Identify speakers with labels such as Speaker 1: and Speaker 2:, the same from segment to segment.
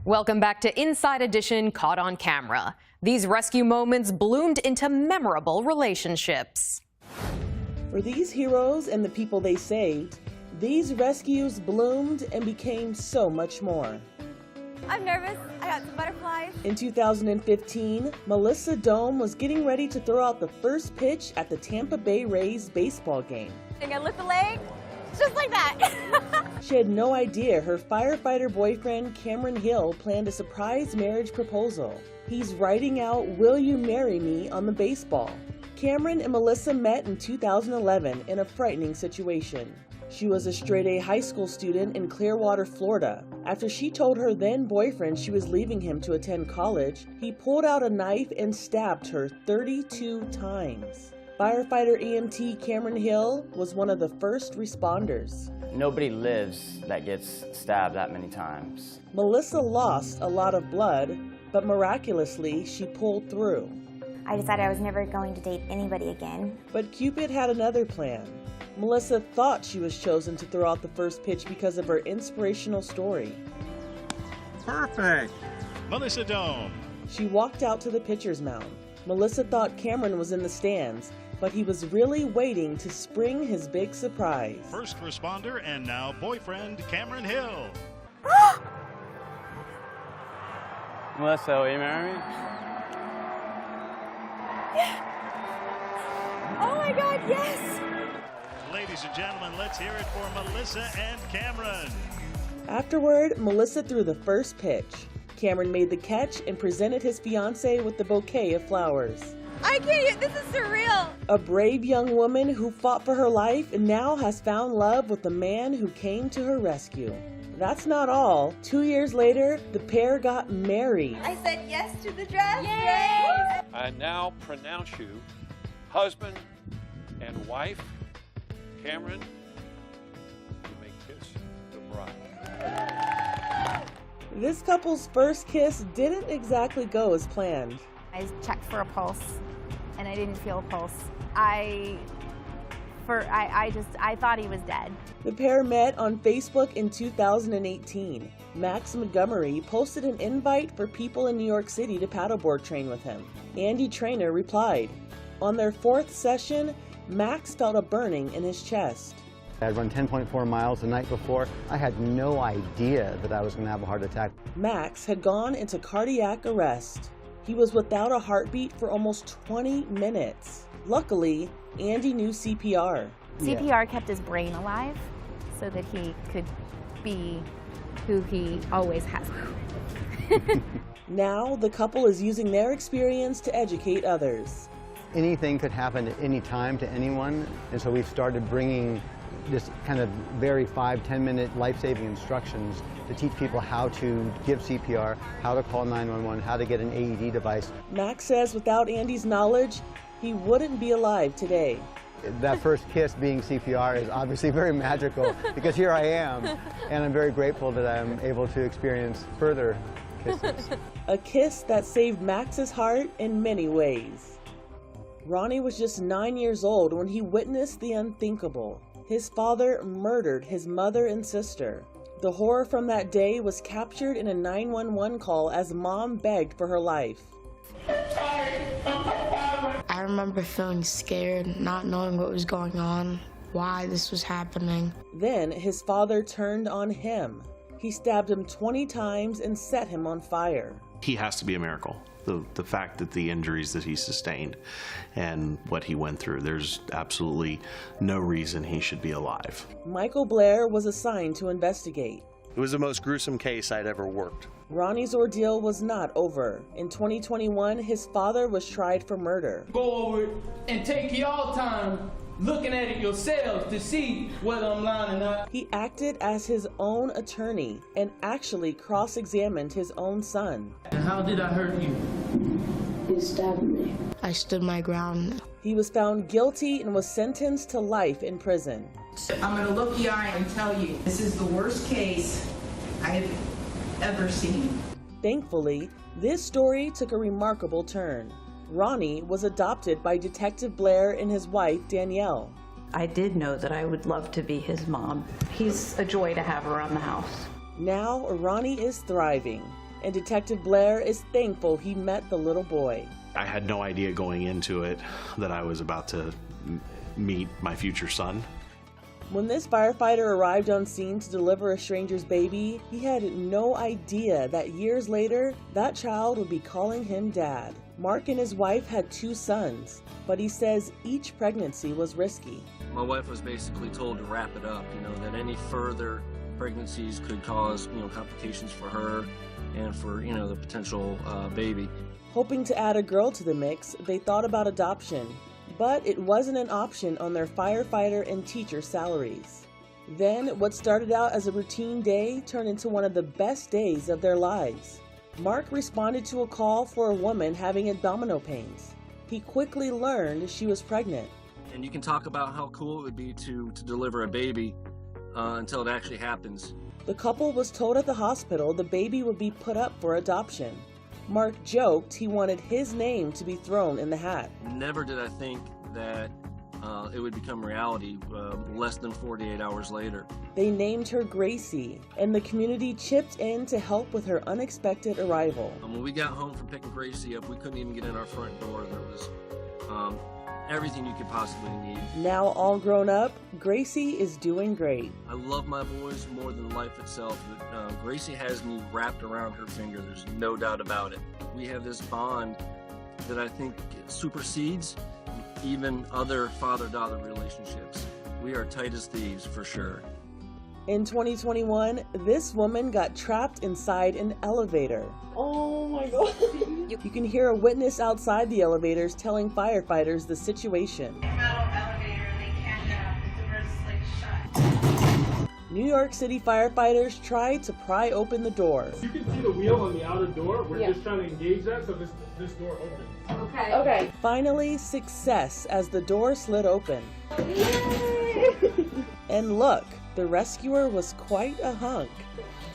Speaker 1: Welcome back to Inside Edition Caught on Camera. These rescue moments bloomed into memorable relationships.
Speaker 2: For these heroes and the people they saved, these rescues bloomed and became so much more.
Speaker 3: I'm nervous. I got some butterflies.
Speaker 2: In 2015, Melissa Dome was getting ready to throw out the first pitch at the Tampa Bay Rays baseball game.
Speaker 3: I'm gonna lift the leg, just like that.
Speaker 2: She had no idea her firefighter boyfriend, Cameron Hill, planned a surprise marriage proposal. He's writing out "Will you marry me" on the baseball. Cameron and Melissa met in 2011 in a frightening situation. She was a straight-A high school student in Clearwater, Florida. After she told her then boyfriend she was leaving him to attend college, he pulled out a knife and stabbed her 32 times. Firefighter EMT Cameron Hill was one of the first responders.
Speaker 4: Nobody lives that gets stabbed that many times.
Speaker 2: Melissa lost a lot of blood, but miraculously she pulled through.
Speaker 5: I decided I was never going to date anybody again.
Speaker 2: But Cupid had another plan. Melissa thought she was chosen to throw out the first pitch because of her inspirational story.
Speaker 6: Perfect! Melissa Dome.
Speaker 2: She walked out to the pitcher's mound. Melissa thought Cameron was in the stands, but he was really waiting to spring his big surprise.
Speaker 6: First responder and now boyfriend Cameron Hill.
Speaker 4: Melissa, will you marry me?
Speaker 3: Oh my God, yes!
Speaker 6: Ladies and gentlemen, let's hear it for Melissa and Cameron.
Speaker 2: Afterward, Melissa threw the first pitch. Cameron made the catch and presented his fiancé with the bouquet of flowers.
Speaker 3: I can't, this is surreal.
Speaker 2: A brave young woman who fought for her life and now has found love with the man who came to her rescue. That's not all. 2 years later, the pair got married.
Speaker 3: I said yes to the dress.
Speaker 7: Yay! I now pronounce you husband and wife. Cameron, you may kiss the bride.
Speaker 2: This couple's first kiss didn't exactly go as planned.
Speaker 5: I checked for a pulse, and I didn't feel a pulse. I thought he was dead.
Speaker 2: The pair met on Facebook in 2018. Max Montgomery posted an invite for people in New York City to paddleboard train with him. Andy Trainer replied. On their fourth session, Max felt a burning in his chest.
Speaker 8: I had run 10.4 miles the night before. I had no idea that I was going to have a heart attack.
Speaker 2: Max had gone into cardiac arrest. He was without a heartbeat for almost 20 minutes. Luckily, Andy knew CPR.
Speaker 5: CPR kept his brain alive so that he could be who he always has.
Speaker 2: Now, the couple is using their experience to educate others.
Speaker 8: Anything could happen at any time to anyone, and so we've started bringing this kind of very 5-10 minute life-saving instructions to teach people how to give CPR, how to call 911, how to get an AED device.
Speaker 2: Max says without Andy's knowledge, he wouldn't be alive today.
Speaker 8: That first kiss being CPR is obviously very magical because here I am, and I'm very grateful that I'm able to experience further kisses.
Speaker 2: A kiss that saved Max's heart in many ways. Ronnie was just 9 years old when he witnessed the unthinkable. His father murdered his mother and sister. The horror from that day was captured in a 911 call as Mom begged for her life.
Speaker 9: I remember feeling scared, not knowing what was going on, why this was happening.
Speaker 2: Then his father turned on him. He stabbed him 20 times and set him on fire.
Speaker 10: He has to be a miracle. The fact that the injuries that he sustained and what he went through, there's absolutely no reason he should be alive.
Speaker 2: Michael Blair was assigned to investigate.
Speaker 10: It was the most gruesome case I'd ever worked.
Speaker 2: Ronnie's ordeal was not over. In 2021, his father was tried for murder.
Speaker 11: Go over it and take y'all time looking at it yourselves to see whether I'm lying or not.
Speaker 2: He acted as his own attorney and actually cross-examined his own son.
Speaker 11: And how did I hurt you?
Speaker 9: You stabbed me. I stood my ground.
Speaker 2: He was found guilty and was sentenced to life in prison.
Speaker 12: I'm going to look you eye and tell you, this is the worst case I've ever seen.
Speaker 2: Thankfully, this story took a remarkable turn. Ronnie was adopted by Detective Blair and his wife, Danielle.
Speaker 13: I did know that I would love to be his mom. He's a joy to have around the house.
Speaker 2: Now, Ronnie is thriving, and Detective Blair is thankful he met the little boy.
Speaker 10: I had no idea going into it that I was about to meet my future son.
Speaker 2: When this firefighter arrived on scene to deliver a stranger's baby, he had no idea that years later, that child would be calling him Dad. Mark and his wife had 2 sons, but he says each pregnancy was risky.
Speaker 14: My wife was basically told to wrap it up, that any further pregnancies could cause, complications for her and for, the potential baby.
Speaker 2: Hoping to add a girl to the mix, they thought about adoption, but it wasn't an option on their firefighter and teacher salaries. Then, what started out as a routine day turned into one of the best days of their lives. Mark responded to a call for a woman having abdominal pains. He quickly learned she was pregnant.
Speaker 14: And you can talk about how cool it would be to deliver a baby until it actually happens.
Speaker 2: The couple was told at the hospital the baby would be put up for adoption. Mark joked he wanted his name to be thrown in the hat.
Speaker 14: Never did I think that it would become reality less than 48 hours later.
Speaker 2: They named her Gracie, and the community chipped in to help with her unexpected arrival.
Speaker 14: When we got home from picking Gracie up, we couldn't even get in our front door. There was everything you could possibly need.
Speaker 2: Now all grown up, Gracie is doing great.
Speaker 14: I love my boys more than life itself, but Gracie has me wrapped around her finger. There's no doubt about it. We have this bond that I think supersedes even other father-daughter relationships. We are tight as thieves for sure.
Speaker 2: In 2021, this woman got trapped inside an elevator.
Speaker 3: Oh my God.
Speaker 2: You can hear a witness outside the elevators telling firefighters the situation. New York City firefighters tried to pry open the door.
Speaker 15: You can see the wheel on the outer door. We're just trying to engage that so this door opens.
Speaker 3: Okay.
Speaker 2: Finally, success as the door slid open. And look, the rescuer was quite a hunk.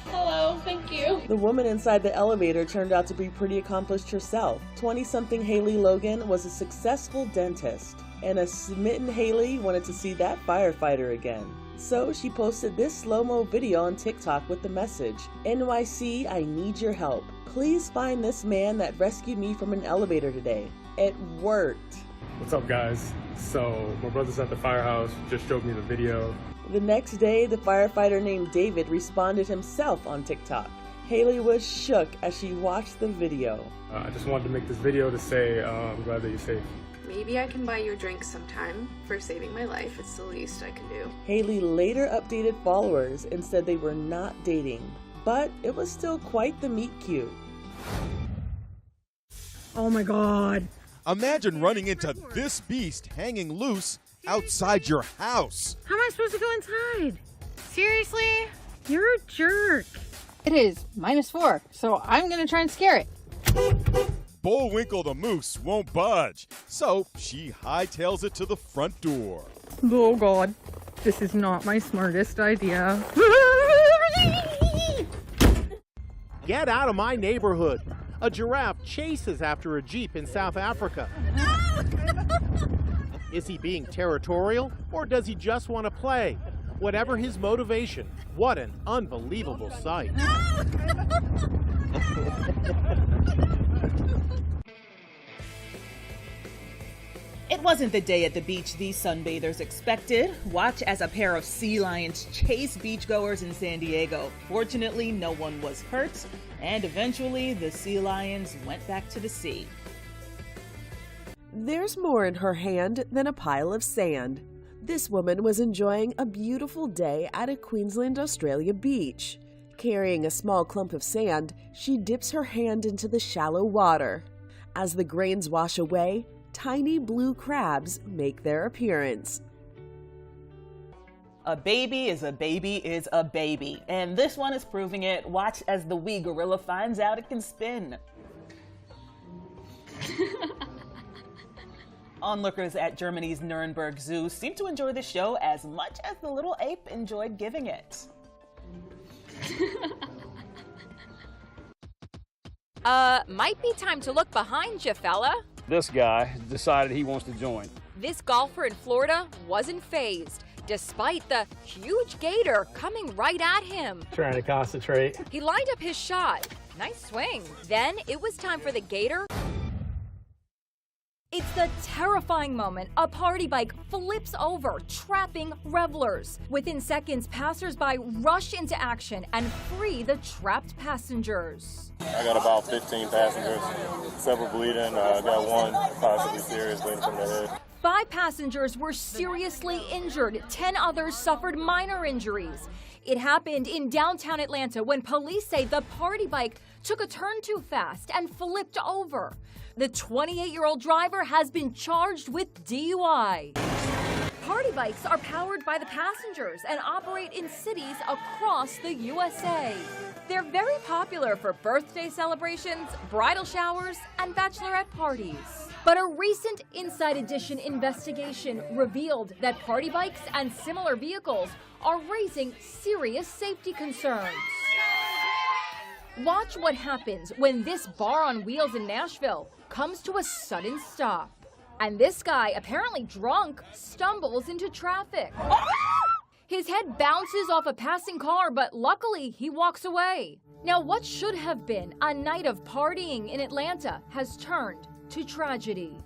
Speaker 3: Hello, thank you.
Speaker 2: The woman inside the elevator turned out to be pretty accomplished herself. 20-something Haley Logan was a successful dentist, and a smitten Haley wanted to see that firefighter again. So she posted this slow-mo video on TikTok with the message, "NYC, I need your help. Please find this man that rescued me from an elevator today." It worked.
Speaker 15: What's up, guys? So my brother's at the firehouse, just showed me the video.
Speaker 2: The next day, the firefighter named David responded himself on TikTok. Haley was shook as she watched the video.
Speaker 15: I just wanted to make this video to say I'm glad that you're safe.
Speaker 16: Maybe I can buy you a drink sometime for saving my life. It's the least I can do.
Speaker 2: Haley later updated followers and said they were not dating, but it was still quite the meet cute.
Speaker 17: Oh my God.
Speaker 18: Imagine running into this beast hanging loose outside your house.
Speaker 17: How am I supposed to go inside? Seriously? You're a jerk.
Speaker 19: It is -4, so I'm gonna try and scare it.
Speaker 18: Bullwinkle the moose won't budge, so she hightails it to the front door.
Speaker 17: Oh God, this is not my smartest idea.
Speaker 20: Get out of my neighborhood. A giraffe chases after a Jeep in South Africa. Is he being territorial, or does he just want to play? Whatever his motivation, what an unbelievable sight.
Speaker 21: It wasn't the day at the beach these sunbathers expected. Watch as a pair of sea lions chase beachgoers in San Diego. Fortunately, no one was hurt, and eventually the sea lions went back to the sea.
Speaker 22: There's more in her hand than a pile of sand. This woman was enjoying a beautiful day at a Queensland, Australia beach. Carrying a small clump of sand, she dips her hand into the shallow water. As the grains wash away, tiny blue crabs make their appearance.
Speaker 21: A baby is a baby is a baby, and this one is proving it. Watch as the wee gorilla finds out it can spin. Onlookers at Germany's Nuremberg Zoo seem to enjoy the show as much as the little ape enjoyed giving it.
Speaker 23: Might be time to look behind you, fella.
Speaker 24: This guy decided he wants to join.
Speaker 23: This golfer in Florida wasn't fazed, despite the huge gator coming right at him.
Speaker 15: Trying to concentrate.
Speaker 23: He lined up his shot, Nice swing. Then it was time for the gator. It's the terrifying moment. A party bike flips over, trapping revelers. Within seconds, passersby rush into action and free the trapped passengers.
Speaker 1: I got about 15 passengers, several bleeding. I got one possibly serious bleeding from the head.
Speaker 23: 5 passengers were seriously injured. 10 others suffered minor injuries. It happened in downtown Atlanta when police say the party bike took a turn too fast and flipped over. The 28-year-old driver has been charged with DUI. Party bikes are powered by the passengers and operate in cities across the USA. They're very popular for birthday celebrations, bridal showers, and bachelorette parties. But a recent Inside Edition investigation revealed that party bikes and similar vehicles are raising serious safety concerns. Watch what happens when this bar on wheels in Nashville comes to a sudden stop. And this guy, apparently drunk, stumbles into traffic. His head bounces off a passing car, but luckily he walks away. Now, what should have been a night of partying in Atlanta has turned to tragedy.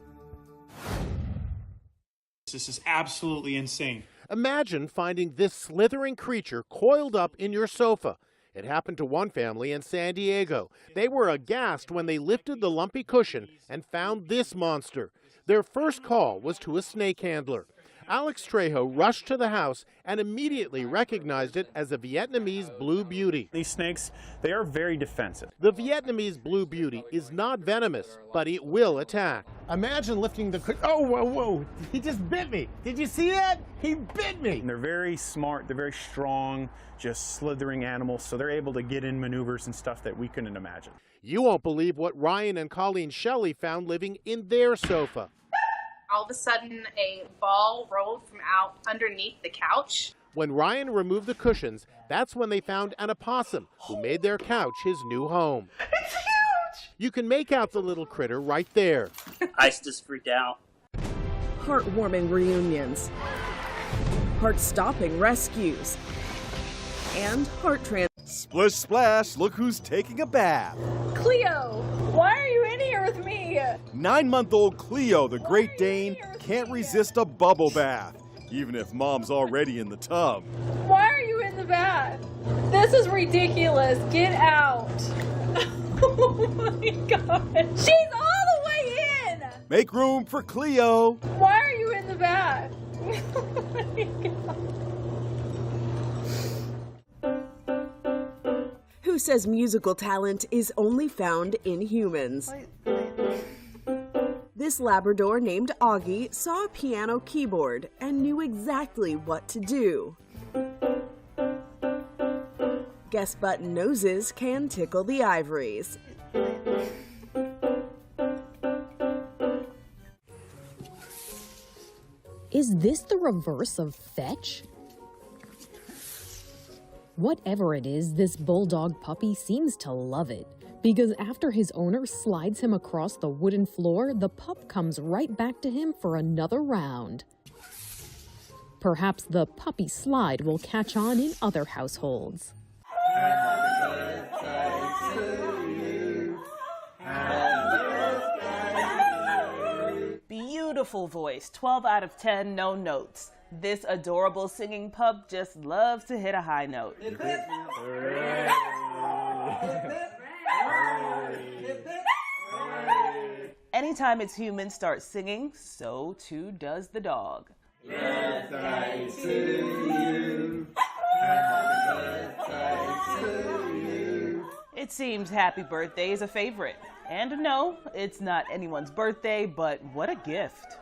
Speaker 4: This is absolutely insane.
Speaker 20: Imagine finding this slithering creature coiled up in your sofa. It happened to one family in San Diego. They were aghast when they lifted the lumpy cushion and found this monster. Their first call was to a snake handler. Alec rushed to the house and immediately recognized it as a Vietnamese blue beauty.
Speaker 4: These snakes, they are very defensive.
Speaker 20: The Vietnamese blue beauty is not venomous, but it will attack.
Speaker 6: Imagine lifting the... Oh, whoa, he just bit me. Did you see that? He bit me.
Speaker 4: And they're very smart, they're very strong, just slithering animals, so they're able to get in maneuvers and stuff that we couldn't imagine.
Speaker 20: You won't believe what Ryan and Colleen Shelley found living in their sofa.
Speaker 7: All of a sudden, a ball rolled from out underneath the couch.
Speaker 20: When Ryan removed the cushions, that's when they found an opossum who made their couch his new home.
Speaker 7: It's huge!
Speaker 20: You can make out the little critter right there.
Speaker 25: I just freaked out.
Speaker 22: Heartwarming reunions, heart-stopping rescues, and heart trans.
Speaker 18: Splish splash, look who's taking a bath.
Speaker 3: Cleo, why are you in here with me?
Speaker 18: 9-month-old Cleo, the Great Dane, can't resist a bubble bath, even if mom's already in the tub.
Speaker 3: Why are you in the bath? This is ridiculous. Get out. Oh my God. She's all the way in.
Speaker 18: Make room for Cleo.
Speaker 3: Why are you in the bath? Oh my God.
Speaker 22: Who says musical talent is only found in humans? This Labrador named Augie saw a piano keyboard and knew exactly what to do. Guess button noses can tickle the ivories.
Speaker 26: Is this the reverse of fetch? Whatever it is, this bulldog puppy seems to love it, because after his owner slides him across the wooden floor, the pup comes right back to him for another round. Perhaps the puppy slide will catch on in other households.
Speaker 2: Beautiful voice, 12 out of 10, no notes. This adorable singing pup just loves to hit a high note. Anytime its humans start singing, so too does the dog.
Speaker 27: Birthday to you. Birthday to you.
Speaker 2: It seems happy birthday is a favorite. And no, it's not anyone's birthday, but what a gift.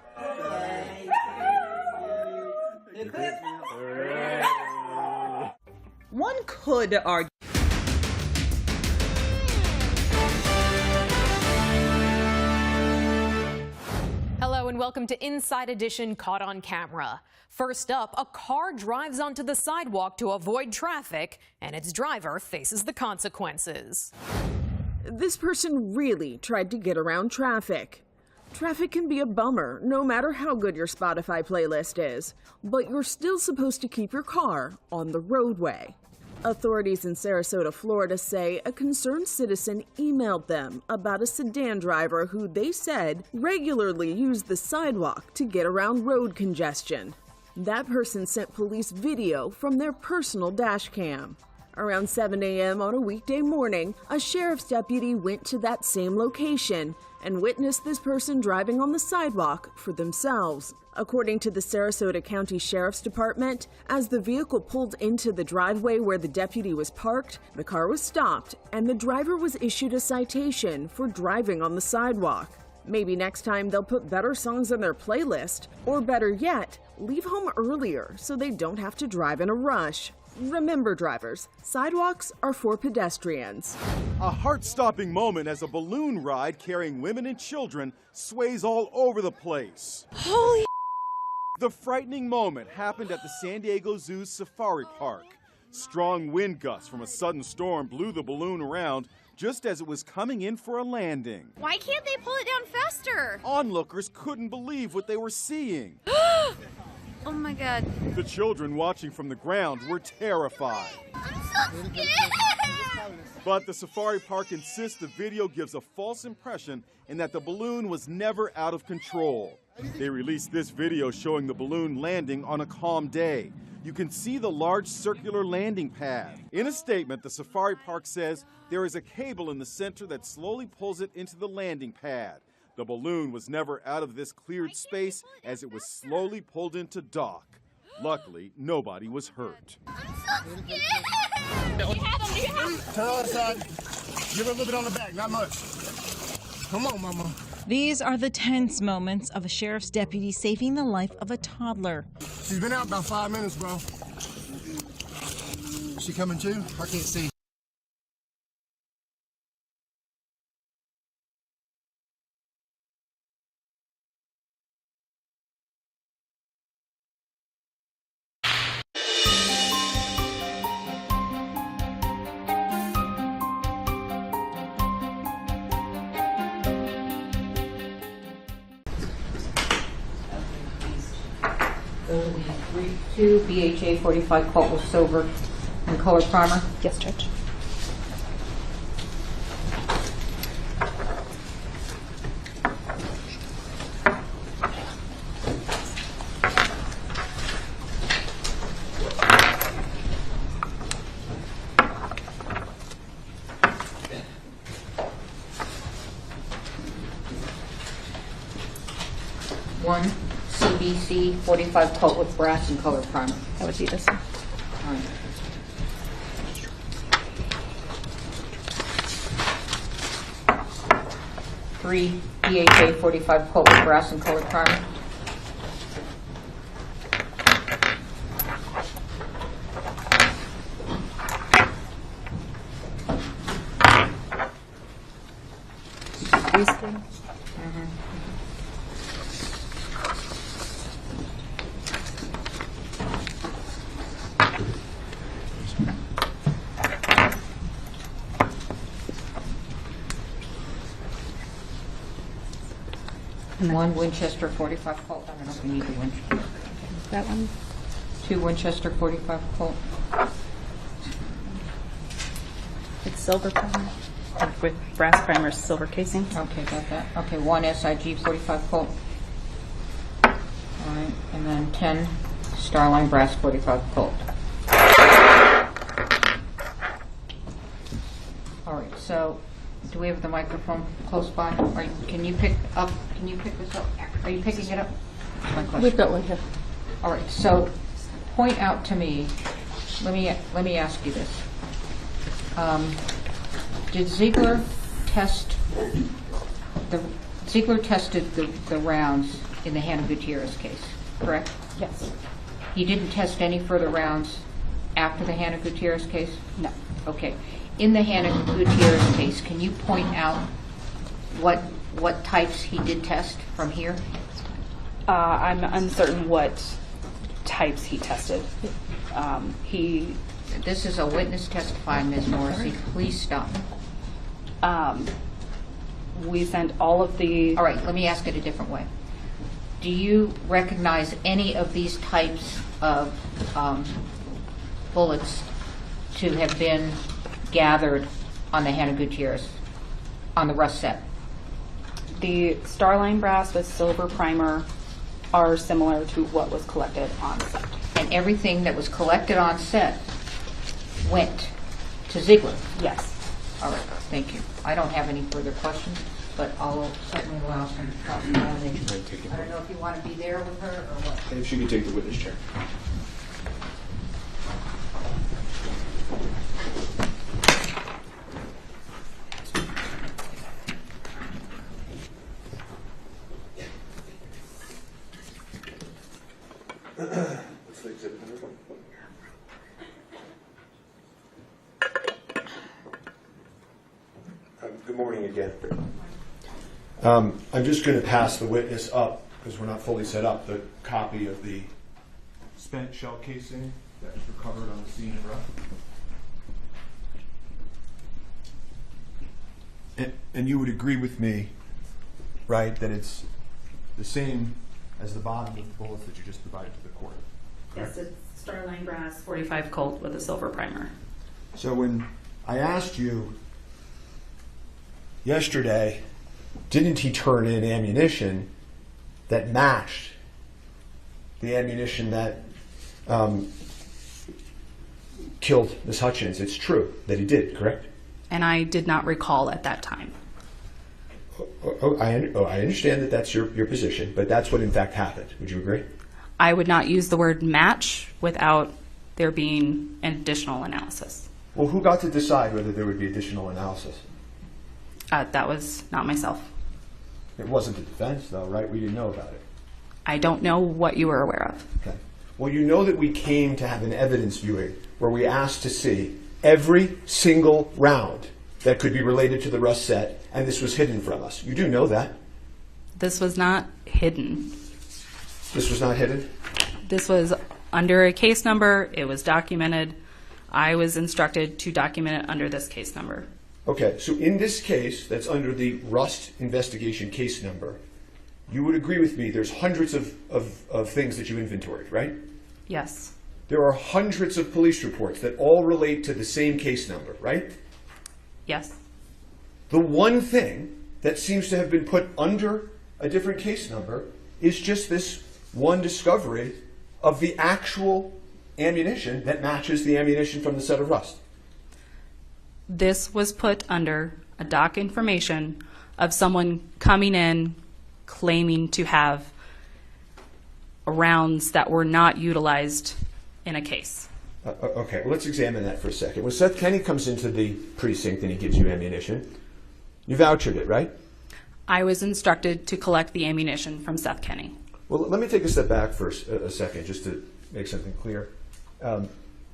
Speaker 2: One could argue.
Speaker 28: Hello and welcome to Inside Edition Caught on Camera. First up, a car drives onto the sidewalk to avoid traffic, and its driver faces the consequences.
Speaker 22: This person really tried to get around traffic. Traffic can be a bummer, no matter how good your Spotify playlist is, but you're still supposed to keep your car on the roadway. Authorities in Sarasota, Florida say a concerned citizen emailed them about a sedan driver who they said regularly used the sidewalk to get around road congestion. That person sent police video from their personal dash cam. Around 7 a.m. on a weekday morning, a sheriff's deputy went to that same location and witnessed this person driving on the sidewalk for themselves. According to the Sarasota County Sheriff's Department, as the vehicle pulled into the driveway where the deputy was parked, the car was stopped and the driver was issued a citation for driving on the sidewalk. Maybe next time they'll put better songs on their playlist, or better yet, leave home earlier so they don't have to drive in a rush. Remember, drivers, sidewalks are for pedestrians.
Speaker 18: A heart-stopping moment as a balloon ride carrying women and children sways all over the place.
Speaker 27: Holy!
Speaker 18: The frightening moment happened at the San Diego Zoo's Safari Park. Strong wind gusts from a sudden storm blew the balloon around just as it was coming in for a landing.
Speaker 27: Why can't they pull it down faster?
Speaker 18: Onlookers couldn't believe what they were seeing.
Speaker 27: Oh my God.
Speaker 18: The children watching from the ground were terrified.
Speaker 27: I'm so scared!
Speaker 18: But the safari park insists the video gives a false impression and that the balloon was never out of control. They released this video showing the balloon landing on a calm day. You can see the large circular landing pad. In a statement, the safari park says there is a cable in the center that slowly pulls it into the landing pad. The balloon was never out of this cleared space as it was slowly pulled into dock. Luckily, nobody was hurt.
Speaker 27: I'm so scared! Do you have them? Do you have them?
Speaker 6: Turn on the side. Give her a little bit on the back, not much. Come on, mama.
Speaker 21: These are the tense moments of a sheriff's deputy saving the life of a toddler.
Speaker 6: She's been out about 5 minutes, bro. She coming too? I can't see.
Speaker 5: Two BHA 45 quote with silver and color primer.
Speaker 8: Yes, Judge.
Speaker 5: One CBC 45 coat with brass and color primer.
Speaker 8: That would be this one.
Speaker 5: All right. Three BHA 45 coat with brass and color primer.
Speaker 8: These things.
Speaker 5: One Winchester 45 Colt. I don't know if we need the Winchester.
Speaker 8: That one.
Speaker 5: Two Winchester 45 Colt.
Speaker 8: It's silver primer with brass primer, silver casing.
Speaker 5: Okay, got that. Okay, one SIG 45 Colt. All right, and then 10 Starline brass 45 Colt. All right, so do we have the microphone close by? Or can you pick this up? Are you picking it up? That's my question.
Speaker 8: We've got one here.
Speaker 5: All right, so point out to me, let me ask you this. Did Ziegler tested the rounds in the Hannah Gutierrez case, correct?
Speaker 8: Yes.
Speaker 5: He didn't test any further rounds after the Hannah Gutierrez case?
Speaker 8: No.
Speaker 5: Okay. In the Hannah Gutierrez case, can you point out what types he did test from here?
Speaker 8: I'm uncertain what types he tested.
Speaker 5: This is a witness testifying, Ms. Morrissey. Please stop.
Speaker 8: We sent all of the...
Speaker 5: All right, let me ask it a different way. Do you recognize any of these types of bullets to have been gathered on the Hannah Gutierrez, on the rust set?
Speaker 8: The Starline brass with silver primer are similar to what was collected on set.
Speaker 5: And everything that was collected on set went to Ziegler?
Speaker 8: Yes.
Speaker 5: All right, thank you. I don't have any further questions, but I'll certainly allow some cross-examination. I don't know if you want to be there with her or what.
Speaker 4: If she could take the witness chair.
Speaker 9: Good morning again. I'm just going to pass the witness up, because we're not fully set up, the copy of the spent shell casing that was recovered on the scene of rough. And you would agree with me, right, that it's the same as the bottom of the bullets that you just provided to the court?
Speaker 8: Yes, it's Starline brass 45 Colt with a silver primer.
Speaker 9: So when I asked you yesterday, didn't he turn in ammunition that matched the ammunition that killed Ms. Hutchins? It's true that he did, correct?
Speaker 8: And I did not recall at that time.
Speaker 9: I understand that that's your position, but that's what in fact happened. Would you agree?
Speaker 8: I would not use the word match without there being an additional analysis.
Speaker 9: Well, who got to decide whether there would be additional analysis?
Speaker 8: That was not myself.
Speaker 9: It wasn't the defense, though, right? We didn't know about it.
Speaker 8: I don't know what you were aware of.
Speaker 9: Okay. Well, you know that we came to have an evidence viewing where we asked to see every single round that could be related to the rust set, and this was hidden from us. You do know that.
Speaker 8: This was not hidden.
Speaker 9: This was not hidden?
Speaker 8: This was under a case number. It was documented. I was instructed to document it under this case number.
Speaker 9: Okay, so in this case that's under the rust investigation case number, you would agree with me there's hundreds of things that you inventoried, right?
Speaker 8: Yes.
Speaker 9: There are hundreds of police reports that all relate to the same case number, right?
Speaker 8: Yes.
Speaker 9: The one thing that seems to have been put under a different case number is just this one discovery of the actual ammunition that matches the ammunition from the set of rust.
Speaker 8: This was put under a doc information of someone coming in claiming to have rounds that were not utilized in a case.
Speaker 9: Okay, well, let's examine that for a second. When Seth Kenny comes into the precinct and he gives you ammunition, you vouchered it, right?
Speaker 8: I was instructed to collect the ammunition from Seth Kenny.
Speaker 9: Well, let me take a step back for a second just to make something clear.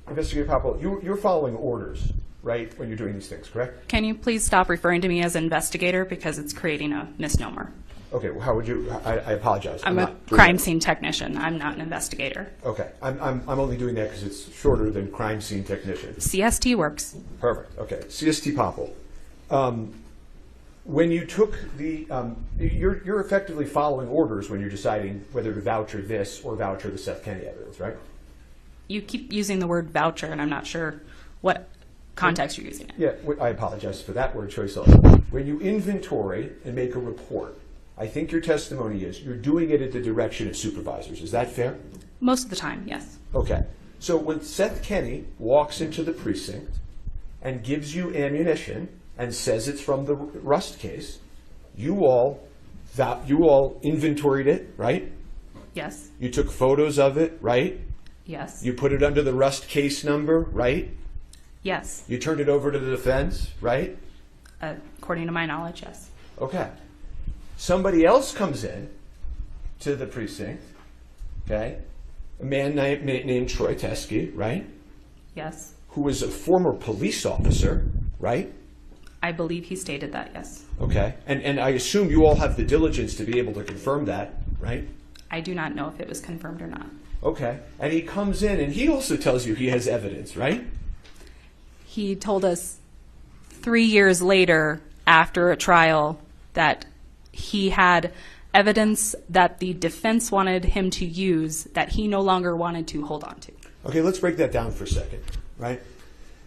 Speaker 9: Investigator Popple, you're following orders, right, when you're doing these things, correct?
Speaker 8: Can you please stop referring to me as investigator because it's creating a misnomer?
Speaker 9: Okay, well, how would you? I apologize.
Speaker 8: I'm a crime scene technician. I'm not an investigator.
Speaker 9: Okay, I'm only doing that because it's shorter than crime scene technician.
Speaker 8: CST works.
Speaker 9: Perfect. Okay, CST Popple. When you took the, you're effectively following orders when you're deciding whether to voucher this or voucher the Seth Kenny evidence, right?
Speaker 8: You keep using the word voucher, and I'm not sure what context you're using it.
Speaker 9: Yeah, I apologize for that word choice also. When you inventory and make a report, I think your testimony is you're doing it at the direction of supervisors. Is that fair?
Speaker 8: Most of the time, yes.
Speaker 9: Okay. So when Seth Kenny walks into the precinct and gives you ammunition and says it's from the Rust case, you all inventoried it, right?
Speaker 8: Yes.
Speaker 9: You took photos of it, right?
Speaker 8: Yes.
Speaker 9: You put it under the Rust case number, right?
Speaker 8: Yes.
Speaker 9: You turned it over to the defense, right?
Speaker 8: According to my knowledge, yes.
Speaker 9: Okay. Somebody else comes in to the precinct, okay? A man named Troy Teskey, right?
Speaker 8: Yes.
Speaker 9: Who was a former police officer, right?
Speaker 8: I believe he stated that, yes.
Speaker 9: Okay. And I assume you all have the diligence to be able to confirm that, right?
Speaker 8: I do not know if it was confirmed or not.
Speaker 9: Okay. And he comes in and he also tells you he has evidence, right?
Speaker 8: He told us 3 years later, after a trial, that he had evidence that the defense wanted him to use that he no longer wanted to hold on to.
Speaker 9: Okay, let's break that down for a second, right?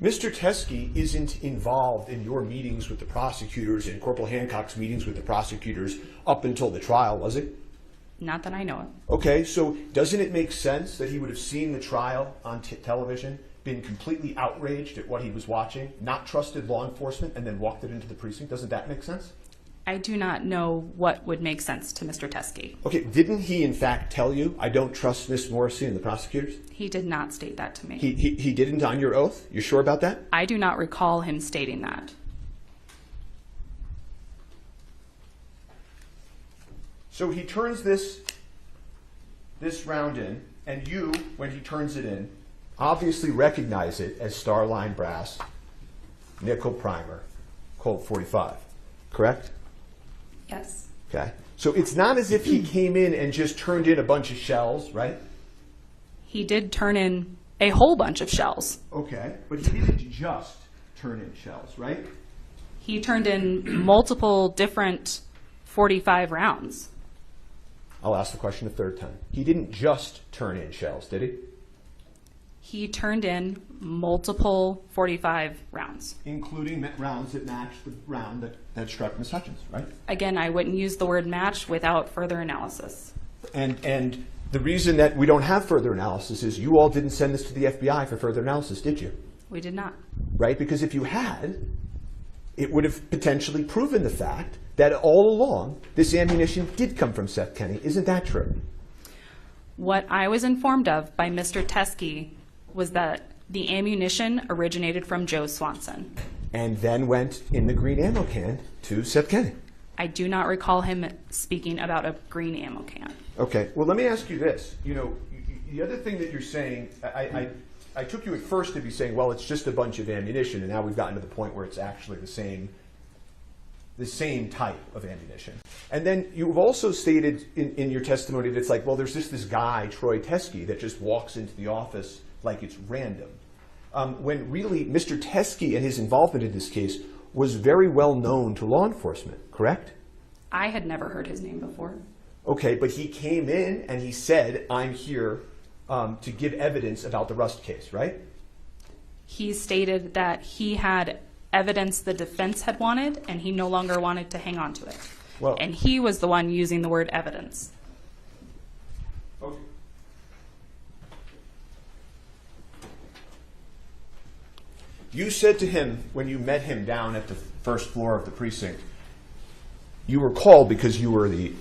Speaker 9: Mr. Teskey isn't involved in your meetings with the prosecutors and Corporal Hancock's meetings with the prosecutors up until the trial, was he?
Speaker 8: Not that I know of.
Speaker 9: Okay, so doesn't it make sense that he would have seen the trial on television, been completely outraged at what he was watching, not trusted law enforcement, and then walked it into the precinct? Doesn't that make sense?
Speaker 8: I do not know what would make sense to Mr. Teskey.
Speaker 9: Okay, didn't he in fact tell you, I don't trust Miss Morrissey and the prosecutors?
Speaker 8: He did not state that to me.
Speaker 9: He didn't on your oath? You're sure about that?
Speaker 8: I do not recall him stating that.
Speaker 9: So he turns this round in, and you, when he turns it in, obviously recognize it as Starline brass, nickel primer, Colt 45, correct?
Speaker 8: Yes.
Speaker 9: Okay. So it's not as if he came in and just turned in a bunch of shells, right?
Speaker 8: He did turn in a whole bunch of shells.
Speaker 9: Okay. But he didn't just turn in shells, right?
Speaker 8: He turned in multiple different 45 rounds.
Speaker 9: I'll ask the question a third time. He didn't just turn in shells, did he?
Speaker 8: He turned in multiple 45 rounds.
Speaker 9: Including rounds that matched the round that struck Ms. Hutchins, right?
Speaker 8: Again, I wouldn't use the word match without further analysis.
Speaker 9: And the reason that we don't have further analysis is you all didn't send this to the FBI for further analysis, did you?
Speaker 8: We did not.
Speaker 9: Right? Because if you had, it would have potentially proven the fact that all along this ammunition did come from Seth Kenney. Isn't that true?
Speaker 8: What I was informed of by Mr. Teskey was that the ammunition originated from Joe Swanson.
Speaker 9: And then went in the green ammo can to Seth Kenney.
Speaker 8: I do not recall him speaking about a green ammo can.
Speaker 9: Okay, well, let me ask you this. You know, the other thing that you're saying, I took you at first to be saying, well, it's just a bunch of ammunition, and now we've gotten to the point where it's actually the same type of ammunition. And then you've also stated in your testimony that it's like, well, there's this guy, Troy Teskey, that just walks into the office like it's random. When really Mr. Teskey and his involvement in this case was very well known to law enforcement, correct?
Speaker 8: I had never heard his name before.
Speaker 9: Okay, but he came in and he said, I'm here to give evidence about the Rust case, right?
Speaker 8: He stated that he had evidence the defense had wanted and he no longer wanted to hang on to it.
Speaker 9: Well,
Speaker 8: and he was the one using the word evidence.
Speaker 9: Okay. You said to him when you met him down at the first floor of the precinct, you were called because you were the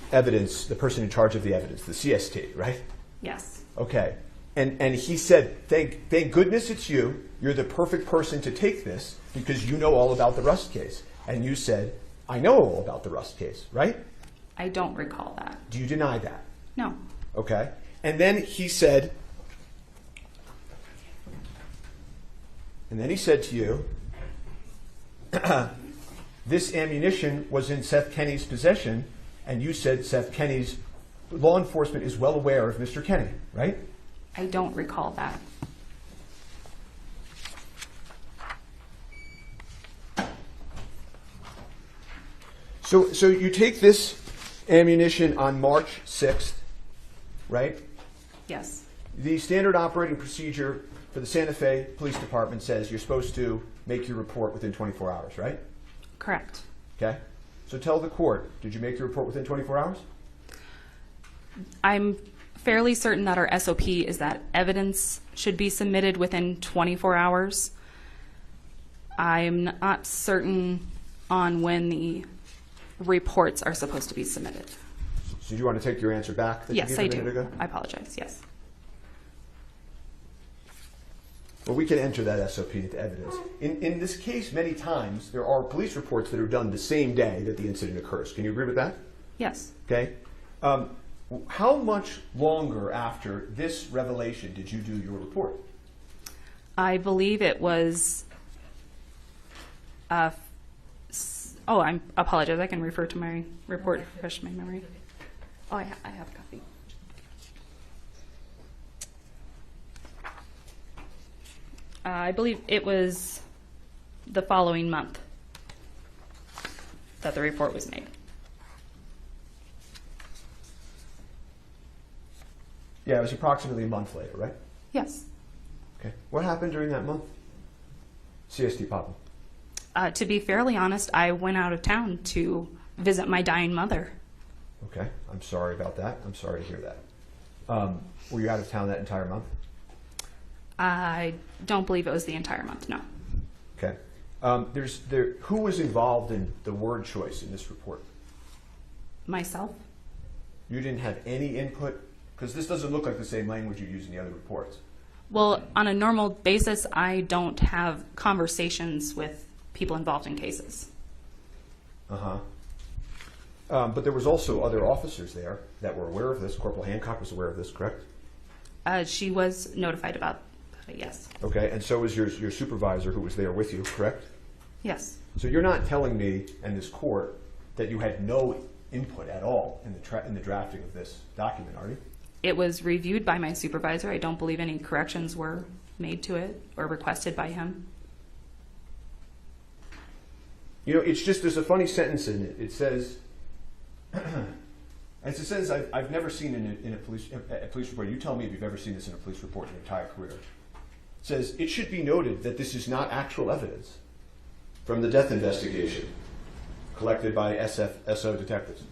Speaker 9: person in charge of the evidence, the CST, right?
Speaker 8: Yes.
Speaker 9: Okay. And he said, thank goodness it's you. You're the perfect person to take this because you know all about the Rust case. And you said, I know all about the Rust case, right?
Speaker 8: I don't recall that.
Speaker 9: Do you deny that?
Speaker 8: No.
Speaker 9: Okay. And then he said to you, this ammunition was in Seth Kenney's possession, and you said Seth Kenney's law enforcement is well aware of Mr. Kenney, right?
Speaker 8: I don't recall that.
Speaker 9: So you take this ammunition on March 6th, right?
Speaker 8: Yes.
Speaker 9: The standard operating procedure for the Santa Fe Police Department says you're supposed to make your report within 24 hours, right?
Speaker 8: Correct.
Speaker 9: Okay. So tell the court, did you make the report within 24 hours?
Speaker 8: I'm fairly certain that our SOP is that evidence should be submitted within 24 hours. I'm not certain on when the reports are supposed to be submitted.
Speaker 9: So do you want to take your answer back that
Speaker 8: yes,
Speaker 9: you gave
Speaker 8: I
Speaker 9: a minute
Speaker 8: do.
Speaker 9: ago?
Speaker 8: I apologize, yes.
Speaker 9: Well, we can enter that SOP into evidence. In this case, many times, there are police reports that are done the same day that the incident occurs. Can you agree with that?
Speaker 8: Yes.
Speaker 9: Okay. How much longer after this revelation did you do your report?
Speaker 8: I believe it was... I apologize. I can refer to my report to refresh my memory. Oh, I have a copy. I believe it was the following month that the report was made.
Speaker 9: Yeah, it was approximately a month later, right?
Speaker 8: Yes.
Speaker 9: Okay. What happened during that month? CST Papa.
Speaker 8: To be fairly honest, I went out of town to visit my dying mother.
Speaker 9: Okay, I'm sorry about that. I'm sorry to hear that. Were you out of town that entire month?
Speaker 8: I don't believe it was the entire month, no.
Speaker 9: Okay. Who was involved in the word choice in this report?
Speaker 8: Myself?
Speaker 9: You didn't have any input? Because this doesn't look like the same language you use in the other reports.
Speaker 8: Well, on a normal basis, I don't have conversations with people involved in cases.
Speaker 9: Uh-huh. But there was also other officers there that were aware of this. Corporal Hancock was aware of this, correct?
Speaker 8: She was notified about it, yes.
Speaker 9: Okay, and so was your supervisor who was there with you, correct?
Speaker 8: Yes.
Speaker 9: So you're not telling me and this court that you had no input at all in the drafting of this document, are you?
Speaker 8: It was reviewed by my supervisor. I don't believe any corrections were made to it or requested by him.
Speaker 9: You know, it's just, there's a funny sentence in it. It says, it's a sentence I've never seen in a police report. You tell me if you've ever seen this in a police report in your entire career. It says, it should be noted that this is not actual evidence from the death investigation collected by SO detectives.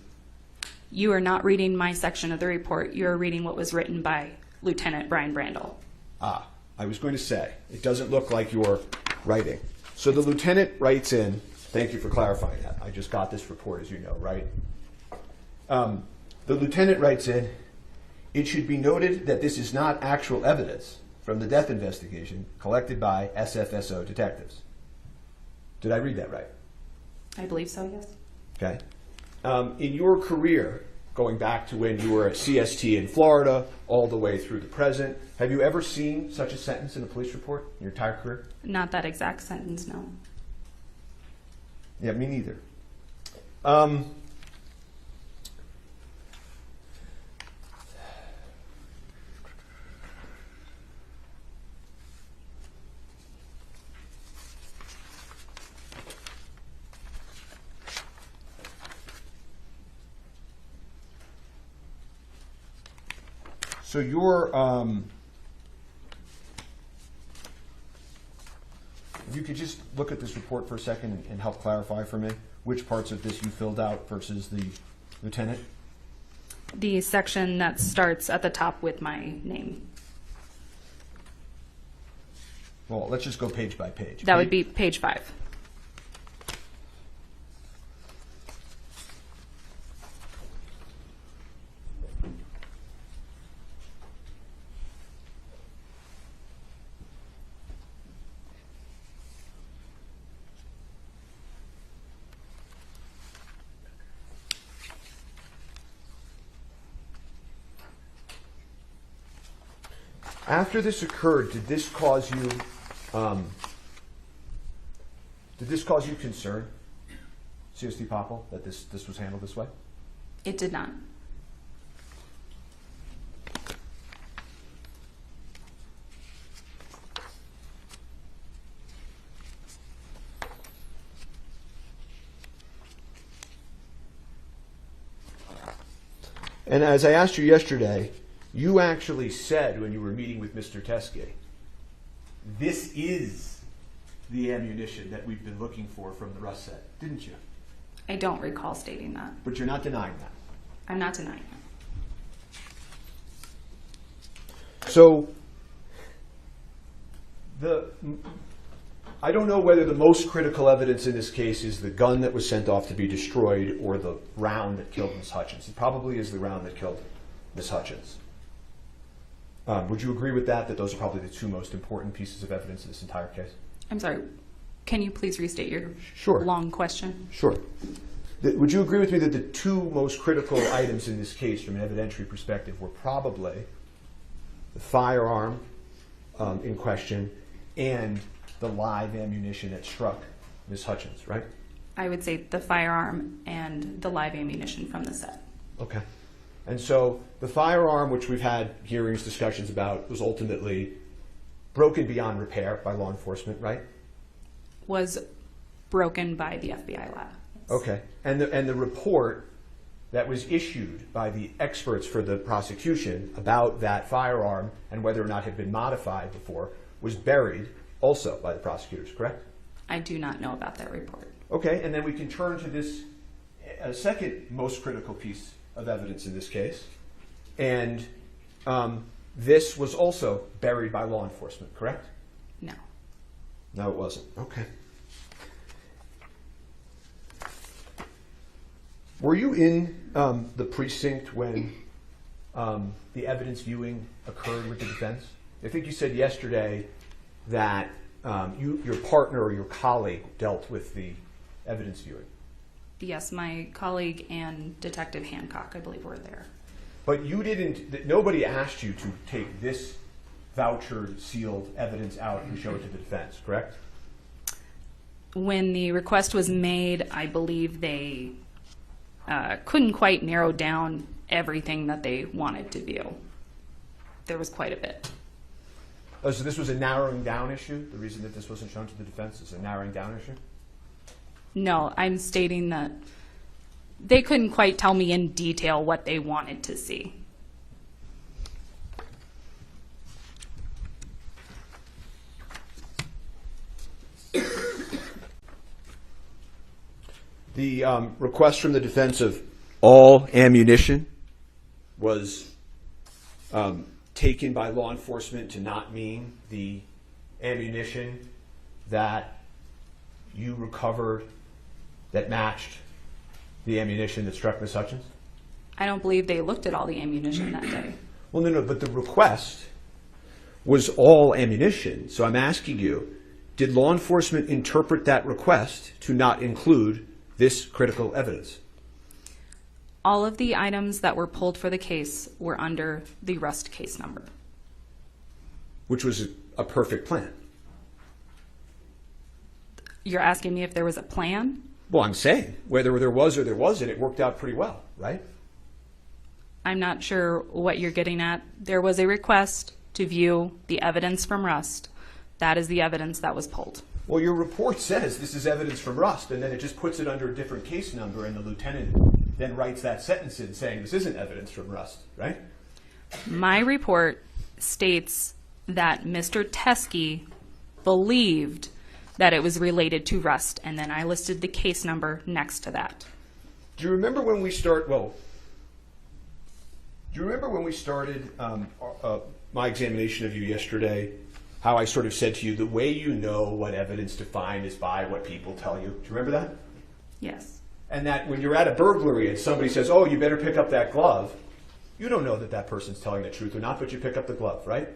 Speaker 8: You are not reading my section of the report. You are reading what was written by Lieutenant Brian Brandel.
Speaker 9: Ah, I was going to say, it doesn't look like you're writing. So the lieutenant writes in, thank you for clarifying that. I just got this report, as you know, right? The lieutenant writes in, it should be noted that this is not actual evidence from the death investigation collected by SFSO detectives. Did I read that right?
Speaker 8: I believe so, yes.
Speaker 9: Okay. In your career, going back to when you were at CST in Florida, all the way through the present, have you ever seen such a sentence in a police report in your entire career?
Speaker 8: Not that exact sentence, no.
Speaker 9: Yeah, me neither. So you're, if you could just look at this report for a second and help clarify for me which parts of this you filled out versus the lieutenant.
Speaker 8: The section that starts at the top with my name.
Speaker 9: Well, let's just go page by page.
Speaker 8: That would be page 5.
Speaker 9: After this occurred, did this cause you concern, CST Popple, that this was handled this way?
Speaker 8: It did not.
Speaker 9: And as I asked you yesterday, you actually said when you were meeting with Mr. Teske, this is the ammunition that we've been looking for from the Rust set, didn't you?
Speaker 8: I don't recall stating that.
Speaker 9: But you're not denying that.
Speaker 8: I'm not denying it.
Speaker 9: So, I don't know whether the most critical evidence in this case is the gun that was sent off to be destroyed or the round that killed Miss Hutchins. It probably is the round that killed Miss Hutchins. Would you agree with that those are probably the two most important pieces of evidence in this entire case?
Speaker 8: I'm sorry. Can you please restate your long question?
Speaker 9: Sure. Would you agree with me that the two most critical items in this case from an evidentiary perspective were probably the firearm in question and the live ammunition that struck Miss Hutchins, right?
Speaker 8: I would say the firearm and the live ammunition from the set.
Speaker 9: Okay. And so the firearm, which we've had hearings, discussions about, was ultimately broken beyond repair by law enforcement, right?
Speaker 8: Was broken by the FBI lab.
Speaker 9: Okay. And the report that was issued by the experts for the prosecution about that firearm and whether or not it had been modified before was buried also by the prosecutors, correct?
Speaker 8: I do not know about that report.
Speaker 9: Okay, and then we can turn to this second most critical piece of evidence in this case. And this was also buried by law enforcement, correct?
Speaker 8: No.
Speaker 9: No, it wasn't. Okay. Were you in the precinct when the evidence viewing occurred with the defense? I think you said yesterday that your partner or your colleague dealt with the evidence viewing.
Speaker 8: Yes, my colleague and Detective Hancock, I believe, were there.
Speaker 9: But you didn't, nobody asked you to take this voucher sealed evidence out and show it to the defense, correct?
Speaker 8: When the request was made, I believe they couldn't quite narrow down everything that they wanted to view. There was quite a bit.
Speaker 9: Oh, so this was a narrowing down issue? The reason that this wasn't shown to the defense is a narrowing down issue?
Speaker 8: No, I'm stating that they couldn't quite tell me in detail what they wanted to see.
Speaker 9: The request from the defense of all ammunition was taken by law enforcement to not mean the ammunition that you recovered that matched the ammunition that struck Ms. Hutchins?
Speaker 8: I don't believe they looked at all the ammunition that day.
Speaker 9: Well, no, but the request was all ammunition. So I'm asking you, did law enforcement interpret that request to not include this critical evidence?
Speaker 8: All of the items that were pulled for the case were under the Rust case number.
Speaker 9: Which was a perfect plan.
Speaker 8: You're asking me if there was a plan?
Speaker 9: Well, I'm saying, whether there was or there wasn't, it worked out pretty well, right?
Speaker 8: I'm not sure what you're getting at. There was a request to view the evidence from Rust. That is the evidence that was pulled.
Speaker 9: Well, your report says this is evidence from Rust, and then it just puts it under a different case number, and the lieutenant then writes that sentence in saying this isn't evidence from Rust, right?
Speaker 8: My report states that Mr. Teskey believed that it was related to Rust, and then I listed the case number next to that.
Speaker 9: Do you remember when we started my examination of you yesterday, how I sort of said to you, the way you know what evidence to find is by what people tell you? Do you remember that?
Speaker 8: Yes.
Speaker 9: And that when you're at a burglary and somebody says, oh, you better pick up that glove, you don't know that that person's telling the truth or not, but you pick up the glove, right?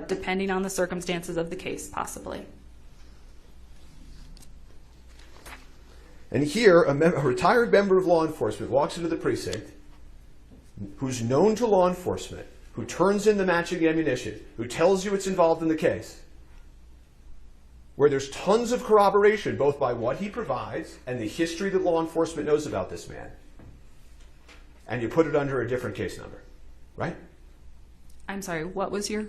Speaker 8: Depending on the circumstances of the case, possibly.
Speaker 9: And here, a retired member of law enforcement walks into the precinct who's known to law enforcement, who turns in the matching ammunition, who tells you it's involved in the case, where there's tons of corroboration, both by what he provides and the history that law enforcement knows about this man, and you put it under a different case number, right?
Speaker 8: I'm sorry, what was your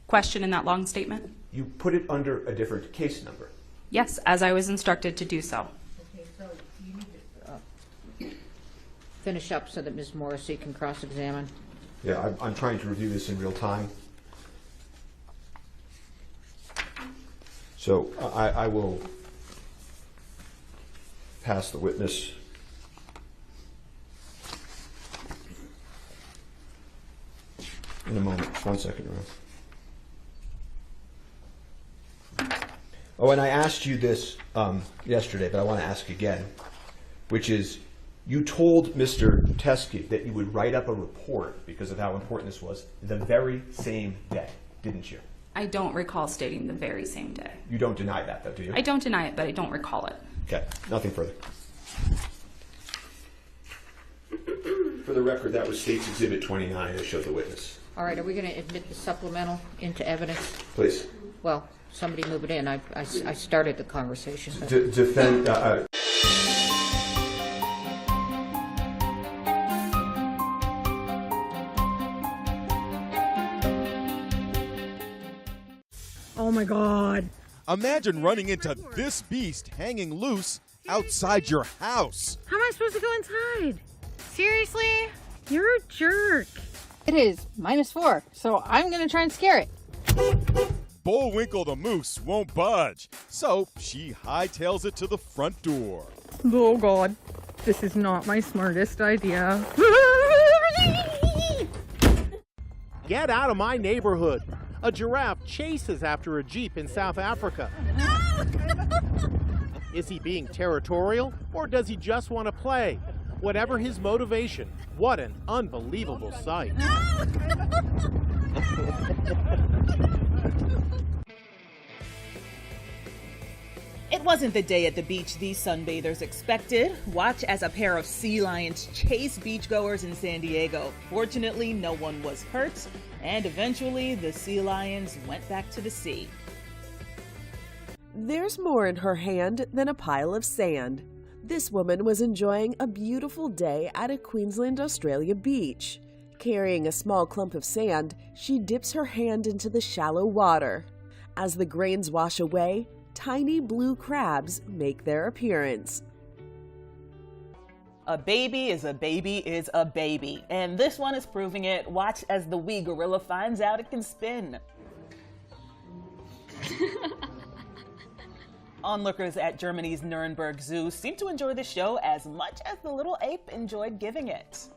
Speaker 8: question in that long statement?
Speaker 9: You put it under a different case number.
Speaker 8: Yes, as I was instructed to do so.
Speaker 5: Okay, so you need to finish up so that Ms. Morrissey can cross-examine.
Speaker 9: Yeah, I'm trying to review this in real time. So I will pass the witness. In a moment. Just 1 second, Ron. Oh, and I asked you this yesterday, but I want to ask again, which is, you told Mr. Teskey that you would write up a report because of how important this was the very same day, didn't you?
Speaker 8: I don't recall stating the very same day.
Speaker 9: You don't deny that, though, do you?
Speaker 8: I don't deny it, but I don't recall it.
Speaker 9: Okay, nothing further. For the record, that was State's Exhibit 29 that showed the witness.
Speaker 5: All right, are we going to admit the supplemental into evidence?
Speaker 9: Please.
Speaker 5: Well, somebody move it in. I started the conversation.
Speaker 9: Defend.
Speaker 10: Oh my God.
Speaker 18: Imagine running into this beast hanging loose outside your house.
Speaker 10: How am I supposed to go inside? Seriously? You're a jerk.
Speaker 11: It is -4, so I'm gonna try and scare it.
Speaker 18: Bullwinkle the moose won't budge, so she hightails it to the front door.
Speaker 10: Oh God, this is not my smartest idea.
Speaker 20: Get out of my neighborhood. A giraffe chases after a Jeep in South Africa. Is he being territorial, or does he just want to play? Whatever his motivation, what an unbelievable sight.
Speaker 21: It wasn't the day at the beach these sunbathers expected. Watch as a pair of sea lions chase beachgoers in San Diego. Fortunately, no one was hurt, and eventually the sea lions went back to the sea.
Speaker 22: There's more in her hand than a pile of sand. This woman was enjoying a beautiful day at a Queensland, Australia beach. Carrying a small clump of sand, she dips her hand into the shallow water. As the grains wash away, tiny blue crabs make their appearance.
Speaker 21: A baby is a baby is a baby, and this one is proving it. Watch as the wee gorilla finds out it can spin. Onlookers at Germany's Nuremberg Zoo seem to enjoy the show as much as the little ape enjoyed giving it.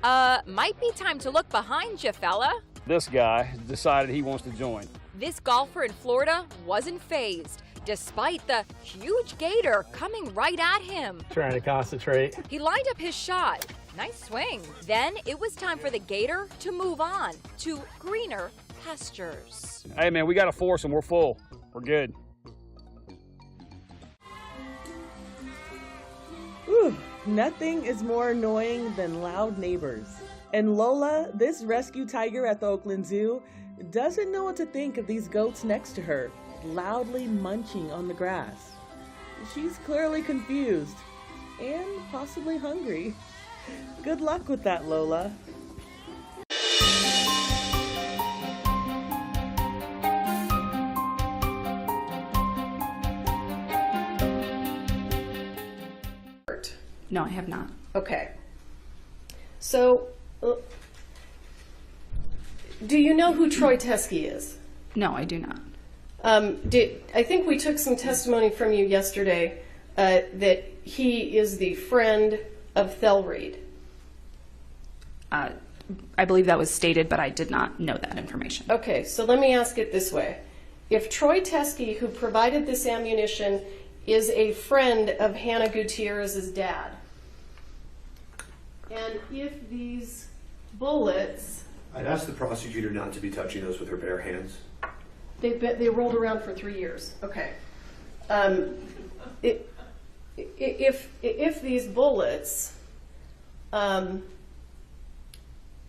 Speaker 23: Might be time to look behind you, fella.
Speaker 11: This guy decided he wants to join.
Speaker 23: This golfer in Florida wasn't fazed, despite the huge gator coming right at him.
Speaker 15: Trying to concentrate.
Speaker 23: He lined up his shot. Nice swing. Then it was time for the gator to move on to greener pastures.
Speaker 11: Hey man, we got a foursome. We're full. We're good.
Speaker 2: Whew, nothing is more annoying than loud neighbors. And Lola, this rescue tiger at the Oakland Zoo, doesn't know what to think of these goats next to her, loudly munching on the grass. She's clearly confused and possibly hungry. Good luck with that, Lola.
Speaker 8: No, I have not.
Speaker 12: Okay. So, do you know who Troy Teskey is?
Speaker 8: No, I do not.
Speaker 12: I think we took some testimony from you yesterday that he is the friend of Thelreed.
Speaker 8: I believe that was stated, but I did not know that information.
Speaker 12: Okay, so let me ask it this way. If Troy Teskey, who provided this ammunition, is a friend of Hannah Gutierrez's dad, and if these bullets...
Speaker 9: I'd ask the prosecutor not to be touching those with her bare hands.
Speaker 12: They rolled around for 3 years. Okay. If these bullets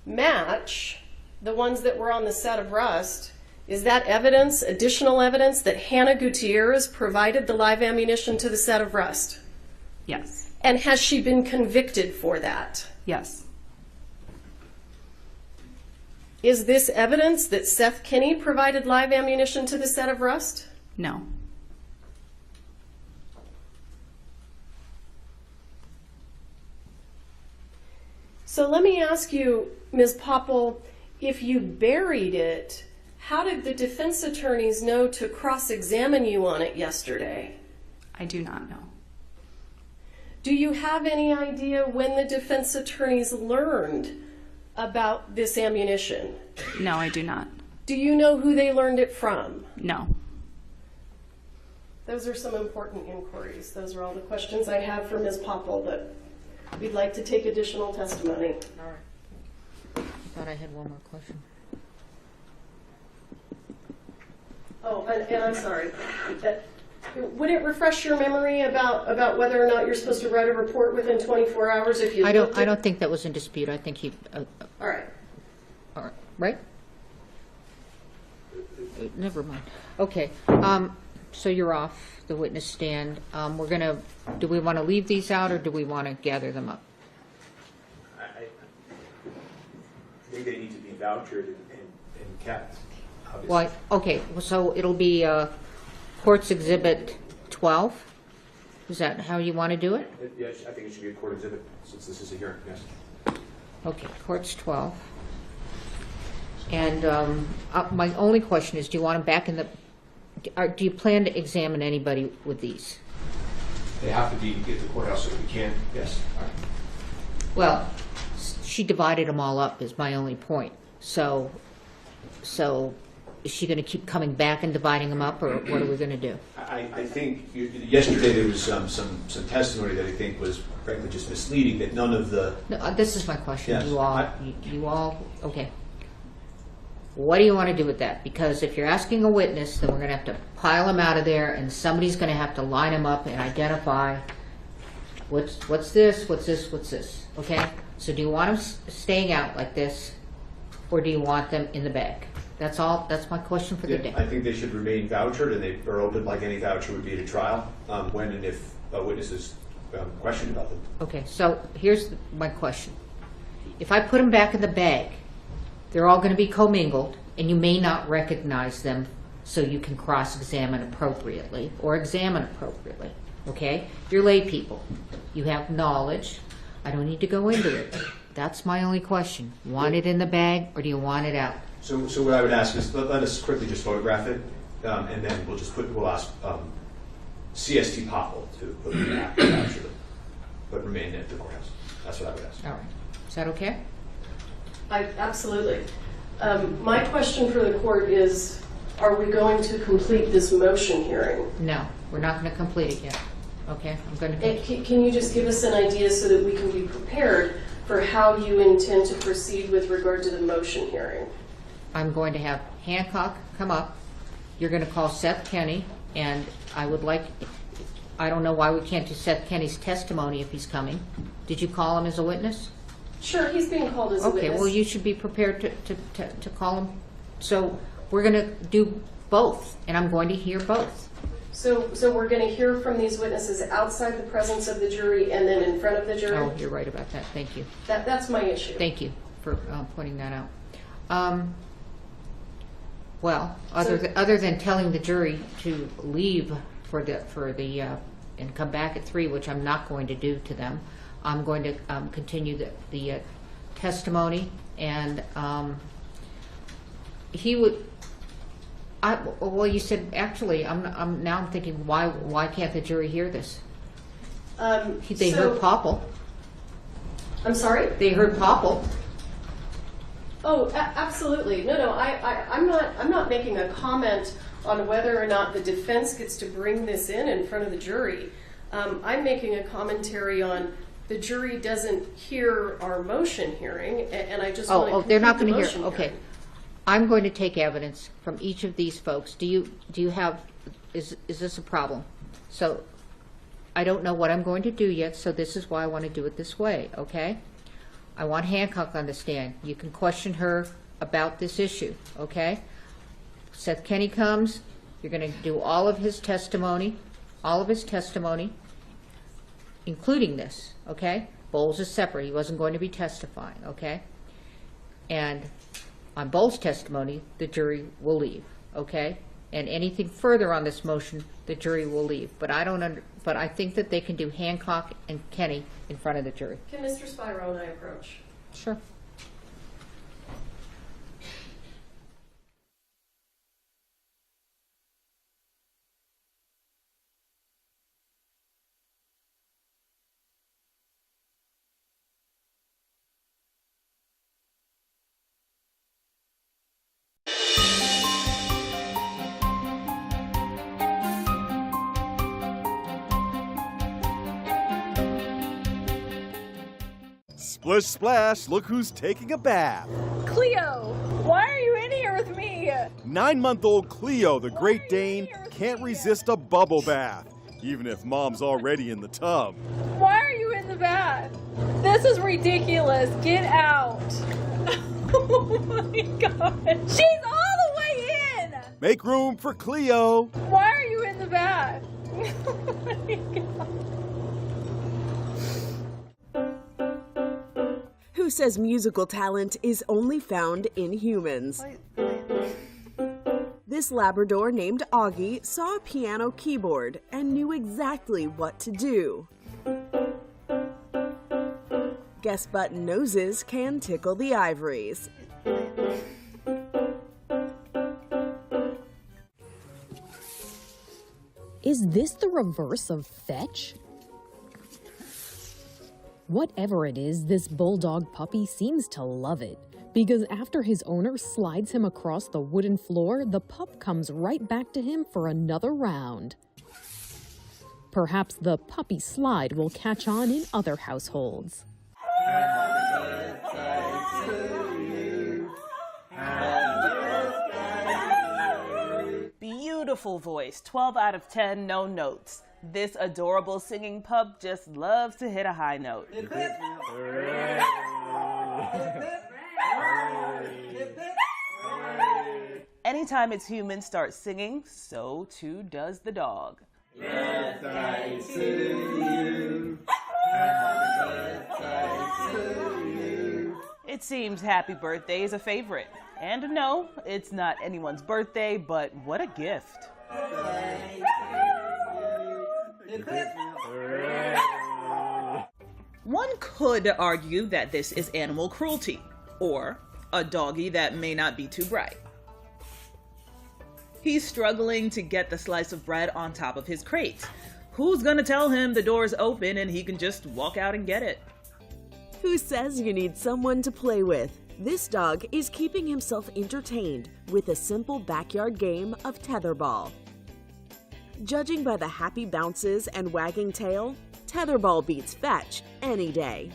Speaker 12: match the ones that were on the set of Rust, is that evidence, additional evidence, that Hannah Gutierrez provided the live ammunition to the set of Rust?
Speaker 8: Yes.
Speaker 12: And has she been convicted for that?
Speaker 8: Yes.
Speaker 12: Is this evidence that Seth Kinney provided live ammunition to the set of Rust?
Speaker 8: No.
Speaker 12: So let me ask you, Ms. Popple, if you buried it, how did the defense attorneys know to cross-examine you on it yesterday?
Speaker 8: I do not know.
Speaker 12: Do you have any idea when the defense attorneys learned about this ammunition?
Speaker 8: No, I do not.
Speaker 12: Do you know who they learned it from?
Speaker 8: No.
Speaker 12: Those are some important inquiries. Those are all the questions I have for Ms. Popple, but we'd like to take additional testimony.
Speaker 5: All right. I thought I had one more question.
Speaker 12: Oh, and I'm sorry. Would it refresh your memory about whether or not you're supposed to write a report within 24 hours if you?
Speaker 5: I don't think that was in dispute. I think he.
Speaker 12: All right.
Speaker 5: All right. Right. Never mind. Okay. So you're off the witness stand. We're gonna. Do we want to leave these out, or do we want to gather them up?
Speaker 9: I think they need to be vouchered and kept. Obviously.
Speaker 5: Well, okay. So it'll be Court's Exhibit 12. Is that how you want to do it?
Speaker 9: Yes, I think it should be a court exhibit since this is a hearing. Yes.
Speaker 5: Okay. Court's 12. And my only question is, do you want them back in the, do you plan to examine anybody with these?
Speaker 9: They have to be at the courthouse if we can, yes. All right.
Speaker 5: Well, she divided them all up is my only point. So is she going to keep coming back and dividing them up, or what are we going to do?
Speaker 9: I think yesterday there was some testimony that I think was frankly just misleading, that none of the...
Speaker 5: No, this is my question.
Speaker 9: Yes.
Speaker 5: You all, okay. What do you want to do with that? Because if you're asking a witness, then we're going to have to pile them out of there, and somebody's going to have to line them up and identify what's this, what's this, what's this. Okay? So do you want them staying out like this, or do you want them in the bag? That's all. That's my question for the day.
Speaker 9: I think they should remain vouchered, and they are open like any voucher would be at a trial, when and if a witness is questioned about them.
Speaker 5: Okay, so here's my question. If I put them back in the bag, they're all going to be commingled, and you may not recognize them, so you can cross-examine appropriately or examine appropriately. Okay? You're lay people. You have knowledge. I don't need to go into it. That's my only question. Want it in the bag, or do you want it out?
Speaker 9: So what I would ask is let us quickly just photograph it, and then we'll ask CST Popple to put it back, actually, but remain at the courthouse. That's what I would ask.
Speaker 5: All right. Is that okay?
Speaker 12: Absolutely. My question for the court is, are we going to complete this motion hearing?
Speaker 5: No, we're not going to complete it yet. Okay, I'm going to.
Speaker 12: Can you just give us an idea so that we can be prepared for how you intend to proceed with regard to the motion hearing?
Speaker 5: I'm going to have Hancock come up. You're going to call Seth Kenny, and I would like, I don't know why we can't do Seth Kenny's testimony if he's coming. Did you call him as a witness?
Speaker 12: Sure, he's being called as a witness.
Speaker 5: Okay, well, you should be prepared to call him. So we're going to do both, and I'm going to hear both.
Speaker 12: So we're going to hear from these witnesses outside the presence of the jury and then in front of the jury?
Speaker 5: Oh, you're right about that. Thank you.
Speaker 12: That's my issue.
Speaker 5: Thank you for pointing that out. Well, other than telling the jury to leave for the and come back at 3, which I'm not going to do to them, I'm going to continue the testimony, and he would. Well, you said actually. I'm thinking why can't the jury hear this? They heard Popple.
Speaker 12: I'm sorry?
Speaker 5: They heard Popple.
Speaker 12: Oh, absolutely. No. I'm not making a comment on whether or not the defense gets to bring this in front of the jury. I'm making a commentary on the jury doesn't hear our motion hearing, and I just want to.
Speaker 5: Oh, they're not going to hear. Okay, I'm going to take evidence from each of these folks. Do you have? Is this a problem? So, I don't know what I'm going to do yet. So this is why I want to do it this way. Okay. I want Hancock on the stand. You can question her about this issue, okay? Seth Kenny comes. You're going to do all of his testimony, including this, okay? Bowles is separate. He wasn't going to be testifying, okay? And on Bowles' testimony, the jury will leave, okay? And anything further on this motion, the jury will leave. But I think that they can do Hancock and Kenny in front of the jury.
Speaker 12: Can Mr. Spiro and I approach?
Speaker 5: Sure.
Speaker 18: Splish splash, look who's taking a bath.
Speaker 3: Cleo, why are you in here with me?
Speaker 18: 9-month-old Cleo, the Great Dane, can't resist a bubble bath, even if mom's already in the tub.
Speaker 3: Why are you in the bath? This is ridiculous. Get out. Oh my God. She's all the way in.
Speaker 18: Make room for Cleo.
Speaker 3: Why are you in the bath? Oh my God.
Speaker 22: Who says musical talent is only found in humans? This Labrador named Augie saw a piano keyboard and knew exactly what to do. Guess button noses can tickle the ivories.
Speaker 26: Is this the reverse of fetch? Whatever it is, this bulldog puppy seems to love it, because after his owner slides him across the wooden floor, the pup comes right back to him for another round. Perhaps the puppy slide will catch on in other households.
Speaker 21: Beautiful voice, 12 out of 10, no notes. This adorable singing pup just loves to hit a high note. Anytime its humans start singing, so too does the dog.
Speaker 1: Birthday to you. Happy birthday to you.
Speaker 21: It seems happy birthday is a favorite. And no, it's not anyone's birthday, but what a gift. One could argue that this is animal cruelty, or a doggy that may not be too bright. He's struggling to get the slice of bread on top of his crate. Who's gonna tell him the door's open and he can just walk out and get it?
Speaker 22: Who says you need someone to play with? This dog is keeping himself entertained with a simple backyard game of tetherball. Judging by the happy bounces and wagging tail, tetherball beats fetch any day.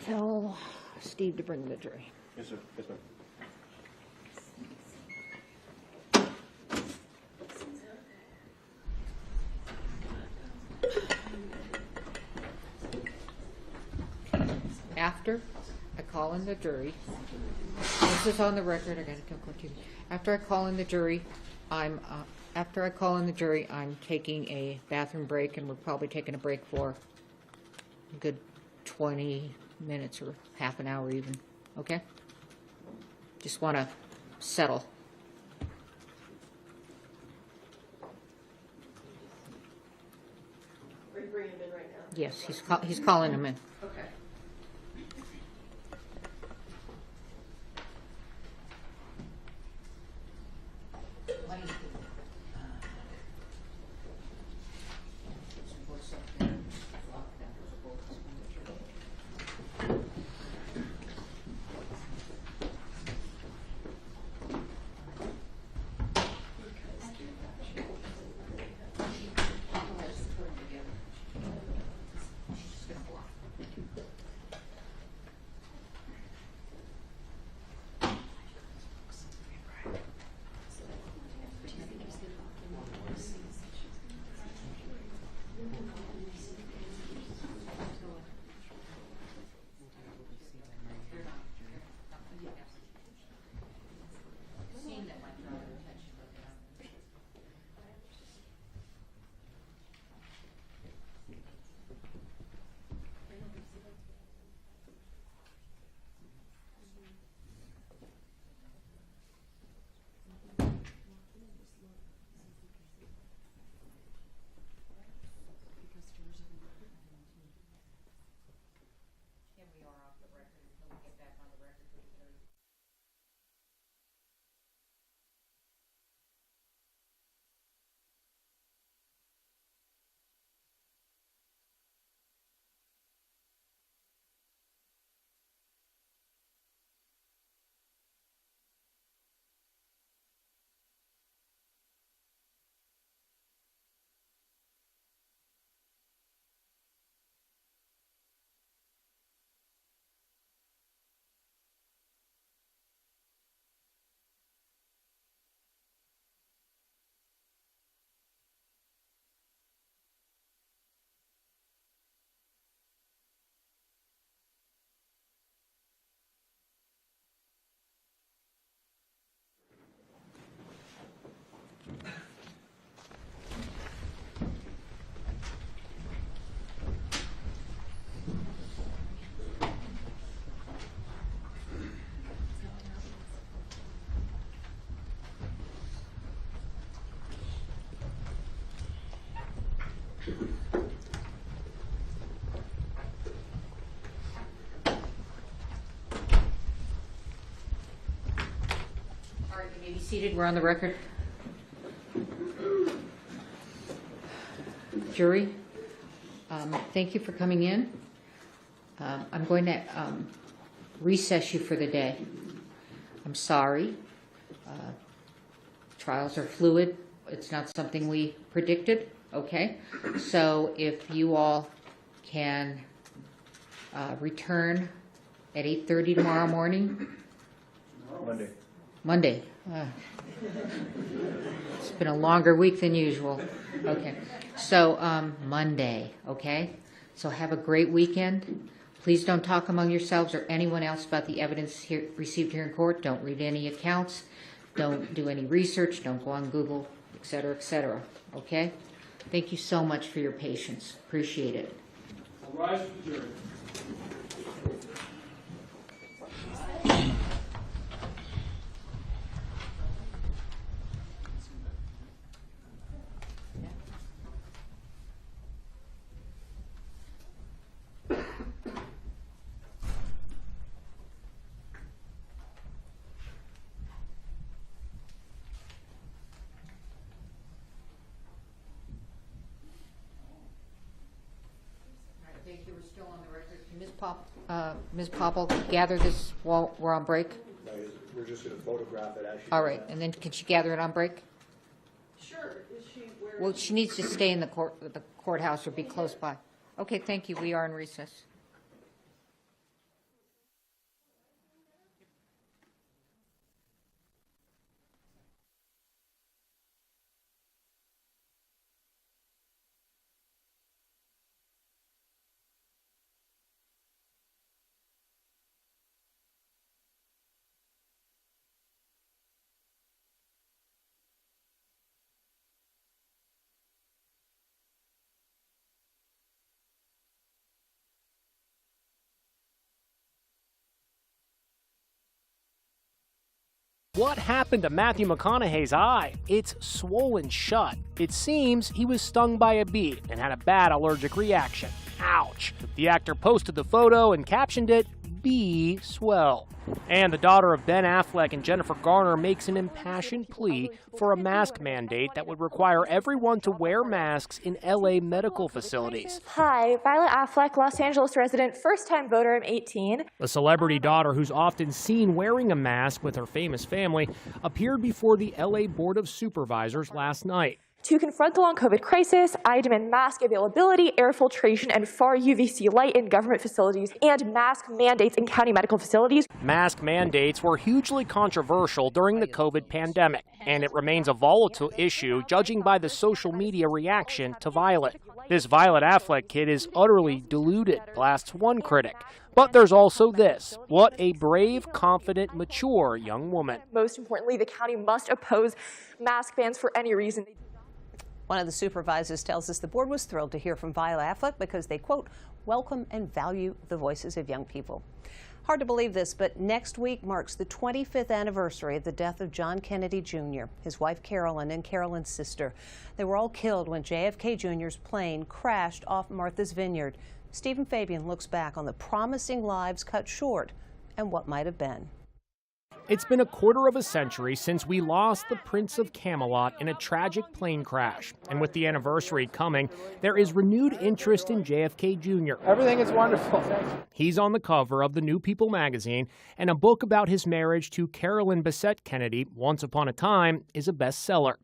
Speaker 5: Tell Steve to bring the tray.
Speaker 9: Yes, sir. Yes, ma'am.
Speaker 5: after I call in the jury, this is on the record, I gotta go to. After I call in the jury, I'm taking a bathroom break, and we're probably taking a break for a good 20 minutes or half an hour even, okay? Just want to settle.
Speaker 12: Are you bringing him in right now?
Speaker 5: Yes, he's calling him in.
Speaker 12: Okay.
Speaker 5: All right, you may be seated. We're on the record. Jury, thank you for coming in. I'm going to recess you for the day. I'm sorry. Trials are fluid. It's not something we predicted. Okay, so if you all can return at 8:30 tomorrow morning. Monday. It's been a longer week than usual. Okay, so Monday. Okay, so have a great weekend. Please don't talk among yourselves or anyone else about the evidence received here in court. Don't read any accounts. Don't do any research. Don't go on Google, etc., etc. Okay? Thank you so much for your patience. Appreciate it.
Speaker 1: I'll rise to the jury.
Speaker 5: Thank you. We're still on the record. Ms. Popple, gather this while we're on break.
Speaker 9: No, we're just going to photograph it as she
Speaker 5: All right, and then can she gather it on break?
Speaker 12: Sure. Is she where?
Speaker 5: Well, she needs to stay in the courthouse or be close by. Okay, thank you. We are in recess.
Speaker 7: What happened to Matthew McConaughey's eye? It's swollen shut. It seems he was stung by a bee and had a bad allergic reaction. Ouch. The actor posted the photo and captioned it, "Bee swell." And the daughter of Ben Affleck and Jennifer Garner makes an impassioned plea for a mask mandate that would require everyone to wear masks in LA medical facilities.
Speaker 13: Hi, Violet Affleck, Los Angeles resident, first-time voter, I'm 18.
Speaker 7: The celebrity daughter, who's often seen wearing a mask with her famous family, appeared before the LA Board of Supervisors last night.
Speaker 13: To confront the long COVID crisis, I demand mask availability, air filtration, and far UVC light in government facilities, and mask mandates in county medical facilities.
Speaker 7: Mask mandates were hugely controversial during the COVID pandemic, and it remains a volatile issue judging by the social media reaction to Violet. This Violet Affleck kid is utterly deluded, blasts one critic. But there's also this. What a brave, confident, mature young woman.
Speaker 13: Most importantly, the county must oppose mask bans for any reason.
Speaker 14: One of the supervisors tells us the board was thrilled to hear from Violet Affleck because they, quote, welcome and value the voices of young people. Hard to believe this, but next week marks the 25th anniversary of the death of John Kennedy Jr., his wife Carolyn, and Carolyn's sister. They were all killed when JFK Jr.'s plane crashed off Martha's Vineyard. Stephen Fabian looks back on the promising lives cut short and what might have been.
Speaker 7: It's been a quarter of a century since we lost the Prince of Camelot in a tragic plane crash. And with the anniversary coming, there is renewed interest in JFK Jr.
Speaker 16: Everything is wonderful.
Speaker 7: He's on the cover of the New People magazine, and a book about his marriage to Carolyn Bessette Kennedy, Once Upon a Time, is a bestseller.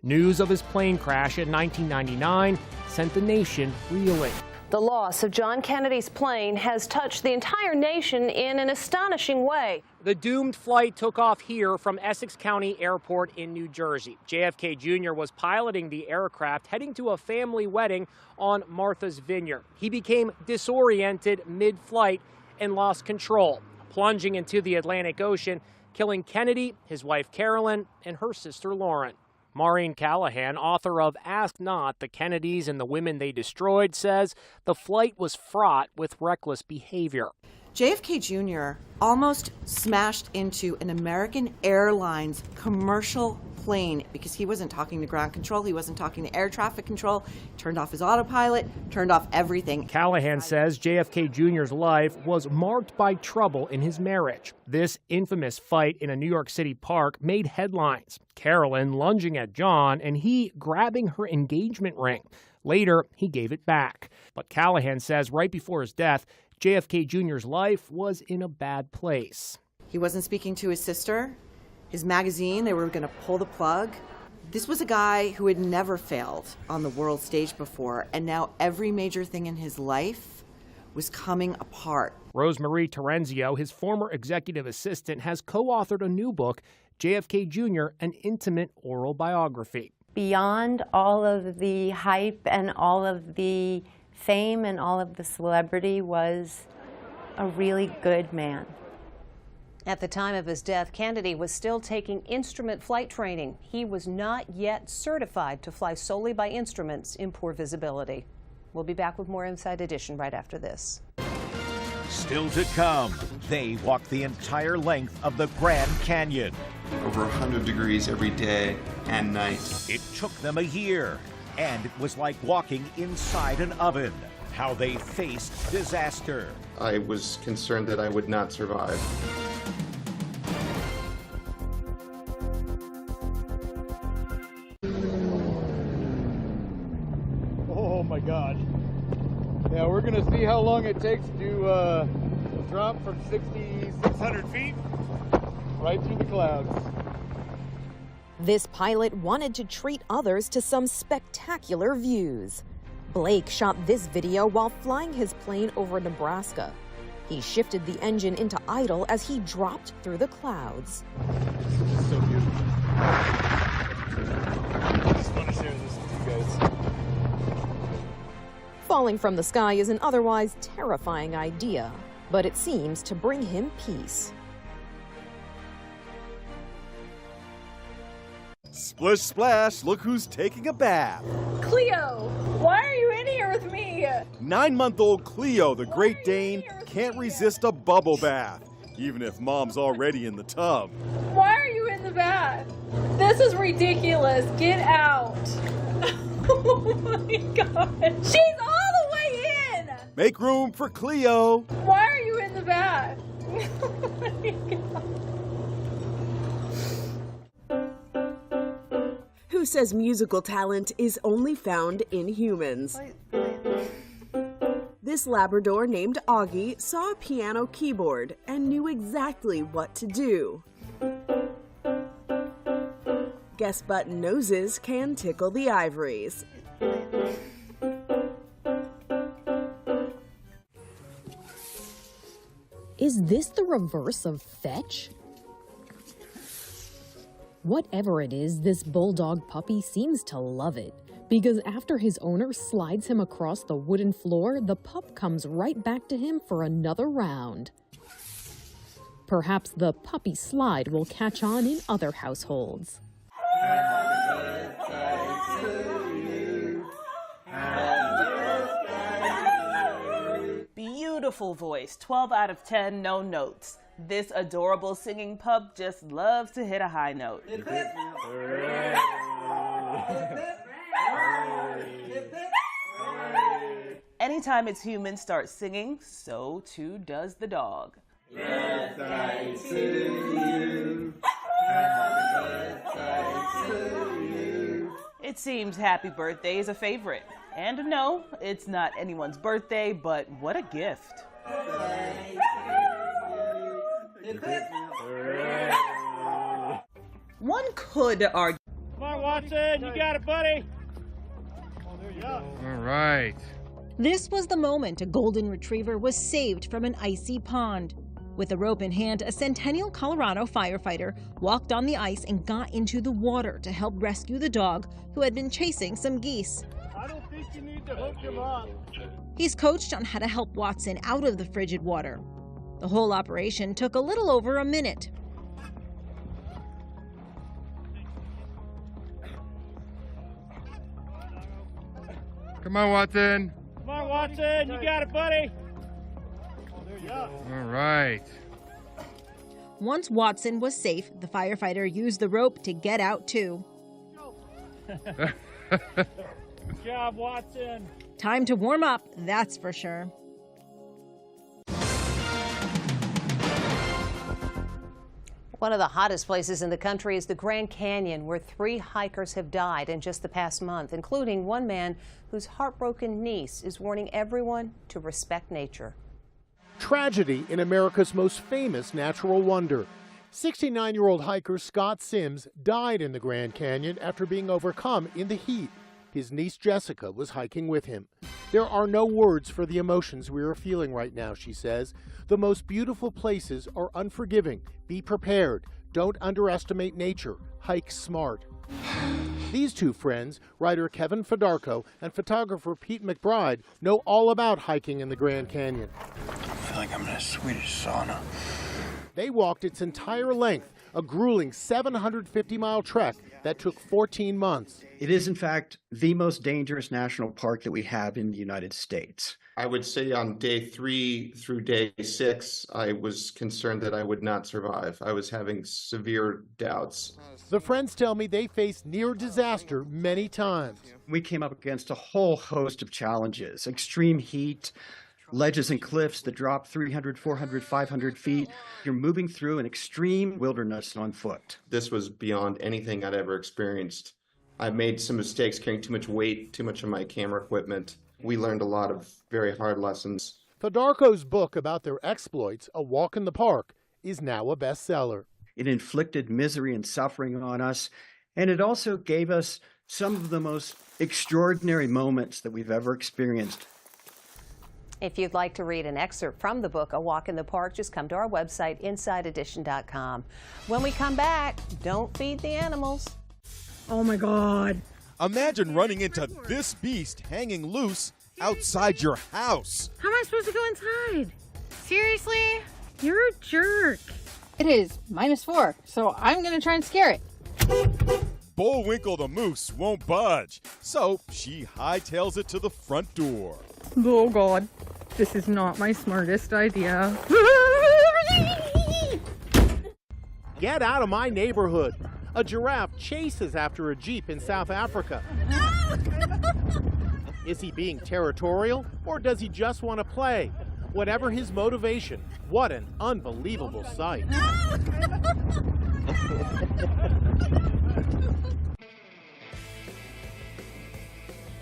Speaker 7: News of his plane crash in 1999 sent the nation reeling.
Speaker 14: The loss of John Kennedy's plane has touched the entire nation in an astonishing way.
Speaker 7: The doomed flight took off here from Essex County Airport in New Jersey. JFK Jr. was piloting the aircraft heading to a family wedding on Martha's Vineyard. He became disoriented mid-flight and lost control, plunging into the Atlantic Ocean, killing Kennedy, his wife Carolyn, and her sister Lauren. Maureen Callahan, author of Ask Not, The Kennedys and the Women They Destroyed, says the flight was fraught with reckless behavior.
Speaker 17: JFK Jr. almost smashed into an American Airlines commercial plane because he wasn't talking to ground control, he wasn't talking to air traffic control, turned off his autopilot, turned off everything.
Speaker 7: Callahan says JFK Jr.'s life was marked by trouble in his marriage. This infamous fight in a New York City park made headlines. Carolyn lunging at John and he grabbing her engagement ring. Later, he gave it back. But Callahan says right before his death, JFK Jr.'s life was in a bad place.
Speaker 17: He wasn't speaking to his sister. His magazine, they were going to pull the plug. This was a guy who had never failed on the world stage before, and now every major thing in his life was coming apart.
Speaker 7: Rosemarie Terenzio, his former executive assistant, has co-authored a new book, JFK Jr., An Intimate Oral Biography.
Speaker 19: Beyond all of the hype and all of the fame and all of the celebrity was a really good man.
Speaker 14: At the time of his death, Kennedy was still taking instrument flight training. He was not yet certified to fly solely by instruments in poor visibility. We'll be back with more Inside Edition right after this.
Speaker 24: Still to come, they walked the entire length of the Grand Canyon.
Speaker 25: Over 100 degrees every day and night.
Speaker 24: It took them a year, and it was like walking inside an oven. How they faced disaster.
Speaker 25: I was concerned that I would not survive.
Speaker 6: Oh my God. Yeah, we're gonna see how long it takes to drop from 6,600 feet right through the clouds.
Speaker 22: This pilot wanted to treat others to some spectacular views. Blake shot this video while flying his plane over Nebraska. He shifted the engine into idle as he dropped through the clouds.
Speaker 6: So beautiful. I just want to share this with you guys.
Speaker 22: Falling from the sky is an otherwise terrifying idea, but it seems to bring him peace.
Speaker 18: Splish splash, look who's taking a bath.
Speaker 3: Cleo, why are you in here with me?
Speaker 18: 9-month-old Cleo, the Great Dane, can't resist a bubble bath, even if mom's already in the tub.
Speaker 3: Why are you in the bath. This is ridiculous. Get out. Oh my God. She's all the way in.
Speaker 18: Make room for Cleo.
Speaker 3: Why are you in the bath? Oh my God.
Speaker 22: Who says musical talent is only found in humans? This Labrador named Augie saw a piano keyboard and knew exactly what to do. Guess button noses can tickle the ivories.
Speaker 26: Is this the reverse of fetch? Whatever it is, this bulldog puppy seems to love it, because after his owner slides him across the wooden floor, the pup comes right back to him for another round. Perhaps the puppy slide will catch on in other households.
Speaker 21: Beautiful voice, 12 out of 10, no notes. This adorable singing pup just loves to hit a high note. Anytime its humans start singing, so too does the dog.
Speaker 25: Birthday to you. Happy birthday to you.
Speaker 21: It seems happy birthday is a favorite. And no, it's not anyone's birthday, but what a gift. One could argue.
Speaker 11: Come on, Watson, you got it, buddy.
Speaker 6: All right.
Speaker 4: This was the moment a golden retriever was saved from an icy pond. With a rope in hand, a Centennial, Colorado firefighter walked on the ice and got into the water to help rescue the dog who had been chasing some geese.
Speaker 11: I don't think you need to hook him up.
Speaker 4: He's coached on how to help Watson out of the frigid water. The whole operation took a little over a minute.
Speaker 6: Come on, Watson.
Speaker 11: Come on, Watson, you got it, buddy.
Speaker 6: All right.
Speaker 4: Once Watson was safe, the firefighter used the rope to get out too.
Speaker 11: Good job, Watson.
Speaker 4: Time to warm up, that's for sure.
Speaker 14: One of the hottest places in the country is the Grand Canyon, where 3 hikers have died in just the past month, including one man whose heartbroken niece is warning everyone to respect nature.
Speaker 10: Tragedy in America's most famous natural wonder. 69-year-old hiker Scott Sims died in the Grand Canyon after being overcome in the heat. His niece Jessica was hiking with him. There are no words for the emotions we are feeling right now, she says. The most beautiful places are unforgiving. Be prepared. Don't underestimate nature. Hike smart. These two friends, writer Kevin Fedarko and photographer Pete McBride, know all about hiking in the Grand Canyon.
Speaker 15: I feel like I'm in a Swedish sauna.
Speaker 10: They walked its entire length, a grueling 750-mile trek that took 14 months.
Speaker 16: It is, in fact, the most dangerous national park that we have in the United States.
Speaker 25: I would say on day 3 through day 6, I was concerned that I would not survive. I was having severe doubts.
Speaker 10: The friends tell me they faced near disaster many times.
Speaker 16: We came up against a whole host of challenges: extreme heat, ledges and cliffs that drop 300, 400, 500 feet. You're moving through an extreme wilderness on foot.
Speaker 25: This was beyond anything I'd ever experienced. I made some mistakes carrying too much weight, too much of my camera equipment. We learned a lot of very hard lessons.
Speaker 10: Fedarko's book about their exploits, A Walk in the Park, is now a bestseller.
Speaker 16: It inflicted misery and suffering on us, and it also gave us some of the most extraordinary moments that we've ever experienced.
Speaker 14: If you'd like to read an excerpt from the book, A Walk in the Park, just come to our website, InsideEdition.com. When we come back, don't feed the animals.
Speaker 20: Oh my God.
Speaker 18: Imagine running into this beast hanging loose outside your house.
Speaker 20: How am I supposed to go inside? Seriously? You're a jerk.
Speaker 23: It is -4, so I'm going to try and scare it.
Speaker 18: Bullwinkle the moose won't budge, so she hightails it to the front door.
Speaker 20: Oh God, this is not my smartest idea.
Speaker 10: "Get out of my neighborhood." A giraffe chases after a Jeep in South Africa. Is he being territorial, or does he just want to play? Whatever his motivation, what an unbelievable sight.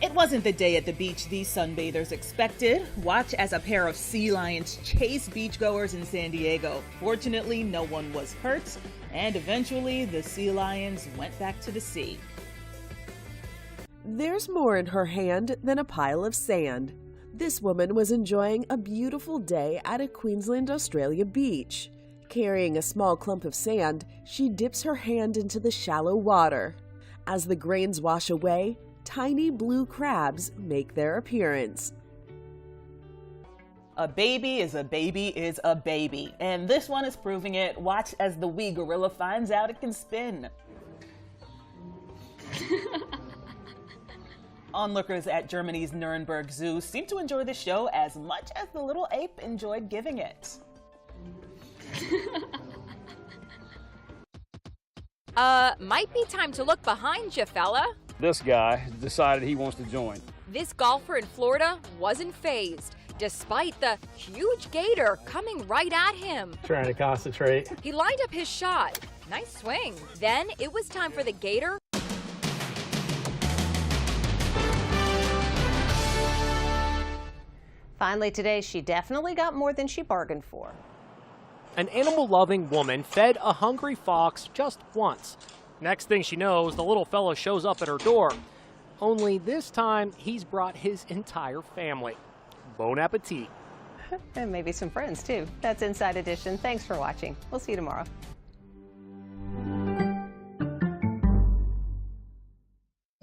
Speaker 21: It wasn't the day at the beach these sunbathers expected. Watch as a pair of sea lions chase beachgoers in San Diego. Fortunately, no one was hurt, and eventually the sea lions went back to the sea.
Speaker 22: There's more in her hand than a pile of sand. This woman was enjoying a beautiful day at a Queensland, Australia beach. Carrying a small clump of sand, she dips her hand into the shallow water. As the grains wash away, tiny blue crabs make their appearance.
Speaker 21: A baby is a baby is a baby, and this one is proving it. Watch as the wee gorilla finds out it can spin. Onlookers at Germany's Nuremberg Zoo seem to enjoy the show as much as the little ape enjoyed giving it.
Speaker 1: Might be time to look behind you, fella.
Speaker 11: This guy decided he wants to join.
Speaker 1: This golfer in Florida wasn't fazed, despite the huge gator coming right at him.
Speaker 11: Trying to concentrate.
Speaker 1: He lined up his shot. Nice swing. Then it was time for the gator.
Speaker 14: Finally today, she definitely got more than she bargained for.
Speaker 7: An animal-loving woman fed a hungry fox just once. Next thing she knows, the little fella shows up at her door. Only this time, he's brought his entire family. Bon appetit.
Speaker 14: And maybe some friends, too. That's Inside Edition. Thanks for watching. We'll see you tomorrow.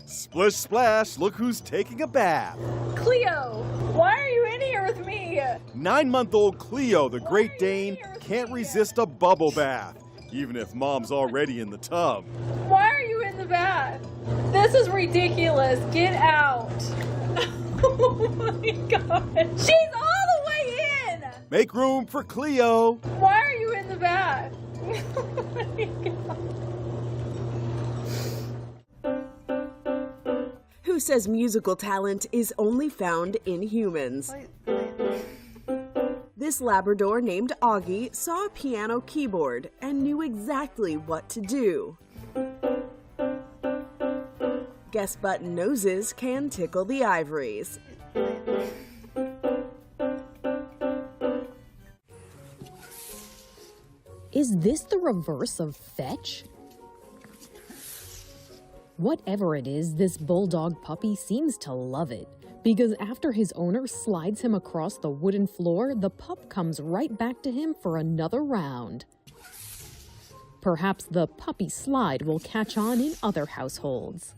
Speaker 18: Splish splash, look who's taking a bath.
Speaker 3: Cleo, why are you in here with me?
Speaker 18: 9-month-old Cleo, the Great Dane, can't resist a bubble bath, even if mom's already in the tub.
Speaker 3: Why are you in the bath? This is ridiculous. Get out. Oh my God. She's all the way in.
Speaker 18: Make room for Cleo.
Speaker 3: Why are you in the bath? Oh my God.
Speaker 22: Who says musical talent is only found in humans? This Labrador named Augie saw a piano keyboard and knew exactly what to do. Guess button noses can tickle the ivories.
Speaker 26: Is this the reverse of fetch? Whatever it is, this bulldog puppy seems to love it, because after his owner slides him across the wooden floor, the pup comes right back to him for another round. Perhaps the puppy slide will catch on in other households.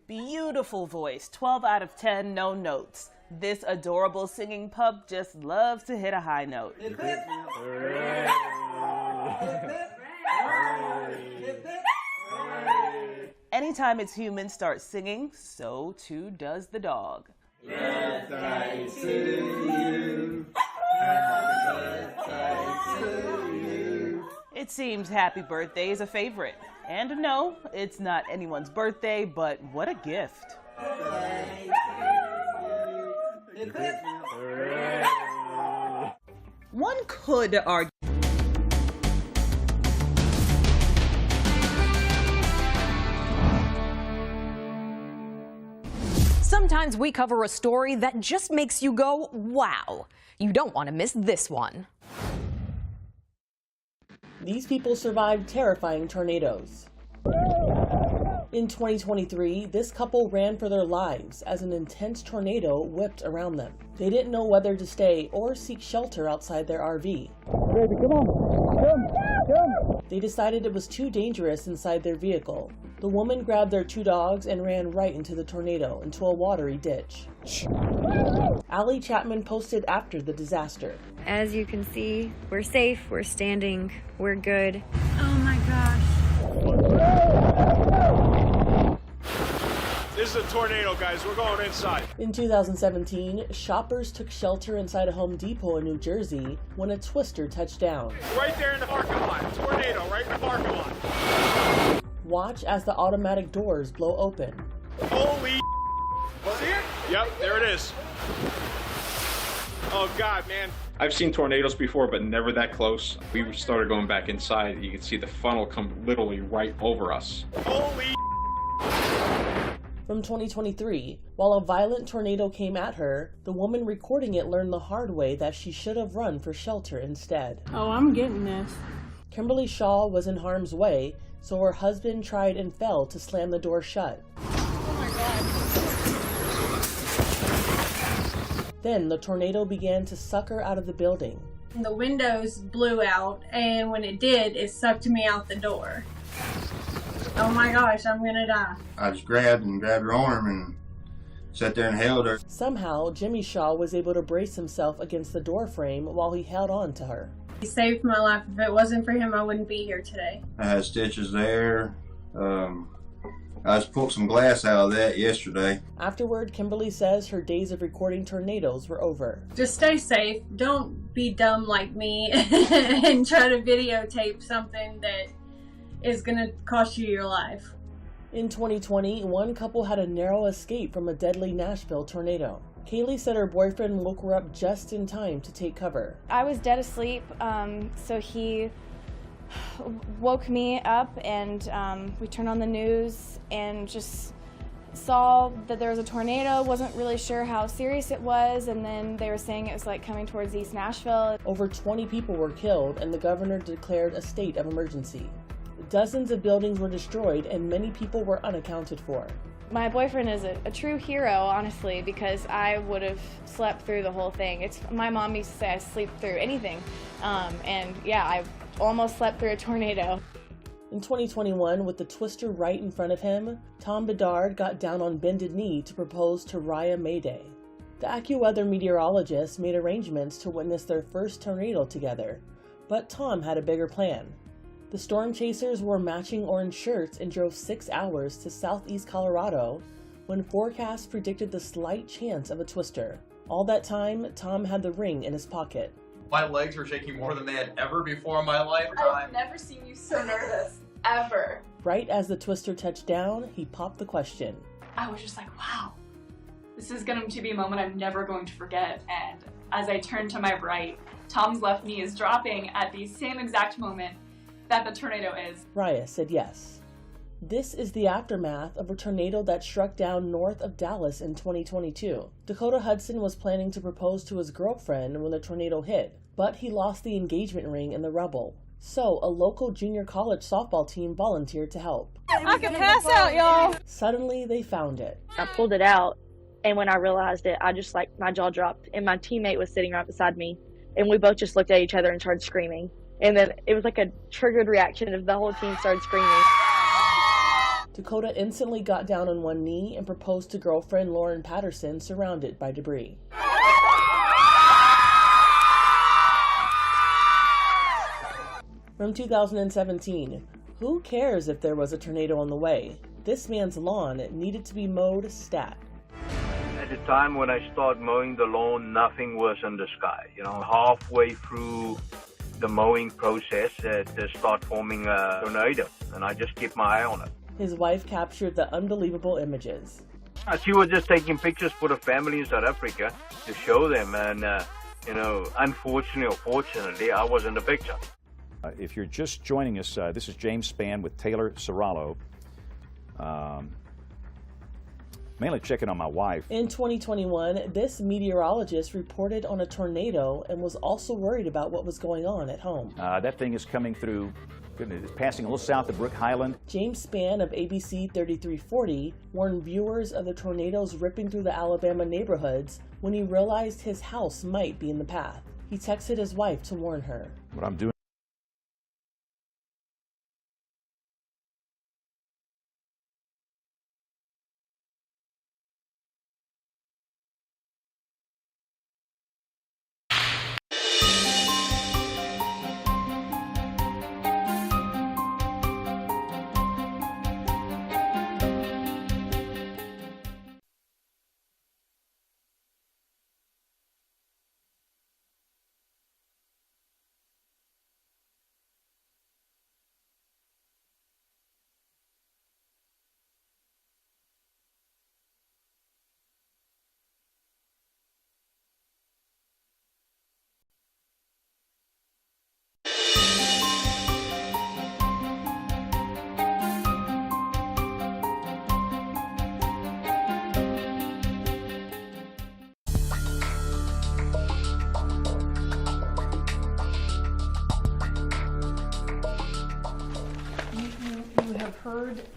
Speaker 21: Beautiful voice, 12 out of 10, no notes. This adorable singing pup just loves to hit a high note. Anytime its humans start singing, so too does the dog.
Speaker 2: Birthday to you. Birthday to you.
Speaker 21: It seems happy birthday is a favorite. And no, it's not anyone's birthday, but what a gift. One could argue.
Speaker 5: Sometimes we cover a story that just makes you go, wow. You don't want to miss this one.
Speaker 8: These people survived terrifying tornadoes. In 2023, this couple ran for their lives as an intense tornado whipped around them. They didn't know whether to stay or seek shelter outside their RV.
Speaker 11: Baby, come on. Come.
Speaker 8: They decided it was too dangerous inside their vehicle. The woman grabbed their 2 dogs and ran right into the tornado into a watery ditch. Allie Chapman posted after the disaster.
Speaker 9: As you can see, we're safe, we're standing, we're good.
Speaker 20: Oh my gosh.
Speaker 6: This is a tornado, guys. We're going inside.
Speaker 8: In 2017, shoppers took shelter inside a Home Depot in New Jersey when a twister touched down.
Speaker 6: Right there in the parking lot. Tornado right in the parking lot.
Speaker 8: Watch as the automatic doors blow open.
Speaker 6: Holy see it? Yep, there it is. Oh, God, man.
Speaker 12: I've seen tornadoes before, but never that close. We started going back inside. You could see the funnel come literally right over us.
Speaker 6: Holy
Speaker 8: From 2023, while a violent tornado came at her, the woman recording it learned the hard way that she should have run for shelter instead.
Speaker 23: Oh, I'm getting this.
Speaker 8: Kimberly Shaw was in harm's way, so her husband tried and fell to slam the door shut.
Speaker 3: Oh my God.
Speaker 8: Then the tornado began to suck her out of the building.
Speaker 3: The windows blew out, and when it did, it sucked me out the door. Oh my gosh, I'm gonna die.
Speaker 15: I just grabbed her arm and sat there and held her.
Speaker 8: Somehow, Jimmy Shaw was able to brace himself against the door frame while he held on to her.
Speaker 3: He saved my life. If it wasn't for him, I wouldn't be here today.
Speaker 15: I had stitches there. I just pulled some glass out of that yesterday.
Speaker 8: Afterward, Kimberly says her days of recording tornadoes were over.
Speaker 3: Just stay safe. Don't be dumb like me and try to videotape something that is going to cost you your life.
Speaker 8: In 2020, one couple had a narrow escape from a deadly Nashville tornado. Kaylee said her boyfriend woke her up just in time to take cover.
Speaker 13: I was dead asleep, so he woke me up, and we turned on the news and just saw that there was a tornado. Wasn't really sure how serious it was, and then they were saying it was like coming towards East Nashville.
Speaker 8: Over 20 people were killed, and the governor declared a state of emergency. Dozens of buildings were destroyed, and many people were unaccounted for.
Speaker 13: My boyfriend is a true hero, honestly, because I would have slept through the whole thing. My mom used to say I sleep through anything, and yeah, I almost slept through a tornado.
Speaker 8: In 2021, with the twister right in front of him, Tom Bedard got down on bended knee to propose to Raya Mayday. The AccuWeather meteorologists made arrangements to witness their first tornado together, but Tom had a bigger plan. The storm chasers wore matching orange shirts and drove 6 hours to southeast Colorado when forecasts predicted the slight chance of a twister. All that time, Tom had the ring in his pocket.
Speaker 17: My legs were shaking more than they had ever before in my lifetime.
Speaker 3: I've never seen you so nervous, ever.
Speaker 8: Right as the twister touched down, he popped the question.
Speaker 19: I was just like, wow, this is going to be a moment I'm never going to forget. And as I turned to my right, Tom's left knee is dropping at the same exact moment that the tornado is.
Speaker 8: Raya said yes. This is the aftermath of a tornado that struck down north of Dallas in 2022. Dakota Hudson was planning to propose to his girlfriend when the tornado hit, but he lost the engagement ring in the rubble. So, a local junior college softball team volunteered to help.
Speaker 3: I can pass out, y'all.
Speaker 8: Suddenly, they found it.
Speaker 24: I pulled it out, and when I realized it, I just my jaw dropped, and my teammate was sitting right beside me, and we both just looked at each other and started screaming. And then it was like a triggered reaction of the whole team started screaming.
Speaker 8: Dakota instantly got down on one knee and proposed to girlfriend Lauren Patterson, surrounded by debris. From 2017, who cares if there was a tornado on the way? This man's lawn needed to be mowed stat.
Speaker 27: At the time when I started mowing the lawn, nothing was in the sky. Halfway through the mowing process, it started forming a tornado, and I just kept my eye on it.
Speaker 8: His wife captured the unbelievable images.
Speaker 27: She was just taking pictures for the family in South Africa to show them, and unfortunately or fortunately, I was in the picture.
Speaker 28: If you're just joining us, this is James Spann with Taylor Serrallo. Mainly checking on my wife.
Speaker 8: In 2021, this meteorologist reported on a tornado and was also worried about what was going on at home.
Speaker 28: That thing is coming through, it's passing a little south of Brook Highland.
Speaker 8: James Spann of ABC 3340 warned viewers of the tornadoes ripping through the Alabama neighborhoods when he realized his house might be in the path. He texted his wife to warn her.
Speaker 28: What I'm doing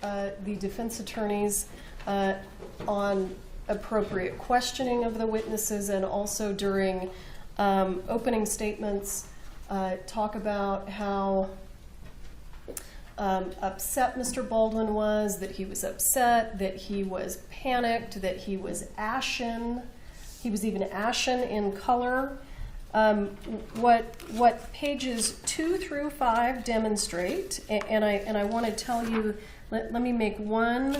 Speaker 1: heard the defense attorneys on appropriate questioning of the witnesses, and also during opening statements talk about how upset Mr. Baldwin was, that he was upset, that he was panicked, that he was ashen. He was even ashen in color. What pages 2 through 5 demonstrate, and I want to tell you, let me make one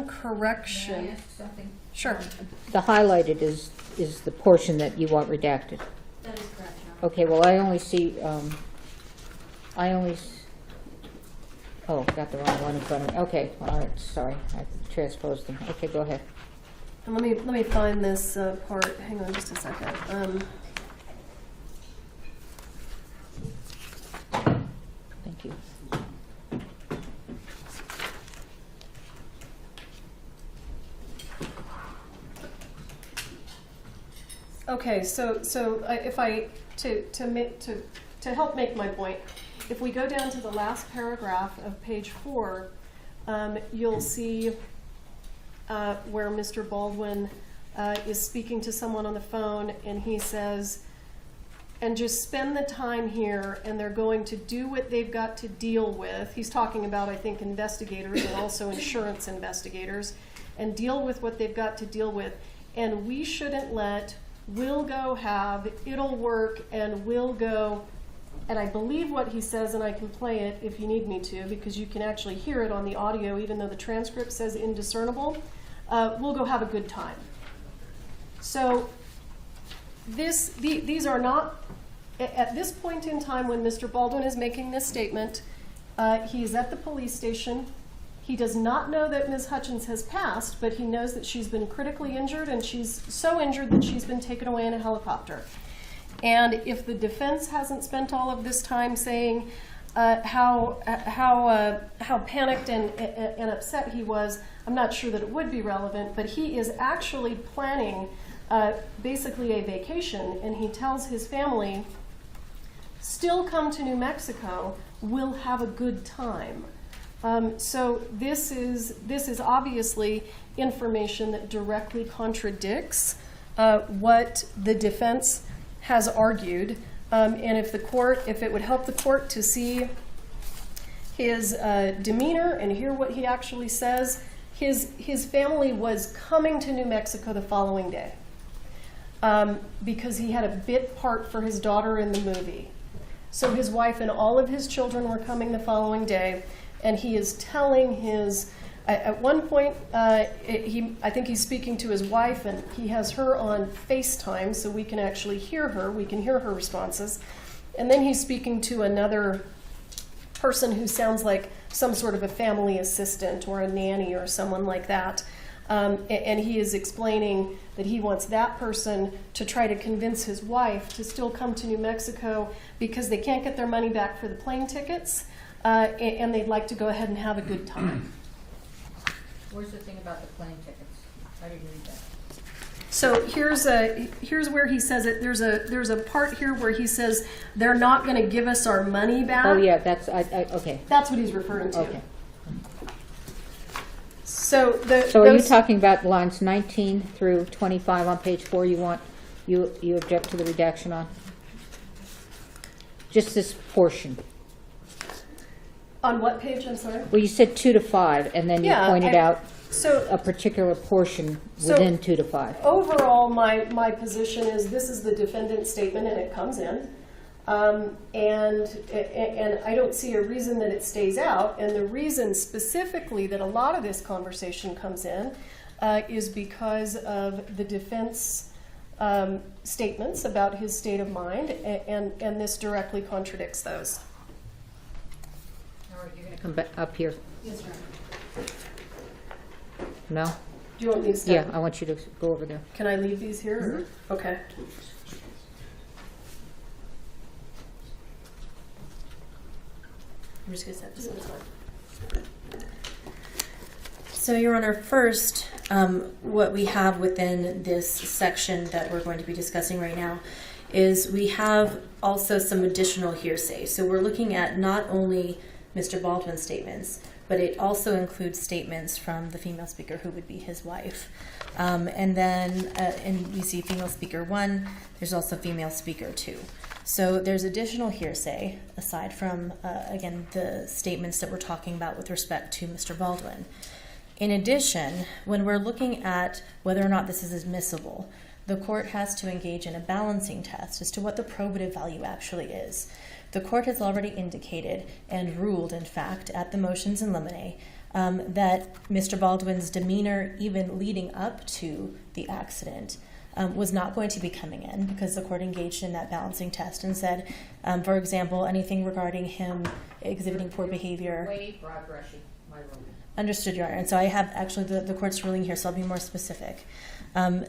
Speaker 1: correction.
Speaker 4: May I ask something?
Speaker 1: Sure.
Speaker 4: The highlighted is the portion that you want redacted.
Speaker 1: That is correct.
Speaker 4: Okay, well, I only see, oh, got the wrong one in front of me. Okay, all right, sorry, I transposed them. Okay, go ahead.
Speaker 1: And let me find this part. Hang on just a second.
Speaker 4: Thank you.
Speaker 1: Okay, so if I to help make my point, if we go down to the last paragraph of page 4, you'll see where Mr. Baldwin is speaking to someone on the phone, and he says, and just spend the time here, and they're going to do what they've got to deal with. He's talking about, I think, investigators and also insurance investigators, and deal with what they've got to deal with. And we shouldn't let, we'll go have, it'll work, and we'll go. And I believe what he says, and I can play it if you need me to, because you can actually hear it on the audio, even though the transcript says indiscernible. We'll go have a good time. So these are not, at this point in time when Mr. Baldwin is making this statement, he is at the police station. He does not know that Ms. Hutchins has passed, but he knows that she's been critically injured, and she's so injured that she's been taken away in a helicopter. And if the defense hasn't spent all of this time saying how panicked and upset he was, I'm not sure that it would be relevant, but he is actually planning basically a vacation, and he tells his family, still come to New Mexico, we'll have a good time. So this is obviously information that directly contradicts what the defense has argued, and if it would help the court to see his demeanor and hear what he actually says, his family was coming to New Mexico the following day because he had a bit part for his daughter in the movie. So his wife and all of his children were coming the following day, and he is telling his, at one point, I think he's speaking to his wife, and he has her on FaceTime so we can actually hear her. We can hear her responses. And then he's speaking to another person who sounds like some sort of a family assistant or a nanny or someone like that. And he is explaining that he wants that person to try to convince his wife to still come to New Mexico because they can't get their money back for the plane tickets, and they'd like to go ahead and have a good time.
Speaker 4: Where's the thing about the plane tickets? I didn't read that.
Speaker 1: So here's where he says it. There's a part here where he says they're not going to give us our money back.
Speaker 4: Oh yeah, that's okay.
Speaker 1: That's what he's referring to.
Speaker 4: Okay.
Speaker 1: So
Speaker 4: are you talking about lines 19 through 25 on page 4? You object to the redaction on? Just this portion.
Speaker 1: On what page? I'm sorry.
Speaker 4: Well, you said 2 to 5, and then you pointed out a particular portion within 2 to 5.
Speaker 1: Overall, my position is this is the defendant's statement, and it comes in, and I don't see a reason that it stays out. And the reason specifically that a lot of this conversation comes in is because of the defense statements about his state of mind, and this directly contradicts those.
Speaker 4: All right, you're going to come back up here.
Speaker 1: Yes, ma'am.
Speaker 4: No?
Speaker 1: Do you want me to start?
Speaker 4: Yeah, I want you to go over there.
Speaker 1: Can I leave these here?
Speaker 4: Mm-hmm.
Speaker 1: Okay. I'm just going to set this one aside.
Speaker 7: So, Your Honor, first, what we have within this section that we're going to be discussing right now is we have also some additional hearsay. So we're looking at not only Mr. Baldwin's statements, but it also includes statements from the female speaker who would be his wife. And then you see female speaker 1, there's also female speaker 2. So there's additional hearsay aside from, again, the statements that we're talking about with respect to Mr. Baldwin. In addition, when we're looking at whether or not this is admissible, the court has to engage in a balancing test as to what the probative value actually is. The court has already indicated and ruled, in fact, at the motions in limine, that Mr. Baldwin's demeanor, even leading up to the accident, was not going to be coming in because the court engaged in that balancing test and said, for example, anything regarding him exhibiting poor behavior.
Speaker 4: Way broad brushing, my ruling.
Speaker 7: Understood, Your Honor. And so I have actually the court's ruling here, so I'll be more specific.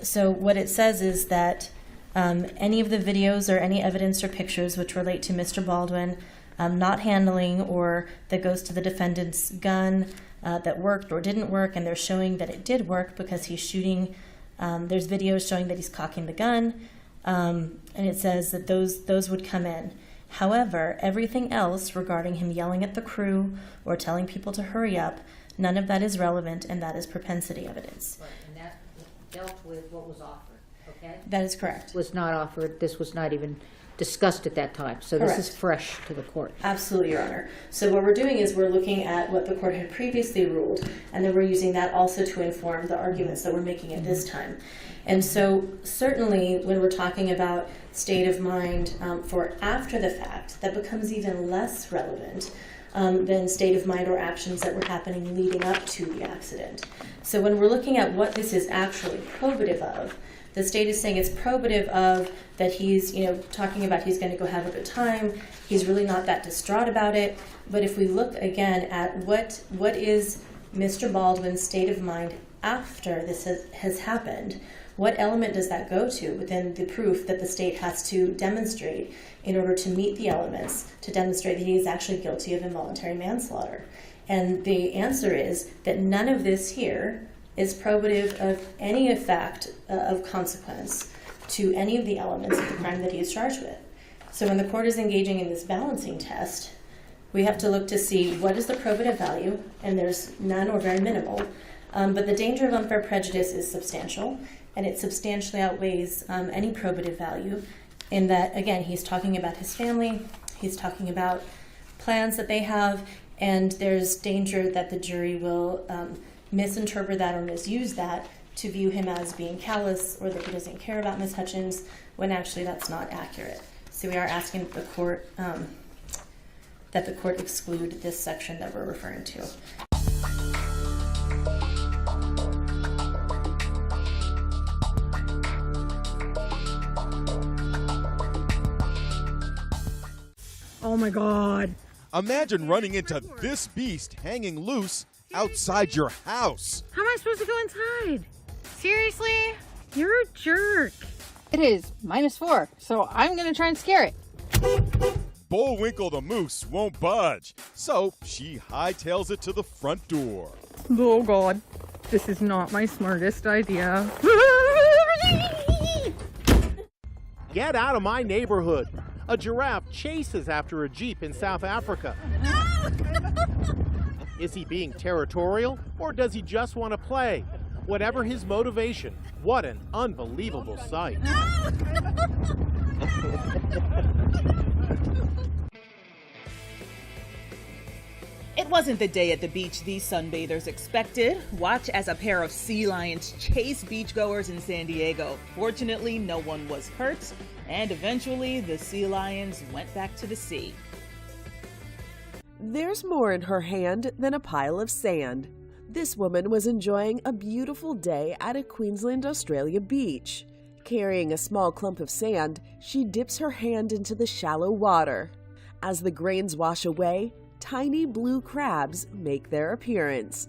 Speaker 7: So what it says is that any of the videos or any evidence or pictures which relate to Mr. Baldwin not handling or that goes to the defendant's gun that worked or didn't work, and they're showing that it did work because he's shooting. There's videos showing that he's cocking the gun, and it says that those would come in. However, everything else regarding him yelling at the crew or telling people to hurry up, none of that is relevant, and that is propensity evidence.
Speaker 4: Right, and that dealt with what was offered, okay?
Speaker 7: That is correct.
Speaker 4: Was not offered, this was not even discussed at that time, so
Speaker 7: Correct.
Speaker 4: This is fresh to the court.
Speaker 7: Absolutely, Your Honor. So what we're doing is we're looking at what the court had previously ruled, and then we're using that also to inform the arguments that we're making at this time. And so certainly when we're talking about state of mind for after the fact, that becomes even less relevant than state of mind or actions that were happening leading up to the accident. So when we're looking at what this is actually probative of, the state is saying it's probative of that he's, talking about he's going to go have a good time. He's really not that distraught about it. But if we look again at what is Mr. Baldwin's state of mind after this has happened, what element does that go to within the proof that the state has to demonstrate in order to meet the elements to demonstrate that he is actually guilty of involuntary manslaughter? And the answer is that none of this here is probative of any effect of consequence to any of the elements of the crime that he is charged with. So when the court is engaging in this balancing test, we have to look to see what is the probative value, and there's none or very minimal, but the danger of unfair prejudice is substantial, and it substantially outweighs any probative value in that, again, he's talking about his family, he's talking about plans that they have, and there's danger that the jury will misinterpret that or misuse that to view him as being callous or that he doesn't care about Ms. Hutchins, when actually that's not accurate. So we are asking that the court exclude this section that we're referring to.
Speaker 23: Oh my God.
Speaker 2: Imagine running into this beast hanging loose outside your house.
Speaker 20: How am I supposed to go inside? Seriously? You're a jerk.
Speaker 23: It is -4, so I'm gonna try and scare it.
Speaker 2: Bullwinkle the moose won't budge, so she hightails it to the front door.
Speaker 23: Oh God, this is not my smartest idea.
Speaker 10: Get out of my neighborhood. A giraffe chases after a Jeep in South Africa. Is he being territorial, or does he just want to play? Whatever his motivation, what an unbelievable sight.
Speaker 21: It wasn't the day at the beach these sunbathers expected. Watch as a pair of sea lions chase beachgoers in San Diego. Fortunately, no one was hurt, and eventually the sea lions went back to the sea.
Speaker 14: There's more in her hand than a pile of sand. This woman was enjoying a beautiful day at a Queensland, Australia beach. Carrying a small clump of sand, she dips her hand into the shallow water. As the grains wash away, tiny blue crabs make their appearance.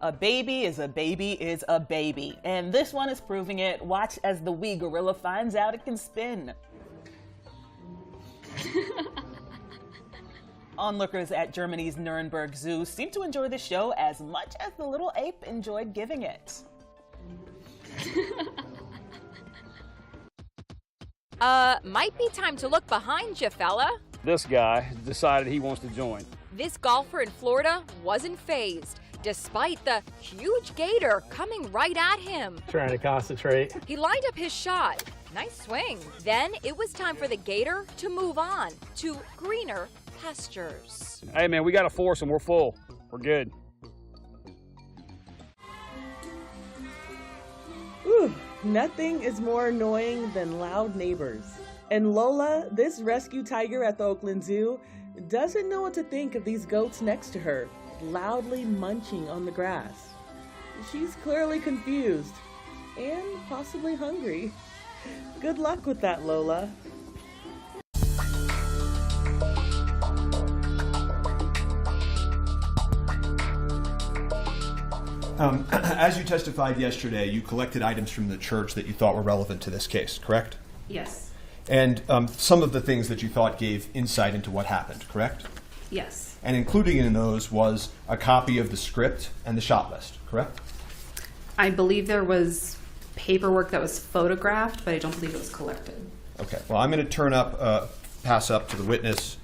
Speaker 21: A baby is a baby is a baby, and this one is proving it. Watch as the wee gorilla finds out it can spin. Onlookers at Germany's Nuremberg Zoo seem to enjoy the show as much as the little ape enjoyed giving it.
Speaker 16: Might be time to look behind you, fella.
Speaker 5: This guy decided he wants to join.
Speaker 9: This golfer in Florida wasn't fazed, despite the huge gator coming right at him.
Speaker 5: Trying to concentrate.
Speaker 9: He lined up his shot. Nice swing. Then it was time for the gator to move on to greener pastures.
Speaker 5: Hey man, we got a foursome. We're full. We're good.
Speaker 8: Ooh, nothing is more annoying than loud neighbors. And Lola, this rescue tiger at the Oakland Zoo, doesn't know what to think of these goats next to her, loudly munching on the grass. She's clearly confused and possibly hungry. Good luck with that, Lola.
Speaker 11: As you testified yesterday, you collected items from the church that you thought were relevant to this case, correct?
Speaker 16: Yes.
Speaker 11: And some of the things that you thought gave insight into what happened, correct?
Speaker 16: Yes.
Speaker 11: And including in those was a copy of the script and the shot list, correct?
Speaker 16: I believe there was paperwork that was photographed, but I don't believe it was collected.
Speaker 11: Okay. Well, I'm going to pass up to the witness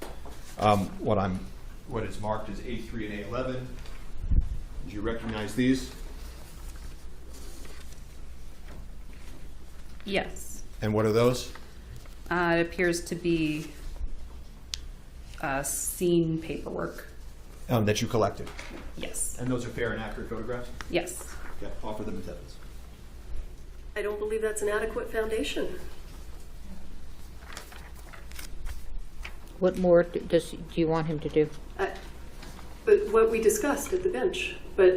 Speaker 11: what is marked as A3 and A11. Do you recognize these?
Speaker 16: Yes.
Speaker 11: And what are those?
Speaker 16: It appears to be scene paperwork.
Speaker 11: That you collected?
Speaker 16: Yes.
Speaker 11: And those are fair and accurate photographs?
Speaker 16: Yes.
Speaker 11: Okay. Offer them as evidence.
Speaker 1: I don't believe that's an adequate foundation.
Speaker 4: What more do you want him to do?
Speaker 1: But what we discussed at the bench. But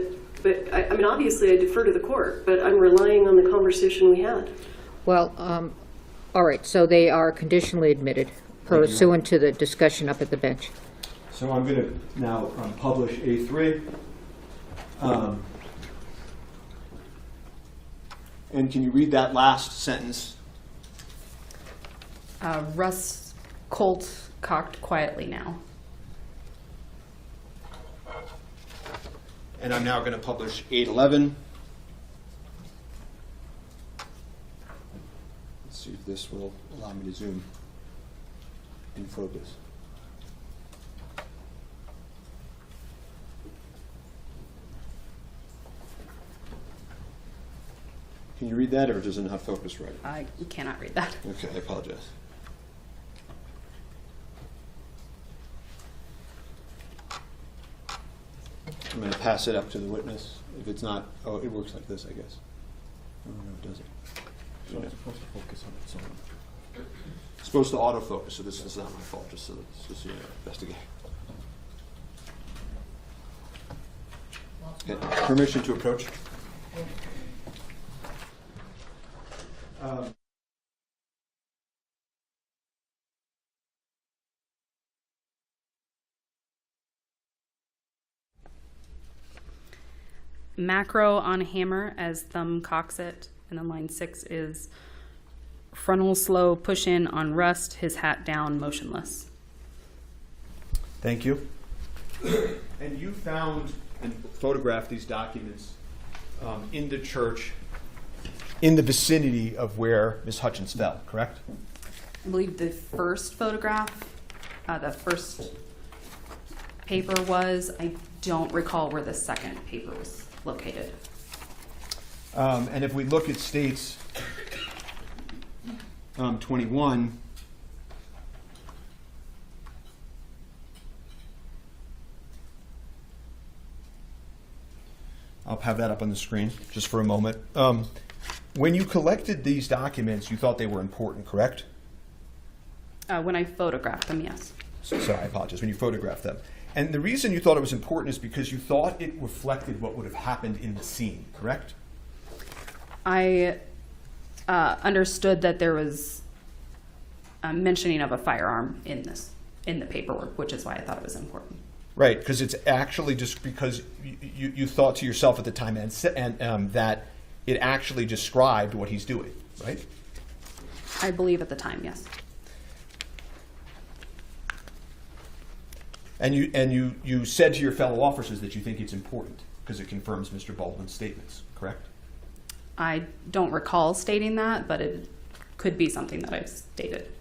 Speaker 1: I mean, obviously I defer to the court, but I'm relying on the conversation we had.
Speaker 4: Well, all right, so they are conditionally admitted pursuant to the discussion up at the bench.
Speaker 11: So I'm going to now publish A3. And can you read that last sentence?
Speaker 16: Russ Colt cocked quietly now.
Speaker 11: And I'm now going to publish 811. Let's see if this will allow me to zoom in focus. Can you read that, or does it not focus right?
Speaker 16: I cannot read that.
Speaker 11: Okay, I apologize. I'm going to pass it up to the witness. If it's not, oh, it works like this, I guess. Oh, no, it doesn't. So it's supposed to focus on its own. It's supposed to autofocus, so this is not my fault, just so you investigate. Okay, permission to approach.
Speaker 16: Macro on hammer as thumb cocks it, and then line 6 is frontal slow push in on Rust, his hat down, motionless.
Speaker 11: Thank you. And you found and photographed these documents in the church in the vicinity of where Ms. Hutchins fell, correct?
Speaker 16: I believe the first photograph, the first paper was. I don't recall where the second paper was located.
Speaker 11: And if we look at states 21, I'll have that up on the screen just for a moment. When you collected these documents, you thought they were important, correct?
Speaker 16: When I photographed them, yes.
Speaker 11: Sorry, I apologize. When you photographed them. And the reason you thought it was important is because you thought it reflected what would have happened in the scene, correct?
Speaker 16: I understood that there was a mentioning of a firearm in the paperwork, which is why I thought it was important.
Speaker 11: Right, because it's actually just because you thought to yourself at the time and that it actually described what he's doing, right?
Speaker 16: I believe at the time, yes.
Speaker 11: And you said to your fellow officers that you think it's important because it confirms Mr. Baldwin's statements, correct?
Speaker 16: I don't recall stating that, but it could be something that I've stated.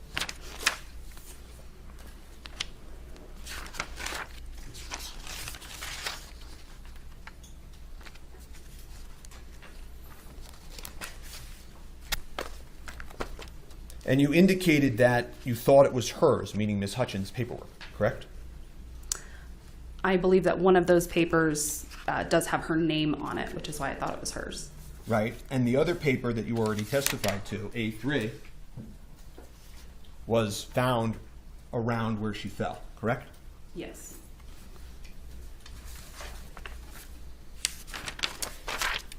Speaker 11: And you indicated that you thought it was hers, meaning Ms. Hutchins' paperwork, correct?
Speaker 16: I believe that one of those papers does have her name on it, which is why I thought it was hers.
Speaker 11: Right. And the other paper that you already testified to, A3, was found around where she fell, correct?
Speaker 16: Yes.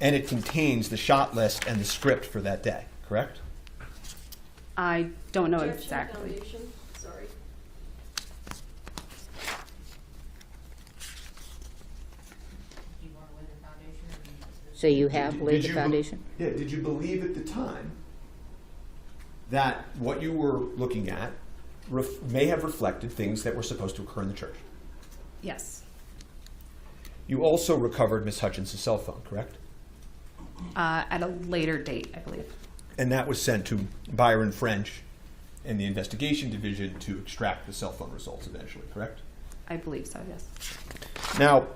Speaker 11: And it contains the shot list and the script for that day, correct?
Speaker 16: I don't know
Speaker 1: Objection,
Speaker 16: exactly.
Speaker 1: Foundation. Sorry.
Speaker 4: So you have laid the
Speaker 11: you
Speaker 4: foundation?
Speaker 11: Yeah, did you believe at the time that what you were looking at may have reflected things that were supposed to occur in the church?
Speaker 16: Yes.
Speaker 11: You also recovered Miss Hutchins' cell phone, correct?
Speaker 16: At a later date, I believe.
Speaker 11: And that was sent to Byron French and the investigation division to extract the cell phone results eventually, correct?
Speaker 16: I believe so, yes.
Speaker 11: Now,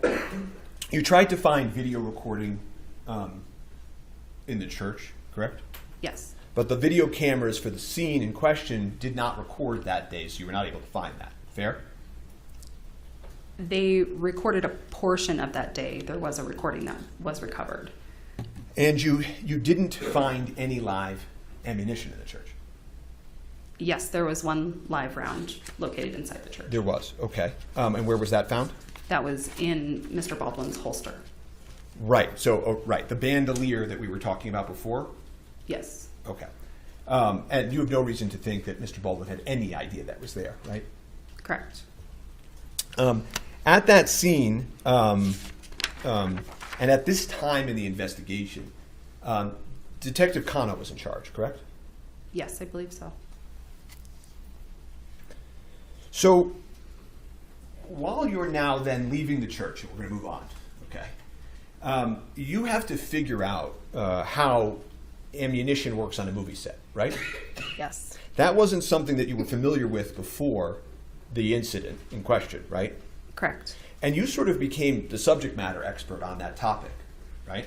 Speaker 11: you tried to find video recording in the church, correct?
Speaker 16: Yes.
Speaker 11: But the video cameras for the scene in question did not record that day, so you were not able to find that. Fair?
Speaker 16: They recorded a portion of that day. There was a recording that was recovered.
Speaker 11: And you didn't find any live ammunition in the church?
Speaker 16: Yes, there was one live round located inside the church.
Speaker 11: There was, okay. And where was that found?
Speaker 16: That was in Mr. Baldwin's holster.
Speaker 11: Right, so, right, the bandolier that we were talking about before?
Speaker 16: Yes.
Speaker 11: Okay. And you have no reason to think that Mr. Baldwin had any idea that was there, right?
Speaker 16: Correct.
Speaker 11: At that scene, and at this time in the investigation, Detective Kano was in charge, correct?
Speaker 16: Yes, I believe so.
Speaker 11: So, while you're now then leaving the church, and we're going to move on, okay, you have to figure out how ammunition works on a movie set, right?
Speaker 16: Yes.
Speaker 11: That wasn't something that you were familiar with before the incident in question, right?
Speaker 16: Correct.
Speaker 11: And you sort of became the subject matter expert on that topic, right?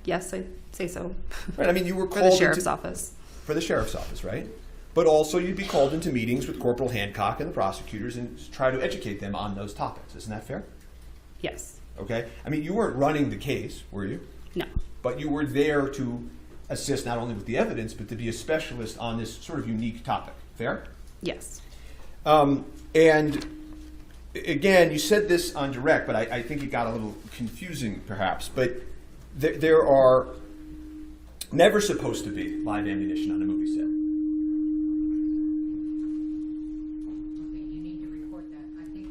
Speaker 16: Yes, I'd say so.
Speaker 11: Right. I mean, you were
Speaker 16: For
Speaker 11: called
Speaker 16: the sheriff's
Speaker 11: into,
Speaker 16: office.
Speaker 11: For the sheriff's office, right? But also you'd be called into meetings with Corporal Hancock and the prosecutors and try to educate them on those topics. Isn't that fair?
Speaker 16: Yes.
Speaker 11: Okay. I mean, you weren't running the case, were you?
Speaker 16: No.
Speaker 11: But you were there to assist not only with the evidence, but to be a specialist on this sort of unique topic. Fair?
Speaker 16: Yes.
Speaker 11: And again, you said this on direct, but I think it got a little confusing perhaps. But there are never supposed to be live ammunition on a movie set.
Speaker 4: Okay, you need to record that. I think,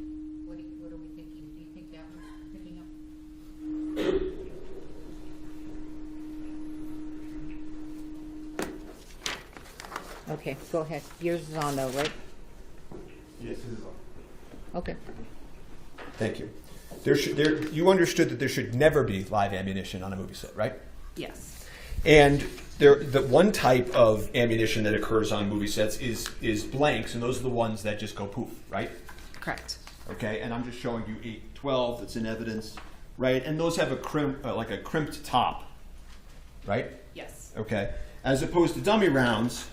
Speaker 4: what are we thinking? Do you think that was picking up? Okay, go ahead. Yours is on though, right?
Speaker 11: Yes, it is on.
Speaker 4: Okay.
Speaker 11: Thank you. You understood that there should never be live ammunition on a movie set, right?
Speaker 16: Yes.
Speaker 11: And the one type of ammunition that occurs on movie sets is blanks, and those are the ones that just go poof, right?
Speaker 16: Correct.
Speaker 11: Okay, and I'm just showing you 812 that's in evidence, right? And those have a crimped top, right?
Speaker 16: Yes.
Speaker 11: Okay, as opposed to dummy rounds,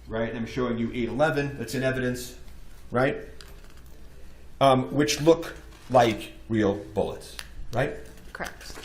Speaker 11: right? And I'm showing you 811 that's in evidence, right? Which look like real bullets, right?
Speaker 16: Correct.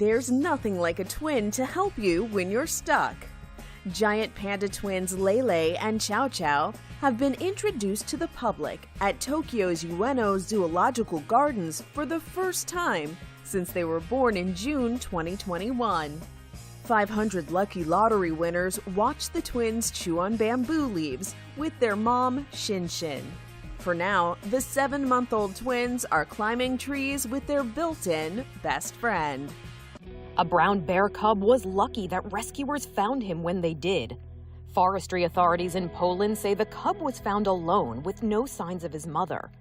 Speaker 14: There's nothing like a twin to help you when you're stuck. Giant panda twins Lele and Chow Chow have been introduced to the public at Tokyo's Ueno Zoological Gardens for the first time since they were born in June 2021. 500 lucky lottery winners watched the twins chew on bamboo leaves with their mom, Shin Shin. For now, the 7-month-old twins are climbing trees with their built-in best friend.
Speaker 6: A brown bear cub was lucky that rescuers found him when they did. Forestry authorities in Poland say the cub was found alone with no signs of his mother.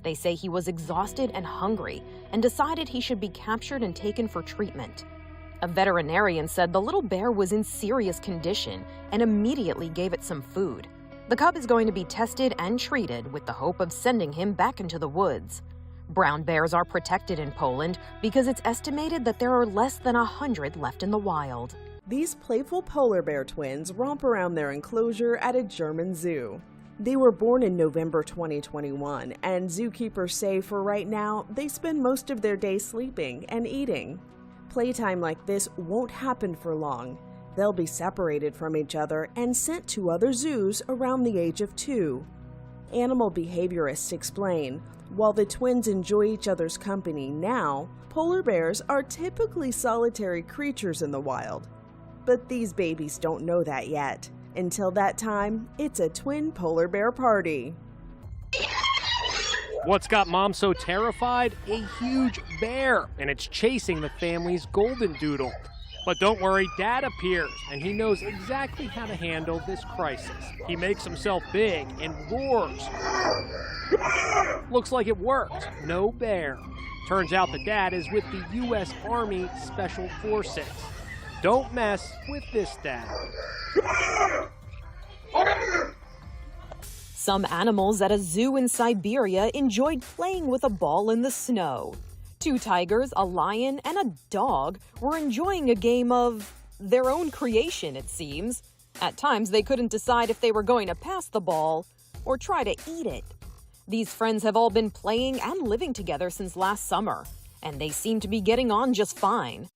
Speaker 6: They say he was exhausted and hungry and decided he should be captured and taken for treatment. A veterinarian said the little bear was in serious condition and immediately gave it some food. The cub is going to be tested and treated with the hope of sending him back into the woods. Brown bears are protected in Poland because it's estimated that there are less than 100 left in the wild.
Speaker 14: These playful polar bear twins romp around their enclosure at a German zoo. They were born in November 2021, and zookeepers say for right now, they spend most of their day sleeping and eating. Playtime like this won't happen for long. They'll be separated from each other and sent to other zoos around the age of 2. Animal behaviorists explain, while the twins enjoy each other's company now, polar bears are typically solitary creatures in the wild. But these babies don't know that yet. Until that time, it's a twin polar bear party.
Speaker 10: What's got Mom so terrified? A huge bear, and it's chasing the family's golden doodle. But don't worry, Dad appears, and he knows exactly how to handle this crisis. He makes himself big and roars. Looks like it worked. No bear. Turns out the dad is with the U.S. Army Special Forces. Don't mess with this dad.
Speaker 6: Some animals at a zoo in Siberia enjoyed playing with a ball in the snow. 2 tigers, a lion, and a dog were enjoying a game of their own creation, it seems. At times, they couldn't decide if they were going to pass the ball or try to eat it. These friends have all been playing and living together since last summer, and they seem to be getting on just fine.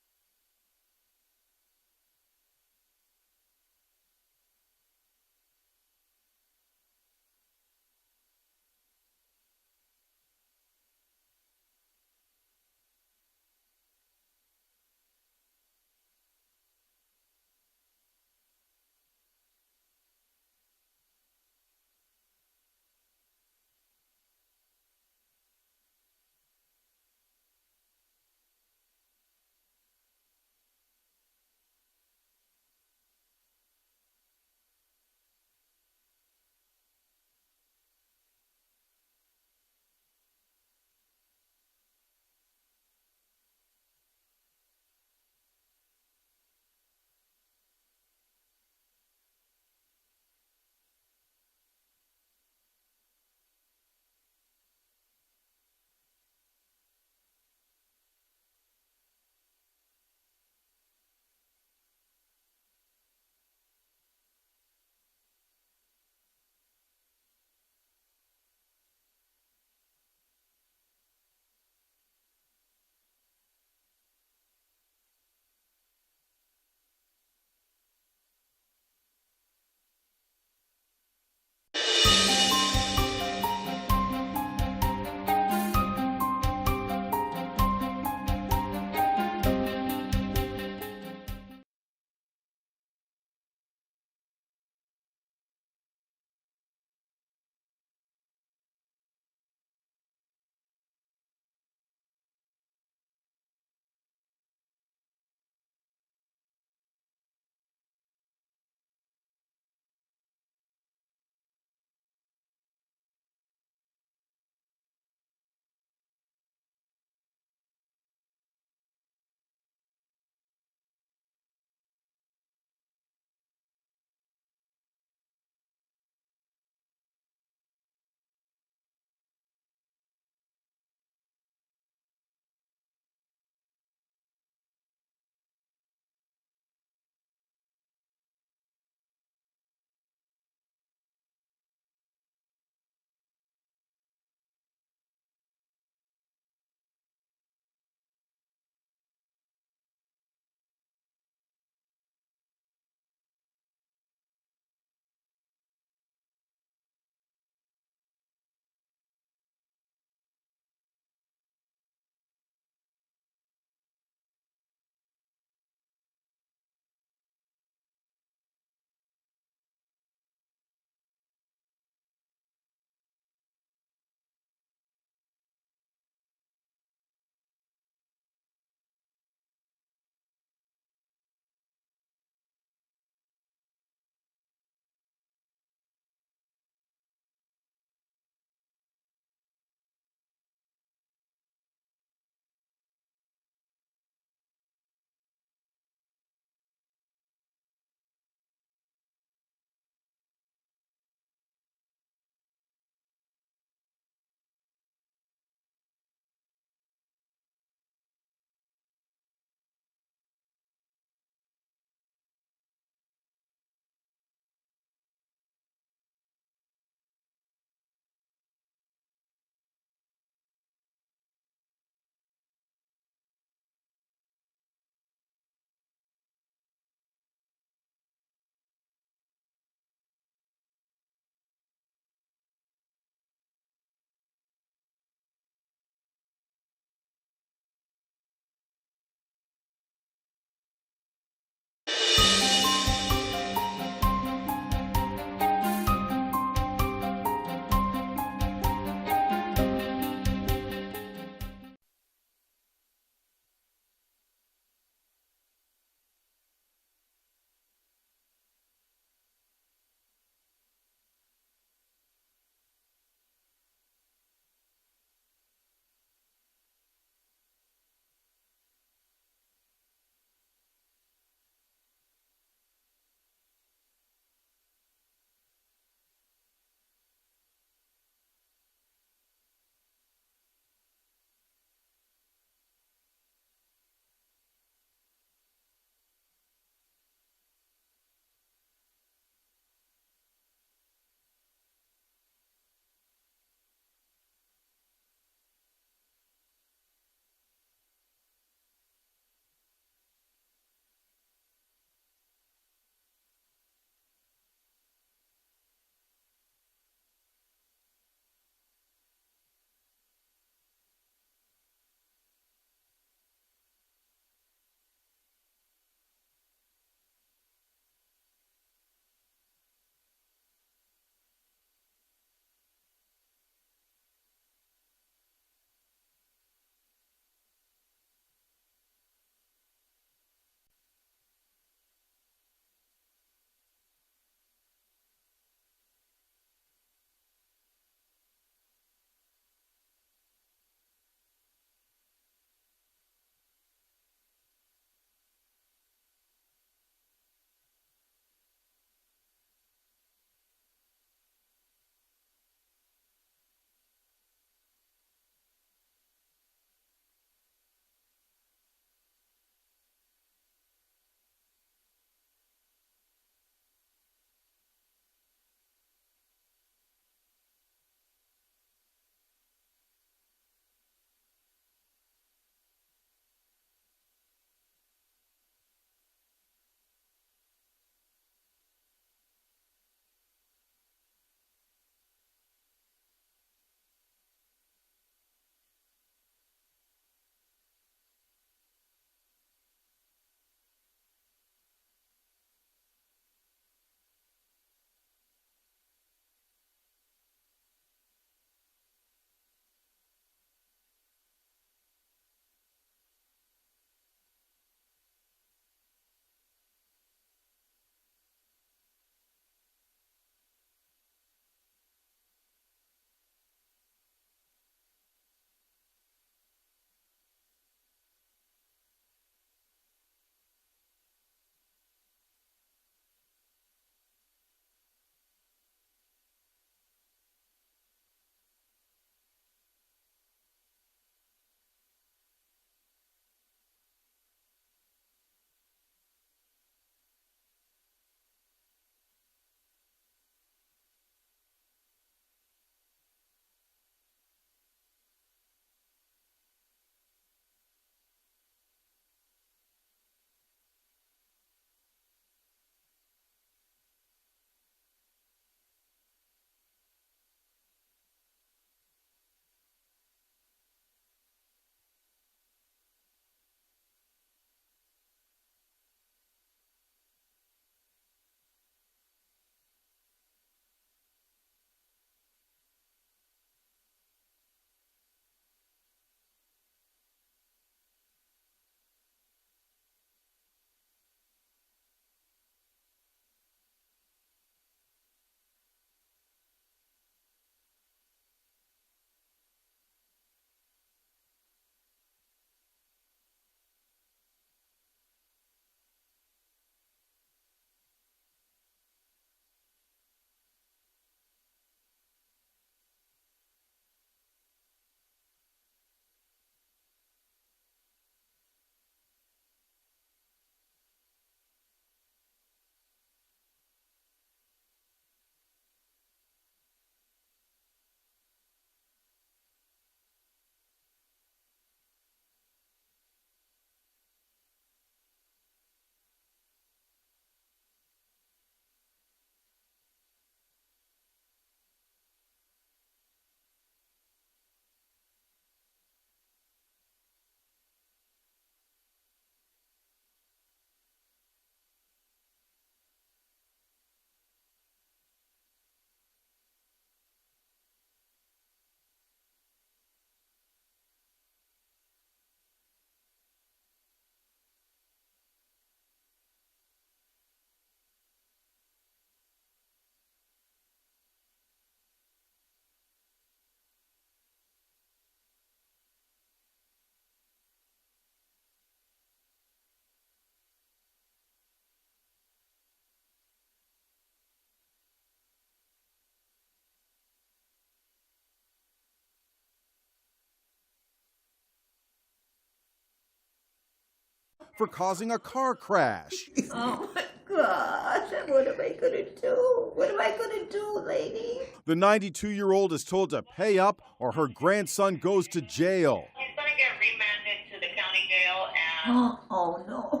Speaker 2: for causing a car crash.
Speaker 12: Oh my gosh, what am I gonna do? What am I gonna do, lady?
Speaker 2: The 92-year-old is told to pay up or her grandson goes to jail.
Speaker 12: He's gonna get remanded to the county jail and... Oh no.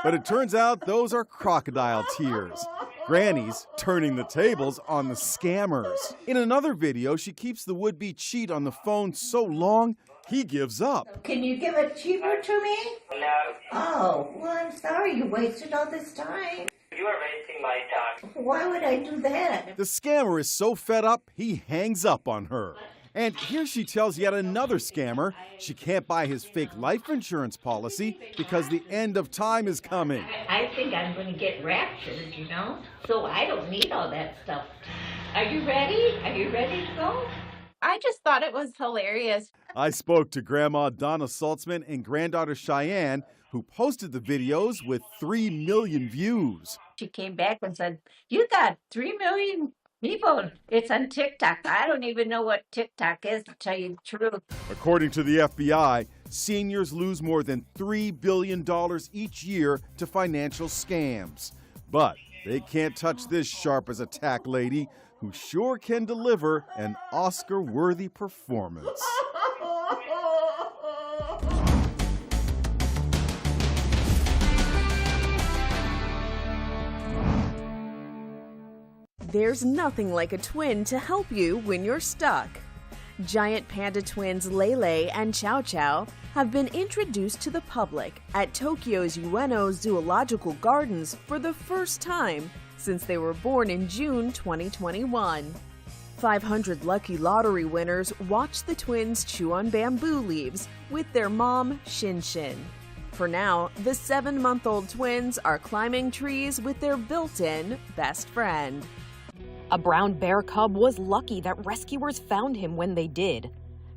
Speaker 2: But it turns out those are crocodile tears. Granny's turning the tables on the scammers. In another video, she keeps the would-be cheat on the phone so long, he gives up.
Speaker 12: Can you give a cheaper to me?
Speaker 27: No.
Speaker 12: Oh, well, I'm sorry you wasted all this time.
Speaker 27: You are wasting my time.
Speaker 12: Why would I do that?
Speaker 2: The scammer is so fed up, he hangs up on her. And here she tells yet another scammer she can't buy his fake life insurance policy because the end of time is coming.
Speaker 12: I think I'm going to get raptured, you know? So I don't need all that stuff. Are you ready? Are you ready to go?
Speaker 20: I just thought it was hilarious.
Speaker 2: I spoke to Grandma Donna Saltzman and granddaughter Cheyenne, who posted the videos with 3 million views.
Speaker 12: She came back and said, you got 3 million people. It's on TikTok. I don't even know what TikTok is, to tell you the truth.
Speaker 2: According to the FBI, seniors lose more than $3 billion each year to financial scams. But they can't touch this sharp as a tack lady who sure can deliver an Oscar-worthy performance.
Speaker 14: There's nothing like a twin to help you when you're stuck. Giant panda twins Lele and Chow Chow have been introduced to the public at Tokyo's Ueno Zoological Gardens for the first time since they were born in June 2021. 500 lucky lottery winners watched the twins chew on bamboo leaves with their mom, Shin Shin. For now, the 7-month-old twins are climbing trees with their built-in best friend.
Speaker 6: A brown bear cub was lucky that rescuers found him when they did.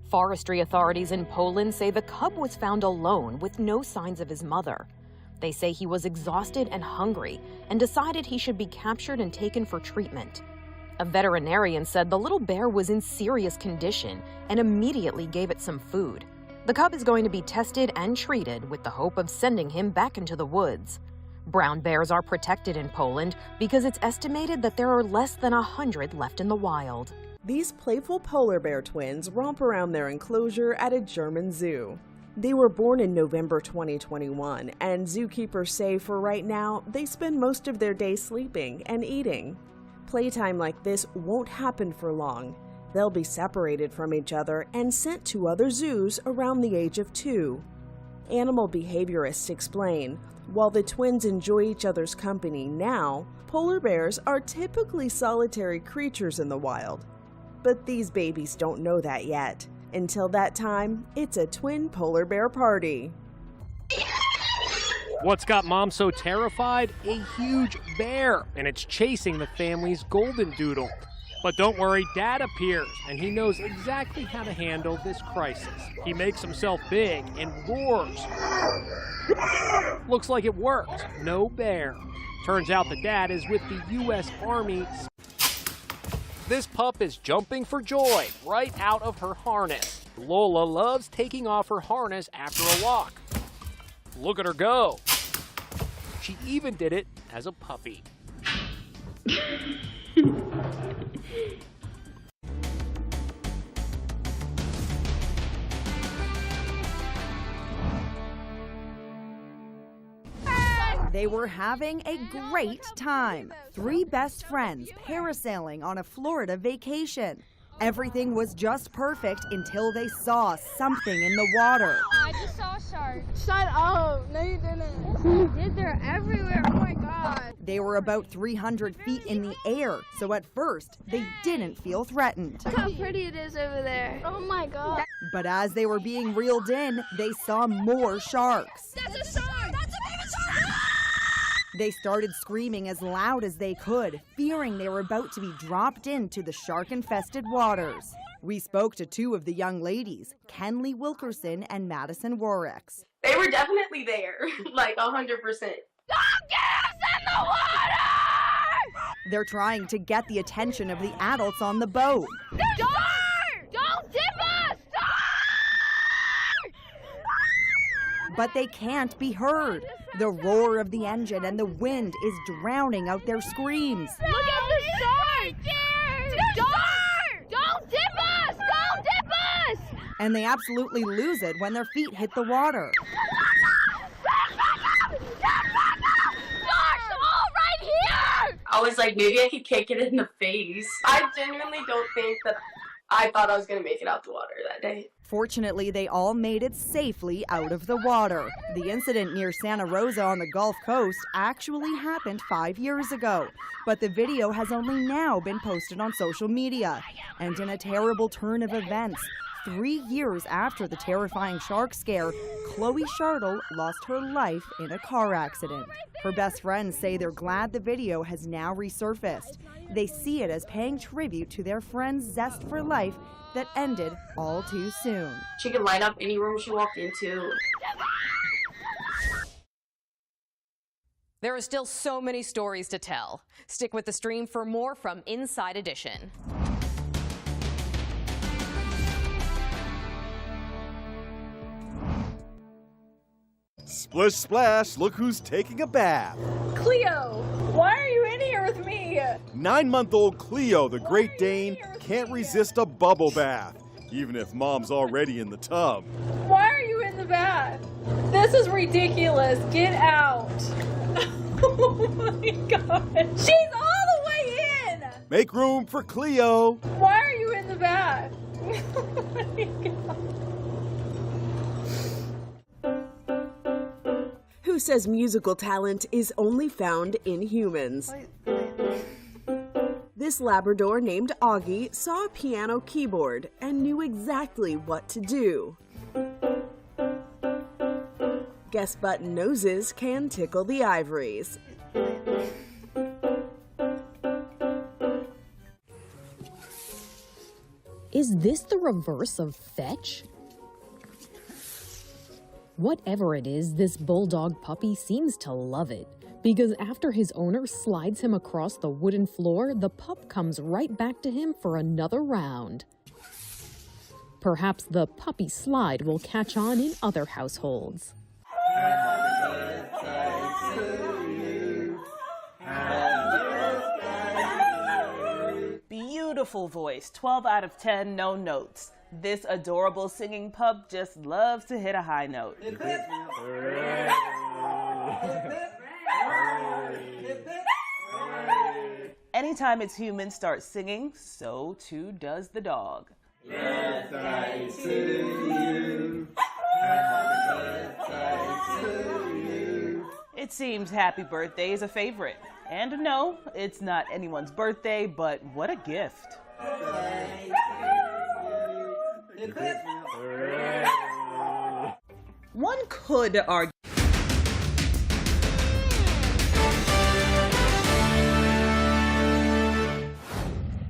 Speaker 6: Forestry authorities in Poland say the cub was found alone with no signs of his mother. They say he was exhausted and hungry and decided he should be captured and taken for treatment. A veterinarian said the little bear was in serious condition and immediately gave it some food. The cub is going to be tested and treated with the hope of sending him back into the woods. Brown bears are protected in Poland because it's estimated that there are less than 100 left in the wild.
Speaker 14: These playful polar bear twins romp around their enclosure at a German zoo. They were born in November 2021, and zookeepers say for right now, they spend most of their day sleeping and eating. Playtime like this won't happen for long. They'll be separated from each other and sent to other zoos around the age of 2. Animal behaviorists explain, while the twins enjoy each other's company now, polar bears are typically solitary creatures in the wild. But these babies don't know that yet. Until that time, it's a twin polar bear party.
Speaker 10: What's got Mom so terrified? A huge bear, and it's chasing the family's golden doodle. But don't worry, Dad appears, and he knows exactly how to handle this crisis. He makes himself big and roars. Looks like it worked. No bear. Turns out the dad is with the U.S. Army. This pup is jumping for joy right out of her harness. Lola loves taking off her harness after a walk. Look at her go. She even did it as a puppy.
Speaker 13: They were having a great time. 3 best friends parasailing on a Florida vacation. Everything was just perfect until they saw something in the water.
Speaker 3: I just saw a shark. Shut up. No, you didn't. You did. They're everywhere. Oh my God.
Speaker 13: They were about 300 feet in the air, so at first they didn't feel threatened.
Speaker 3: Look how pretty it is over there. Oh my God.
Speaker 13: But as they were being reeled in, they saw more sharks.
Speaker 3: That's a shark. That's a baby shark.
Speaker 13: They started screaming as loud as they could, fearing they were about to be dropped into the shark-infested waters. We spoke to 2 of the young ladies, Kenley Wilkerson and Madison Warricks.
Speaker 15: They were definitely there, like 100%.
Speaker 3: Don't get us in the water!
Speaker 13: They're trying to get the attention of the adults on the boat.
Speaker 3: Don't dip us!
Speaker 13: but they can't be heard. The roar of the engine and the wind is drowning out their screams.
Speaker 3: Look at the shark! Don't dip us! Don't dip us!
Speaker 13: And they absolutely lose it when their feet hit the water.
Speaker 15: I was like, maybe I could kick it in the face. I genuinely don't think that I thought I was going to make it out the water that day.
Speaker 13: Fortunately, they all made it safely out of the water. The incident near Santa Rosa on the Gulf Coast actually happened 5 years ago, but the video has only now been posted on social media. And in a terrible turn of events, 3 years after the terrifying shark scare, Chloe Shartle lost her life in a car accident. Her best friends say they're glad the video has now resurfaced. They see it as paying tribute to their friend's zest for life that ended all too soon.
Speaker 15: She could light up any room she walked into.
Speaker 6: There are still so many stories to tell. Stick with the stream for more from Inside Edition.
Speaker 2: Splish splash, look who's taking a bath.
Speaker 3: Cleo, why are you in here with me?
Speaker 2: 9-month-old Cleo, the Great Dane, can't resist a bubble bath, even if mom's already in the tub.
Speaker 3: Why are you in the bath? This is ridiculous. Get out. Oh my God. She's all the way in.
Speaker 2: Make room for Cleo.
Speaker 3: Why are you in the bath? Oh my God.
Speaker 14: Who says musical talent is only found in humans? This Labrador named Augie saw a piano keyboard and knew exactly what to do. Guess button noses can tickle the ivories.
Speaker 6: Is this the reverse of fetch? Whatever it is, this bulldog puppy seems to love it. Because after his owner slides him across the wooden floor, the pup comes right back to him for another round. Perhaps the puppy slide will catch on in other households.
Speaker 8: Beautiful voice, 12 out of 10, no notes. This adorable singing pup just loves to hit a high note. Anytime its humans start singing, so too does the dog.
Speaker 3: Birthday to you.
Speaker 8: It seems happy birthday is a favorite. And no, it's not anyone's birthday, but what a gift. One could argue.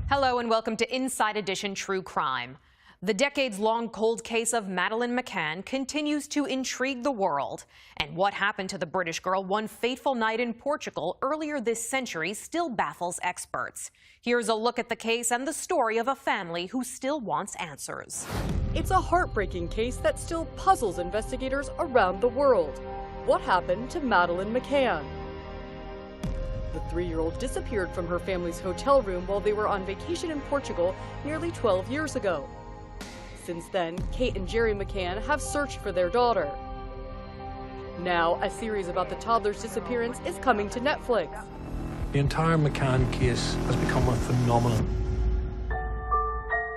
Speaker 6: Hello and welcome to Inside Edition True Crime. The decades-long cold case of Madeleine McCann continues to intrigue the world. And what happened to the British girl one fateful night in Portugal earlier this century still baffles experts. Here's a look at the case and the story of a family who still wants answers.
Speaker 17: It's a heartbreaking case that still puzzles investigators around the world. What happened to Madeleine McCann? The 3-year-old disappeared from her family's hotel room while they were on vacation in Portugal nearly 12 years ago. Since then, Kate and Jerry McCann have searched for their daughter. Now, a series about the toddler's disappearance is coming to Netflix.
Speaker 18: The entire McCann case has become a phenomenon.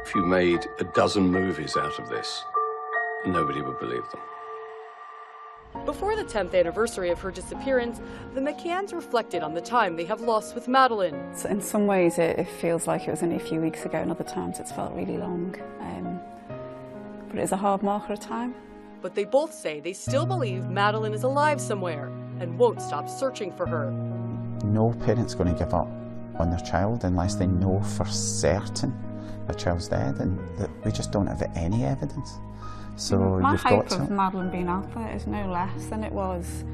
Speaker 19: If you made a dozen movies out of this, nobody would believe them.
Speaker 17: Before the 10th anniversary of her disappearance, the McCanns reflected on the time they have lost with Madeleine.
Speaker 22: So in some ways it feels like it was only a few weeks ago, and other times it's felt really long. But it is a hard marker of time.
Speaker 17: But they both say they still believe Madeleine is alive somewhere and won't stop searching for her.
Speaker 24: No parent's going to give up on their child unless they know for certain their child's dead, and that we just don't have any evidence. So
Speaker 22: my
Speaker 24: you've
Speaker 22: hope
Speaker 24: got to...
Speaker 22: of Madeleine being out there is no less than it was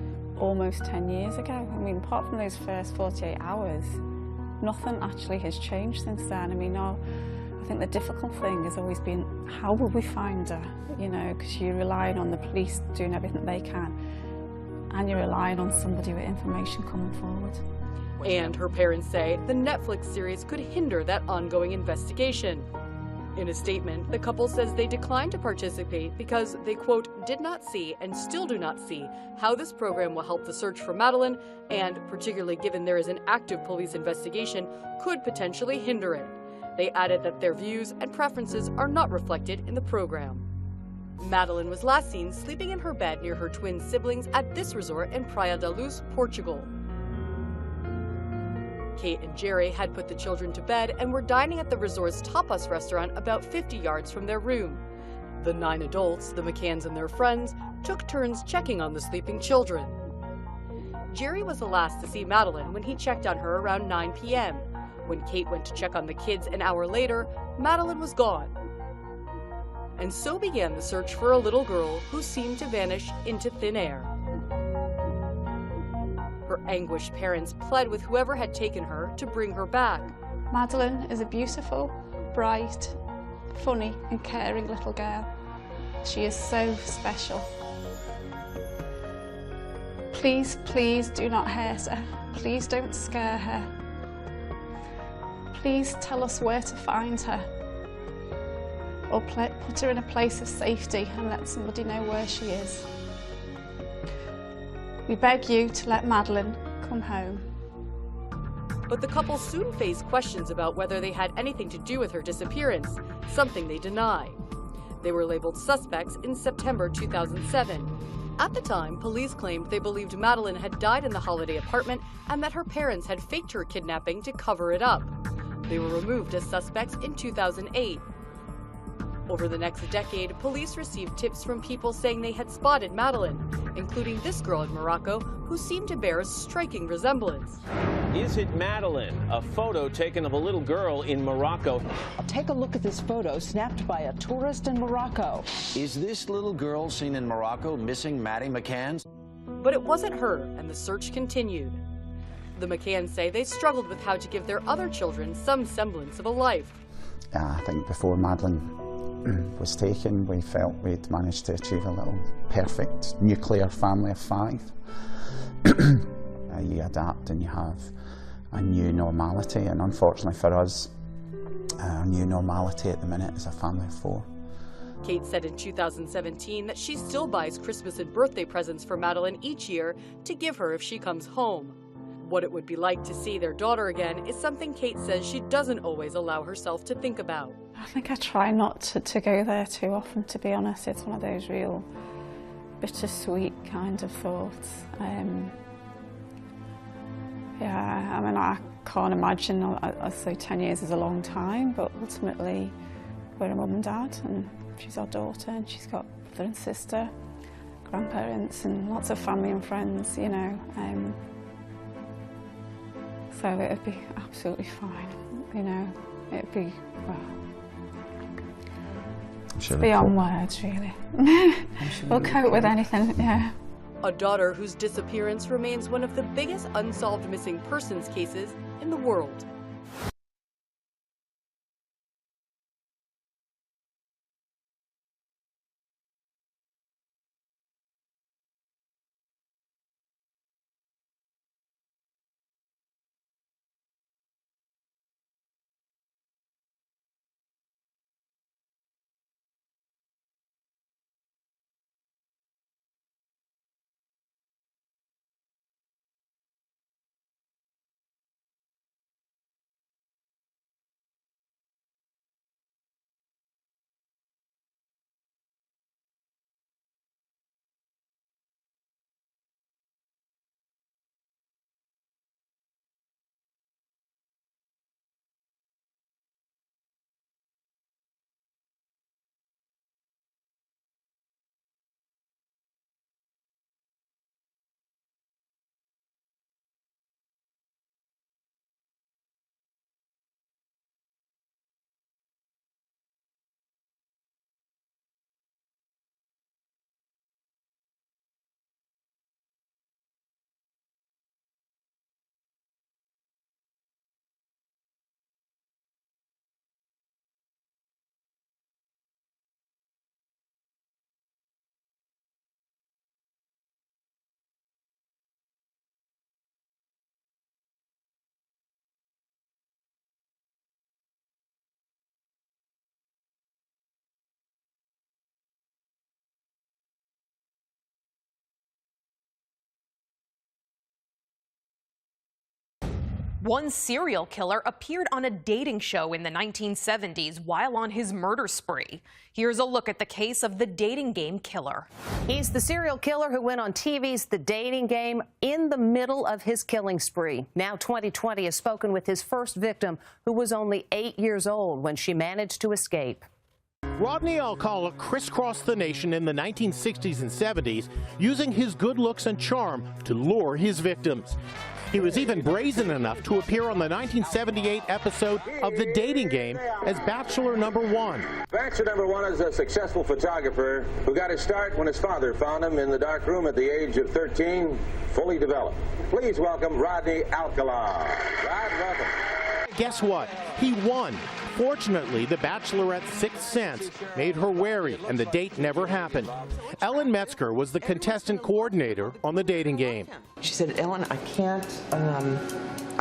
Speaker 22: almost 10 years ago. I mean, apart from those first 48 hours, nothing actually has changed since then. I mean, our think the difficult thing has always been, how will we find her? You know, because you're relying on the police doing everything they can, and you're relying on somebody with information coming forward.
Speaker 17: And her parents say the Netflix series could hinder that ongoing investigation. In a statement, the couple says they declined to participate because they, quote, did not see and still do not see how this program will help the search for Madeline, and, particularly given there is an active police investigation, could potentially hinder it. They added that their views and preferences are not reflected in the program. Madeline was last seen sleeping in her bed near her twin siblings at this resort in Praia da Luz, Portugal. Kate and Jerry had put the children to bed and were dining at the resort's tapas restaurant about 50 yards from their room. The 9 adults, the McCanns and their friends, took turns checking on the sleeping children. Jerry was the last to see Madeline when he checked on her around 9 p.m. When Kate went to check on the kids an hour later, Madeline was gone. And so began the search for a little girl who seemed to vanish into thin air. Her anguished parents pled with whoever had taken her to bring her back.
Speaker 22: Madeline is a beautiful, bright, funny and caring little girl. She is so special. Please, please do not hurt her. Please don't scare her. Please tell us where to find her. Or put her in a place of safety and let somebody know where she is. We beg you to let Madeline come home.
Speaker 17: But the couple soon faced questions about whether they had anything to do with her disappearance, something they deny. They were labeled suspects in September 2007. At the time, police claimed they believed Madeline had died in the holiday apartment and that her parents had faked her kidnapping to cover it up. They were removed as suspects in 2008. Over the next decade, police received tips from people saying they had spotted Madeline, including this girl in Morocco who seemed to bear a striking resemblance.
Speaker 5: Is it Madeline? A photo taken of a little girl in Morocco.
Speaker 7: Take a look at this photo snapped by a tourist in Morocco.
Speaker 9: Is this little girl seen in Morocco missing Maddie McCann?
Speaker 17: But it wasn't her, and the search continued. The McCanns say they struggled with how to give their other children some semblance of a life.
Speaker 24: I think before Madeline was taken, we felt we'd managed to achieve a little perfect nuclear family of 5. You adapt and you have a new normality, and unfortunately for us, our new normality at the minute is a family of 4.
Speaker 17: Kate said in 2017 that she still buys Christmas and birthday presents for Madeline each year to give her if she comes home. What it would be like to see their daughter again is something Kate says she doesn't always allow herself to think about.
Speaker 22: I think I try not to go there too often, to be honest. It's one of those real bittersweet kind of thoughts. Yeah, I mean, I can't imagine, I say 10 years is a long time, but ultimately we're a mum and dad, and she's our daughter, and she's got brother and sister, grandparents, and lots of family and friends, you know. So it'd be absolutely fine, you know. It'd be, well, it's beyond words, really. We'll cope with anything, yeah.
Speaker 17: A daughter whose disappearance remains one of the biggest unsolved missing persons cases in the world.
Speaker 6: One serial killer appeared on a dating show in the 1970s while on his murder spree. Here's a look at the case of the dating game killer.
Speaker 1: He's the serial killer who went on TV's The Dating Game in the middle of his killing spree. Now 2020 has spoken with his first victim, who was only 8 years old when she managed to escape.
Speaker 10: Rodney Alcala crisscrossed the nation in the 1960s and 70s, using his good looks and charm to lure his victims. He was even brazen enough to appear on the 1978 episode of The Dating Game as Bachelor Number 1.
Speaker 4: Bachelor Number 1 is a successful photographer who got his start when his father found him in the dark room at the age of 13, fully developed. Please welcome Rodney Alcala. Rod, welcome.
Speaker 10: Guess what? He won. Fortunately, the Bachelorette's sixth sense made her wary, and the date never happened. Ellen Metzger was the contestant coordinator on The Dating Game.
Speaker 11: She said, Ellen, I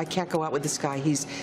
Speaker 11: can't go out with this guy.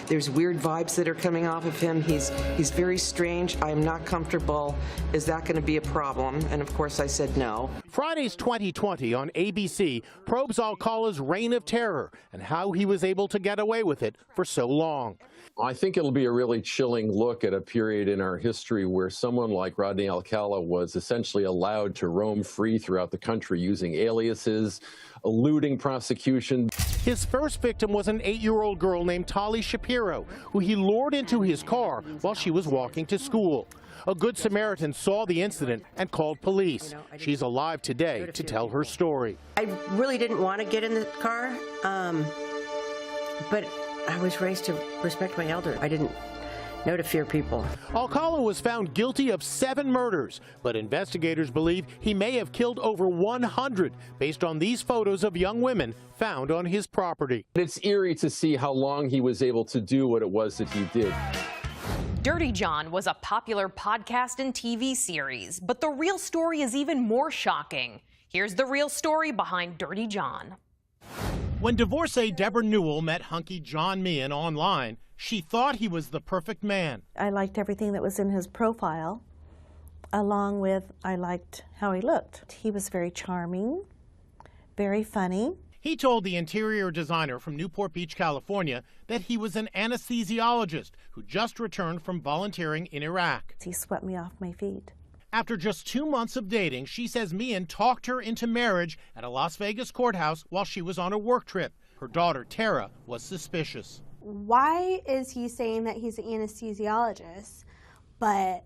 Speaker 11: There's weird vibes that are coming off of him. He's very strange. I am not comfortable. Is that going to be a problem? And of course I said no.
Speaker 10: Friday's 2020 on ABC probes Alcala's reign of terror and how he was able to get away with it for so long.
Speaker 21: I think it'll be a really chilling look at a period in our history where someone like Rodney Alcala was essentially allowed to roam free throughout the country using aliases, eluding prosecution.
Speaker 10: His first victim was an 8-year-old girl named Tali Shapiro, who he lured into his car while she was walking to school. A Good Samaritan saw the incident and called police. She's alive today to tell her story.
Speaker 23: I really didn't want to get in the car, but I was raised to respect my elder. I didn't know to fear people.
Speaker 10: Alcala was found guilty of 7 murders, but investigators believe he may have killed over 100 based on these photos of young women found on his property.
Speaker 21: It's eerie to see how long he was able to do what it was that he did.
Speaker 6: Dirty John was a popular podcast and TV series, but the real story is even more shocking. Here's the real story behind Dirty John.
Speaker 10: When divorcee Deborah Newell met hunky John Meehan online, she thought he was the perfect man.
Speaker 25: I liked everything that was in his profile, along with I liked how he looked. He was very charming, very funny.
Speaker 10: He told the interior designer from Newport Beach, California, that he was an anesthesiologist who just returned from volunteering in Iraq.
Speaker 25: He swept me off my feet.
Speaker 10: After just 2 months of dating, she says Meehan talked her into marriage at a Las Vegas courthouse while she was on a work trip. Her daughter, Tara, was suspicious.
Speaker 26: Why is he saying that he's an anesthesiologist, but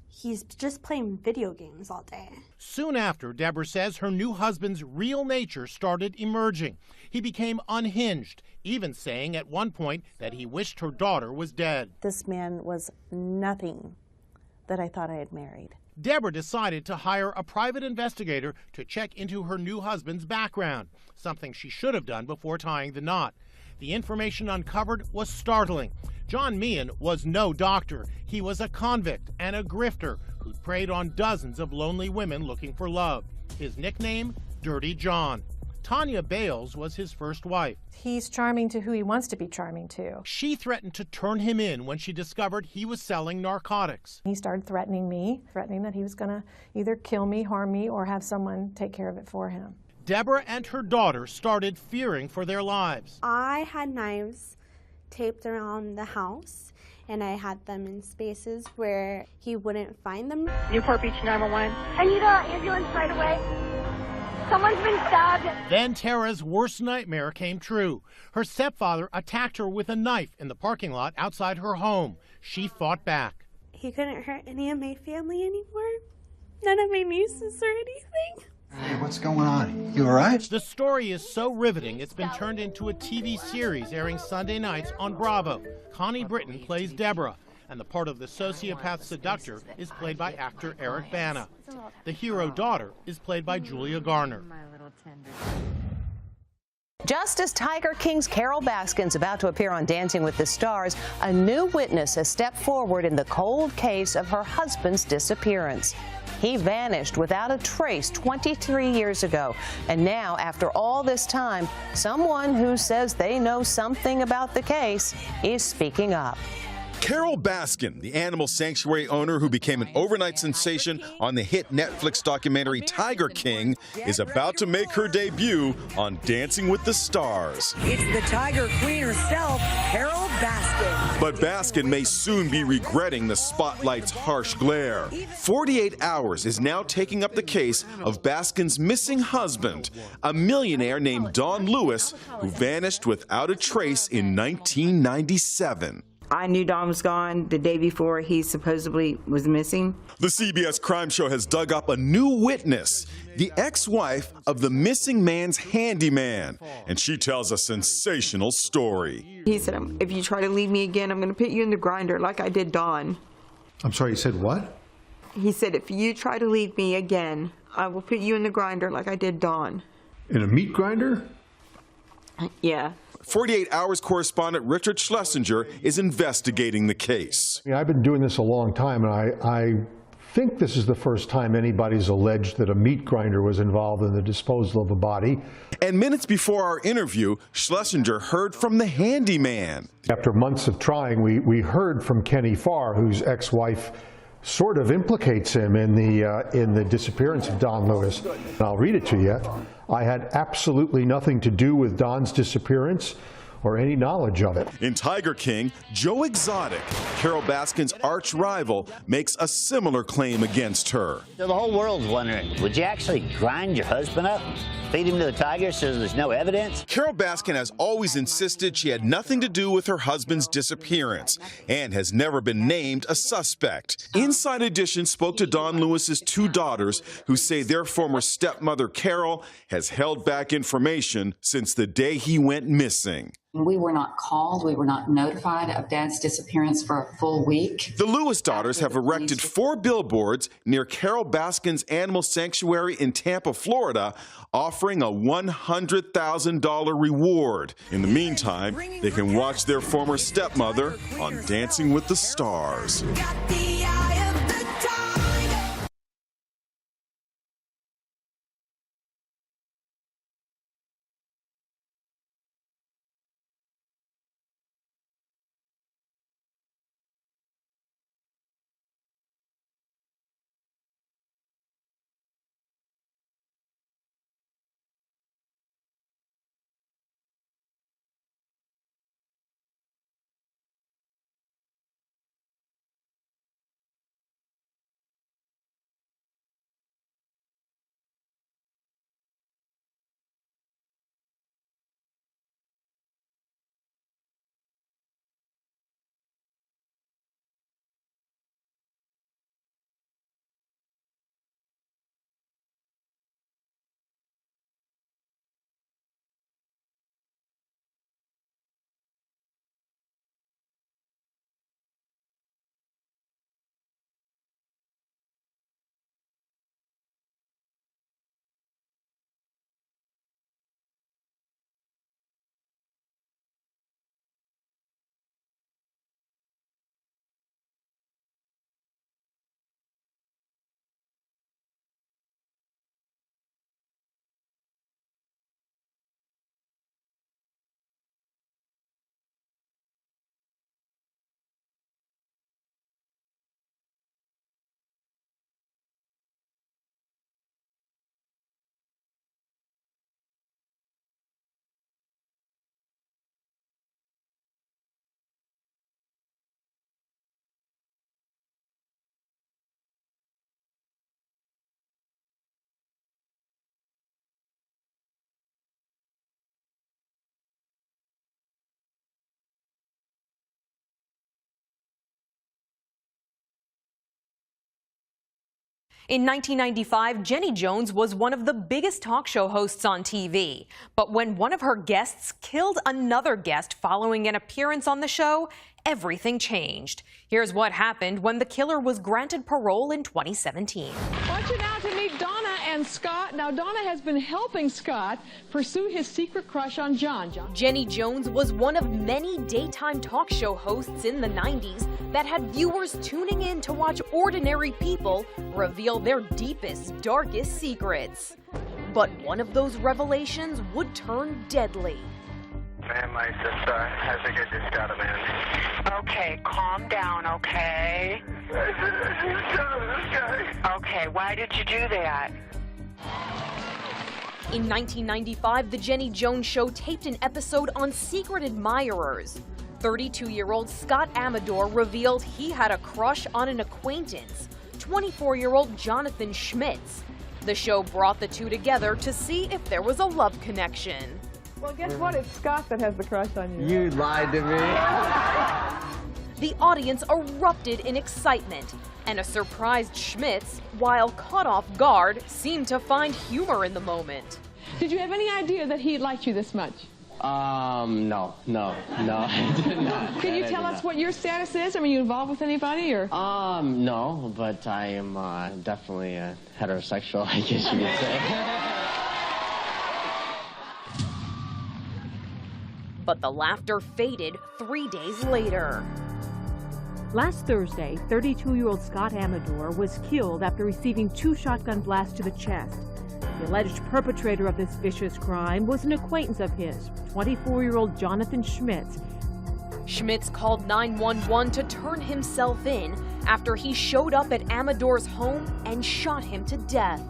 Speaker 26: he's just playing video games all day?
Speaker 10: Soon after, Deborah says her new husband's real nature started emerging. He became unhinged, even saying at one point that he wished her daughter was dead.
Speaker 25: This man was nothing that I thought I had married.
Speaker 10: Deborah decided to hire a private investigator to check into her new husband's background, something she should have done before tying the knot. The information uncovered was startling. John Meehan was no doctor. He was a convict and a grifter who preyed on dozens of lonely women looking for love. His nickname, Dirty John. Tanya Bales was his first wife.
Speaker 28: He's charming to who he wants to be charming to.
Speaker 10: She threatened to turn him in when she discovered he was selling narcotics.
Speaker 28: He started threatening me, threatening that he was going to either kill me, harm me, or have someone take care of it for him.
Speaker 10: Deborah and her daughter started fearing for their lives.
Speaker 26: I had knives taped around the house, and I had them in spaces where he wouldn't find them.
Speaker 29: Newport Beach 911. I need an ambulance right away. Someone's been stabbed.
Speaker 10: Then Tara's worst nightmare came true. Her stepfather attacked her with a knife in the parking lot outside her home. She fought back.
Speaker 26: He couldn't hurt any of my family anymore. None of my nieces or anything.
Speaker 30: Hey, what's going on? You all right?
Speaker 10: The story is so riveting, it's been turned into a TV series airing Sunday nights on Bravo. Connie Britton plays Deborah, and the part of the sociopath seductor is played by actor Eric Bana. The hero daughter is played by Julia Garner.
Speaker 1: Just as Tiger King's Carol Baskin's about to appear on Dancing with the Stars, a new witness has stepped forward in the cold case of her husband's disappearance. He vanished without a trace 23 years ago. And now, after all this time, someone who says they know something about the case is speaking up.
Speaker 2: Carole Baskin, the animal sanctuary owner who became an overnight sensation on the hit Netflix documentary Tiger King, is about to make her debut on Dancing with the Stars.
Speaker 3: It's the Tiger Queen herself, Carole Baskin.
Speaker 2: But Baskin may soon be regretting the spotlight's harsh glare. 48 Hours is now taking up the case of Baskin's missing husband, a millionaire named Don Lewis, who vanished without a trace in 1997.
Speaker 8: I knew Don was gone the day before he supposedly was missing.
Speaker 2: The CBS Crime Show has dug up a new witness, the ex-wife of the missing man's handyman, and she tells a sensational story.
Speaker 8: He said, if you try to leave me again, I'm going to put you in the grinder like I did Don.
Speaker 30: I'm sorry, you said what?
Speaker 8: He said, if you try to leave me again, I will put you in the grinder like I did Don.
Speaker 30: In a meat grinder?
Speaker 8: Yeah.
Speaker 2: 48 Hours correspondent Richard Schlesinger is investigating the case.
Speaker 12: I've been doing this a long time, and I think this is the first time anybody's alleged that a meat grinder was involved in the disposal of a body.
Speaker 2: And minutes before our interview, Schlesinger heard from the handyman.
Speaker 12: After months of trying, we heard from Kenny Farr, whose ex-wife sort of implicates him in the disappearance of Don Lewis. And I'll read it to you. I had absolutely nothing to do with Don's disappearance or any knowledge of it.
Speaker 2: In Tiger King, Joe Exotic, Carole Baskin's arch rival, makes a similar claim against her.
Speaker 13: So the whole world's wondering, would you actually grind your husband up, feed him to the tiger so there's no evidence?
Speaker 2: Carole Baskin has always insisted she had nothing to do with her husband's disappearance and has never been named a suspect. Inside Edition spoke to Don Lewis's two daughters, who say their former stepmother, Carole, has held back information since the day he went missing.
Speaker 14: We were not called, we were not notified of Dad's disappearance for a full week.
Speaker 2: The Lewis daughters have erected 4 billboards near Carole Baskin's animal sanctuary in Tampa, Florida, offering a $100,000 reward. In the meantime, they can watch their former stepmother on Dancing with the Stars.
Speaker 6: In 1995, Jenny Jones was one of the biggest talk show hosts on TV. But when one of her guests killed another guest following an appearance on the show, everything changed. Here's what happened when the killer was granted parole in 2017.
Speaker 15: Want you now to meet Donna and Scott. Now, Donna has been helping Scott pursue his secret crush on John.
Speaker 6: Jenny Jones was one of many daytime talk show hosts in the 90s that had viewers tuning in to watch ordinary people reveal their deepest, darkest secrets. But one of those revelations would turn deadly.
Speaker 16: Man, my sister has to get this out of man.
Speaker 5: Okay, calm down, okay? Okay, why did you do that?
Speaker 6: In 1995, The Jenny Jones Show taped an episode on secret admirers. 32-year-old Scott Amador revealed he had a crush on an acquaintance, 24-year-old Jonathan Schmitz. The show brought the two together to see if there was a love connection.
Speaker 15: Well, guess what? It's Scott that has the crush on you.
Speaker 7: You lied to me.
Speaker 6: The audience erupted in excitement, and a surprised Schmitz, while caught off guard, seemed to find humor in the moment.
Speaker 15: Did you have any idea that he liked you this much?
Speaker 7: No, I did not.
Speaker 15: Can you tell us what your status is? Are you involved with anybody, or?
Speaker 7: No, but I am definitely heterosexual, I guess you could say.
Speaker 6: But the laughter faded 3 days later.
Speaker 9: Last Thursday, 32-year-old Scott Amador was killed after receiving 2 shotgun blasts to the chest. The alleged perpetrator of this vicious crime was an acquaintance of his, 24-year-old Jonathan Schmitz.
Speaker 6: Schmitz called 911 to turn himself in after he showed up at Amador's home and shot him to death.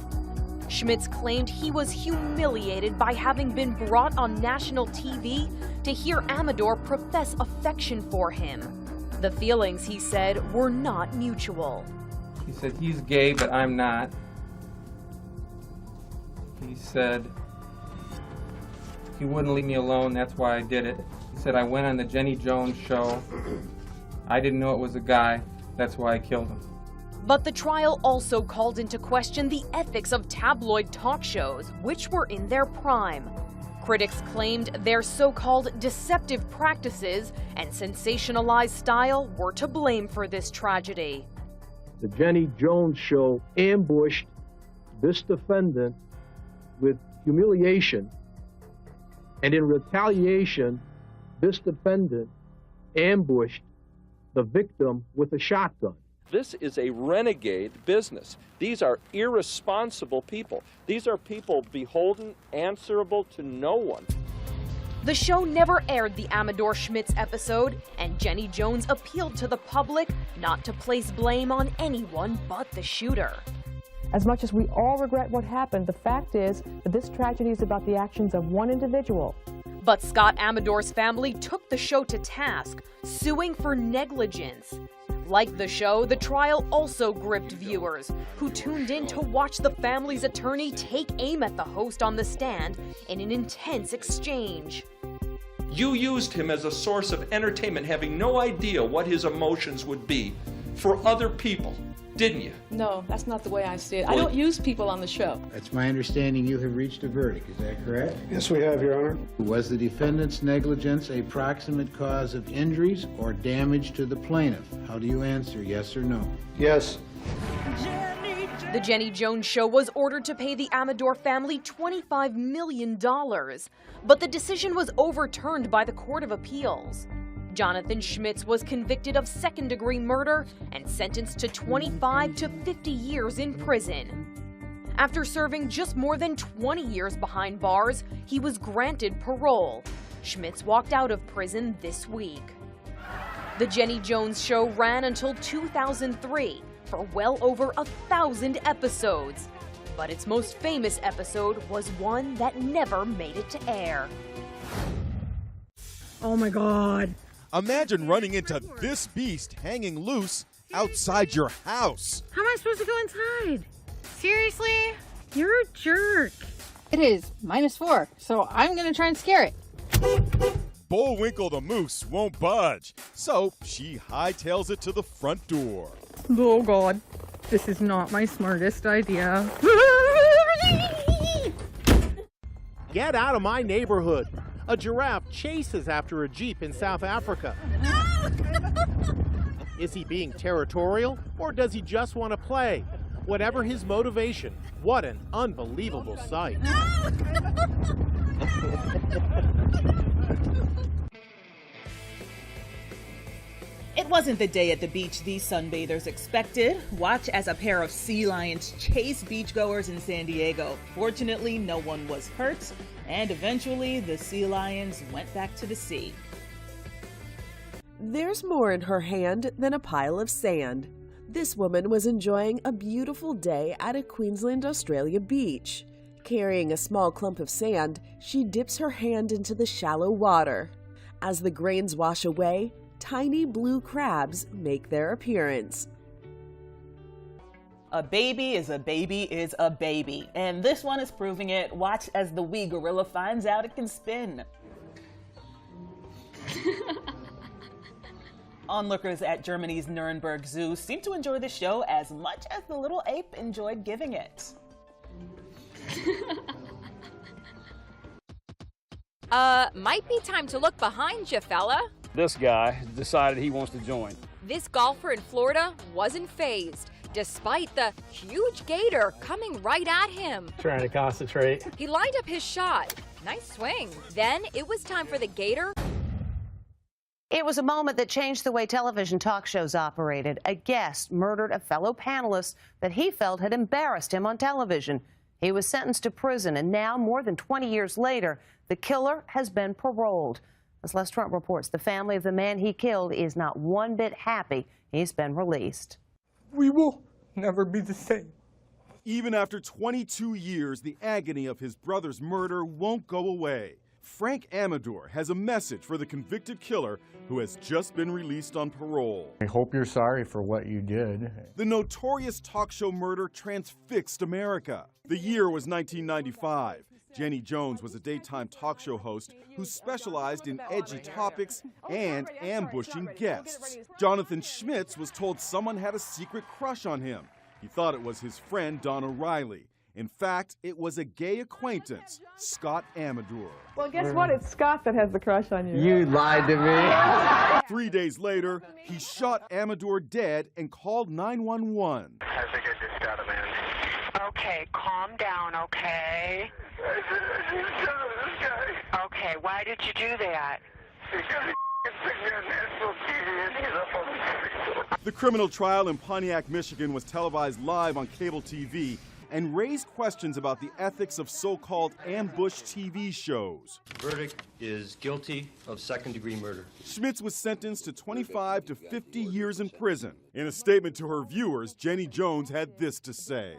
Speaker 6: Schmitz claimed he was humiliated by having been brought on national TV to hear Amador profess affection for him. The feelings, he said, were not mutual.
Speaker 16: He said, he's gay, but I'm not. He said he wouldn't leave me alone, that's why I did it. He said, I went on the Jenny Jones Show. I didn't know it was a guy, that's why I killed him.
Speaker 6: But the trial also called into question the ethics of tabloid talk shows, which were in their prime. Critics claimed their so-called deceptive practices and sensationalized style were to blame for this tragedy.
Speaker 18: The Jenny Jones Show ambushed this defendant with humiliation, and in retaliation, this defendant ambushed the victim with a shotgun.
Speaker 19: This is a renegade business. These are irresponsible people. These are people beholden, answerable to no one.
Speaker 6: The show never aired the Amador Schmitz episode, and Jenny Jones appealed to the public not to place blame on anyone but the shooter.
Speaker 15: As much as we all regret what happened, the fact is that this tragedy is about the actions of one individual.
Speaker 6: But Scott Amador's family took the show to task, suing for negligence. Like the show, the trial also gripped viewers who tuned in to watch the family's attorney take aim at the host on the stand in an intense exchange.
Speaker 19: You used him as a source of entertainment, having no idea what his emotions would be for other people, didn't you?
Speaker 15: No, that's not the way I see it. I don't use people on the show.
Speaker 20: That's my understanding. You have reached a verdict. Is that correct?
Speaker 30: Yes, we have, Your Honor.
Speaker 20: Was the defendant's negligence a proximate cause of injuries or damage to the plaintiff? How do you answer, yes or no?
Speaker 30: Yes.
Speaker 6: The Jenny Jones Show was ordered to pay the Amador family $25 million, but the decision was overturned by the Court of Appeals. Jonathan Schmitz was convicted of second-degree murder and sentenced to 25 to 50 years in prison. After serving just more than 20 years behind bars, he was granted parole. Schmitz walked out of prison this week. The Jenny Jones Show ran until 2003 for well over 1,000 episodes. But its most famous episode was one that never made it to air.
Speaker 22: Oh my God.
Speaker 2: Imagine running into this beast hanging loose outside your house.
Speaker 22: How am I supposed to go inside? Seriously? You're a jerk.
Speaker 24: It is -4, so I'm gonna try and scare it.
Speaker 2: Bullwinkle the moose won't budge, so she hightails it to the front door.
Speaker 22: Oh God, this is not my smartest idea.
Speaker 10: Get out of my neighborhood. A giraffe chases after a Jeep in South Africa. Is he being territorial, or does he just want to play? Whatever his motivation, what an unbelievable sight.
Speaker 27: It wasn't the day at the beach these sunbathers expected. Watch as a pair of sea lions chase beachgoers in San Diego. Fortunately, no one was hurt, and eventually the sea lions went back to the sea.
Speaker 1: There's more in her hand than a pile of sand. This woman was enjoying a beautiful day at a Queensland, Australia beach. Carrying a small clump of sand, she dips her hand into the shallow water. As the grains wash away, tiny blue crabs make their appearance.
Speaker 27: A baby is a baby is a baby, and this one is proving it. Watch as the wee gorilla finds out it can spin. Onlookers at Germany's Nuremberg Zoo seem to enjoy the show as much as the little ape enjoyed giving it.
Speaker 4: Might be time to look behind you, fella.
Speaker 11: This guy decided he wants to join.
Speaker 4: This golfer in Florida wasn't fazed, despite the huge gator coming right at him.
Speaker 17: Trying to concentrate.
Speaker 4: He lined up his shot. Nice swing. Then it was time for the gator.
Speaker 21: It was a moment that changed the way television talk shows operated. A guest murdered a fellow panelist that he felt had embarrassed him on television. He was sentenced to prison, and now, more than 20 years later, the killer has been paroled. As Les Trump reports, the family of the man he killed is not one bit happy he's been released.
Speaker 23: We will never be the same.
Speaker 2: Even after 22 years, the agony of his brother's murder won't go away. Frank Amador has a message for the convicted killer who has just been released on parole.
Speaker 25: I hope you're sorry for what you did.
Speaker 2: The notorious talk show murder transfixed America. The year was 1995. Jenny Jones was a daytime talk show host who specialized in edgy topics and ambushing guests. Jonathan Schmitz was told someone had a secret crush on him. He thought it was his friend Don O'Reilly. In fact, it was a gay acquaintance, Scott Amador.
Speaker 15: Well, guess what? It's Scott that has the crush on you.
Speaker 25: You lied to me.
Speaker 2: 3 days later, he shot Amador dead and called 911.
Speaker 5: I think I just got him in. Okay, calm down, okay? Okay, why did you do that?
Speaker 2: The criminal trial in Pontiac, Michigan was televised live on cable TV and raised questions about the ethics of so-called ambush TV shows.
Speaker 26: Verdict is guilty of second-degree murder.
Speaker 2: Schmitz was sentenced to 25 to 50 years in prison. In a statement to her viewers, Jenny Jones had this to say.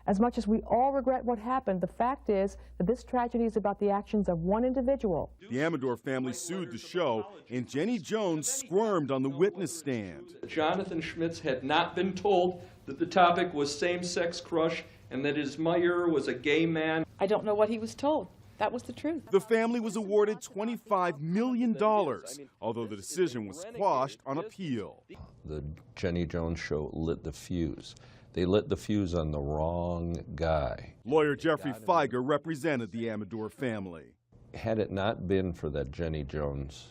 Speaker 15: As much as we all regret what happened, the fact is that this tragedy is about the actions of one individual.
Speaker 2: The Amador family sued the show, and Jenny Jones squirmed on the witness stand.
Speaker 19: Jonathan Schmitz had not been told that the topic was same-sex crush and that his admirer was a gay man.
Speaker 15: I don't know what he was told. That was the truth.
Speaker 2: The family was awarded $25 million, although the decision was squashed on appeal.
Speaker 28: The Jenny Jones show lit the fuse. They lit the fuse on the wrong guy.
Speaker 2: Lawyer Jeffrey Feiger represented the Amador family.
Speaker 28: Had it not been for that Jenny Jones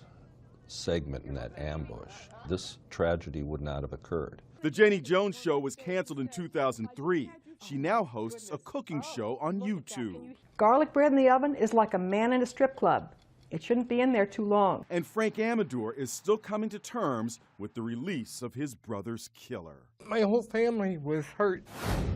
Speaker 28: segment in that ambush, this tragedy would not have occurred.
Speaker 2: The Jenny Jones show was canceled in 2003. She now hosts a cooking show on YouTube.
Speaker 15: Garlic bread in the oven is like a man in a strip club. It shouldn't be in there too long.
Speaker 2: And Frank Amador is still coming to terms with the release of his brother's killer.
Speaker 23: My whole family was hurt.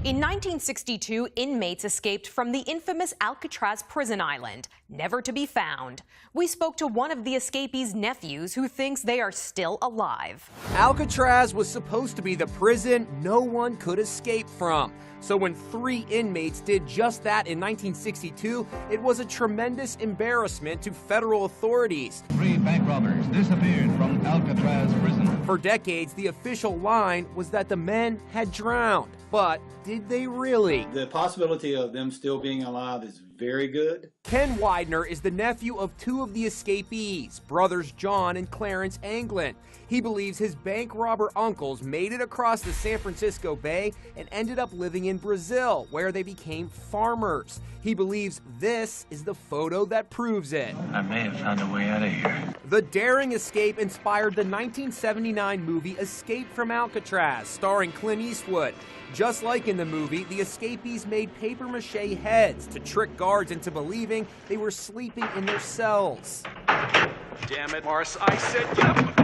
Speaker 6: In 1962, inmates escaped from the infamous Alcatraz prison island, never to be found. We spoke to one of the escapees' nephews who thinks they are still alive.
Speaker 29: Alcatraz was supposed to be the prison no one could escape from. So when 3 inmates did just that in 1962, it was a tremendous embarrassment to federal authorities.
Speaker 31: 3 bank robbers disappeared from Alcatraz prison.
Speaker 29: For decades, the official line was that the men had drowned. But did they really?
Speaker 32: The possibility of them still being alive is very good.
Speaker 29: Ken Widener is the nephew of 2 of the escapees, brothers John and Clarence Anglin. He believes his bank robber uncles made it across the San Francisco Bay and ended up living in Brazil, where they became farmers. He believes this is the photo that proves it.
Speaker 31: I may have found a way out of here.
Speaker 29: The daring escape inspired the 1979 movie Escape from Alcatraz, starring Clint Eastwood. Just like in the movie, the escapees made papier-mâché heads to trick guards into believing they were sleeping in their cells. Damn it, Morris, I said get up.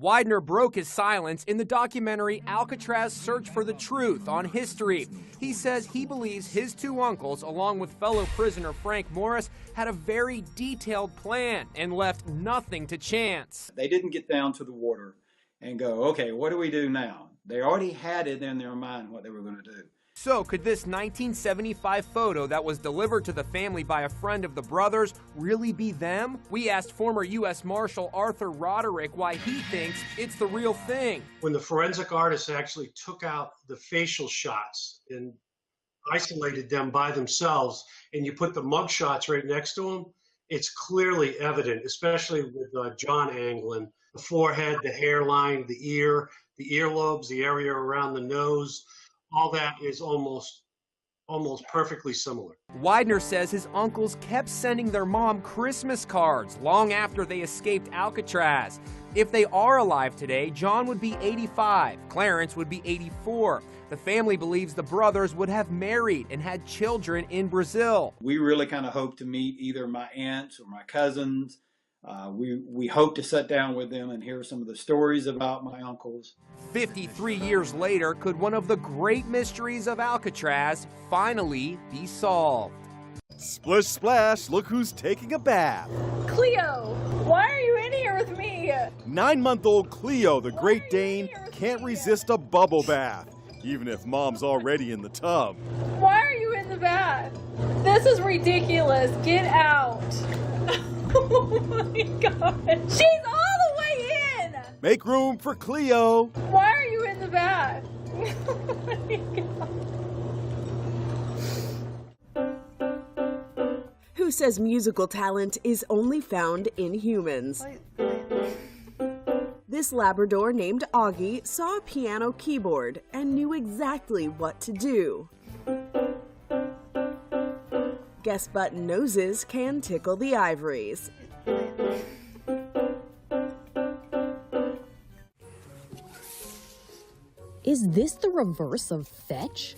Speaker 29: Widener broke his silence in the documentary Alcatraz Search for the Truth on History. He says he believes his two uncles, along with fellow prisoner Frank Morris, had a very detailed plan and left nothing to chance.
Speaker 32: They didn't get down to the water and go, okay, what do we do now? They already had it in their mind what they were going to do.
Speaker 29: So could this 1975 photo that was delivered to the family by a friend of the brothers really be them? We asked former U.S. Marshal Arthur Roderick why he thinks it's the real thing.
Speaker 3: When the forensic artists actually took out the facial shots and isolated them by themselves, and you put the mug shots right next to them, it's clearly evident, especially with John Anglin. The forehead, the hairline, the ear, the earlobes, the area around the nose, all that is almost perfectly similar.
Speaker 29: Widener says his uncles kept sending their mom Christmas cards long after they escaped Alcatraz. If they are alive today, John would be 85, Clarence would be 84. The family believes the brothers would have married and had children in Brazil.
Speaker 32: We really kind of hope to meet either my aunts or my cousins. We hope to sit down with them and hear some of the stories about my uncles.
Speaker 29: 53 years later, could one of the great mysteries of Alcatraz finally be solved?
Speaker 7: Splish splash, look who's taking a bath.
Speaker 22: Cleo, why are you in here with me?
Speaker 7: 9-month-old Cleo, the Great Dane, can't resist a bubble bath, even if mom's already in the tub.
Speaker 22: Why are you in the bath? This is ridiculous. Get out. Oh my God. She's all the way in.
Speaker 7: Make room for Cleo.
Speaker 22: Why are you in the bath? Oh my God.
Speaker 1: Who says musical talent is only found in humans? This Labrador named Augie saw a piano keyboard and knew exactly what to do. Guess button noses can tickle the ivories.
Speaker 6: Is this the reverse of fetch?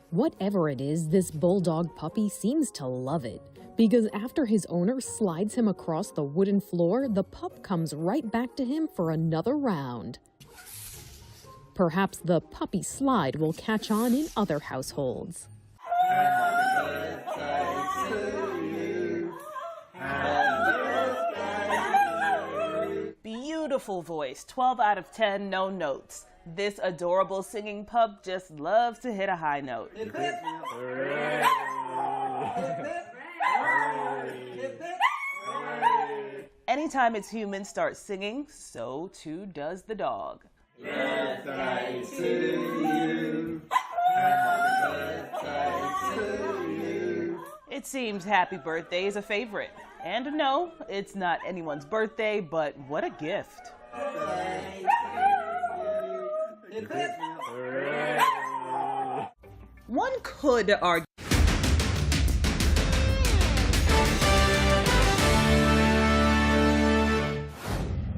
Speaker 6: Whatever it is, this bulldog puppy seems to love it, because after his owner slides him across the wooden floor, the pup comes right back to him for another round. Perhaps the puppy slide will catch on in other households.
Speaker 27: Beautiful voice, 12 out of 10, no notes. This adorable singing pup just loves to hit a high note. Anytime its humans start singing, so too does the dog.
Speaker 8: Birthday to you.
Speaker 27: It seems happy birthday is a favorite. And no, it's not anyone's birthday, but what a gift. One could argue.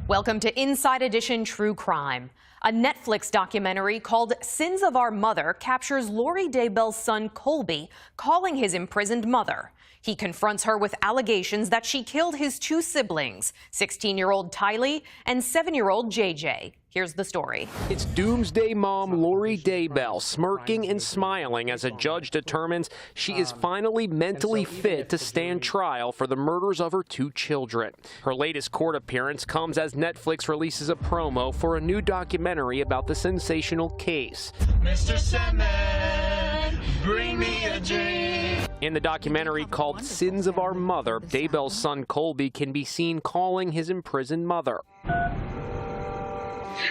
Speaker 6: Welcome to Inside Edition True Crime. A Netflix documentary called Sins of Our Mother captures Lori Daybell's son Colby calling his imprisoned mother. He confronts her with allegations that she killed his two siblings, 16-year-old Tylee and 7-year-old JJ. Here's the story.
Speaker 10: It's doomsday mom Lori Daybell smirking and smiling as a judge determines she is finally mentally fit to stand trial for the murders of her two children. Her latest court appearance comes as Netflix releases a promo for a new documentary about the sensational case.
Speaker 8: Mr. Sandman, bring me a drink.
Speaker 10: In the documentary called Sins of Our Mother, Daybell's son Colby can be seen calling his imprisoned mother.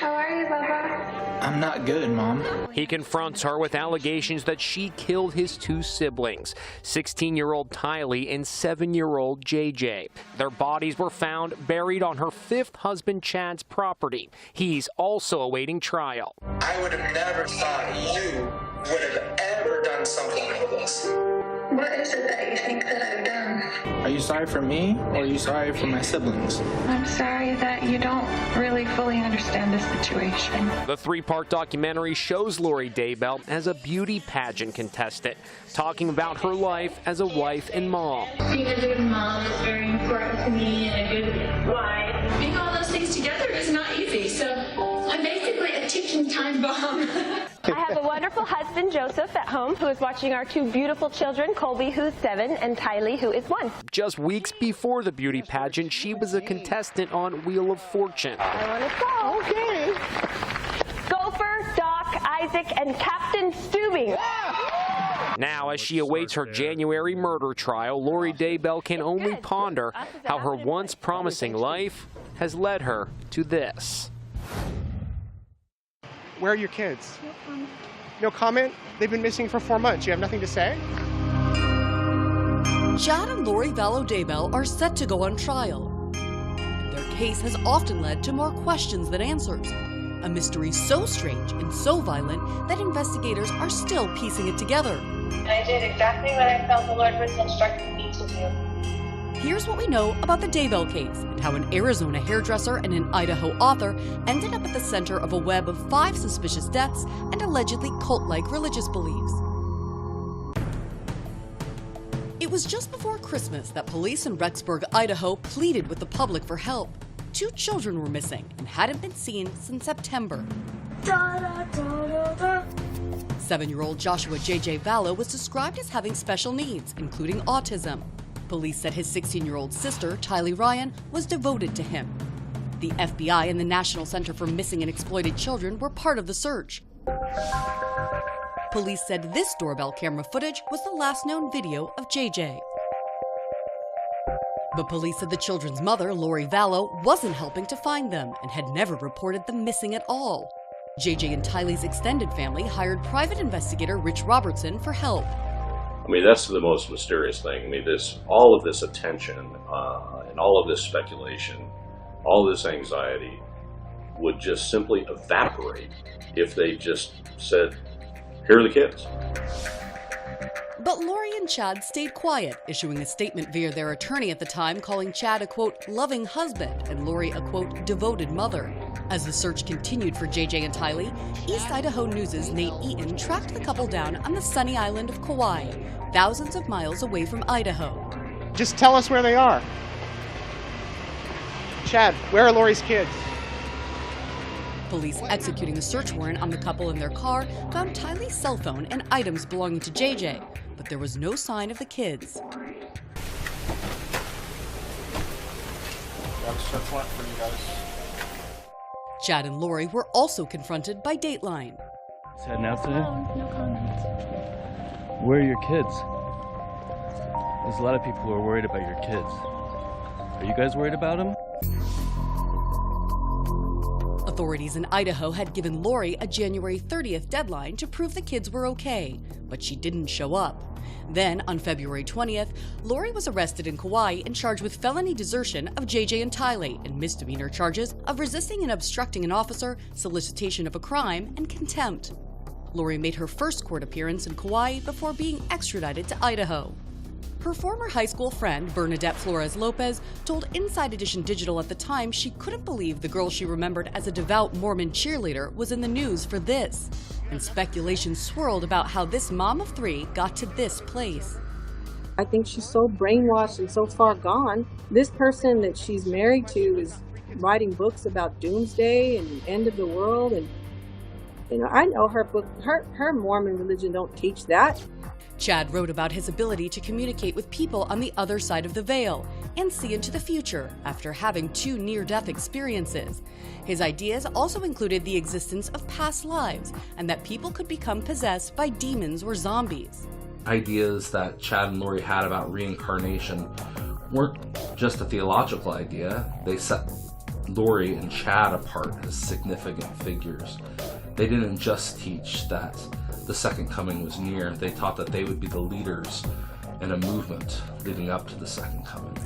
Speaker 8: How are you, Baba? I'm not good, Mom.
Speaker 10: He confronts her with allegations that she killed his two siblings, 16-year-old Tylee and 7-year-old JJ. Their bodies were found buried on her fifth husband Chad's property. He's also awaiting trial.
Speaker 8: I would have never thought you would have ever done something like this. What is it that you think that I've done? Are you sorry for me, or are you sorry for my siblings? I'm sorry that you don't really fully understand the situation.
Speaker 10: The three-part documentary shows Lori Daybell as a beauty pageant contestant, talking about her life as a wife and mom.
Speaker 8: Being a good mom is very important to me, and a good wife. Being all
Speaker 4: things together is not easy. So I'm basically a ticking time bomb.
Speaker 9: I have a wonderful husband, Joseph, at home, who is watching our two beautiful children, Colby, who's 7, and Tylee, who is 1.
Speaker 10: Just weeks before the beauty pageant, she was a contestant on Wheel of Fortune.
Speaker 9: I want to go. Okay. Gopher, Doc, Isaac, and Captain Steubing.
Speaker 10: Now, as she awaits her January murder trial, Lori Daybell can only ponder how her once promising life has led her to this.
Speaker 11: Where are your kids? No comment? They've been missing for 4 months. You have nothing to say?
Speaker 12: Chad and Lori Vallow Daybell are set to go on trial. Their case has often led to more questions than answers. A mystery so strange and so violent that investigators are still piecing it together.
Speaker 9: I did exactly what I felt the Lord was instructing me to do.
Speaker 12: Here's what we know about the Daybell case and how an Arizona hairdresser and an Idaho author ended up at the center of a web of 5 suspicious deaths and allegedly cult-like religious beliefs. It was just before Christmas that police in Rexburg, Idaho pleaded with the public for help. 2 children were missing and hadn't been seen since September. 7-year-old Joshua J.J. Vallow was described as having special needs, including autism. Police said his 16-year-old sister, Tylee Ryan, was devoted to him. The FBI and the National Center for Missing and Exploited Children were part of the search. Police said this doorbell camera footage was the last known video of JJ. But police said the children's mother, Lori Vallow, wasn't helping to find them and had never reported them missing at all. JJ and Tylee's extended family hired private investigator Rich Robertson for help.
Speaker 13: I mean, that's the most mysterious thing. I mean, all of this attention and all of this speculation, all this anxiety would just simply evaporate if they just said, here are the kids.
Speaker 12: But Lori and Chad stayed quiet, issuing a statement via their attorney at the time calling Chad a, quote, loving husband and Lori a, quote, devoted mother. As the search continued for JJ and Tylee, East Idaho News' Nate Eaton tracked the couple down on the sunny island of Kauai, thousands of miles away from Idaho.
Speaker 11: Just tell us where they are. Chad, where are Lori's kids?
Speaker 12: Police executing a search warrant on the couple in their car found Tylee's cell phone and items belonging to JJ, but there was no sign of the kids.
Speaker 11: That's a search warrant for you guys.
Speaker 12: Chad and Lori were also confronted by Dateline.
Speaker 14: Is heading out today?
Speaker 9: No comments.
Speaker 14: Where are your kids? There's a lot of people who are worried about your kids. Are you guys worried about them?
Speaker 12: Authorities in Idaho had given Lori a January 30th deadline to prove the kids were okay, but she didn't show up. Then, on February 20th, Lori was arrested in Kauai and charged with felony desertion of JJ and Tylee and misdemeanor charges of resisting and obstructing an officer, solicitation of a crime, and contempt. Lori made her first court appearance in Kauai before being extradited to Idaho. Her former high school friend, Bernadette Flores Lopez, told Inside Edition Digital at the time she couldn't believe the girl she remembered as a devout Mormon cheerleader was in the news for this. And speculation swirled about how this mom of 3 got to this place.
Speaker 16: I think she's so brainwashed and so far gone. This person that she's married to is writing books about doomsday and the end of the world. And, you know, I know her book, her Mormon religion don't teach that.
Speaker 12: Chad wrote about his ability to communicate with people on the other side of the veil and see into the future after having 2 near-death experiences. His ideas also included the existence of past lives and that people could become possessed by demons or zombies.
Speaker 17: Ideas that Chad and Lori had about reincarnation weren't just a theological idea. They set Lori and Chad apart as significant figures. They didn't just teach that the second coming was near. They taught that they would be the leaders in a movement leading up to the second coming.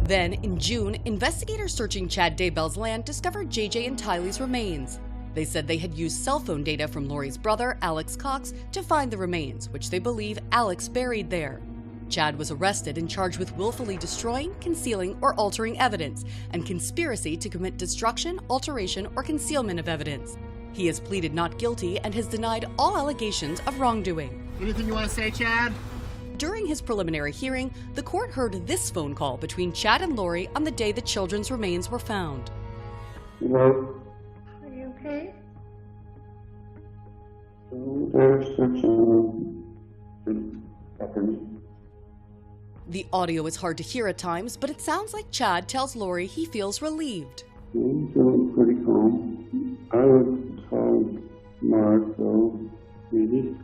Speaker 12: Then, in June, investigators searching Chad Daybell's land discovered JJ and Tylee's remains. They said they had used cell phone data from Lori's brother, Alex Cox, to find the remains, which they believe Alex buried there. Chad was arrested and charged with willfully destroying, concealing, or altering evidence, and conspiracy to commit destruction, alteration, or concealment of evidence. He has pleaded not guilty and has denied all allegations of wrongdoing.
Speaker 2: Anything you want to say, Chad?
Speaker 12: During his preliminary hearing, the court heard this phone call between Chad and Lori on the day the children's remains were found.
Speaker 2: Hello? Are you okay?
Speaker 12: The audio is hard to hear at times, but it sounds like Chad tells Lori he feels relieved.
Speaker 2: I'm feeling pretty calm. I was told Mark, so really.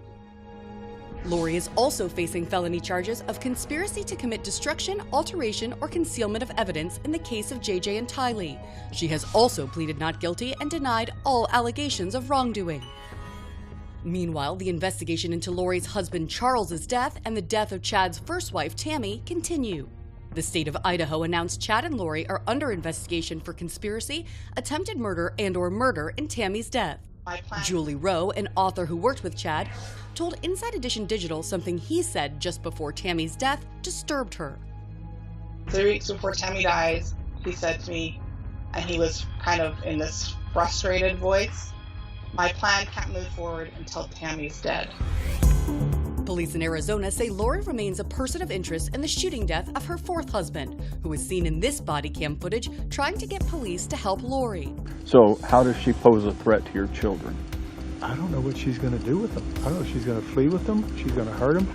Speaker 12: Lori is also facing felony charges of conspiracy to commit destruction, alteration, or concealment of evidence in the case of JJ and Tylee. She has also pleaded not guilty and denied all allegations of wrongdoing. Meanwhile, the investigation into Lori's husband Charles's death and the death of Chad's first wife Tammy continue. The state of Idaho announced Chad and Lori are under investigation for conspiracy, attempted murder, and/or murder in Tammy's death. Julie Rowe, an author who worked with Chad, told Inside Edition Digital something he said just before Tammy's death disturbed her.
Speaker 5: 3 weeks before Tammy dies, he said to me, and he was kind of in this frustrated voice, "My plan can't move forward until Tammy's dead."
Speaker 12: Police in Arizona say Lori remains a person of interest in the shooting death of her fourth husband, who was seen in this body cam footage trying to get police to help Lori.
Speaker 15: So how does she pose a threat to your children?
Speaker 23: I don't know what she's going to do with them. I don't know if she's going to flee with them. She's going to hurt them.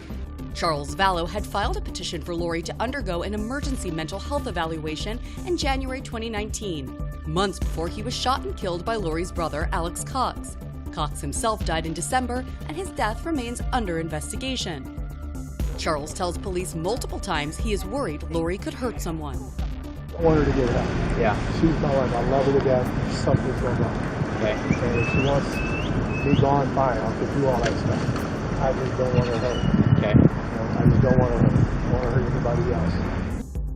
Speaker 12: Charles Vallow had filed a petition for Lori to undergo an emergency mental health evaluation in January 2019, months before he was shot and killed by Lori's brother, Alex Cox. Cox himself died in December, and his death remains under investigation. Charles tells police multiple times he is worried Lori could hurt someone.
Speaker 23: I want her to get it out. Yeah. She's my wife. I love her to death. Something's going on. Okay. And if she wants me gone, fine. I'll do all that stuff. I just don't want her hurt. Okay. I just don't want her hurt. I don't want her hurt anybody else.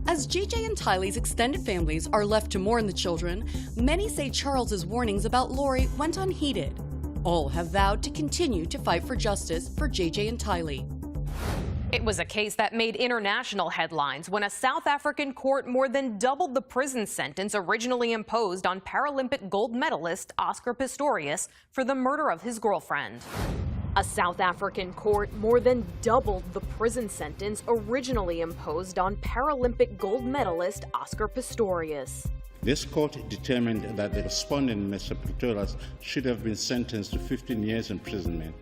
Speaker 12: As JJ and Tylee's extended families are left to mourn the children, many say Charles's warnings about Lori went unheeded. All have vowed to continue to fight for justice for JJ and Tylee.
Speaker 6: It was a case that made international headlines when a South African court more than doubled the prison sentence originally imposed on Paralympic gold medalist Oscar Pistorius for the murder of his girlfriend. A South African court more than doubled the prison sentence originally imposed on Paralympic gold medalist Oscar Pistorius.
Speaker 18: This court determined that the respondent, Mr. Pistorius, should have been sentenced to 15 years imprisonment.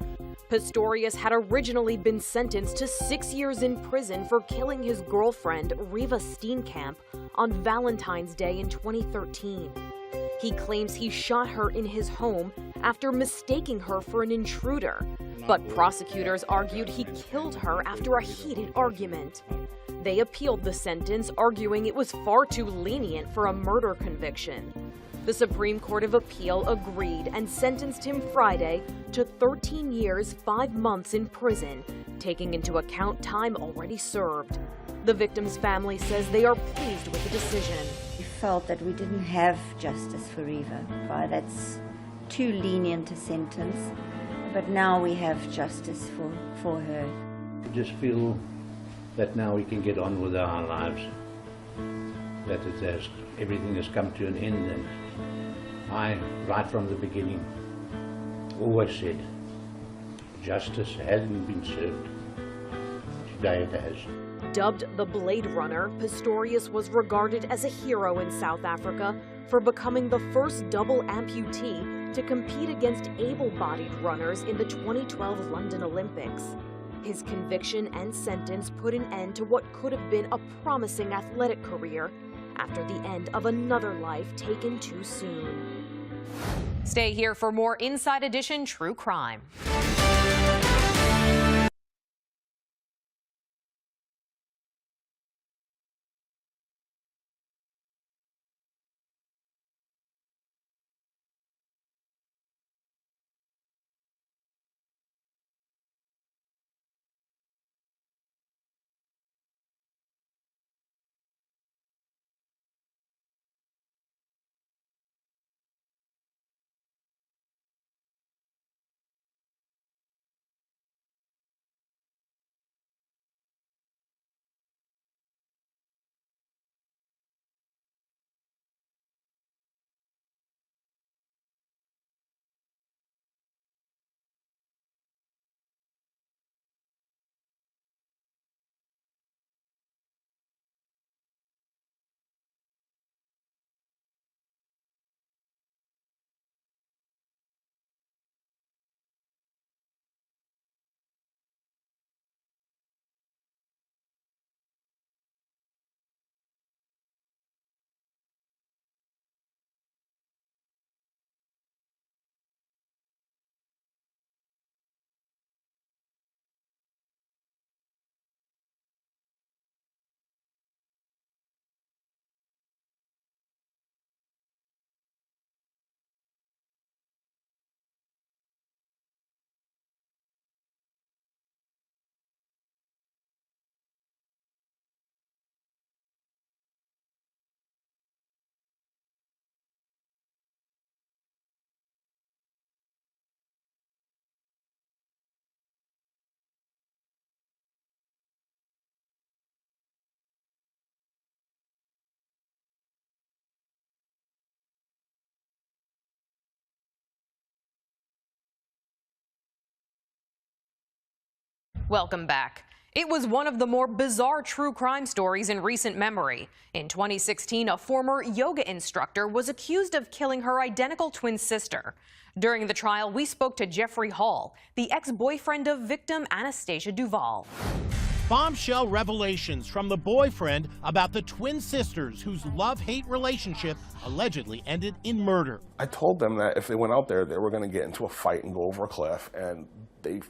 Speaker 6: Pistorius had originally been sentenced to 6 years in prison for killing his girlfriend, Riva Steenkamp, on Valentine's Day in 2013. He claims he shot her in his home after mistaking her for an intruder, but prosecutors argued he killed her after a heated argument. They appealed the sentence, arguing it was far too lenient for a murder conviction. The Supreme Court of Appeal agreed and sentenced him Friday to 13 years, 5 months in prison, taking into account time already served. The victim's family says they are pleased with the decision.
Speaker 19: We felt that we didn't have justice for Riva. That's too lenient a sentence, but now we have justice for her.
Speaker 20: I just feel that now we can get on with our lives, that everything has come to an end, and I, right from the beginning, always said justice hasn't been served. Today it has.
Speaker 6: Dubbed the Blade Runner, Pistorius was regarded as a hero in South Africa for becoming the first double amputee to compete against able-bodied runners in the 2012 London Olympics. His conviction and sentence put an end to what could have been a promising athletic career after the end of another life taken too soon. Stay here for more Inside Edition True Crime. Welcome back. It was one of the more bizarre true crime stories in recent memory. In 2016, a former yoga instructor was accused of killing her identical twin sister. During the trial, we spoke to Jeffrey Hall, the ex-boyfriend of victim Anastasia Duval.
Speaker 3: Bombshell revelations from the boyfriend about the twin sisters whose love-hate relationship allegedly ended in murder.
Speaker 7: I told them that if they went out there, they were going to get into a fight and go over a cliff, and they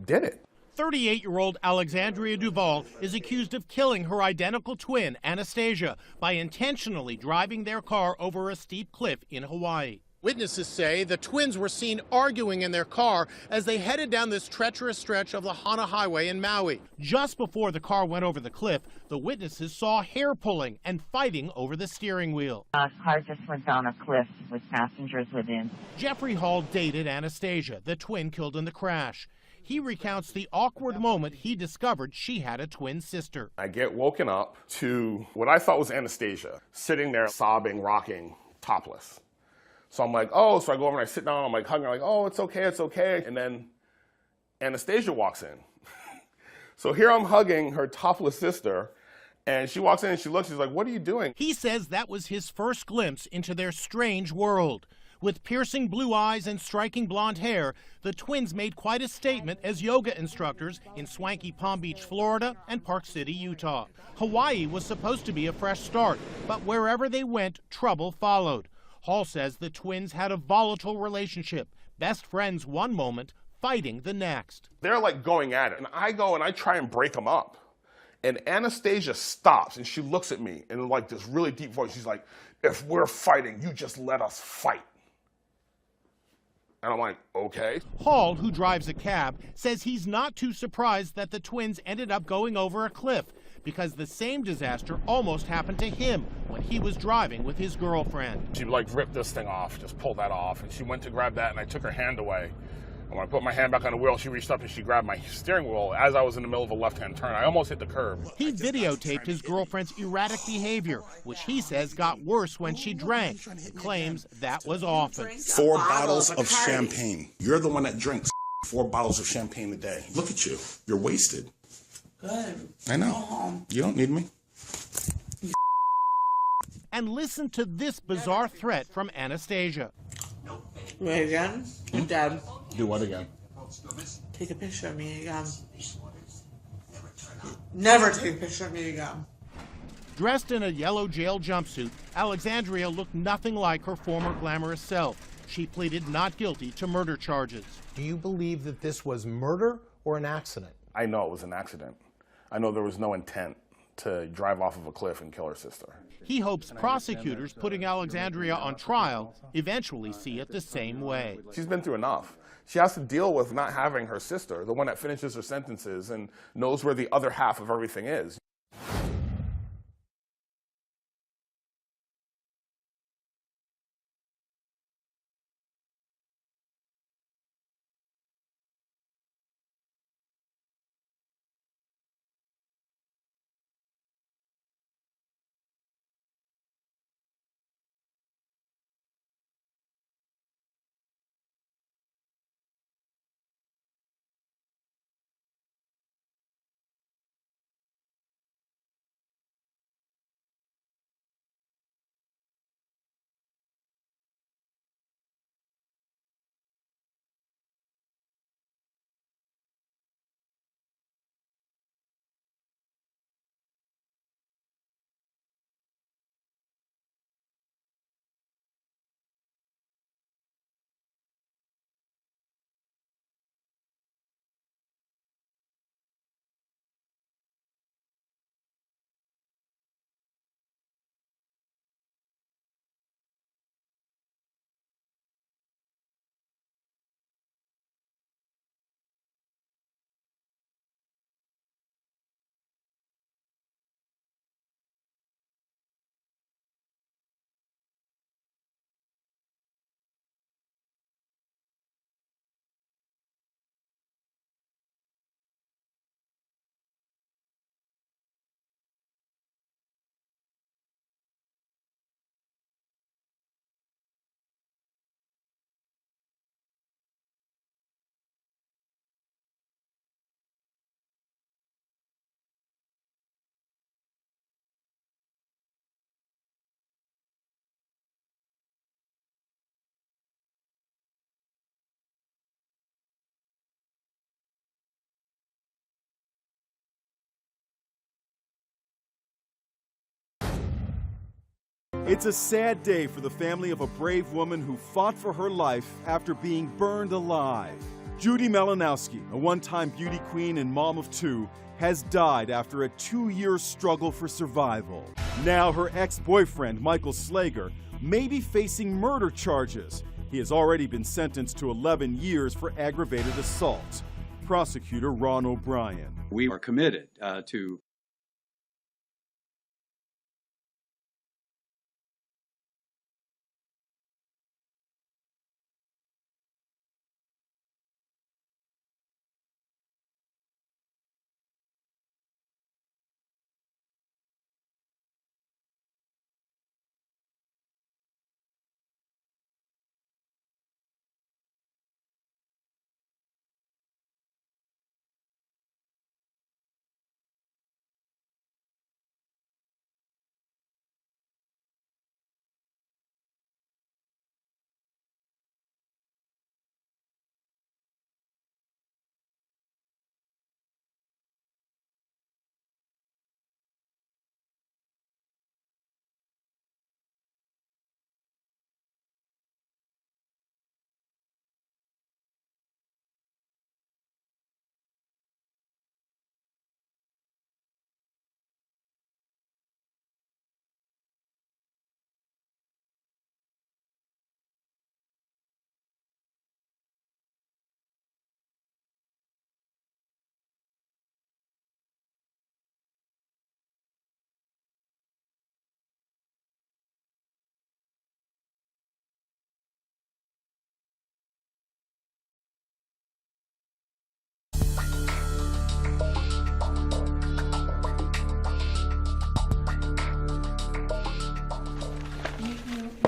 Speaker 7: did it.
Speaker 3: 38-year-old Alexandria Duval is accused of killing her identical twin, Anastasia, by intentionally driving their car over a steep cliff in Hawaii. Witnesses say the twins were seen arguing in their car as they headed down this treacherous stretch of the Hana Highway in Maui. Just before the car went over the cliff, the witnesses saw hair pulling and fighting over the steering wheel.
Speaker 21: The car just went down a cliff with passengers within.
Speaker 3: Jeffrey Hall dated Anastasia, the twin killed in the crash. He recounts the awkward moment he discovered she had a twin sister.
Speaker 7: I get woken up to what I thought was Anastasia, sitting there sobbing, rocking, topless. So I'm like, oh, so I go over and I sit down, I'm like hugging her, like, oh, it's okay, it's okay. And then Anastasia walks in. So here I'm hugging her topless sister, and she walks in and she looks, she's like, what are you doing?
Speaker 3: He says that was his first glimpse into their strange world. With piercing blue eyes and striking blonde hair, the twins made quite a statement as yoga instructors in swanky Palm Beach, Florida, and Park City, Utah. Hawaii was supposed to be a fresh start, but wherever they went, trouble followed. Hall says the twins had a volatile relationship, best friends one moment, fighting the next.
Speaker 7: They're like going at it, and I go and I try and break them up. And Anastasia stops and she looks at me in like this really deep voice. She's like, if we're fighting, you just let us fight. And I'm like, okay.
Speaker 3: Hall, who drives a cab, says he's not too surprised that the twins ended up going over a cliff because the same disaster almost happened to him when he was driving with his girlfriend.
Speaker 7: She like ripped this thing off, just pulled that off, and she went to grab that and I took her hand away. And when I put my hand back on the wheel, she reached up and she grabbed my steering wheel as I was in the middle of a left-hand turn. I almost hit the curb.
Speaker 3: He videotaped his girlfriend's erratic behavior, which he says got worse when she drank. He claims that was often.
Speaker 22: 4 bottles of champagne. You're the one that drinks 4 bottles of champagne a day. Look at you. You're wasted.
Speaker 21: Good.
Speaker 22: I know. You don't need me.
Speaker 3: And listen to this bizarre threat from Anastasia.
Speaker 21: Wait again? Dad.
Speaker 22: Do what again?
Speaker 21: Take a picture of me again. Never take a picture of me again.
Speaker 3: Dressed in a yellow jail jumpsuit, Alexandria looked nothing like her former glamorous self. She pleaded not guilty to murder charges.
Speaker 24: Do you believe that this was murder or an accident?
Speaker 7: I know it was an accident. I know there was no intent to drive off of a cliff and kill her sister.
Speaker 3: He hopes prosecutors putting Alexandria on trial eventually see it the same way.
Speaker 7: She's been through enough. She has to deal with not having her sister, the one that finishes her sentences and knows where the other half of everything is.
Speaker 1: It's a sad day for the family of a brave woman who fought for her life after being burned alive. Judy Malinowski, a one-time beauty queen and mom of 2, has died after a 2-year struggle for survival. Now her ex-boyfriend, Michael Slager, may be facing murder charges. He has already been sentenced to 11 years for aggravated assault. Prosecutor Ron O'Brien.
Speaker 4: We are committed to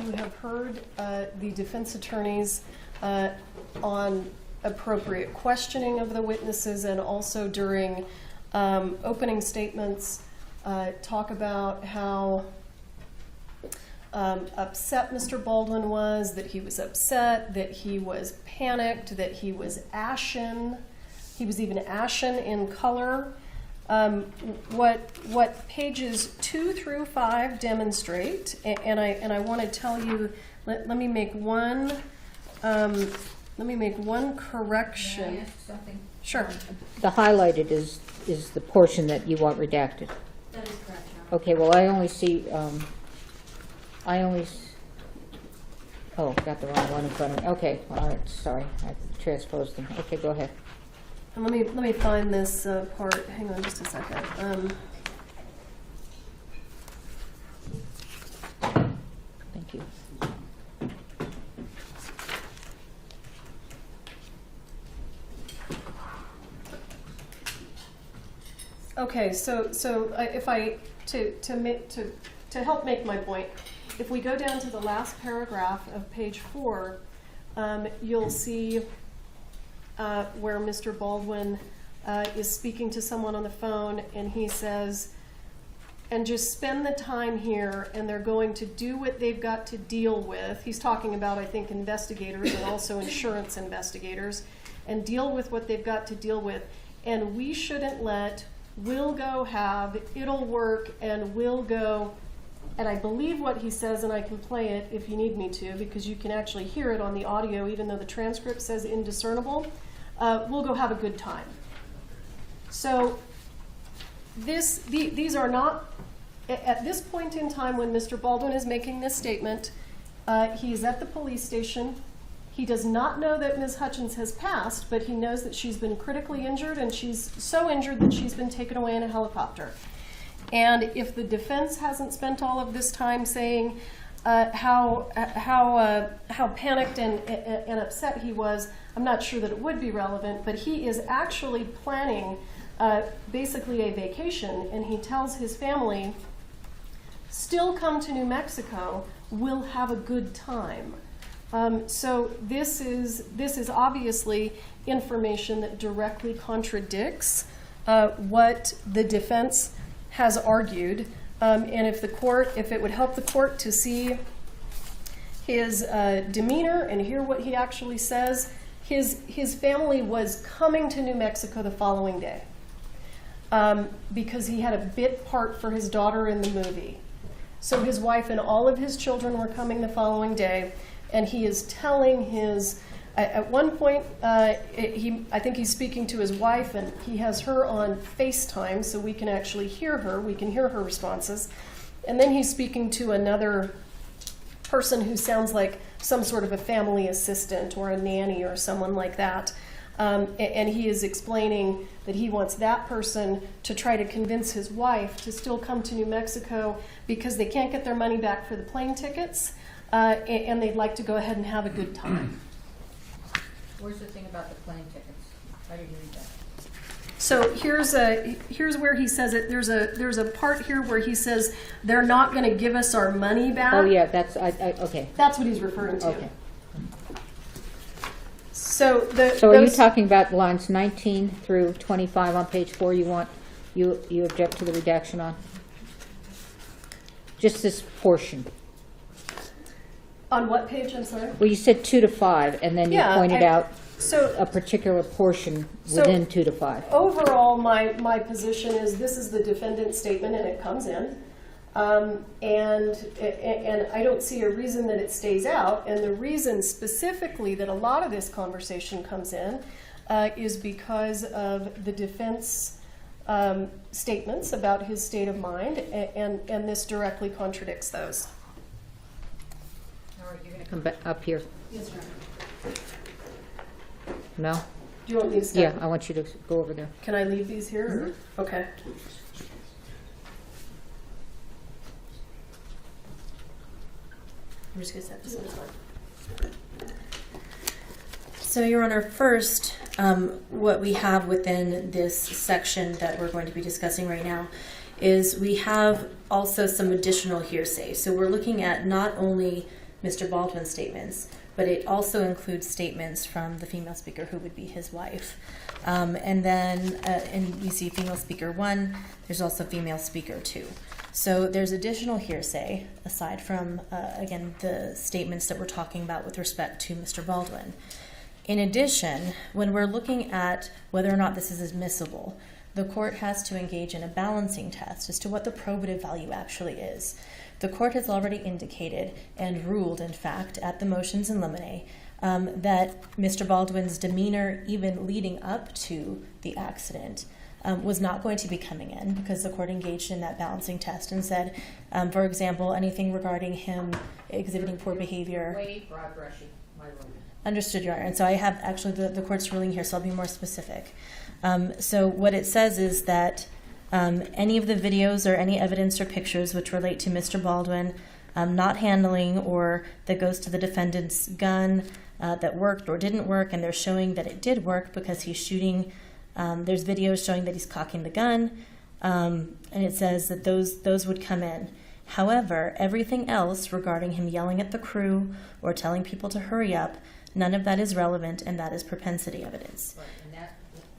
Speaker 8: You have heard the defense attorneys on appropriate questioning of the witnesses and also during opening statements talk about how upset Mr. Baldwin was, that he was upset, that he was panicked, that he was ashen. He was even ashen in color. What pages 2 through 5 demonstrate, and I want to tell you, let me make one correction.
Speaker 10: May I ask something?
Speaker 8: Sure.
Speaker 10: The highlighted is the portion that you want redacted. That is correct. Okay. Well, I only see. Oh, got the wrong one in front of me. Okay. All right. Sorry, I transposed them. Okay, go ahead.
Speaker 8: And let me find this part. Hang on just a second.
Speaker 10: Thank you.
Speaker 8: Okay, so if I to help make my point, if we go down to the last paragraph of page 4, you'll see where Mr. Baldwin is speaking to someone on the phone, and he says, and just spend the time here, and they're going to do what they've got to deal with. He's talking about, I think, investigators and also insurance investigators, and deal with what they've got to deal with. And we shouldn't let, we'll go have, it'll work, and we'll go. And I believe what he says, and I can play it if you need me to, because you can actually hear it on the audio, even though the transcript says indiscernible. We'll go have a good time. So these are not, at this point in time when Mr. Baldwin is making this statement, he's at the police station. He does not know that Ms. Hutchins has passed, but he knows that she's been critically injured, and she's so injured that she's been taken away in a helicopter. And if the defense hasn't spent all of this time saying how panicked and upset he was, I'm not sure that it would be relevant, but he is actually planning basically a vacation, and he tells his family, still come to New Mexico, we'll have a good time. So this is obviously information that directly contradicts what the defense has argued, and if it would help the court to see his demeanor and hear what he actually says, his family was coming to New Mexico the following day because he had a bit part for his daughter in the movie. So his wife and all of his children were coming the following day, and he is telling his, at one point, I think he's speaking to his wife, and he has her on FaceTime so we can actually hear her. We can hear her responses. And then he's speaking to another person who sounds like some sort of a family assistant or a nanny or someone like that. And he is explaining that he wants that person to try to convince his wife to still come to New Mexico because they can't get their money back for the plane tickets, and they'd like to go ahead and have a good time.
Speaker 10: Where's the thing about the plane tickets? I didn't read that.
Speaker 8: So here's where he says it. There's a part here where he says they're not going to give us our money back.
Speaker 10: Oh yeah, that's okay.
Speaker 8: That's what he's referring to.
Speaker 10: Okay.
Speaker 8: So
Speaker 10: are you talking about lines 19 through 25 on page 4? You object to the redaction on? Just this portion.
Speaker 8: On what page? I'm sorry.
Speaker 10: Well, you said 2 to 5, and then you pointed out a particular portion within 2 to 5.
Speaker 8: Overall, my position is this is the defendant's statement, and it comes in, and I don't see a reason that it stays out. And the reason specifically that a lot of this conversation comes in is because of the defense statements about his state of mind, and this directly contradicts those.
Speaker 10: All right, you're going to come back up here.
Speaker 8: Yes, Your Honor.
Speaker 10: No?
Speaker 8: Do you want me to start?
Speaker 10: Yeah, I want you to go over there.
Speaker 8: Can I leave these here?
Speaker 10: Mm-hmm.
Speaker 8: Okay. I'm just going to set this aside.
Speaker 9: So, Your Honor, first, what we have within this section that we're going to be discussing right now is we have also some additional hearsay. So we're looking at not only Mr. Baldwin's statements, but it also includes statements from the female speaker who would be his wife. And then and we see female speaker 1, there's also female speaker 2. So there's additional hearsay aside from, again, the statements that we're talking about with respect to Mr. Baldwin. In addition, when we're looking at whether or not this is admissible, the court has to engage in a balancing test as to what the probative value actually is. The court has already indicated and ruled, in fact, at the motions in limine, that Mr. Baldwin's demeanor, even leading up to the accident, was not going to be coming in because the court engaged in that balancing test and said, for example, anything regarding him exhibiting poor behavior.
Speaker 10: Way broad brushy, my ruling.
Speaker 9: Understood, Your Honor. And so I have actually the court's ruling here, so I'll be more specific. So what it says is that any of the videos or any evidence or pictures which relate to Mr. Baldwin not handling or that goes to the defendant's gun that worked or didn't work, and they're showing that it did work because he's shooting. There's videos showing that he's cocking the gun, and it says that those would come in. However, everything else regarding him yelling at the crew or telling people to hurry up, none of that is relevant, and that is propensity evidence.
Speaker 10: Right, and that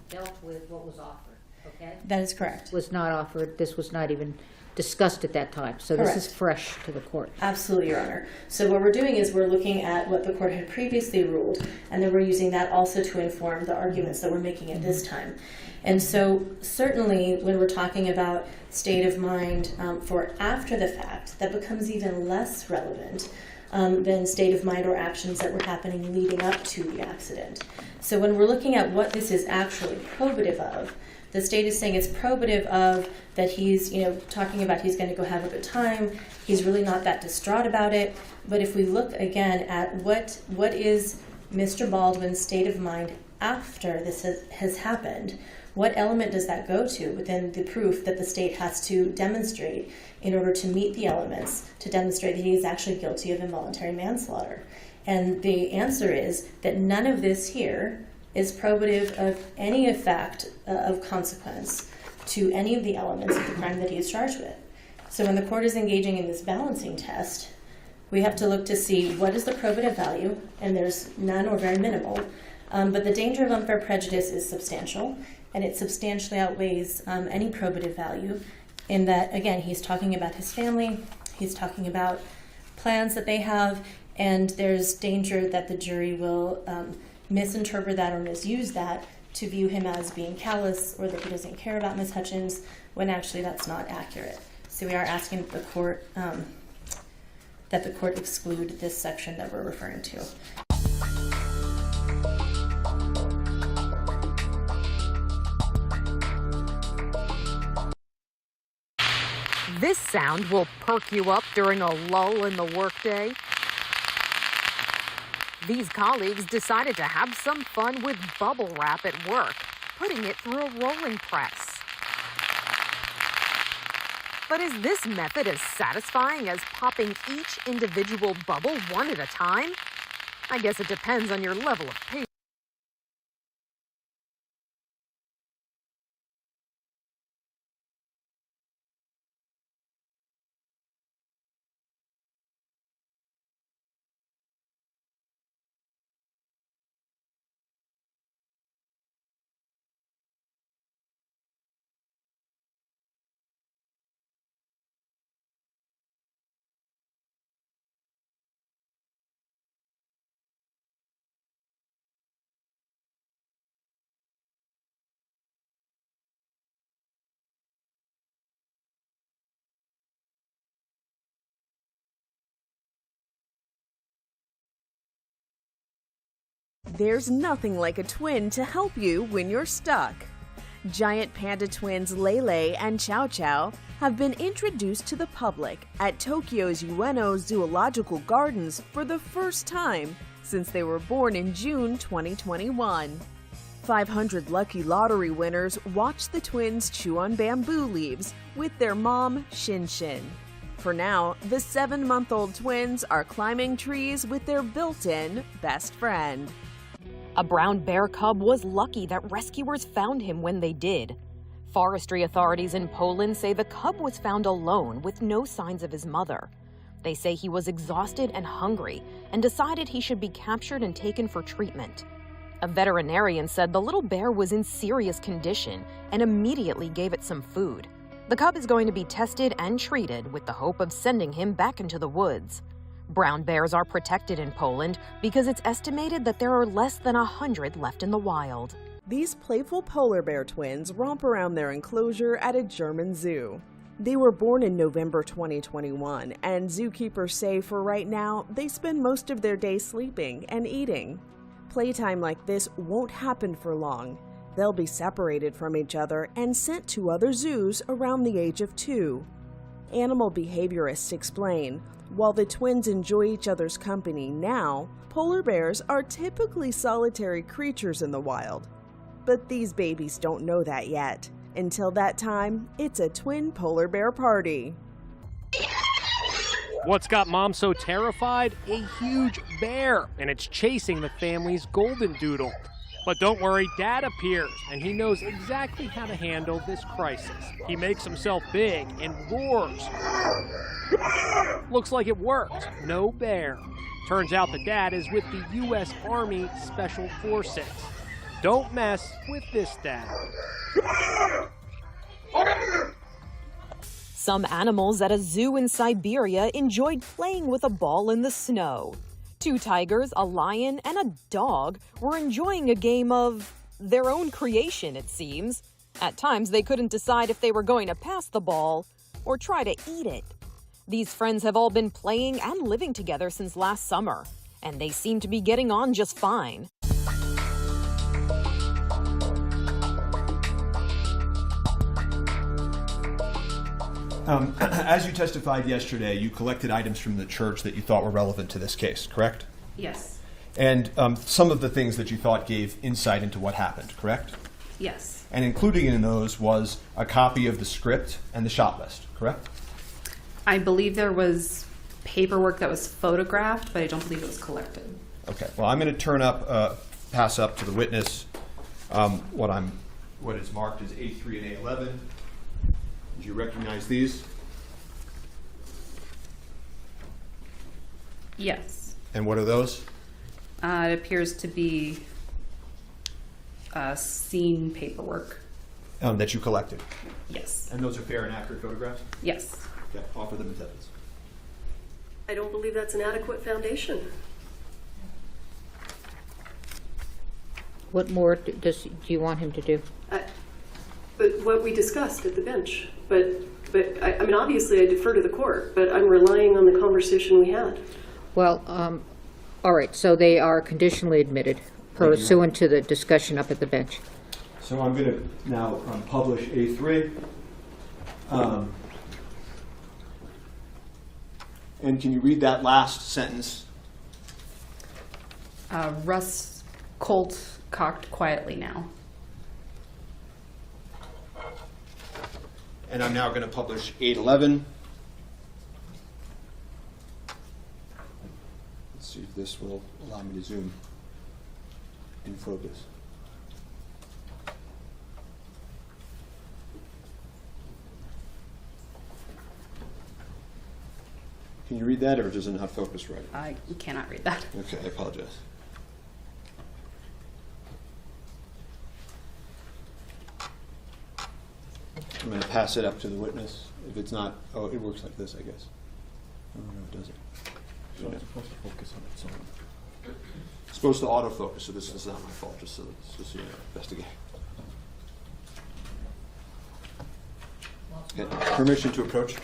Speaker 10: dealt with what was offered, okay?
Speaker 9: That is correct.
Speaker 10: This was not offered, this was not even discussed at that time, so
Speaker 9: Correct.
Speaker 10: This is fresh to the court.
Speaker 9: Absolutely, Your Honor. So what we're doing is we're looking at what the court had previously ruled, and then we're using that also to inform the arguments that we're making at this time. And so certainly when we're talking about state of mind for after the fact, that becomes even less relevant than state of mind or actions that were happening leading up to the accident. So when we're looking at what this is actually probative of, the state is saying it's probative of that he's, talking about he's going to go have a good time. He's really not that distraught about it. But if we look again at what is Mr. Baldwin's state of mind after this has happened, what element does that go to within the proof that the state has to demonstrate in order to meet the elements to demonstrate that he is actually guilty of involuntary manslaughter? And the answer is that none of this here is probative of any effect of consequence to any of the elements of the crime that he is charged with. So when the court is engaging in this balancing test, we have to look to see what is the probative value, and there's none or very minimal, but the danger of unfair prejudice is substantial, and it substantially outweighs any probative value in that, again, he's talking about his family, he's talking about plans that they have, and there's danger that the jury will misinterpret that or misuse that to view him as being callous or that he doesn't care about Ms. Hutchins, when actually that's not accurate. So we are asking the court that the court exclude this section that we're referring to.
Speaker 6: This sound will perk you up during a lull in the workday. These colleagues decided to have some fun with bubble wrap at work, putting it through a rolling press. But is this method as satisfying as popping each individual bubble one at a time? I guess it depends on your level of patience.
Speaker 11: There's nothing like a twin to help you when you're stuck. Giant panda twins Lele and Chow Chow have been introduced to the public at Tokyo's Ueno Zoological Gardens for the first time since they were born in June 2021. 500 lucky lottery winners watched the twins chew on bamboo leaves with their mom, Shin Shin. For now, the 7-month-old twins are climbing trees with their built-in best friend.
Speaker 6: A brown bear cub was lucky that rescuers found him when they did. Forestry authorities in Poland say the cub was found alone with no signs of his mother. They say he was exhausted and hungry and decided he should be captured and taken for treatment. A veterinarian said the little bear was in serious condition and immediately gave it some food. The cub is going to be tested and treated with the hope of sending him back into the woods. Brown bears are protected in Poland because it's estimated that there are less than 100 left in the wild.
Speaker 11: These playful polar bear twins romp around their enclosure at a German zoo. They were born in November 2021, and zookeepers say for right now, they spend most of their day sleeping and eating. Playtime like this won't happen for long. They'll be separated from each other and sent to other zoos around the age of 2. Animal behaviorists explain, while the twins enjoy each other's company now, polar bears are typically solitary creatures in the wild. But these babies don't know that yet. Until that time, it's a twin polar bear party.
Speaker 13: What's got Mom so terrified? A huge bear, and it's chasing the family's golden doodle. But don't worry, Dad appears, and he knows exactly how to handle this crisis. He makes himself big and roars. Looks like it worked. No bear. Turns out the dad is with the U.S. Army Special Forces. Don't mess with this dad.
Speaker 6: Some animals at a zoo in Siberia enjoyed playing with a ball in the snow. 2 tigers, a lion, and a dog were enjoying a game of their own creation, it seems. At times, they couldn't decide if they were going to pass the ball or try to eat it. These friends have all been playing and living together since last summer, and they seem to be getting on just fine.
Speaker 14: As you testified yesterday, you collected items from the church that you thought were relevant to this case, correct?
Speaker 16: Yes.
Speaker 14: And some of the things that you thought gave insight into what happened, correct?
Speaker 16: Yes.
Speaker 14: And included in those was a copy of the script and the shot list, correct?
Speaker 16: I believe there was paperwork that was photographed, but I don't believe it was collected.
Speaker 14: Okay. Well, I'm going to pass up to the witness what is marked as A3 and A11. Do you recognize these?
Speaker 16: Yes.
Speaker 14: And what are those?
Speaker 16: It appears to be scene paperwork.
Speaker 14: That you collected?
Speaker 16: Yes.
Speaker 14: And those are fair and accurate photographs?
Speaker 16: Yes.
Speaker 14: Okay, offer them as evidence.
Speaker 8: I don't believe that's an adequate foundation.
Speaker 10: What more do you want him to do?
Speaker 8: But what we discussed at the bench. But But, I mean, obviously I defer to the court, but I'm relying on the conversation we had.
Speaker 10: Well, all right, so they are conditionally admitted pursuant to the discussion up at the bench.
Speaker 14: So I'm going to now publish A3. And can you read that last sentence?
Speaker 16: Russ Colt cocked quietly now.
Speaker 14: And I'm now going to publish 811. Let's see if this will allow me to zoom in focus. Can you read that, or does it not focus right?
Speaker 16: I cannot read that.
Speaker 14: Okay, I apologize. I'm going to pass it up to the witness. If it's not, oh, it works like this, I guess. Oh, no, it doesn't. So it's supposed to focus on its own. It's supposed to autofocus, so this is not my fault, just so you know, investigate. Okay, permission to approach.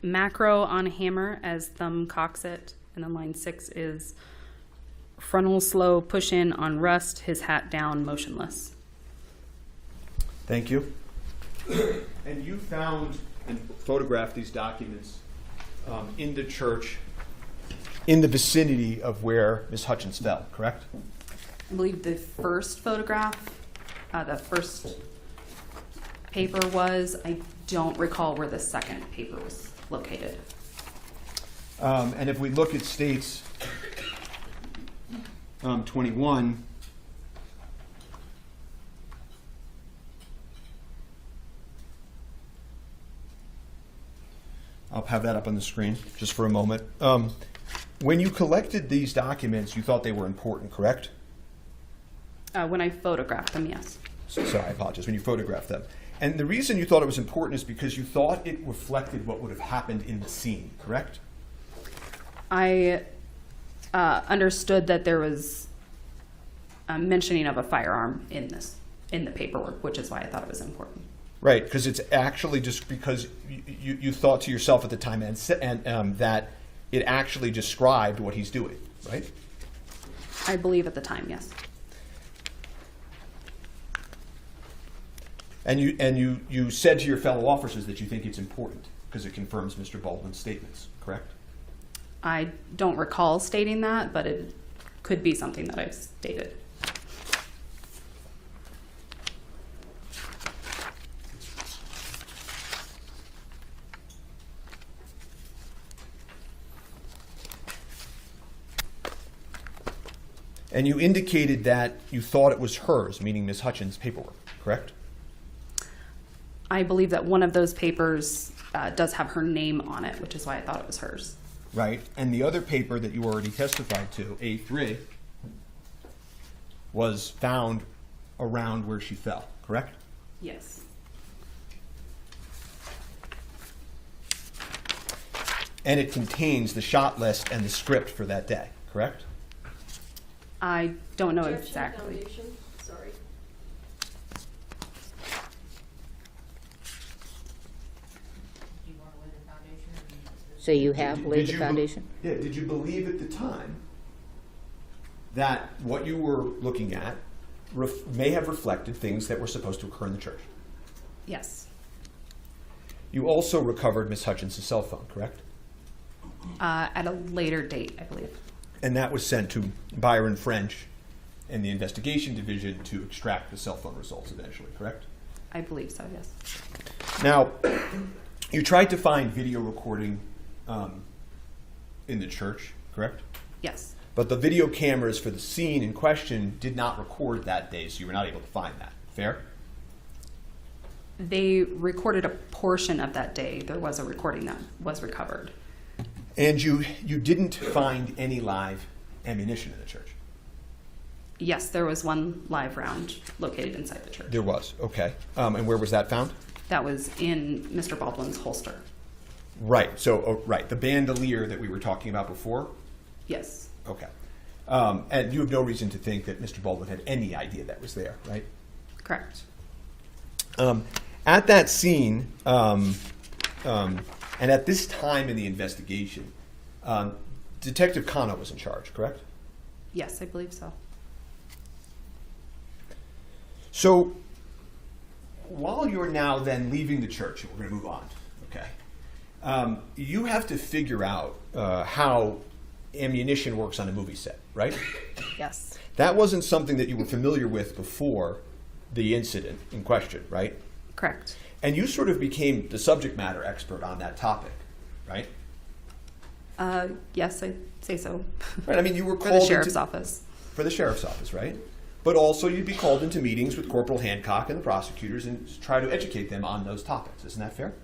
Speaker 16: Macro on hammer as thumb cocks it, and then line 6 is frontal slow push in on Rust, his hat down, motionless.
Speaker 14: Thank you. And you found and photographed these documents in the church in the vicinity of where Ms. Hutchins fell, correct?
Speaker 16: I believe the first photograph, the first paper was. I don't recall where the second paper was located.
Speaker 14: And if we look at states 21, I'll have that up on the screen just for a moment. When you collected these documents, you thought they were important, correct?
Speaker 16: When I photographed them, yes.
Speaker 14: Sorry, I apologize. When you photographed them. And the reason you thought it was important is because you thought it reflected what would have happened in the scene, correct?
Speaker 16: I understood that there was a mentioning of a firearm in the paperwork, which is why I thought it was important.
Speaker 14: Right, because it's actually just because you thought to yourself at the time and that it actually described what he's doing, right?
Speaker 16: I believe at the time, yes.
Speaker 14: And you said to your fellow officers that you think it's important because it confirms Mr. Baldwin's statements, correct?
Speaker 16: I don't recall stating that, but it could be something that I've stated.
Speaker 14: And you indicated that you thought it was hers, meaning Ms. Hutchins' paperwork, correct?
Speaker 16: I believe that one of those papers does have her name on it, which is why I thought it was hers.
Speaker 14: Right, and the other paper that you already testified to, A3, was found around where she fell, correct?
Speaker 16: Yes.
Speaker 14: And it contains the shot list and the script for that day, correct?
Speaker 16: I don't know exactly.
Speaker 8: Sorry.
Speaker 10: So you have laid the foundation?
Speaker 14: Yeah, did you believe at the time that what you were looking at may have reflected things that were supposed to occur in the church?
Speaker 16: Yes.
Speaker 14: You also recovered Ms. Hutchins' cell phone, correct?
Speaker 16: At a later date, I believe.
Speaker 14: And that was sent to Byron French and the investigation division to extract the cell phone results eventually, correct?
Speaker 16: I believe so, yes.
Speaker 14: Now, you tried to find video recording in the church, correct?
Speaker 16: Yes.
Speaker 14: But the video cameras for the scene in question did not record that day, so you were not able to find that. Fair?
Speaker 16: They recorded a portion of that day. There was a recording that was recovered.
Speaker 14: And you didn't find any live ammunition in the church?
Speaker 16: Yes, there was one live round located inside the church.
Speaker 14: There was, okay. And where was that found?
Speaker 16: That was in Mr. Baldwin's holster.
Speaker 14: Right. So, right. The bandolier that we were talking about before?
Speaker 16: Yes.
Speaker 14: Okay. And you have no reason to think that Mr. Baldwin had any idea that was there, right?
Speaker 16: Correct.
Speaker 14: At that scene, and at this time in the investigation, Detective Khanna was in charge, correct?
Speaker 16: Yes, I believe so.
Speaker 14: So, while you're now then leaving the church, and we're going to move on, okay, you have to figure out how ammunition works on a movie set, right?
Speaker 16: Yes.
Speaker 14: That wasn't something that you were familiar with before the incident in question, right?
Speaker 16: Correct.
Speaker 14: And you sort of became the subject matter expert on that topic, right?
Speaker 16: Yes, I'd say so.
Speaker 14: Right. I mean, you were
Speaker 16: for
Speaker 14: called
Speaker 16: the sheriff's office.
Speaker 14: For the sheriff's office, right? But also you'd be called into meetings with Corporal Hancock and the prosecutors and try to educate them on those topics. Isn't that fair?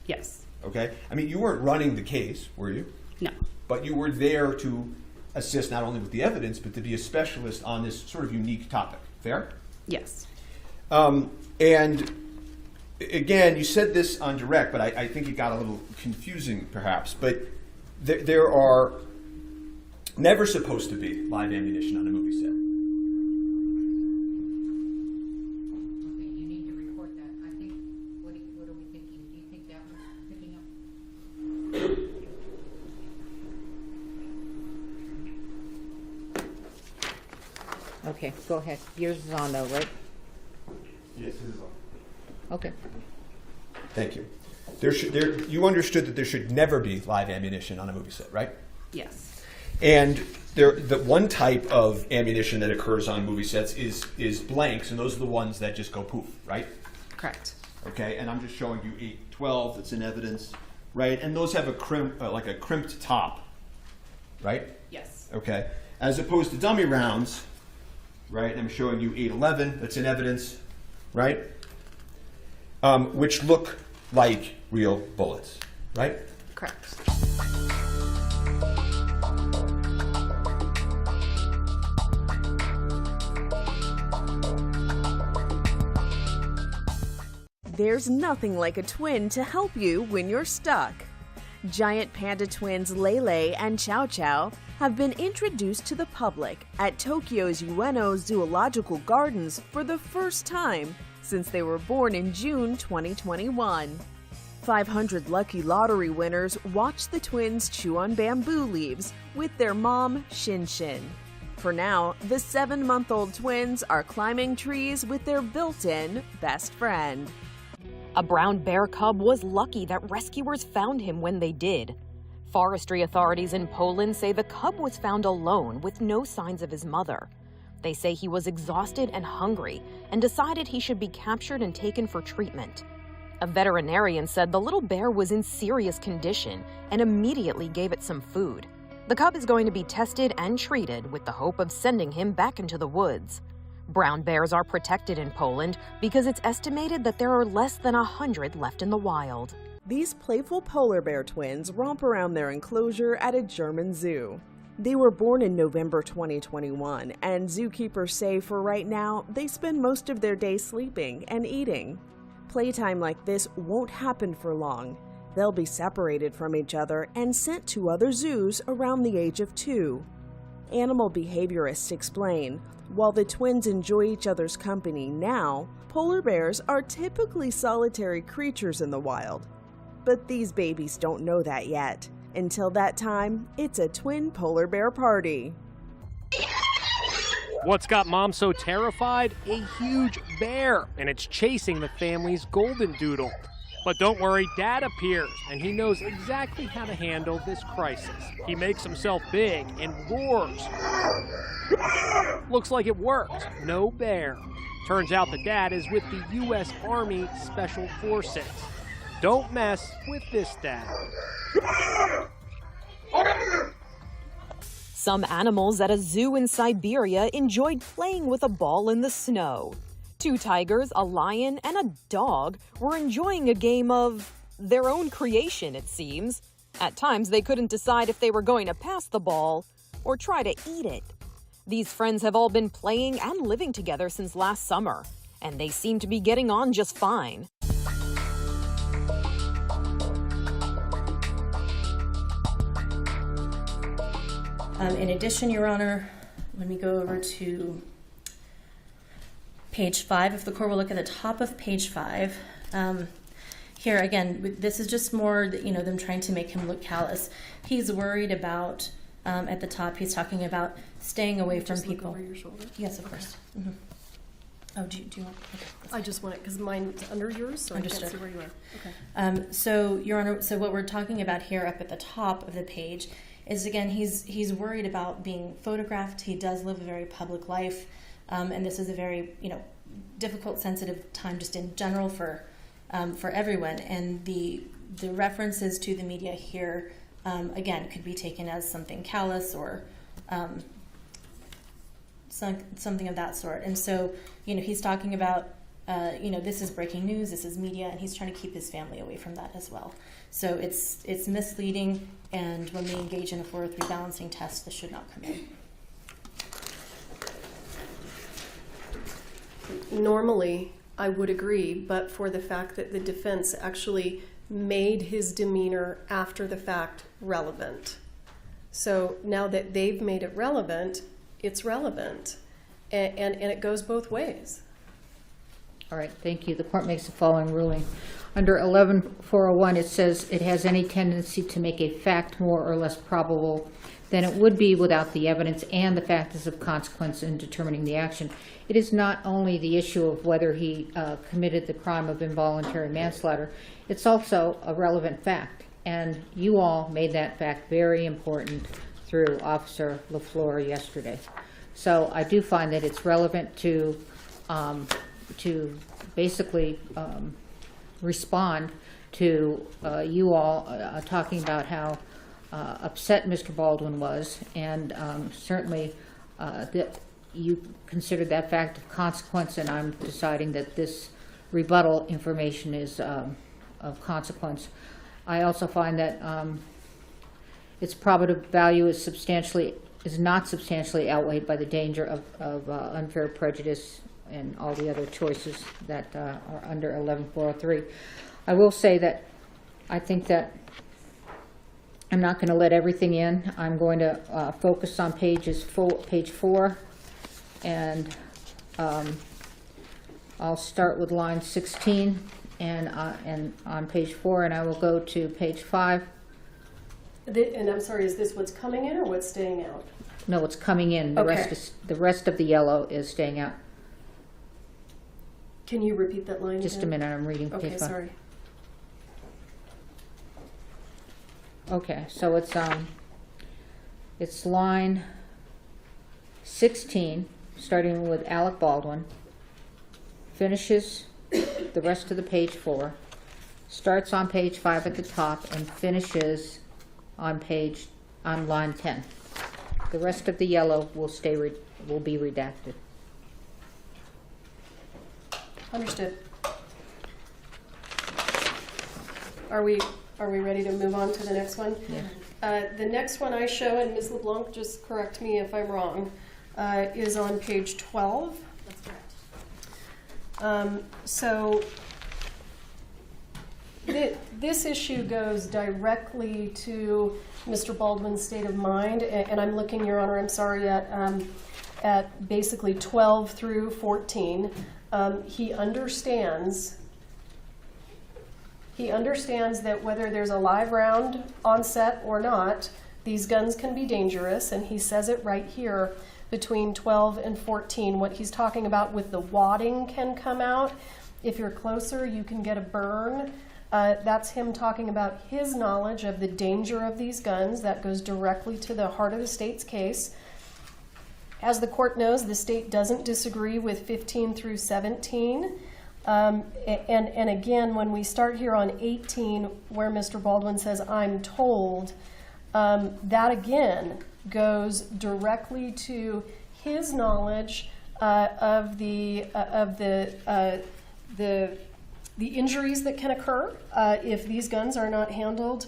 Speaker 16: Yes.
Speaker 14: Okay. I mean, you weren't running the case, were you?
Speaker 16: No.
Speaker 14: But you were there to assist not only with the evidence, but to be a specialist on this sort of unique topic. Fair?
Speaker 16: Yes.
Speaker 14: And again, you said this on direct, but I think it got a little confusing perhaps. But there are never supposed to be live ammunition on a movie set.
Speaker 10: Okay, you need to report that. I think, what are we thinking? Do you think that was picking up? Okay, go ahead. Yours is on though, right?
Speaker 14: Yes, it is on.
Speaker 10: Okay.
Speaker 14: Thank you. You understood that there should never be live ammunition on a movie set, right?
Speaker 16: Yes.
Speaker 14: And the one type of ammunition that occurs on movie sets is blanks, and those are the ones that just go poof, right?
Speaker 16: Correct.
Speaker 14: Okay, and I'm just showing you 812 that's in evidence, right? And those have a crimped top, right?
Speaker 16: Yes.
Speaker 14: Okay, as opposed to dummy rounds, right? I'm showing you 811 that's in evidence, right? Which look like real bullets, right?
Speaker 16: Correct.
Speaker 11: There's nothing like a twin to help you when you're stuck. Giant panda twins Lele and Chow Chow have been introduced to the public at Tokyo's Ueno Zoological Gardens for the first time since they were born in June 2021. 500 lucky lottery winners watched the twins chew on bamboo leaves with their mom, Shin Shin. For now, the 7-month-old twins are climbing trees with their built-in best friend.
Speaker 6: A brown bear cub was lucky that rescuers found him when they did. Forestry authorities in Poland say the cub was found alone with no signs of his mother. They say he was exhausted and hungry and decided he should be captured and taken for treatment. A veterinarian said the little bear was in serious condition and immediately gave it some food. The cub is going to be tested and treated with the hope of sending him back into the woods. Brown bears are protected in Poland because it's estimated that there are less than 100 left in the wild.
Speaker 11: These playful polar bear twins romp around their enclosure at a German zoo. They were born in November 2021, and zookeepers say for right now, they spend most of their day sleeping and eating. Playtime like this won't happen for long. They'll be separated from each other and sent to other zoos around the age of 2. Animal behaviorists explain, while the twins enjoy each other's company now, polar bears are typically solitary creatures in the wild. But these babies don't know that yet. Until that time, it's a twin polar bear party.
Speaker 13: What's got Mom so terrified? A huge bear, and it's chasing the family's golden doodle. But don't worry, Dad appears, and he knows exactly how to handle this crisis. He makes himself big and roars. Looks like it worked. No bear. Turns out the dad is with the U.S. Army Special Forces. Don't mess with this dad.
Speaker 6: Some animals at a zoo in Siberia enjoyed playing with a ball in the snow. 2 tigers, a lion, and a dog were enjoying a game of their own creation, it seems. At times, they couldn't decide if they were going to pass the ball or try to eat it. These friends have all been playing and living together since last summer, and they seem to be getting on just fine.
Speaker 9: In addition, Your Honor, let me go over to page 5. If the court will look at the top of page 5, here again, this is just more, them trying to make him look callous. He's worried about, at the top, he's talking about staying away from people.
Speaker 8: Look over your shoulder?
Speaker 9: Yes, of course. Mm-hmm. Oh, do you want? Okay,
Speaker 8: I just want it because mine's under yours, so
Speaker 9: Understood.
Speaker 8: I can't see where you are. Okay.
Speaker 9: So, Your Honor, so what we're talking about here up at the top of the page is, again, he's worried about being photographed. He does live a very public life, and this is a very, difficult, sensitive time just in general for everyone. And the references to the media here, again, could be taken as something callous or something of that sort. And so, he's talking about, this is breaking news, this is media, and he's trying to keep his family away from that as well. So it's misleading, and when we engage in a 403 balancing test, this should not come in.
Speaker 8: Normally, I would agree, but for the fact that the defense actually made his demeanor after the fact relevant. So now that they've made it relevant, it's relevant, and it goes both ways.
Speaker 10: All right, thank you. The court makes the following ruling. Under 11-401, it says it has any tendency to make a fact more or less probable than it would be without the evidence and the factors of consequence in determining the action. It is not only the issue of whether he committed the crime of involuntary manslaughter, it's also a relevant fact. And you all made that fact very important through Officer LaFleur yesterday. So I do find that it's relevant to basically respond to you all talking about how upset Mr. Baldwin was, and certainly that you considered that fact of consequence, and I'm deciding that this rebuttal information is of consequence. I also find that its probative value is not substantially outweighed by the danger of unfair prejudice and all the other choices that are under 11-403. I will say that I think that I'm not going to let everything in. I'm going to focus on page 4, and I'll start with line 16 and on page 4, and I will go to page 5.
Speaker 8: And I'm sorry, is this what's coming in or what's staying out?
Speaker 10: No, it's coming in. The rest of the yellow is staying out.
Speaker 8: Can you repeat that line
Speaker 10: Just
Speaker 8: again?
Speaker 10: a minute, I'm reading page 5.
Speaker 8: Okay, sorry.
Speaker 10: Okay, so it's line 16, starting with Alec Baldwin, finishes the rest of the page 4, starts on page 5 at the top, and finishes on line 10. The rest of the yellow will be redacted.
Speaker 8: Understood. Are we ready to move on to the next one?
Speaker 10: Yeah.
Speaker 8: The next one I show, and Ms. LeBlanc, just correct me if I'm wrong, is on page 12.
Speaker 9: That's correct.
Speaker 8: So this issue goes directly to Mr. Baldwin's state of mind, and I'm looking, Your Honor, I'm sorry, at basically 12 through 14. He understands that whether there's a live round on set or not, these guns can be dangerous, and he says it right here between 12 and 14. What he's talking about with the wadding can come out. If you're closer, you can get a burn. That's him talking about his knowledge of the danger of these guns. That goes directly to the heart of the state's case. As the court knows, the state doesn't disagree with 15 through 17. And again, when we start here on 18, where Mr. Baldwin says, "I'm told," that again goes directly to his knowledge of the injuries that can occur if these guns are not handled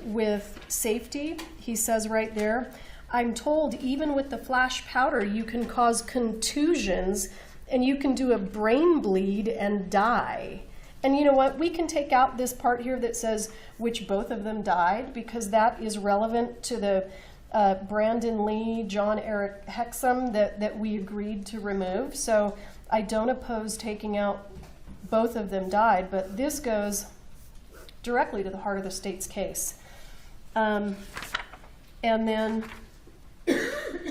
Speaker 8: with safety. He says right there, "I'm told even with the flash powder, you can cause contusions and you can do a brain bleed and die." And you know what? We can take out this part here that says which both of them died, because that is relevant to the Brandon Lee, John Eric Hexum that we agreed to remove. So I don't oppose taking out both of them died, but this goes directly to the heart of the state's case. And then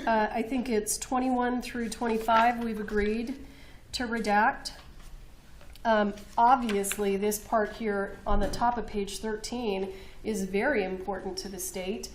Speaker 8: I think it's 21 through 25 we've agreed to redact. Obviously, this part here on the top of page 13 is very important to the state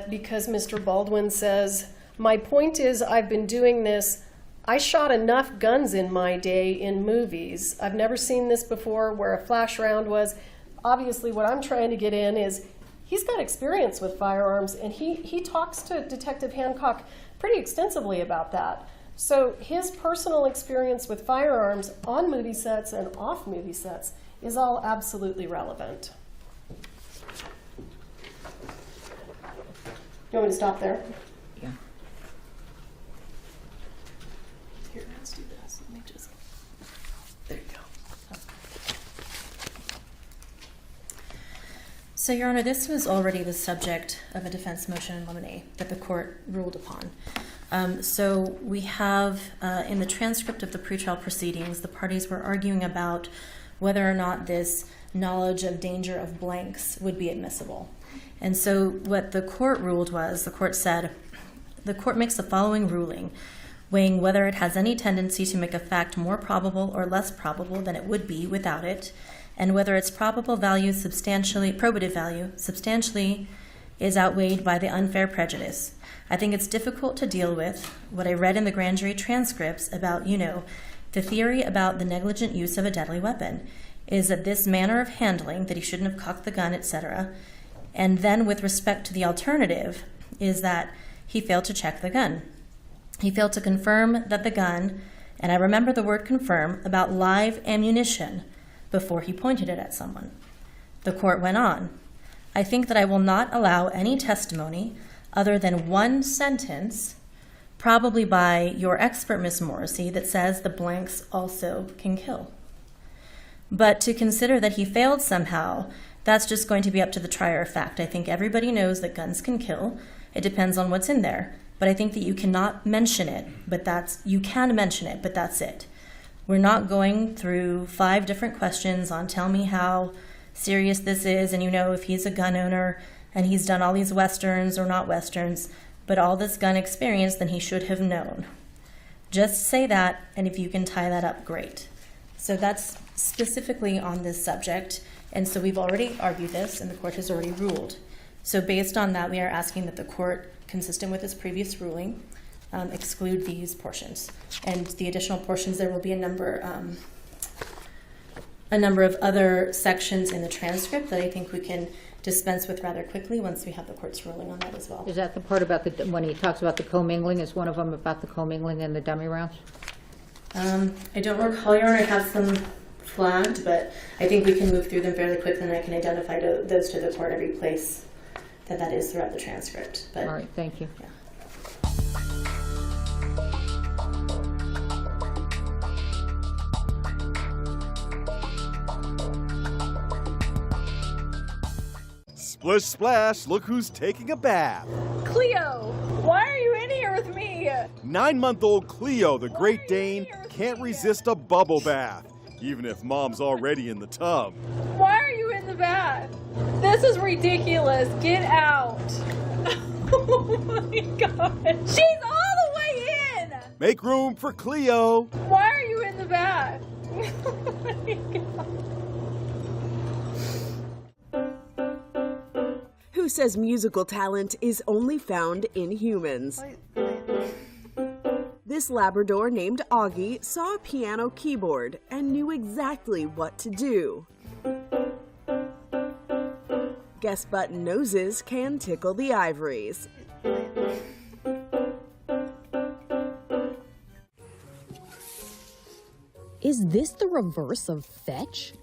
Speaker 8: because Mr. Baldwin says, my point is I've been doing this. I shot enough guns in my day in movies. I've never seen this before where a flash round was. Obviously, what I'm trying to get in is he's got experience with firearms, and he talks to Detective Hancock pretty extensively about that. So his personal experience with firearms on movie sets and off movie sets is all absolutely relevant. You want me to stop there?
Speaker 10: Yeah.
Speaker 8: Here, let's do this. Let me just... There you go.
Speaker 9: So, Your Honor, this was already the subject of a defense motion in limine that the court ruled upon. So we have, in the transcript of the pretrial proceedings, the parties were arguing about whether or not this knowledge of danger of blanks would be admissible. And so what the court ruled was, the court said, the court makes the following ruling, weighing whether it has any tendency to make a fact more probable or less probable than it would be without it, and whether its probative value substantially is outweighed by the unfair prejudice. I think it's difficult to deal with what I read in the grand jury transcripts about, the theory about the negligent use of a deadly weapon is that this manner of handling, that he shouldn't have cocked the gun, etc. And then with respect to the alternative is that he failed to check the gun. He failed to confirm that the gun, and I remember the word confirm, about live ammunition before he pointed it at someone. The court went on. I think that I will not allow any testimony other than one sentence, probably by your expert, Ms. Morrissey, that says the blanks also can kill. But to consider that he failed somehow, that's just going to be up to the trier of fact. I think everybody knows that guns can kill. It depends on what's in there. But I think that you cannot mention it, you can mention it, but that's it. We're not going through 5 different questions on tell me how serious this is, and if he's a gun owner and he's done all these westerns or not westerns, but all this gun experience, then he should have known. Just say that, and if you can tie that up, great. So that's specifically on this subject, and so we've already argued this, and the court has already ruled. So based on that, we are asking that the court, consistent with its previous ruling, exclude these portions. And the additional portions, there will be a number of other sections in the transcript that I think we can dispense with rather quickly once we have the court's ruling on that as well.
Speaker 10: Is that the part about when he talks about the commingling? Is one of them about the commingling and the dummy rounds?
Speaker 9: I don't recall, Your Honor, I have some flagged, but I think we can move through them fairly quickly, and I can identify those to the court every place that is throughout the transcript. But,
Speaker 10: all right, thank you.
Speaker 9: Yeah.
Speaker 1: Splish splash, look who's taking a bath.
Speaker 2: Cleo, why are you in here with me?
Speaker 1: 9-month-old Cleo, the Great Dane, can't resist a bubble bath, even if mom's already in the tub.
Speaker 2: Why are you in the bath? This is ridiculous. Get out. Oh my God. She's all the way in.
Speaker 1: Make room for Cleo.
Speaker 2: Why are you in the bath? Oh my God.
Speaker 11: Who says musical talent is only found in humans? This Labrador named Augie saw a piano keyboard and knew exactly what to do. Guess button noses can tickle the ivories.
Speaker 5: Is this the reverse of fetch?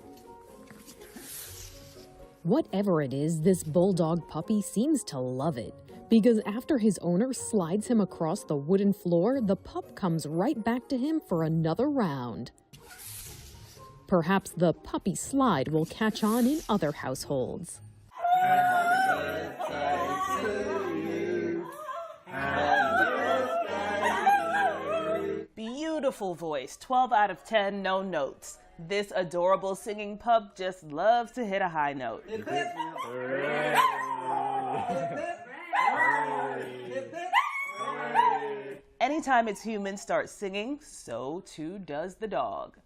Speaker 5: Whatever it is, this bulldog puppy seems to love it, because after his owner slides him across the wooden floor, the pup comes right back to him for another round. Perhaps the puppy slide will catch on in other households.
Speaker 15: Happy birthday to you.
Speaker 12: beautiful voice, 12 out of 10, no notes. This adorable singing pup just loves to hit a high note. Anytime its humans start singing, so too does the dog.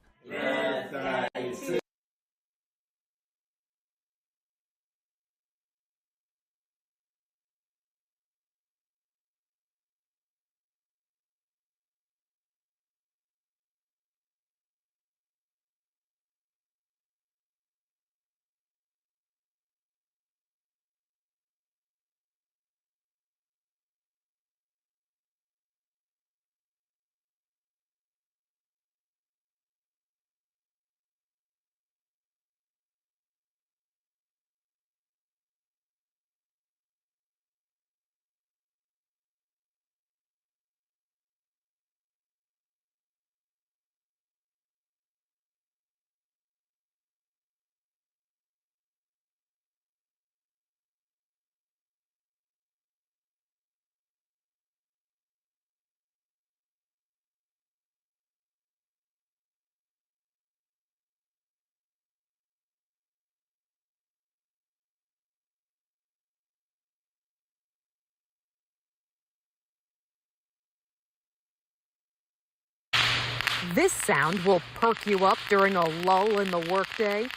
Speaker 6: This sound will perk you up during a lull in the workday.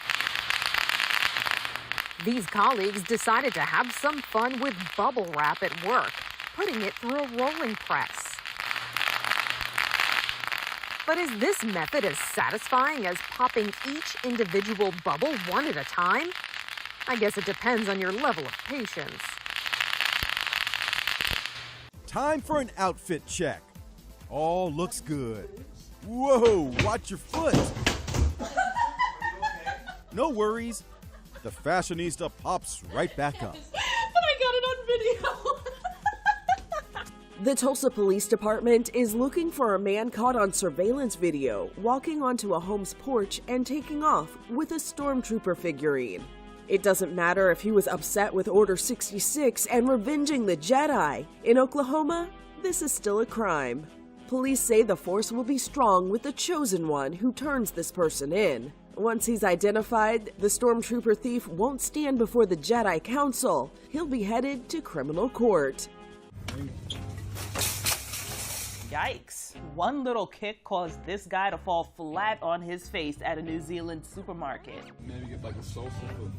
Speaker 6: These colleagues decided to have some fun with bubble wrap at work, putting it through a rolling press. But is this method as satisfying as popping each individual bubble one at a time? I guess it depends on your level of patience.
Speaker 1: Time for an outfit check. All looks good. Whoa, watch your foot. No worries. The fashionista pops right back up.
Speaker 12: But I got it on video.
Speaker 11: The Tulsa Police Department is looking for a man caught on surveillance video walking onto a home's porch and taking off with a stormtrooper figurine. It doesn't matter if he was upset with Order 66 and revenging the Jedi. In Oklahoma, this is still a crime. Police say the force will be strong with the chosen one who turns this person in. Once he's identified, the stormtrooper thief won't stand before the Jedi Council. He'll be headed to criminal court.
Speaker 12: Yikes. One little kick caused this guy to fall flat on his face at a New Zealand supermarket.
Speaker 15: Maybe get like a salsa for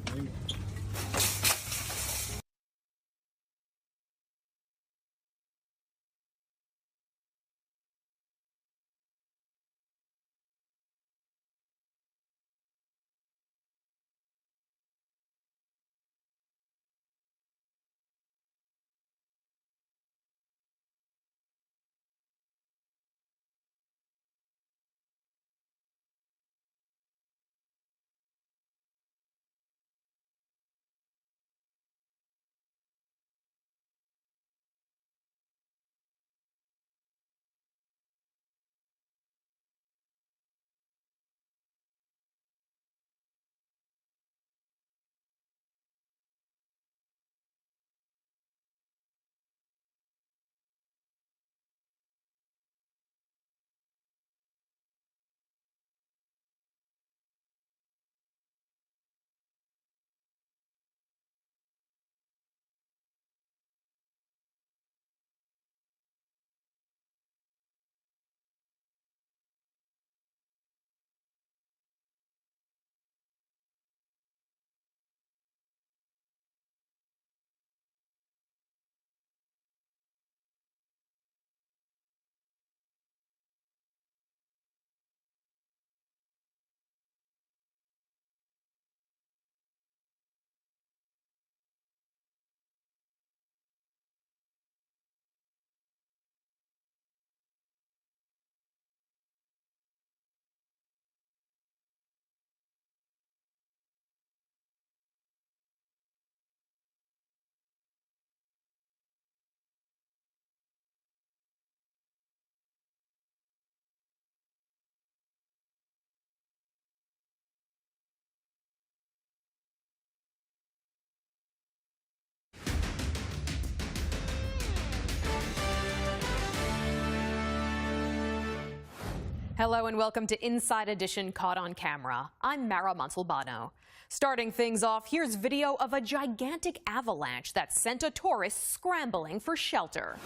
Speaker 5: Hello and welcome to Inside Edition Caught on Camera. I'm Mara Montalbano. Starting things off, here's video of a gigantic avalanche that sent a tourist scrambling for shelter.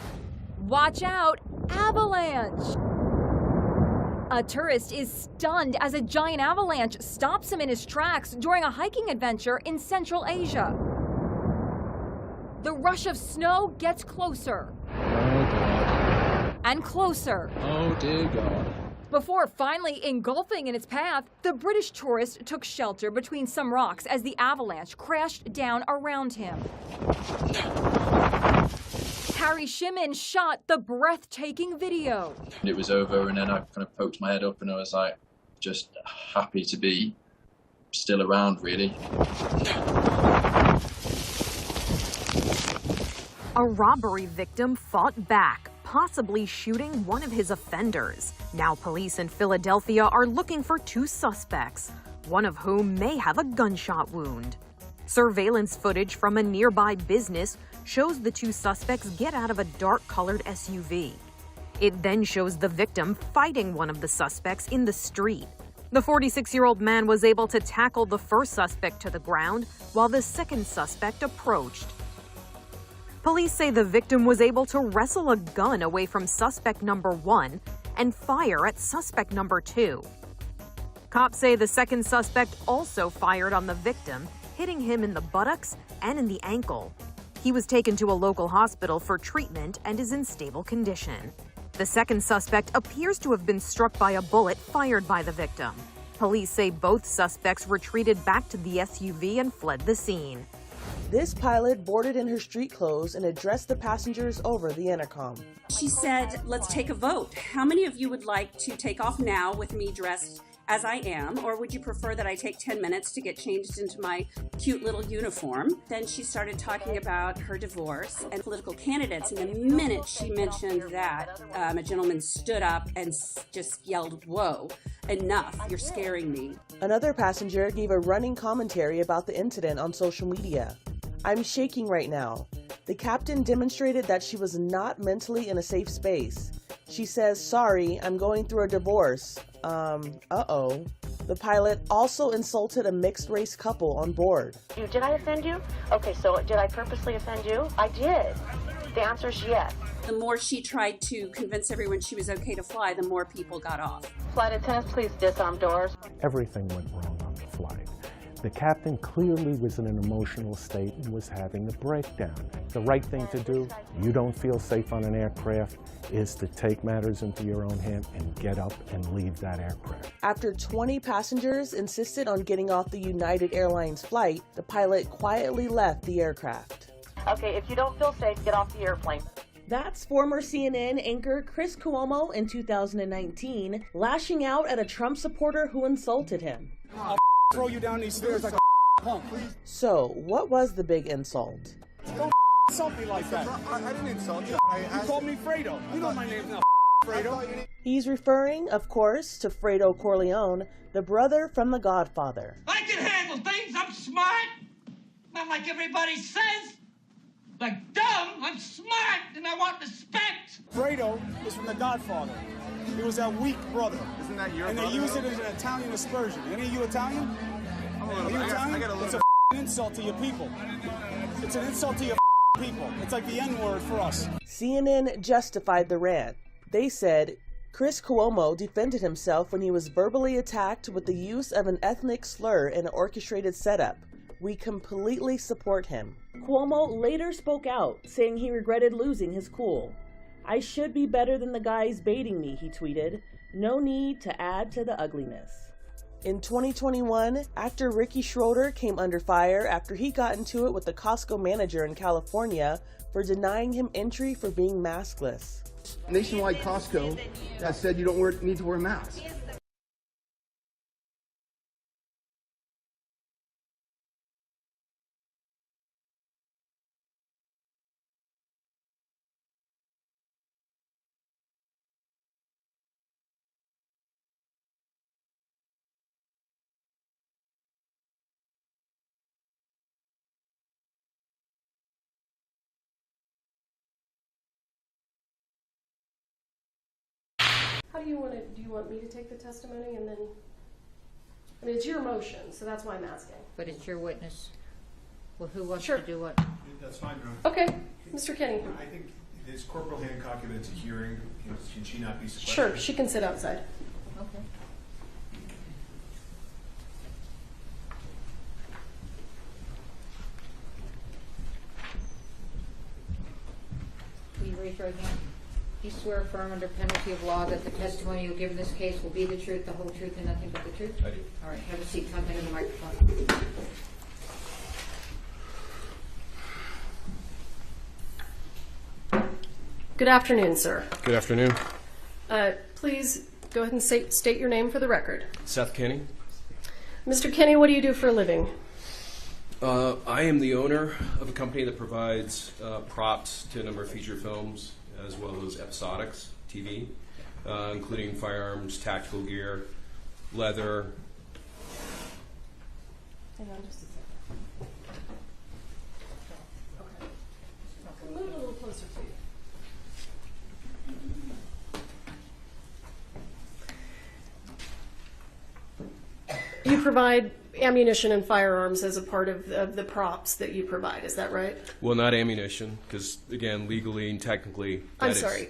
Speaker 17: Watch out! Avalanche! A tourist is stunned as a giant avalanche stops him in his tracks during a hiking adventure in Central Asia. The rush of snow gets closer.
Speaker 15: Oh, God.
Speaker 17: And closer.
Speaker 15: Oh, dear God.
Speaker 17: Before finally engulfing in its path, the British tourist took shelter between some rocks as the avalanche crashed down around him. Harry Shimon shot the breathtaking video.
Speaker 18: It was over, and then I kind of poked my head up, and I was like, just happy to be still around, really.
Speaker 5: A robbery victim fought back, possibly shooting one of his offenders. Now police in Philadelphia are looking for 2 suspects, one of whom may have a gunshot wound. Surveillance footage from a nearby business shows the 2 suspects get out of a dark-colored SUV. It then shows the victim fighting one of the suspects in the street. The 46-year-old man was able to tackle the first suspect to the ground while the second suspect approached. Police say the victim was able to wrestle a gun away from suspect number 1 and fire at suspect number 2. Cops say the second suspect also fired on the victim, hitting him in the buttocks and in the ankle. He was taken to a local hospital for treatment and is in stable condition. The second suspect appears to have been struck by a bullet fired by the victim. Police say both suspects retreated back to the SUV and fled the scene.
Speaker 19: This pilot boarded in her street clothes and addressed the passengers over the intercom.
Speaker 23: She said, let's take a vote. How many of you would like to take off now with me dressed as I am, or would you prefer that I take 10 minutes to get changed into my cute little uniform? Then she started talking about her divorce and political candidates, and the minute she mentioned that, a gentleman stood up and just yelled, "Whoa, enough, you're scaring me."
Speaker 19: Another passenger gave a running commentary about the incident on social media. "I'm shaking right now." The captain demonstrated that she was not mentally in a safe space. She says, "Sorry, I'm going through a divorce." Uh-oh. The pilot also insulted a mixed-race couple on board.
Speaker 25: Did I offend you? Okay, so did I purposely offend you? I did. The answer is yes.
Speaker 23: The more she tried to convince everyone she was okay to fly, the more people got off.
Speaker 25: Flight attendants, please disarm doors.
Speaker 26: Everything went wrong on the flight. The captain clearly was in an emotional state and was having a breakdown. The right thing to do, you don't feel safe on an aircraft, is to take matters into your own hand and get up and leave that aircraft.
Speaker 19: After 20 passengers insisted on getting off the United Airlines flight, the pilot quietly left the aircraft.
Speaker 25: Okay, if you don't feel safe, get off the airplane.
Speaker 19: That's former CNN anchor Chris Cuomo in 2019, lashing out at a Trump supporter who insulted him.
Speaker 27: I'll throw you down these stairs like a punk.
Speaker 19: So, what was the big insult?
Speaker 27: Don't insult me like that. I didn't insult you. You called me Fredo. You know my name's not Fredo.
Speaker 19: He's referring, of course, to Fredo Corleone, the brother from The Godfather.
Speaker 28: I can handle things. I'm smart. Not like everybody says. Like dumb, I'm smart, and I want respect.
Speaker 27: Fredo is from The Godfather. He was that weak brother.
Speaker 29: Isn't that your
Speaker 27: brother? And they use it as an Italian aspersion. Any of you Italian? Are you Italian? It's an insult to your people. It's an insult to your people. It's like the N-word for us.
Speaker 19: CNN justified the rant. They said, Chris Cuomo defended himself when he was verbally attacked with the use of an ethnic slur in an orchestrated setup. We completely support him. Cuomo later spoke out, saying he regretted losing his cool. "I should be better than the guys baiting me," he tweeted. "No need to add to the ugliness." In 2021, actor Ricky Schroeder came under fire after he got into it with the Costco manager in California for denying him entry for being maskless.
Speaker 30: Nationwide Costco has said you don't need to wear a mask.
Speaker 8: How do you want to, do you want me to take the testimony and then, I mean, it's your motion, so that's why I'm asking.
Speaker 10: But it's your witness. Well, who wants
Speaker 8: Sure.
Speaker 10: to do what?
Speaker 3: That's fine, Your Honor.
Speaker 8: Okay, Mr. Kenny.
Speaker 3: I think it's Corporal Hancock, if it's a hearing, can she not be sequestered?
Speaker 8: Sure, she can sit outside.
Speaker 10: Okay. Will you raise your right hand? Do you swear affirm under penalty of law that the testimony you give in this case will be the truth, the whole truth, and nothing but the truth?
Speaker 3: I do.
Speaker 10: All right, have a seat. Something in the microphone.
Speaker 8: Good afternoon, sir.
Speaker 4: Good afternoon.
Speaker 8: Please go ahead and state your name for the record.
Speaker 4: Seth Kenny.
Speaker 8: Mr. Kenny, what do you do for a living?
Speaker 4: I am the owner of a company that provides props to a number of feature films as well as episodics TV, including firearms, tactical gear, leather.
Speaker 8: Hang on just a second. Okay. Move it a little closer to you. You provide ammunition and firearms as a part of the props that you provide, is that right?
Speaker 4: Well, not ammunition, because again, legally and technically,
Speaker 8: I'm sorry.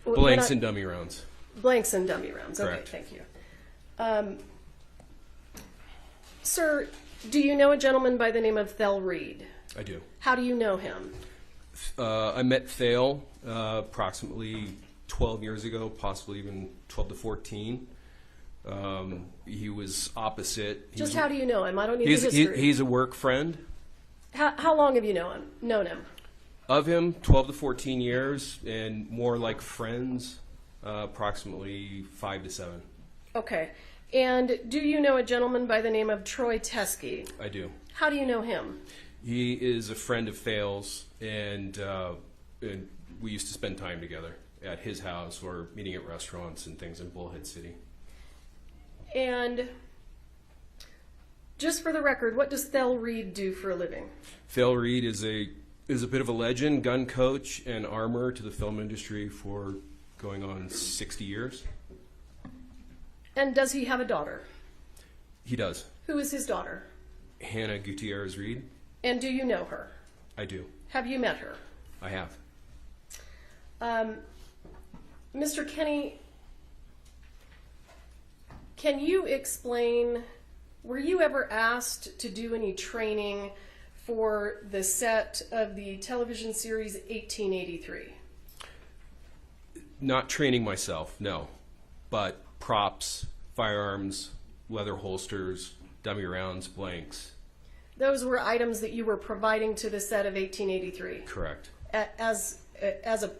Speaker 4: Blanks and dummy rounds.
Speaker 8: Blanks and dummy rounds.
Speaker 4: Correct.
Speaker 8: Okay, thank you. Sir, do you know a gentleman by the name of Thel Reed?
Speaker 4: I do.
Speaker 8: How do you know him?
Speaker 4: I met Thale approximately 12 years ago, possibly even 12 to 14. He was opposite.
Speaker 8: How do you know him? I don't need the history.
Speaker 4: He's a work friend.
Speaker 8: How long have you known him?
Speaker 4: Of him, 12 to 14 years, and more like friends, approximately 5 to 7.
Speaker 8: Okay. And do you know a gentleman by the name of Troy Teskey?
Speaker 4: I do.
Speaker 8: How do you know him?
Speaker 4: He is a friend of Thale's, and we used to spend time together at his house or meeting at restaurants and things in Bullhead City.
Speaker 8: And just for the record, what does Thel Reed do for a living?
Speaker 4: Thale Reed is a bit of a legend, gun coach and armor to the film industry for going on 60 years.
Speaker 8: And does he have a daughter?
Speaker 4: He does.
Speaker 8: Who is his daughter?
Speaker 4: Hannah Gutierrez Reed.
Speaker 8: And do you know her?
Speaker 4: I do.
Speaker 8: Have you met her?
Speaker 4: I have.
Speaker 8: Mr. Kenny, can you explain, were you ever asked to do any training for the set of the television series 1883?
Speaker 4: Not training myself, no. But props, firearms, leather holsters, dummy rounds, blanks.
Speaker 8: Those were items that you were providing to the set of 1883?
Speaker 4: Correct.
Speaker 8: As a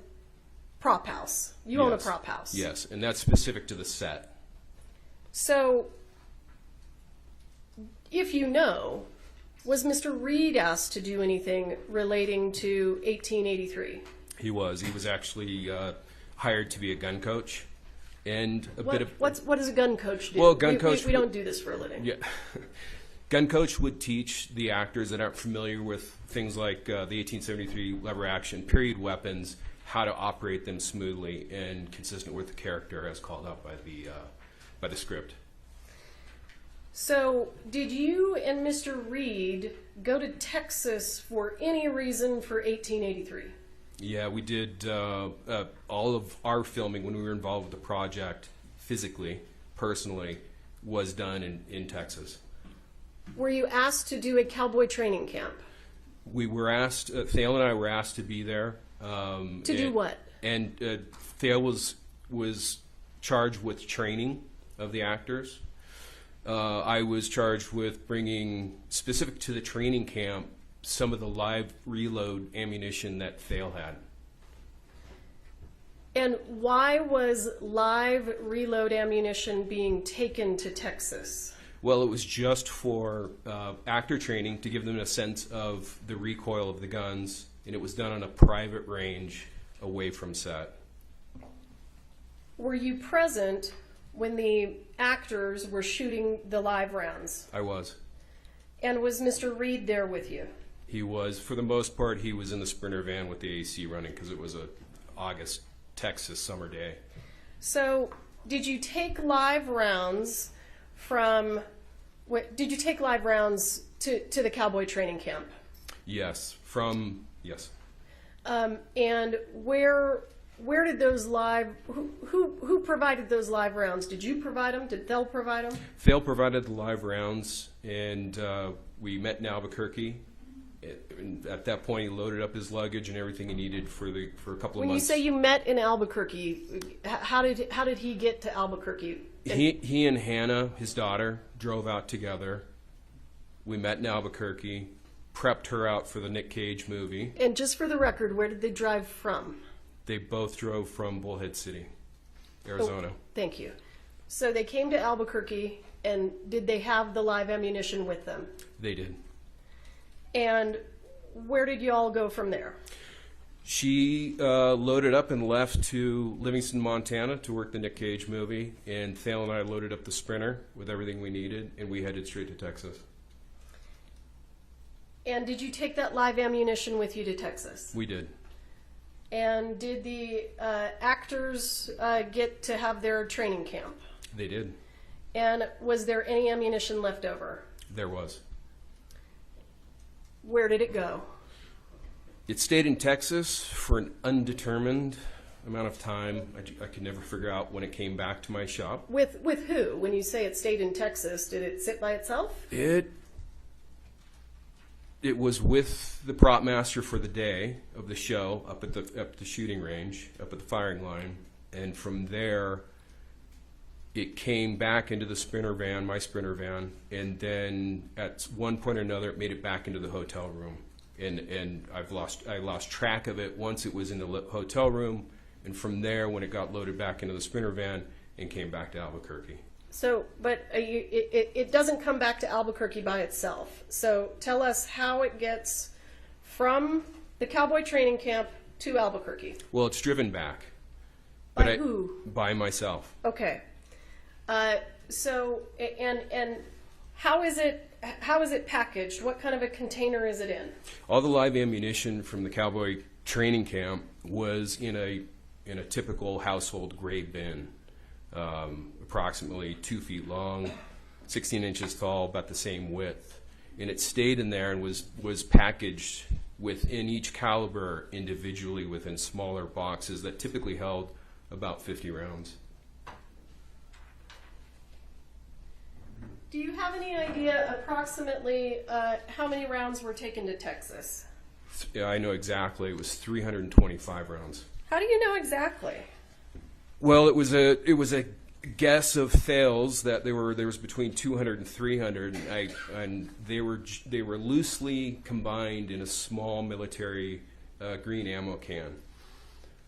Speaker 8: prop house. You own a prop house.
Speaker 4: Yes, and that's specific to the set.
Speaker 8: So, if you know, was Mr. Reed asked to do anything relating to 1883?
Speaker 4: He was. He was actually hired to be a gun coach. And
Speaker 8: what does a gun coach do?
Speaker 4: Well, gun coach.
Speaker 8: We don't do this for a living.
Speaker 4: Yeah. Gun coach would teach the actors that aren't familiar with things like the 1873 lever action period weapons how to operate them smoothly and consistent with the character as called out by the script.
Speaker 8: So, did you and Mr. Reed go to Texas for any reason for 1883?
Speaker 4: Yeah, we did all of our filming when we were involved with the project physically, personally, was done in Texas.
Speaker 8: Were you asked to do a cowboy training camp?
Speaker 4: We were asked, Thale and I were asked to be there.
Speaker 8: To do what?
Speaker 4: And Thale was charged with training of the actors. I was charged with bringing, specific to the training camp, some of the live reload ammunition that Thale had.
Speaker 8: And why was live reload ammunition being taken to Texas?
Speaker 4: Well, it was just for actor training to give them a sense of the recoil of the guns, and it was done on a private range away from set.
Speaker 8: Were you present when the actors were shooting the live rounds?
Speaker 4: I was.
Speaker 8: And was Mr. Reed there with you?
Speaker 4: He was. For the most part, he was in the Sprinter van with the AC running because it was a August Texas summer day.
Speaker 8: So did you take live rounds from? Did you take live rounds to the cowboy training camp?
Speaker 4: Yes. Yes.
Speaker 8: And where did those live? Who provided those live rounds? Did you provide them? Did Thel provide them?
Speaker 4: Thel provided the live rounds, and we met in Albuquerque. At that point, he loaded up his luggage and everything he needed for a couple of months.
Speaker 8: When you say you met in Albuquerque, how did he get to Albuquerque?
Speaker 4: He and Hannah, his daughter, drove out together. We met in Albuquerque, prepped her out for the Nick Cage movie.
Speaker 8: And just for the record, where did they drive from?
Speaker 4: They both drove from Bullhead City, Arizona.
Speaker 8: Oh, thank you. So they came to Albuquerque, and did they have the live ammunition with them?
Speaker 4: They did.
Speaker 8: And where did you all go from there?
Speaker 4: She loaded up and left to Livingston, Montana to work the Nick Cage movie, and Thale and I loaded up the Sprinter with everything we needed, and we headed straight to Texas.
Speaker 8: And did you take that live ammunition with you to Texas?
Speaker 4: We did.
Speaker 8: And did the actors get to have their training camp?
Speaker 4: They did.
Speaker 8: And was there any ammunition left over?
Speaker 4: There was.
Speaker 8: Where did it go?
Speaker 4: It stayed in Texas for an undetermined amount of time. I could never figure out when it came back to my shop.
Speaker 8: With who? When you say it stayed in Texas, did it sit by itself?
Speaker 4: It was with the prop master for the day of the show up at the shooting range, up at the firing line, and from there it came back into the Sprinter van, my Sprinter van, and then at one point or another it made it back into the hotel room. And I lost track of it once it was in the hotel room, and from there when it got loaded back into the Sprinter van and came back to Albuquerque.
Speaker 8: So, but it doesn't come back to Albuquerque by itself. So tell us how it gets from the cowboy training camp to Albuquerque.
Speaker 4: Well, it's driven back.
Speaker 8: By who?
Speaker 4: By myself.
Speaker 8: Okay. So, and how is it packaged? What kind of a container is it in?
Speaker 4: All the live ammunition from the cowboy training camp was in a typical household gray bin, approximately 2 feet long, 16 inches tall, about the same width. And it stayed in there and was packaged within each caliber individually within smaller boxes that typically held about 50 rounds.
Speaker 8: Do you have any idea approximately how many rounds were taken to Texas?
Speaker 4: Yeah, I know exactly. It was 325 rounds.
Speaker 8: How do you know exactly?
Speaker 4: Well, it was a guess of Thales that there was between 200 and 300, and they were loosely combined in a small military green ammo can.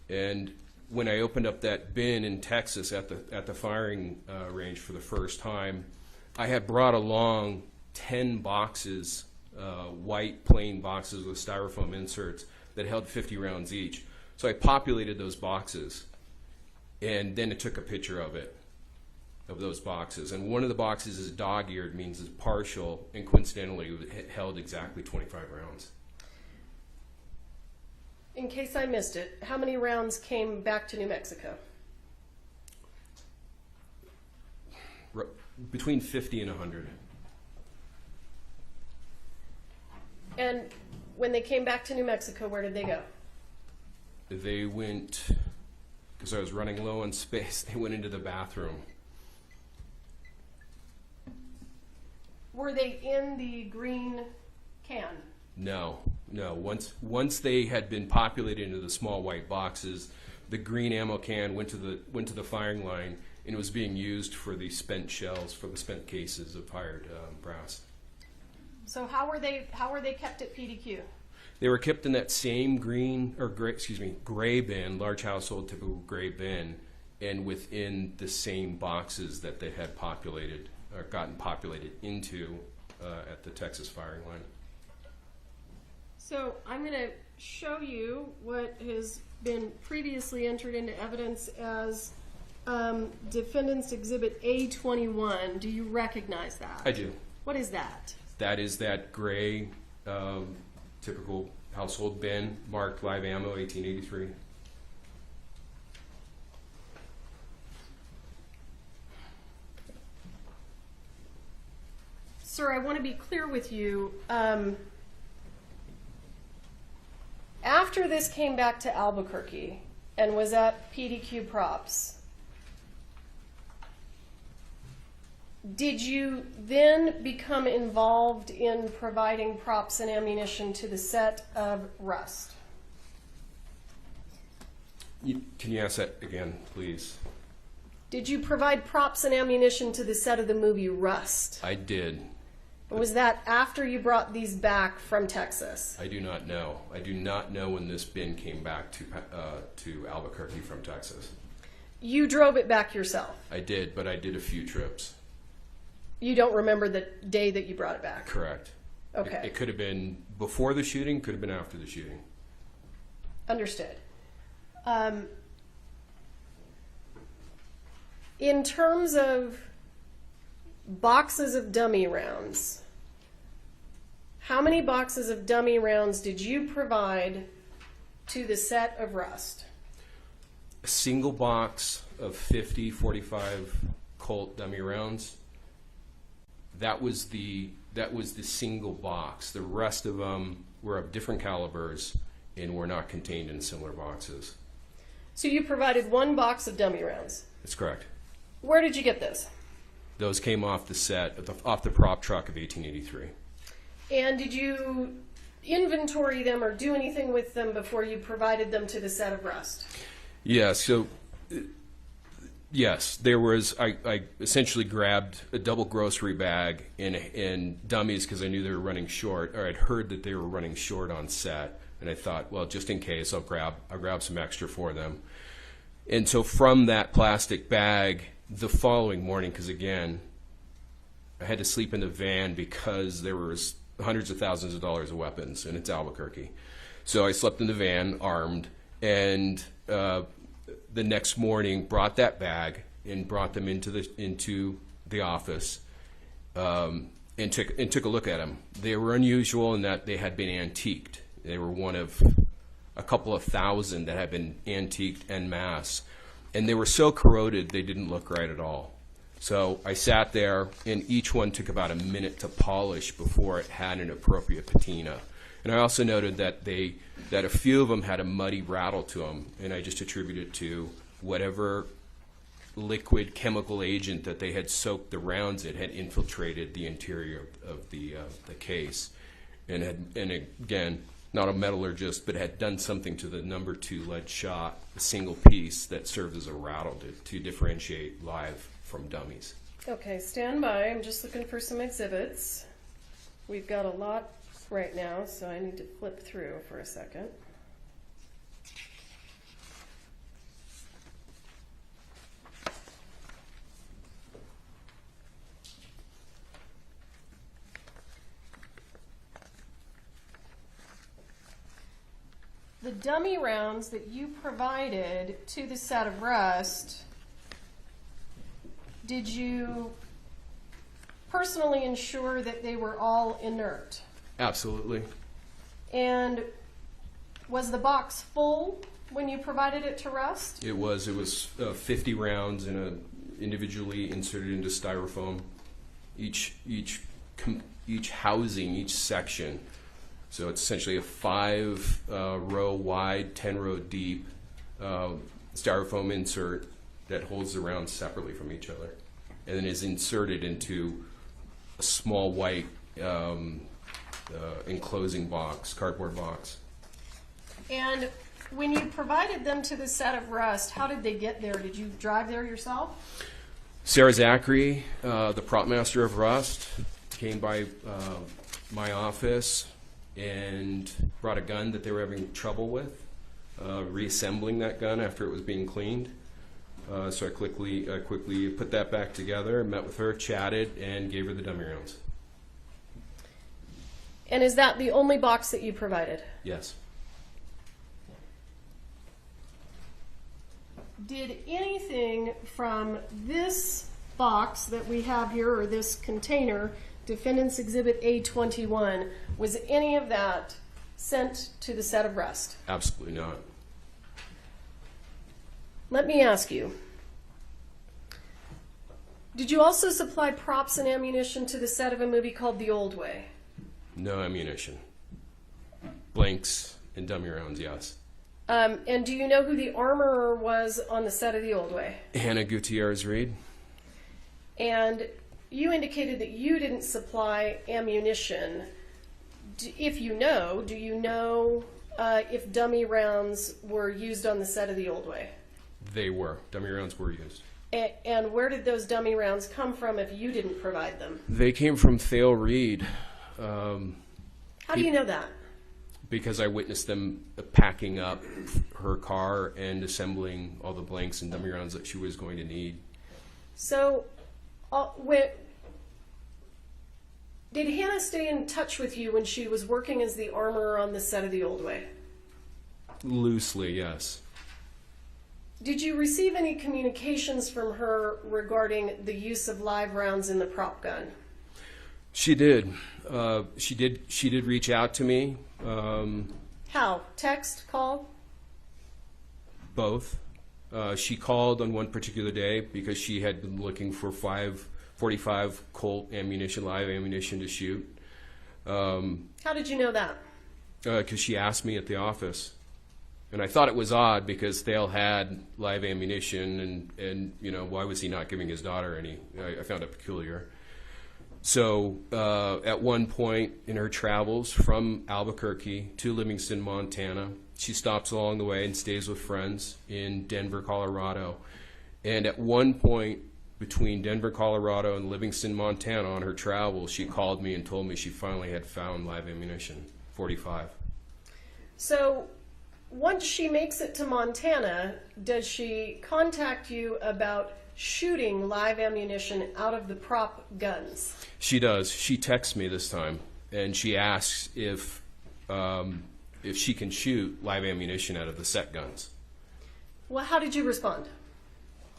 Speaker 4: And when I opened up that bin in Texas at the firing range for the first time, I had brought along 10 boxes, white plain boxes with styrofoam inserts that held 50 rounds each. So I populated those boxes, and then it took a picture of those boxes. And one of the boxes is dog-eared, means it's partial, and coincidentally it held exactly 25 rounds.
Speaker 8: In case I missed it, how many rounds came back to New Mexico?
Speaker 4: Between 50 and 100.
Speaker 8: And when they came back to New Mexico, where did they go?
Speaker 4: They went, because I was running low on space, they went into the bathroom.
Speaker 8: Were they in the green can?
Speaker 4: No. Once they had been populated into the small white boxes, the green ammo can went to the firing line, and it was being used for the spent shells, for the spent cases of fired brass.
Speaker 8: So how were they kept at PDQ?
Speaker 4: They were kept in that same gray bin, large household typical gray bin, and within the same boxes that they had populated or gotten populated into at the Texas firing line.
Speaker 8: So I'm going to show you what has been previously entered into evidence as Defendant's Exhibit A21. Do you recognize that?
Speaker 4: I do.
Speaker 8: What is that?
Speaker 4: That is that gray typical household bin marked live ammo 1883.
Speaker 8: Sir, I want to be clear with you. After this came back to Albuquerque and was at PDQ Props, did you then become involved in providing props and ammunition to the set of Rust?
Speaker 4: Can you ask that again, please?
Speaker 8: Did you provide props and ammunition to the set of the movie Rust?
Speaker 4: I did.
Speaker 8: Was that after you brought these back from Texas?
Speaker 4: I do not know. I do not know when this bin came back to Albuquerque from Texas.
Speaker 8: You drove it back yourself?
Speaker 4: I did, but I did a few trips.
Speaker 8: You don't remember the day that you brought it back?
Speaker 4: Correct.
Speaker 8: Okay.
Speaker 4: It could have been before the shooting, could have been after the shooting.
Speaker 8: Understood. In terms of boxes of dummy rounds, how many boxes of dummy rounds did you provide to the set of Rust?
Speaker 4: A single box of 50 45 Colt dummy rounds. That was the single box. The rest of them were of different calibers and were not contained in similar boxes.
Speaker 8: So you provided one box of dummy rounds.
Speaker 4: That's correct.
Speaker 8: Where did you get this?
Speaker 4: Those came off the set, off the prop truck of 1883.
Speaker 8: And did you inventory them or do anything with them before you provided them to the set of Rust?
Speaker 4: Yeah, so yes, there was, I essentially grabbed a double grocery bag and dummies because I knew they were running short, or I'd heard that they were running short on set, and I thought, well, just in case, I'll grab some extra for them. And so from that plastic bag, the following morning, because again, I had to sleep in the van because there was hundreds of thousands of dollars of weapons, and it's Albuquerque. So I slept in the van, armed, and the next morning brought that bag and brought them into the office and took a look at them. They were unusual in that they had been antiqued. They were one of a couple of thousand that had been antiqued en masse. And they were so corroded, they didn't look right at all. So I sat there, and each one took about a minute to polish before it had an appropriate patina. And I also noted that a few of them had a muddy rattle to them, and I just attributed it to whatever liquid chemical agent that they had soaked the rounds in had infiltrated the interior of the case, and again, not a metallurgist, but had done something to the number 2 lead shot, a single piece that served as a rattle to differentiate live from dummies.
Speaker 8: Okay, stand by. I'm just looking for some exhibits. We've got a lot right now, so I need to flip through for a second. The dummy rounds that you provided to the set of Rust, did you personally ensure that they were all inert?
Speaker 4: Absolutely.
Speaker 8: And was the box full when you provided it to Rust?
Speaker 4: It was 50 rounds individually inserted into styrofoam. Each housing, each section. So it's essentially a 5-row wide, 10-row deep styrofoam insert that holds the rounds separately from each other, and then is inserted into a small white enclosing box, cardboard box.
Speaker 8: And when you provided them to the set of Rust, how did they get there? Did you drive there yourself?
Speaker 4: Sarah Zachary, the prop master of Rust, came by my office and brought a gun that they were having trouble with, reassembling that gun after it was being cleaned. So I quickly put that back together, met with her, chatted, and gave her the dummy rounds.
Speaker 8: And is that the only box that you provided?
Speaker 4: Yes.
Speaker 8: Did anything from this box that we have here, or this container, Defendant's Exhibit A21, was any of that sent to the set of Rust?
Speaker 4: Absolutely not.
Speaker 8: Let me ask you, Did you also supply props and ammunition to the set of a movie called The Old Way?
Speaker 4: No ammunition. Blanks and dummy rounds, yes.
Speaker 8: And do you know who the armorer was on the set of The Old Way?
Speaker 4: Hannah Gutierrez Reed.
Speaker 8: And you indicated that you didn't supply ammunition. If you know, do you know if dummy rounds were used on the set of The Old Way?
Speaker 4: They were. Dummy rounds were used.
Speaker 8: And where did those dummy rounds come from if you didn't provide them?
Speaker 4: They came from Thale Reed.
Speaker 8: How do you know that?
Speaker 4: Because I witnessed them packing up her car and assembling all the blanks and dummy rounds that she was going to need.
Speaker 8: So, did Hannah stay in touch with you when she was working as the armorer on the set of The Old Way?
Speaker 4: Loosely, yes.
Speaker 8: Did you receive any communications from her regarding the use of live rounds in the prop gun?
Speaker 4: She did. She did reach out to me.
Speaker 8: How? Text? Call?
Speaker 4: Both. She called on one particular day because she had been looking for 45 Colt ammunition, live ammunition to shoot.
Speaker 8: How did you know that?
Speaker 4: Because she asked me at the office. And I thought it was odd because Thale had live ammunition and you know, why was he not giving his daughter any? I found it peculiar. So at one point in her travels from Albuquerque to Livingston, Montana, she stops along the way and stays with friends in Denver, Colorado. And at one point between Denver, Colorado and Livingston, Montana on her travels, she called me and told me she finally had found live ammunition, 45.
Speaker 8: So once she makes it to Montana, does she contact you about shooting live ammunition out of the prop guns?
Speaker 4: She does. She texts me this time, and she asks if she can shoot live ammunition out of the set guns.
Speaker 8: Well, how did you respond?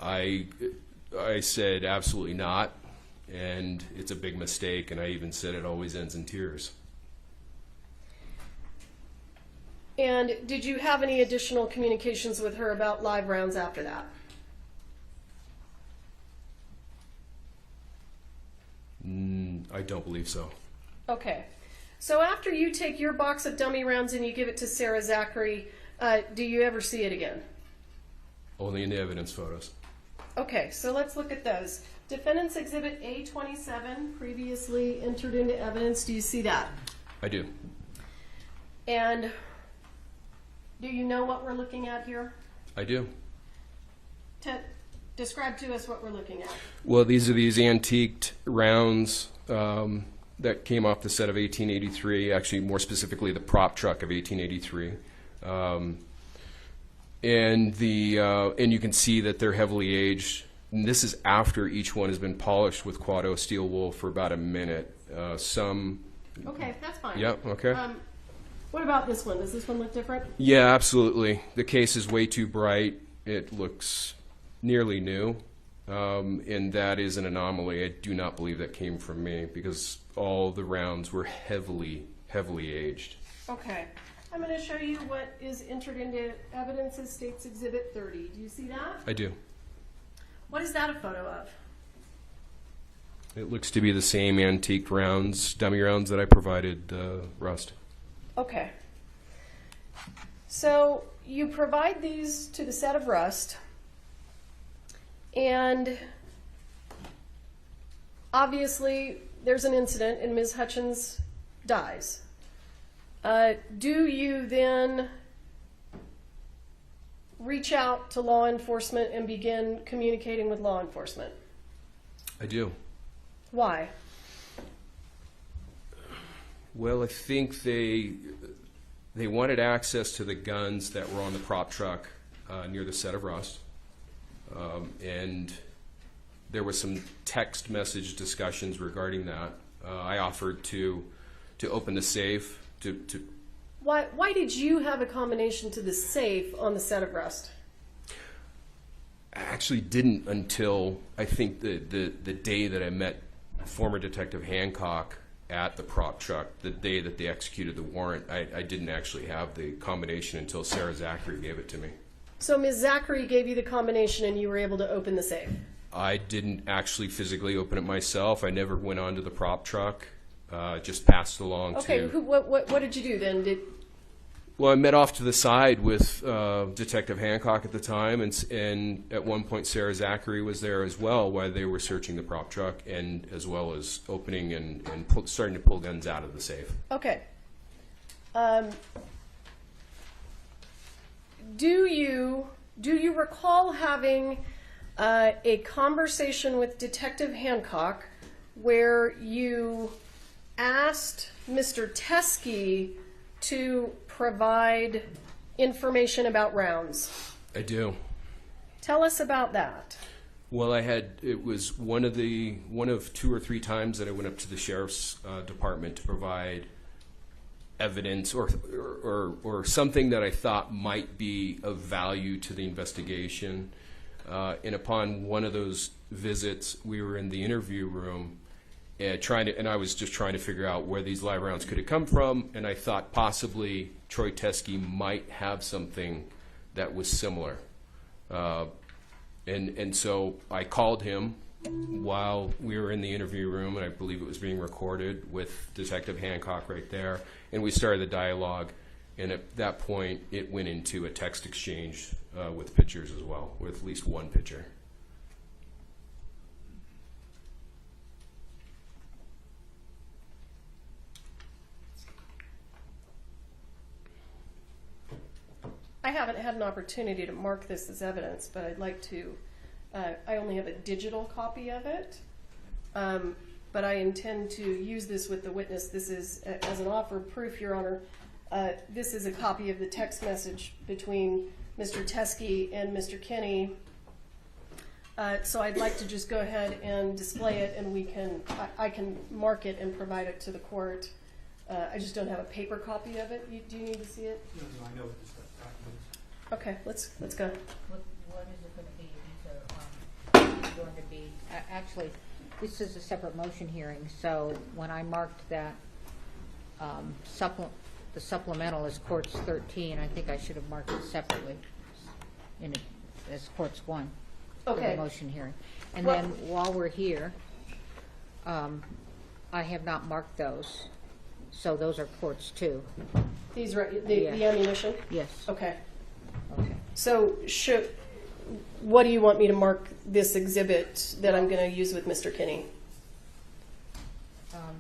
Speaker 4: I said absolutely not, and it's a big mistake, and I even said it always ends in tears.
Speaker 8: And did you have any additional communications with her about live rounds after that?
Speaker 4: I don't believe so.
Speaker 8: Okay. So after you take your box of dummy rounds and you give it to Sarah Zachary, do you ever see it again?
Speaker 4: Only in the evidence photos.
Speaker 8: Okay, so let's look at those. Defendant's Exhibit A27, previously entered into evidence. Do you see that?
Speaker 4: I do.
Speaker 8: And do you know what we're looking at here?
Speaker 4: I do.
Speaker 8: Describe to us what we're looking at.
Speaker 4: Well, these are these antiqued rounds that came off the set of 1883, actually more specifically the prop truck of 1883. And you can see that they're heavily aged. And this is after each one has been polished with Quado steel wool for about a minute.
Speaker 8: Okay, that's fine.
Speaker 4: Yep, okay.
Speaker 8: What about this one? Does this one look different?
Speaker 4: Yeah, absolutely. The case is way too bright. It looks nearly new, and that is an anomaly. I do not believe that came from me because all the rounds were heavily aged.
Speaker 8: Okay. I'm going to show you what is entered into evidence as State's Exhibit 30. Do you see that?
Speaker 4: I do.
Speaker 8: What is that a photo of?
Speaker 4: It looks to be the same antique rounds, dummy rounds that I provided Rust.
Speaker 8: Okay. So you provide these to the set of Rust, and obviously there's an incident and Ms. Hutchins dies. Do you then reach out to law enforcement and begin communicating with law enforcement?
Speaker 4: I do.
Speaker 8: Why?
Speaker 4: Well, I think they wanted access to the guns that were on the prop truck near the set of Rust. And there was some text message discussions regarding that. I offered to open the safe.
Speaker 8: Why did you have a combination to the safe on the set of Rust?
Speaker 4: I actually didn't until I think the day that I met former Detective Hancock at the prop truck, the day that they executed the warrant. I didn't actually have the combination until Sarah Zachary gave it to me.
Speaker 8: So Ms. Zachary gave you the combination and you were able to open the safe?
Speaker 4: I didn't actually physically open it myself. I never went onto the prop truck. Just passed along
Speaker 8: Okay,
Speaker 4: to...
Speaker 8: what did you do then?
Speaker 4: Well, I met off to the side with Detective Hancock at the time, and at one point Sarah Zachary was there as well while they were searching the prop truck, and as well as opening and starting to pull guns out of the safe.
Speaker 8: Okay. Do you recall having a conversation with Detective Hancock where you asked Mr. Teskey to provide information about rounds?
Speaker 4: I do.
Speaker 8: Tell us about that.
Speaker 4: Well, it was one of 2 or 3 times that I went up to the sheriff's department to provide evidence or something that I thought might be of value to the investigation. And upon one of those visits, we were in the interview room and I was just trying to figure out where these live rounds could have come from, and I thought possibly Troy Teskey might have something that was similar. And so I called him while we were in the interview room, and I believe it was being recorded with Detective Hancock right there, and we started the dialogue, and at that point it went into a text exchange with pictures as well, with at least one picture.
Speaker 8: I haven't had an opportunity to mark this as evidence, but I'd like to. I only have a digital copy of it, but I intend to use this with the witness. This is, as an offer of proof, Your Honor, this is a copy of the text message between Mr. Teskey and Mr. Kinney. So I'd like to just go ahead and display it, and I can mark it and provide it to the court. I just don't have a paper copy of it. Do you need to see it?
Speaker 3: No, I know what this document is.
Speaker 8: Okay, let's go.
Speaker 10: What is it going to be? These are going to be, actually, this is a separate motion hearing, so when I marked that the supplemental as courts 13, I think I should have marked it separately as courts 1 for
Speaker 8: Okay.
Speaker 10: the motion hearing. And
Speaker 8: Well-
Speaker 10: then while we're here, I have not marked those, so those are courts 2.
Speaker 8: These the ammunition?
Speaker 10: Yes.
Speaker 8: Okay.
Speaker 10: Okay.
Speaker 8: So what do you want me to mark this exhibit that I'm going to use with Mr. Kinney?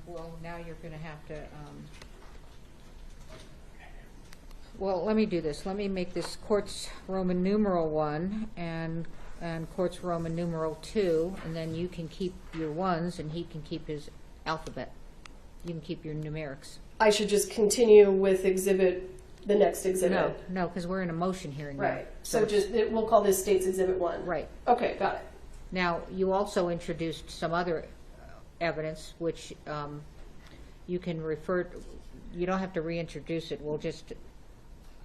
Speaker 10: Well, now you're going to have to, well, let me do this. Let me make this courts Roman numeral 1 and courts Roman numeral 2, and then you can keep your 1s and he can keep his alphabet. You can keep your numerics.
Speaker 8: I should just continue with the next exhibit?
Speaker 10: No, because we're in a motion hearing now.
Speaker 8: Right. So we'll call this State's Exhibit 1.
Speaker 10: Right.
Speaker 8: Okay, got it.
Speaker 10: Now, you also introduced some other evidence, which you can refer to. You don't have to reintroduce it. We'll just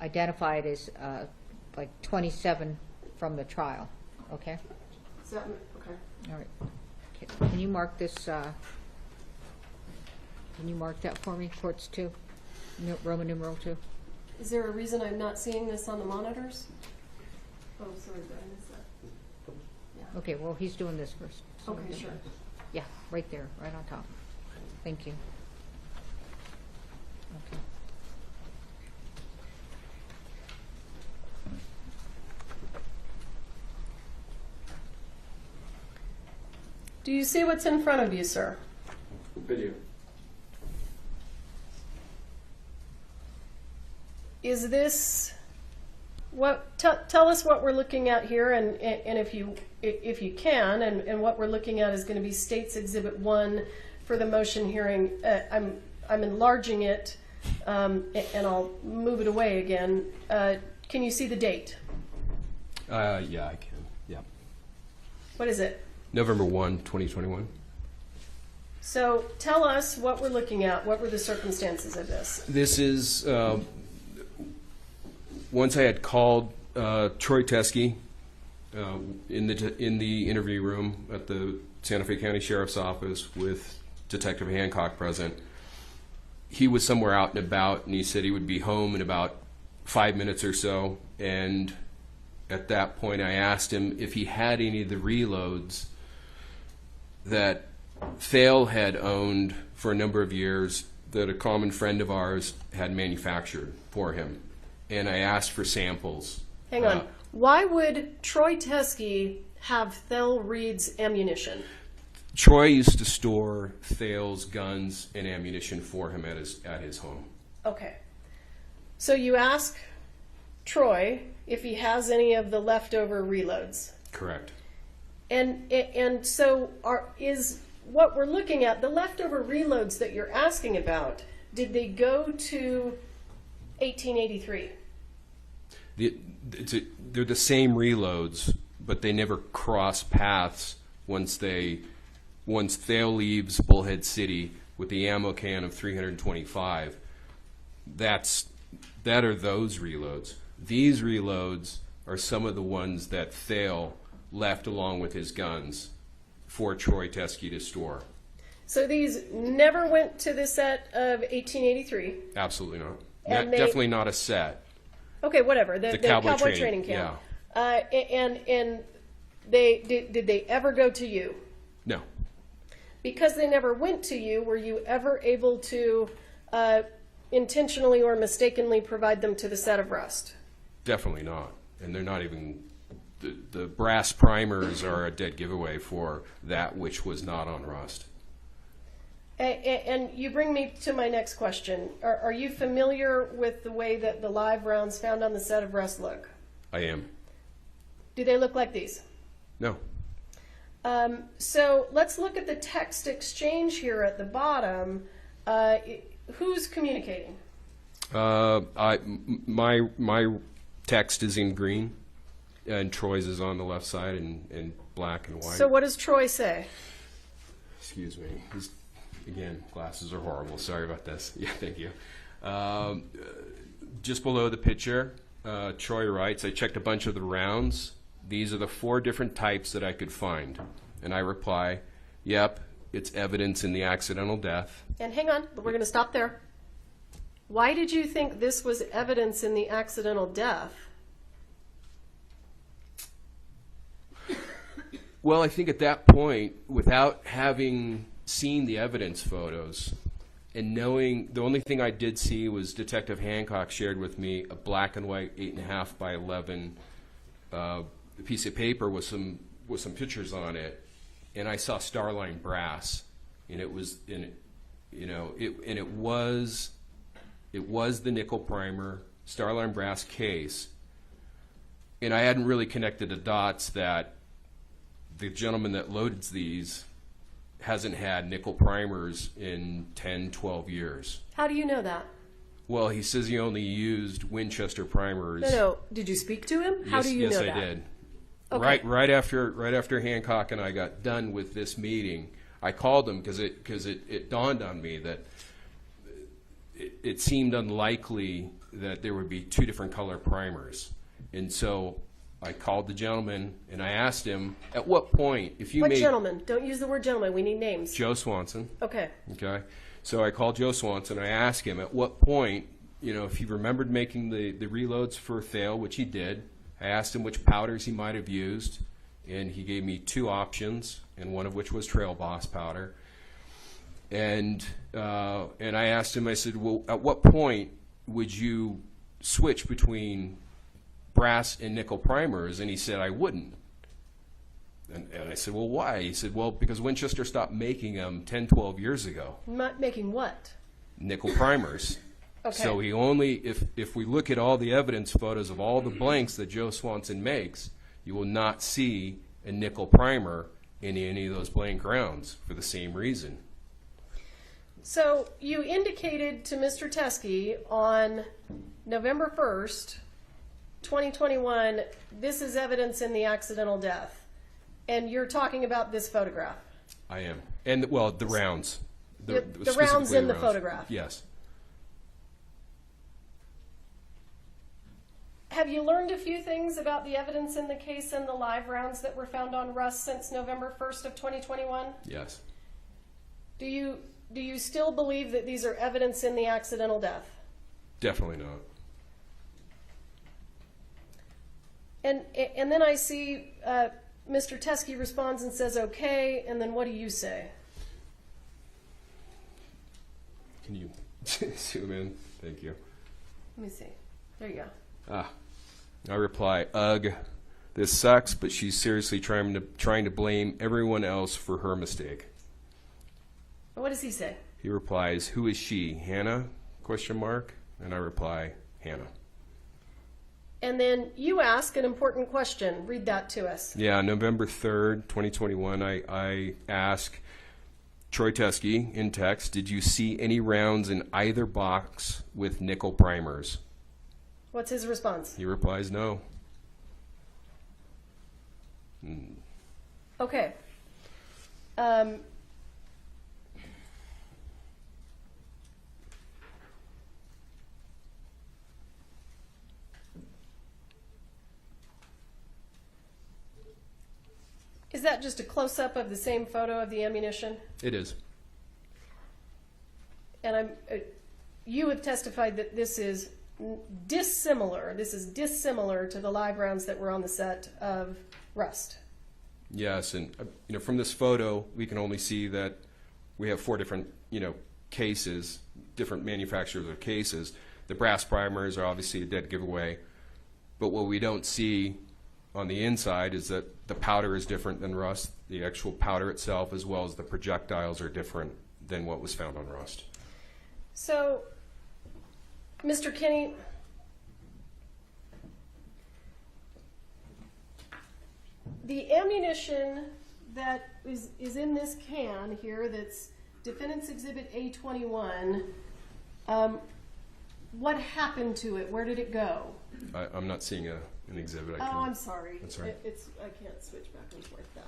Speaker 10: identify it as like 27 from the trial. Okay?
Speaker 8: Is that, okay.
Speaker 10: All right. Okay. Can you mark this? Can you mark that for me? Courts 2, Roman numeral 2.
Speaker 8: Is there a reason I'm not seeing this on the monitors? Oh, sorry, did I miss that? Yeah.
Speaker 10: Okay, well, he's doing this first. So
Speaker 8: Okay, sure.
Speaker 10: Yeah, right there, right on top. Thank you. Okay.
Speaker 8: Do you see what's in front of you, sir?
Speaker 4: Video.
Speaker 8: Is this what? Tell us what we're looking at here, and if you can, and what we're looking at is going to be State's Exhibit 1 for the motion hearing. I'm enlarging it, and I'll move it away again. Can you see the date?
Speaker 4: Yeah, I can. Yeah.
Speaker 8: What is it?
Speaker 4: November 1, 2021.
Speaker 8: So tell us what we're looking at. What were the circumstances of this?
Speaker 4: This is once I had called Troy Teskey in the interview room at the Santa Fe County Sheriff's Office with Detective Hancock present. He was somewhere out and about, and he said he would be home in about 5 minutes or so. And at that point, I asked him if he had any of the reloads that Thale had owned for a number of years that a common friend of ours had manufactured for him. And I asked for samples.
Speaker 8: Hang on. Why would Troy Teskey have Thel Reed's ammunition?
Speaker 4: Troy used to store Thale's guns and ammunition for him at his home.
Speaker 8: Okay. So you ask Troy if he has any of the leftover reloads.
Speaker 4: Correct.
Speaker 8: And so is what we're looking at, the leftover reloads that you're asking about, did they go to 1883?
Speaker 4: They're the same reloads, but they never cross paths once Thale leaves Bullhead City with the ammo can of 325. That are those reloads. These reloads are some of the ones that Thale left along with his guns for Troy Teskey to store.
Speaker 8: So these never went to the set of 1883?
Speaker 4: Absolutely not.
Speaker 8: And
Speaker 4: Definitely not a set.
Speaker 8: Okay, whatever. The cowboy training camp.
Speaker 4: Yeah.
Speaker 8: And did they ever go to you?
Speaker 4: No.
Speaker 8: Because they never went to you, were you ever able to intentionally or mistakenly provide them to the set of Rust?
Speaker 4: Definitely not. And they're not even... The brass primers are a dead giveaway for that which was not on Rust.
Speaker 8: And you bring me to my next question. Are you familiar with the way that the live rounds found on the set of Rust look?
Speaker 4: I am.
Speaker 8: Do they look like these?
Speaker 4: No.
Speaker 8: So let's look at the text exchange here at the bottom. Who's communicating?
Speaker 4: My text is in green, and Troy's is on the left side in black and white.
Speaker 8: So what does Troy say?
Speaker 4: Excuse me. Again, glasses are horrible. Sorry about this. Yeah, thank you. Just below the picture, Troy writes, I checked a bunch of the rounds. These are the 4 different types that I could find. And I reply, yep, it's evidence in the accidental death.
Speaker 8: And hang on, we're going to stop there. Why did you think this was evidence in the accidental death?
Speaker 4: Well, I think at that point, without having seen the evidence photos and knowing, the only thing I did see was Detective Hancock shared with me a black and white 8.5 by 11 piece of paper with some pictures on it, and I saw Starline brass, and it was the nickel primer Starline brass case, and I hadn't really connected the dots that the gentleman that loaded these hasn't had nickel primers in 10, 12 years.
Speaker 8: How do you know that?
Speaker 4: Well, he says he only used Winchester primers.
Speaker 8: No. Did you speak to him? How do you know that?
Speaker 4: Yes, I did.
Speaker 8: Okay.
Speaker 4: Right after Hancock and I got done with this meeting, I called him because it dawned on me that it seemed unlikely that there would be 2 different color primers, and so I called the gentleman and I asked him, at what point, if you
Speaker 8: What
Speaker 4: made...
Speaker 8: gentleman? Don't use the word gentleman. We need names.
Speaker 4: Joe Swanson.
Speaker 8: Okay.
Speaker 4: Okay. So I called Joe Swanson. I asked him, at what point, if he remembered making the reloads for Thale, which he did. I asked him which powders he might have used, and he gave me 2 options, and one of which was Trail Boss powder. And I asked him, I said, well, at what point would you switch between brass and nickel primers? And he said, I wouldn't. And I said, well, why? He said, well, because Winchester stopped making them 10, 12 years ago.
Speaker 8: Not making what?
Speaker 4: Nickel primers.
Speaker 8: Okay.
Speaker 4: So he only, if we look at all the evidence photos of all the blanks that Joe Swanson makes, you will not see a nickel primer in any of those blank rounds for the same reason.
Speaker 8: So you indicated to Mr. Teskey on November 1st, 2021, this is evidence in the accidental death. And you're talking about this photograph.
Speaker 4: I am. And, well, the rounds.
Speaker 8: The rounds in the photograph.
Speaker 4: Yes.
Speaker 8: Have you learned a few things about the evidence in the case and the live rounds that were found on Rust since November 1st of 2021?
Speaker 4: Yes.
Speaker 8: Do you still believe that these are evidence in the accidental death?
Speaker 4: Definitely not.
Speaker 8: And then I see Mr. Teskey responds and says okay, and then what do you say?
Speaker 4: Can you zoom in? Thank you.
Speaker 8: Let me see. There you go.
Speaker 4: I reply, ugh, this sucks, but she's seriously trying to blame everyone else for her mistake.
Speaker 8: What does he say?
Speaker 4: He replies, who is she, Hannah? ? And I reply, Hannah.
Speaker 8: And then you ask an important question. Read that to us.
Speaker 4: Yeah, November 3rd, 2021, I ask Troy Teskey in text, did you see any rounds in either box with nickel primers?
Speaker 8: What's his response?
Speaker 4: He replies, no.
Speaker 8: Okay. Is that just a close-up of the same photo of the ammunition?
Speaker 4: It is.
Speaker 8: And you have testified that this is dissimilar. This is dissimilar to the live rounds that were on the set of Rust.
Speaker 4: Yes, and from this photo, we can only see that we have 4 different cases, different manufacturers of cases. The brass primers are obviously a dead giveaway, but what we don't see on the inside is that the powder is different than Rust. The actual powder itself, as well as the projectiles, are different than what was found on Rust.
Speaker 8: So, Mr. Kinney, the ammunition that is in this can here, that's Defendant's Exhibit A21, what happened to it? Where did it go?
Speaker 4: I'm not seeing an exhibit.
Speaker 8: I'm sorry.
Speaker 4: That's all right.
Speaker 8: I can't switch back and forth that.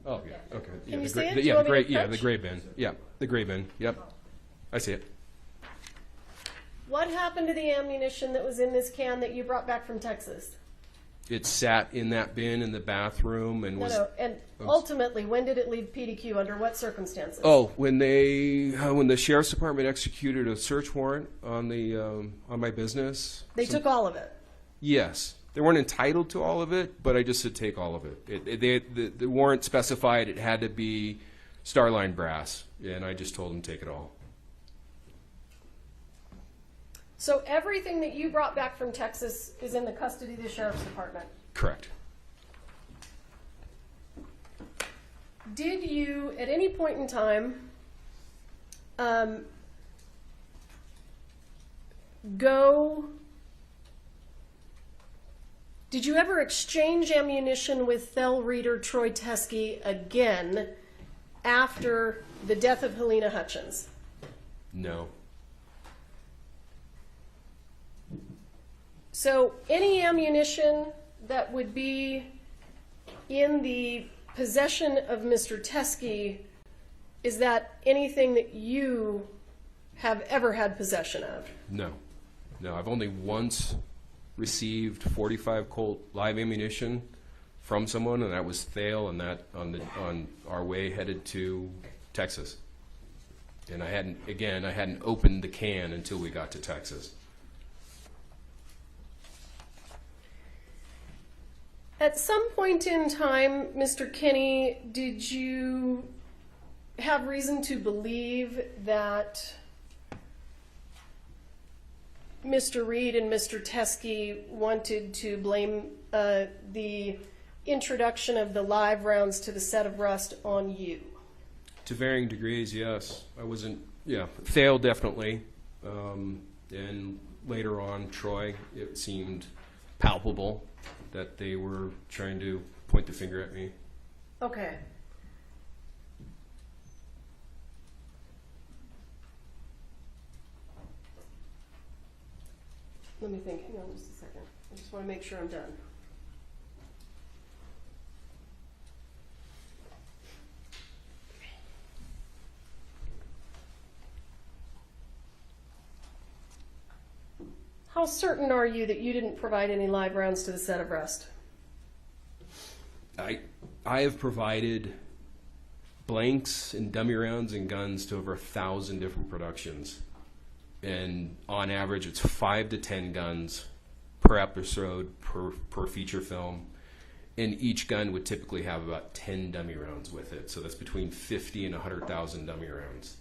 Speaker 4: Oh, yeah, okay.
Speaker 8: Can you see it?
Speaker 4: The gray bin. Yeah, the gray bin. Yep, I see it.
Speaker 8: What happened to the ammunition that was in this can that you brought back from Texas?
Speaker 4: It sat in that bin in the bathroom and was...
Speaker 8: And ultimately, when did it leave PDQ? Under what circumstances?
Speaker 4: Oh, when the Sheriff's Department executed a search warrant on on my business.
Speaker 8: They took all of it?
Speaker 4: Yes. They weren't entitled to all of it, but I just said take all of it. The warrant specified it had to be Starline brass, and I just told them take it all.
Speaker 8: So everything that you brought back from Texas is in the custody of the Sheriff's Department?
Speaker 4: Correct.
Speaker 8: Did you, at any point in time, did you ever exchange ammunition with Thel Reader Troy Teskey again after the death of Helena Hutchins?
Speaker 4: No.
Speaker 8: So any ammunition that would be in the possession of Mr. Teskey, is that anything that you have ever had possession of?
Speaker 4: No. No, I've only once received 45 Colt live ammunition from someone, and that was Thale, and that on our way headed to Texas. And I hadn't opened the can until we got to Texas.
Speaker 8: At some point in time, Mr. Kinney, did you have reason to believe that Mr. Reed and Mr. Teskey wanted to blame the introduction of the live rounds to the set of Rust on you?
Speaker 4: To varying degrees, yes. I wasn't, Thale definitely. And later on, Troy, it seemed palpable that they were trying to point the finger at me.
Speaker 8: Okay. Let me think. Hang on just a second. I just want to make sure I'm done. How certain are you that you didn't provide any live rounds to the set of Rust?
Speaker 4: I have provided blanks and dummy rounds and guns to over 1,000 different productions. And on average, it's 5 to 10 guns per episode per feature film. And each gun would typically have about 10 dummy rounds with it. So that's between 50 and 100,000 dummy rounds.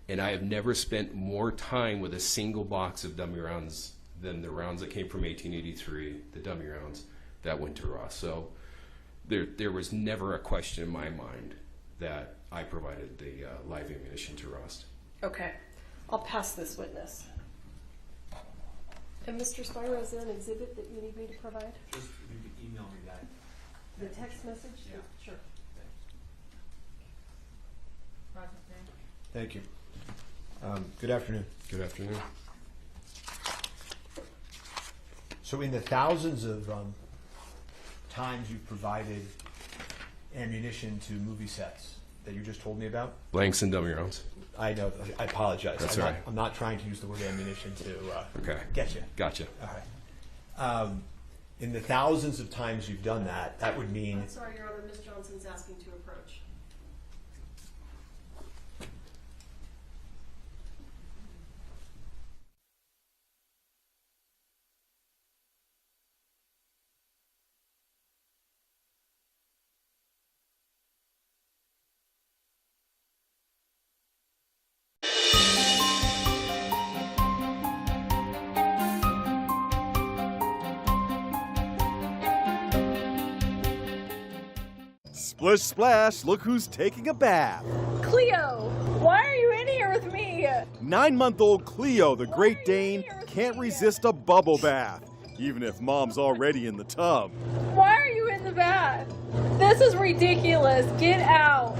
Speaker 4: And I have never spent more time with a single box of dummy rounds than the rounds that came from 1883, the dummy rounds that went to Ross. So there was never a question in my mind that I provided the live ammunition to Ross.
Speaker 8: Okay, I'll pass this witness. And Mr. Spiro, is there an exhibit that you need me to provide?
Speaker 3: Just if you could email me that.
Speaker 8: The text message?
Speaker 3: Yeah.
Speaker 8: Sure.
Speaker 30: Thank you. Good afternoon.
Speaker 4: Good afternoon.
Speaker 30: So in the thousands of times you've provided ammunition to movie sets that you just told me about?
Speaker 4: Blanks and dummy rounds.
Speaker 30: I know. I apologize.
Speaker 4: That's all right.
Speaker 30: I'm not trying to use the word ammunition to
Speaker 4: okay.
Speaker 30: get you.
Speaker 4: Gotcha.
Speaker 30: All right. In the thousands of times you've done that, that would mean...
Speaker 8: I'm sorry, Your Honor, Ms. Johnson's asking to approach.
Speaker 1: Splish splash, look who's taking a bath.
Speaker 2: Cleo, why are you in here with me?
Speaker 1: 9-month-old Cleo, the Great Dane, can't resist a bubble bath, even if mom's already in the tub.
Speaker 2: Why are you in the bath? This is ridiculous. Get out.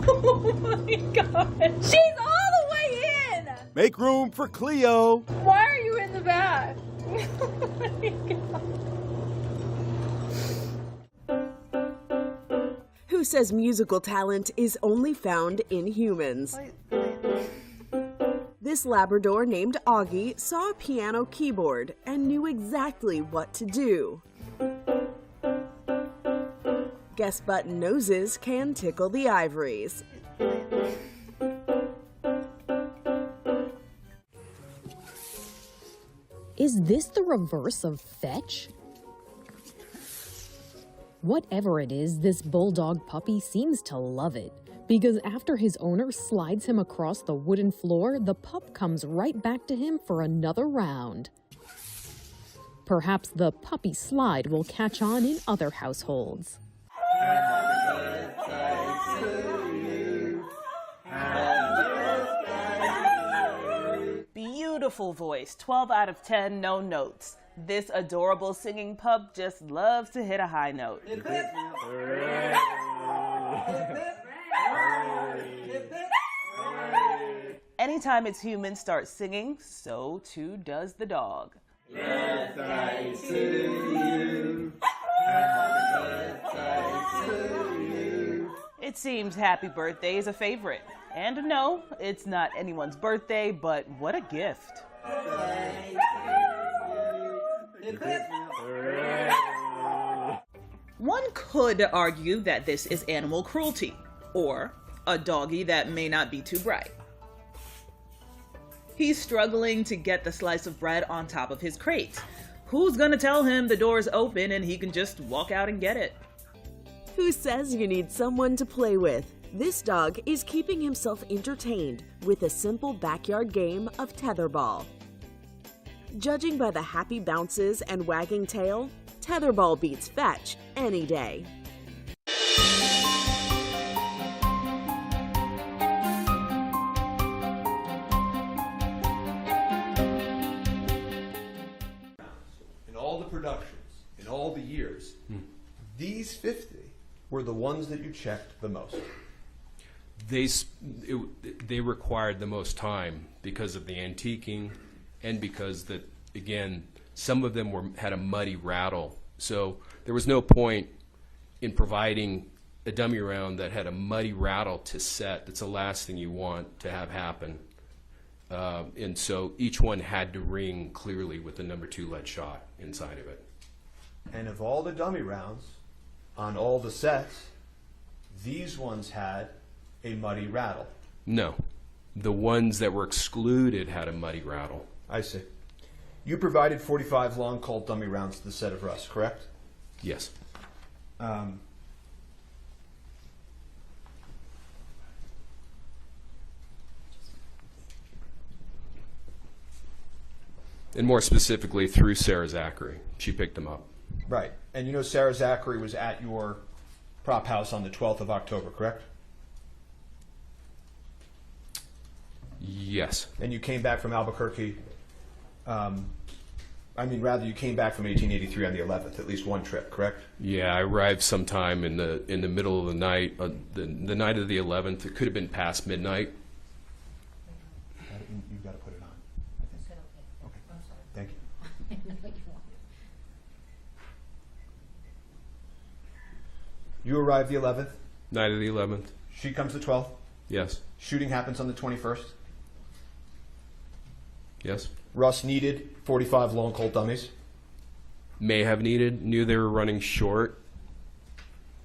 Speaker 2: Oh my god. She's all the way in.
Speaker 1: Make room for Cleo.
Speaker 2: Why are you in the bath? Oh my god.
Speaker 11: Who says musical talent is only found in humans? This Labrador named Augie saw a piano keyboard and knew exactly what to do. Guess button noses can tickle the ivories.
Speaker 5: Is this the reverse of fetch? Whatever it is, this bulldog puppy seems to love it, because after his owner slides him across the wooden floor, the pup comes right back to him for another round. Perhaps the puppy slide will catch on in other households.
Speaker 12: Beautiful voice, 12 out of 10, no notes. This adorable singing pup just loves to hit a high note. Anytime its humans start singing, so too does the dog.
Speaker 28: Birthday to you. Birthday to you.
Speaker 12: It seems Happy Birthday is a favorite. And no, it's not anyone's birthday, but what a gift. One could argue that this is animal cruelty, or a doggy that may not be too bright. He's struggling to get the slice of bread on top of his crate. Who's gonna tell him the door's open and he can just walk out and get it?
Speaker 11: Who says you need someone to play with? This dog is keeping himself entertained with a simple backyard game of tetherball. Judging by the happy bounces and wagging tail, tetherball beats fetch any day.
Speaker 30: In all the productions, in all the years, these 50 were the ones that you checked the most.
Speaker 4: They required the most time because of the antiquing and because that, again, some of them had a muddy rattle. So there was no point in providing a dummy round that had a muddy rattle to set. That's the last thing you want to have happen. And so each one had to ring clearly with the number 2 lead shot inside of it.
Speaker 30: And of all the dummy rounds on all the sets, these ones had a muddy rattle.
Speaker 4: No. The ones that were excluded had a muddy rattle.
Speaker 30: I see. You provided 45 long Colt dummy rounds to the set of Russ, correct?
Speaker 4: Yes. And more specifically, through Sarah Zachary. She picked them up.
Speaker 30: Right. And you know Sarah Zachary was at your prop house on the 12th of October, correct?
Speaker 4: Yes.
Speaker 30: And you came back from Albuquerque. You came back from 1883 on the 11th, at least one trip, correct?
Speaker 4: Yeah, I arrived sometime in the middle of the night, the night of the 11th. It could have been past midnight.
Speaker 30: You've got to put it on. Okay. Thank you. You arrived the 11th.
Speaker 4: Night of the 11th.
Speaker 30: She comes the 12th.
Speaker 4: Yes.
Speaker 30: Shooting happens on the 21st.
Speaker 4: Yes.
Speaker 30: Russ needed 45 long Colt dummies.
Speaker 4: May have needed. Knew they were running short.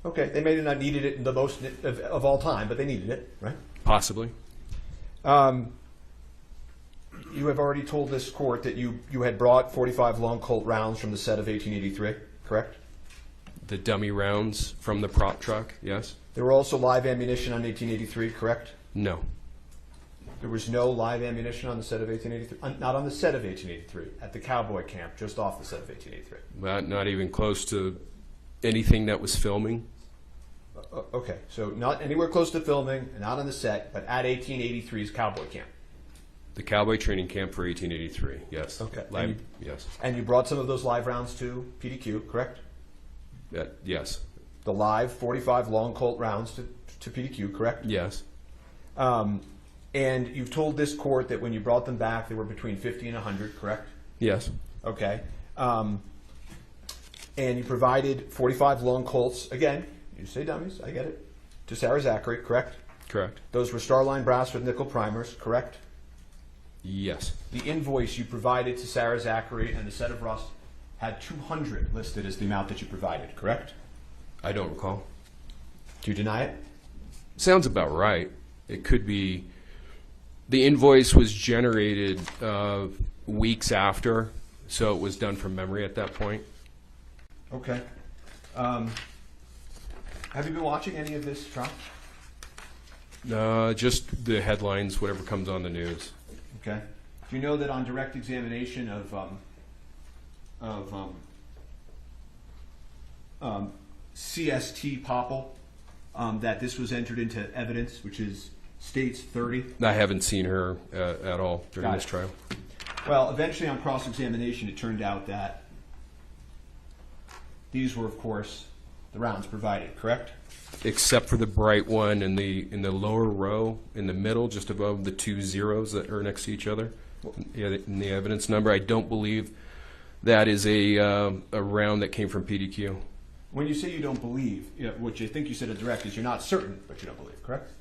Speaker 30: Okay, they may have not needed it the most of all time, but they needed it, right?
Speaker 4: Possibly.
Speaker 30: You have already told this court that you had brought 45 long Colt rounds from the set of 1883, correct?
Speaker 4: The dummy rounds from the prop truck, yes.
Speaker 30: There were also live ammunition on 1883, correct?
Speaker 4: No.
Speaker 30: There was no live ammunition on the set of 1883? Not on the set of 1883, at the cowboy camp, just off the set of 1883.
Speaker 4: Not even close to anything that was filming.
Speaker 30: Okay, so not anywhere close to filming, not on the set, but at 1883's cowboy camp.
Speaker 4: The cowboy training camp for 1883, yes.
Speaker 30: Okay.
Speaker 4: Live, yes.
Speaker 30: And you brought some of those live rounds to PDQ, correct?
Speaker 4: Yes.
Speaker 30: The live 45 long Colt rounds to PDQ, correct?
Speaker 4: Yes.
Speaker 30: And you've told this court that when you brought them back, they were between 50 and 100, correct?
Speaker 4: Yes.
Speaker 30: Okay. And you provided 45 long Colts, again, you say dummies, I get it, to Sarah Zachary, correct?
Speaker 4: Correct.
Speaker 30: Those were Starline brass with nickel primers, correct?
Speaker 4: Yes.
Speaker 30: The invoice you provided to Sarah Zachary and the set of Rust had 200 listed as the amount that you provided, correct?
Speaker 4: I don't recall.
Speaker 30: Do you deny it?
Speaker 4: Sounds about right. It could be. The invoice was generated weeks after, so it was done from memory at that point.
Speaker 30: Okay. Have you been watching any of this trial?
Speaker 4: Just the headlines, whatever comes on the news.
Speaker 30: Okay. Do you know that on direct examination of CST Popple, that this was entered into evidence, which is States 30?
Speaker 4: I haven't seen her at all during this trial.
Speaker 30: Well, eventually on cross-examination, it turned out that these were, of course, the rounds provided, correct?
Speaker 4: Except for the bright one in the lower row, in the middle, just above the two zeros that are next to each other. In the evidence number, I don't believe that is a round that came from PDQ.
Speaker 30: When you say you don't believe, what you think you said in direct is you're not certain, but you don't believe, correct?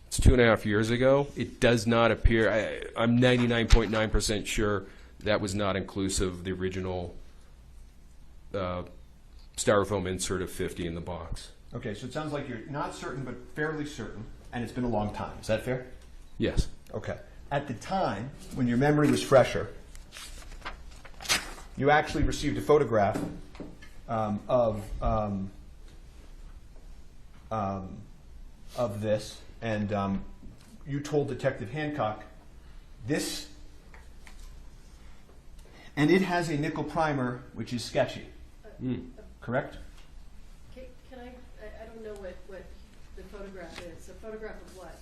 Speaker 4: It's 2.5 years ago. It does not appear. I'm 99.9% sure that was not inclusive of the original styrofoam insert of 50 in the box.
Speaker 30: Okay, so it sounds like you're not certain, but fairly certain, and it's been a long time. Is that fair?
Speaker 4: Yes.
Speaker 30: Okay. At the time, when your memory was fresher, you actually received a photograph of this, and you told Detective Hancock this, and it has a nickel primer, which is sketchy. Correct?
Speaker 8: Can I don't know what the photograph is. A photograph of what?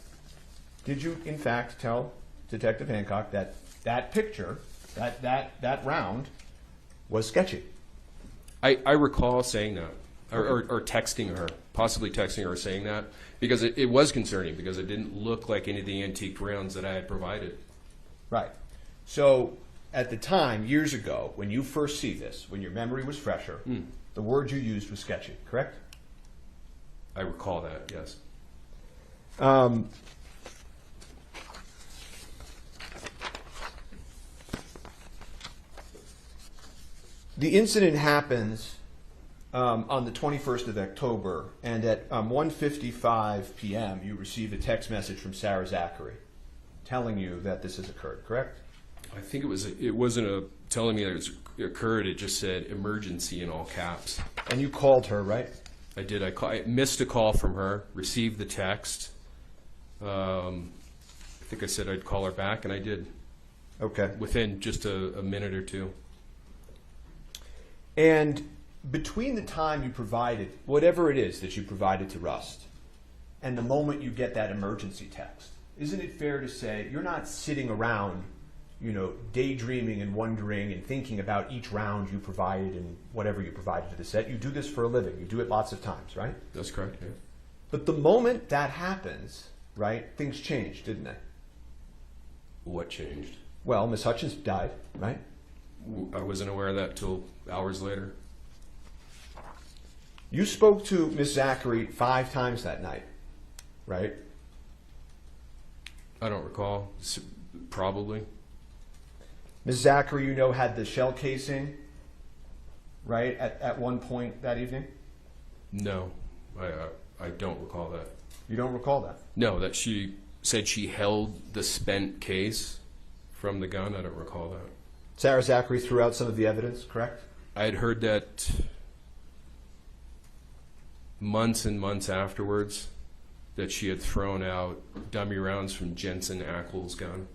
Speaker 30: Did you, in fact, tell Detective Hancock that that picture, that round, was sketchy?
Speaker 4: I recall saying that, or texting her, possibly texting her saying that, because it was concerning, because it didn't look like any of the antique rounds that I had provided.
Speaker 30: Right. So, at the time, years ago, when you first see this, when your memory was fresher, the word you used was sketchy, correct?
Speaker 4: I recall that, yes.
Speaker 30: The incident happens on the 21st of October, and at 1:55 p.m. you receive a text message from Sarah Zachary telling you that this has occurred, correct?
Speaker 4: I think it wasn't telling me that it occurred. It just said emergency in all caps.
Speaker 30: And you called her, right?
Speaker 4: I did. I missed a call from her, received the text. I think I said I'd call her back, and I did.
Speaker 30: Okay.
Speaker 4: Within just a minute or two.
Speaker 30: And between the time you provided, whatever it is that you provided to Rust, and the moment you get that emergency text, isn't it fair to say you're not sitting around, daydreaming and wondering and thinking about each round you provided and whatever you provided to the set? You do this for a living. You do it lots of times, right?
Speaker 4: That's correct, yeah.
Speaker 30: But the moment that happens, right, things changed, didn't they?
Speaker 4: What changed?
Speaker 30: Well, Miss Hutchins died, right?
Speaker 4: I wasn't aware of that till hours later.
Speaker 30: You spoke to Miss Zachary 5 times that night, right?
Speaker 4: I don't recall. Probably.
Speaker 30: Ms. Zachary, had the shell casing, right, at one point that evening?
Speaker 4: No, I don't recall that.
Speaker 30: You don't recall that?
Speaker 4: No, that she said she held the spent case from the gun. I don't recall that.
Speaker 30: Sarah Zachary threw out some of the evidence, correct?
Speaker 4: I had heard that months and months afterwards, that she had thrown out dummy rounds from Jensen Ackles' gun.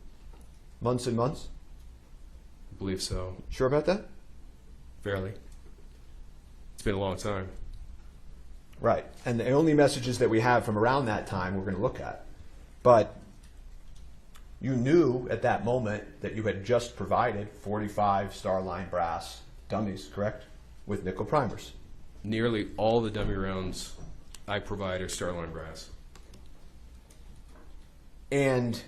Speaker 30: Months and months?
Speaker 4: I believe so.
Speaker 30: Sure about that?
Speaker 4: Fairly. It's been a long time.
Speaker 30: Right. And the only messages that we have from around that time we're going to look at. But you knew at that moment that you had just provided 45 Starline brass dummies, correct? With nickel primers.
Speaker 4: Nearly all the dummy rounds I provide are Starline brass.
Speaker 30: And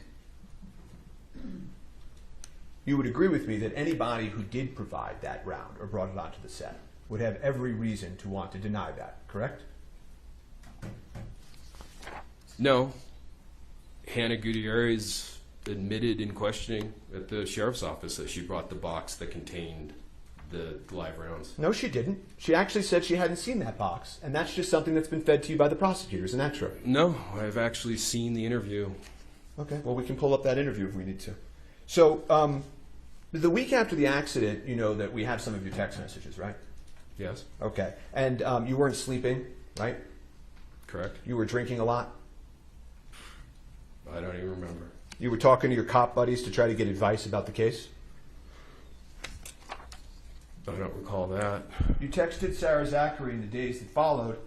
Speaker 30: you would agree with me that anybody who did provide that round or brought it onto the set would have every reason to want to deny that, correct?
Speaker 4: No. Hannah Gutierrez admitted in questioning at the sheriff's office that she brought the box that contained the live rounds.
Speaker 30: No, she didn't. She actually said she hadn't seen that box, and that's just something that's been fed to you by the prosecutors, isn't that true?
Speaker 4: No, I've actually seen the interview.
Speaker 30: Okay, well, we can pull up that interview if we need to. So, the week after the accident, you know that we have some of your text messages, right?
Speaker 4: Yes.
Speaker 30: Okay, and you weren't sleeping, right?
Speaker 4: Correct.
Speaker 30: You were drinking a lot?
Speaker 4: I don't even remember.
Speaker 30: You were talking to your cop buddies to try to get advice about the case?
Speaker 4: I don't recall that.
Speaker 30: You texted Sarah Zachary in the days that followed,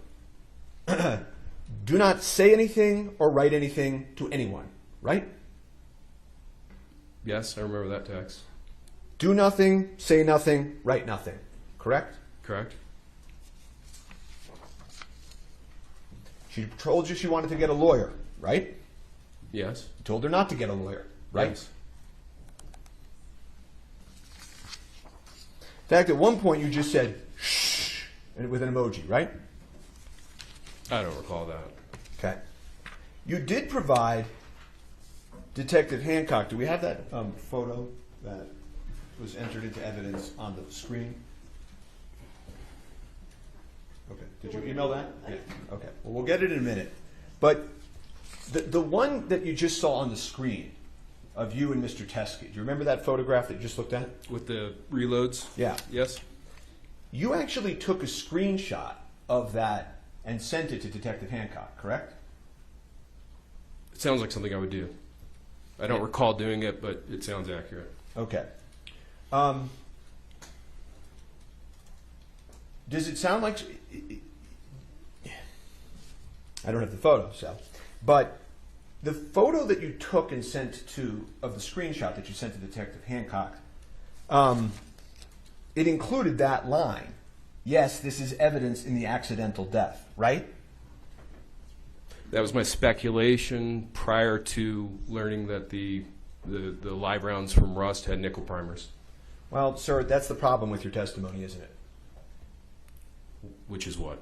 Speaker 30: do not say anything or write anything to anyone, right?
Speaker 4: Yes, I remember that text.
Speaker 30: Do nothing, say nothing, write nothing, correct?
Speaker 4: Correct.
Speaker 30: She told you she wanted to get a lawyer, right?
Speaker 4: Yes.
Speaker 30: You told her not to get a lawyer, right?
Speaker 4: Yes.
Speaker 30: In fact, at one point you just said, shh, with an emoji, right?
Speaker 4: I don't recall that.
Speaker 30: Okay. You did provide Detective Hancock. Do we have that photo that was entered into evidence on the screen? Okay. Did you email that? Yeah. Okay. Well, we'll get it in a minute. But the one that you just saw on the screen of you and Mr. Teskey, do you remember that photograph that you just looked at?
Speaker 4: With the reloads?
Speaker 30: Yeah.
Speaker 4: Yes.
Speaker 30: You actually took a screenshot of that and sent it to Detective Hancock, correct?
Speaker 4: It sounds like something I would do. I don't recall doing it, but it sounds accurate.
Speaker 30: Okay. Does it sound like... I don't have the photo, so... But the photo that you took and sent to... of the screenshot that you sent to Detective Hancock, it included that line. Yes, this is evidence in the accidental death, right?
Speaker 4: That was my speculation prior to learning that the live rounds from Rust had nickel primers.
Speaker 30: Well, sir, that's the problem with your testimony, isn't it?
Speaker 4: Which is what?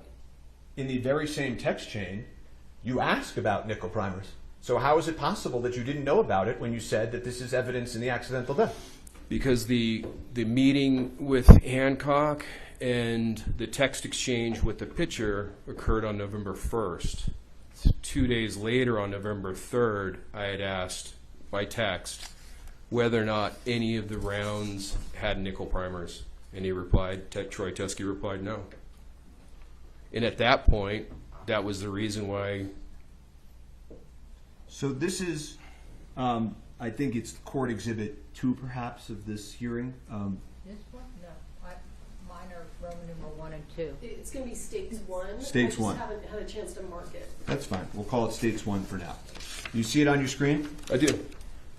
Speaker 30: In the very same text chain, you ask about nickel primers. So how is it possible that you didn't know about it when you said that this is evidence in the accidental death?
Speaker 4: Because the meeting with Hancock and the text exchange with the pitcher occurred on November 1st. 2 days later, on November 3rd, I had asked by text whether or not any of the rounds had nickel primers. And he replied, Troy Teskey replied, no. And at that point, that was the reason why.
Speaker 30: So this is, I think it's Court Exhibit 2, perhaps, of this hearing.
Speaker 10: This one? No. Mine are Roman numeral 1 and 2.
Speaker 8: It's going to be Stakes 1.
Speaker 30: Stakes 1.
Speaker 8: I just haven't had a chance to mark it.
Speaker 30: That's fine. We'll call it Stakes 1 for now. You see it on your screen?
Speaker 4: I do.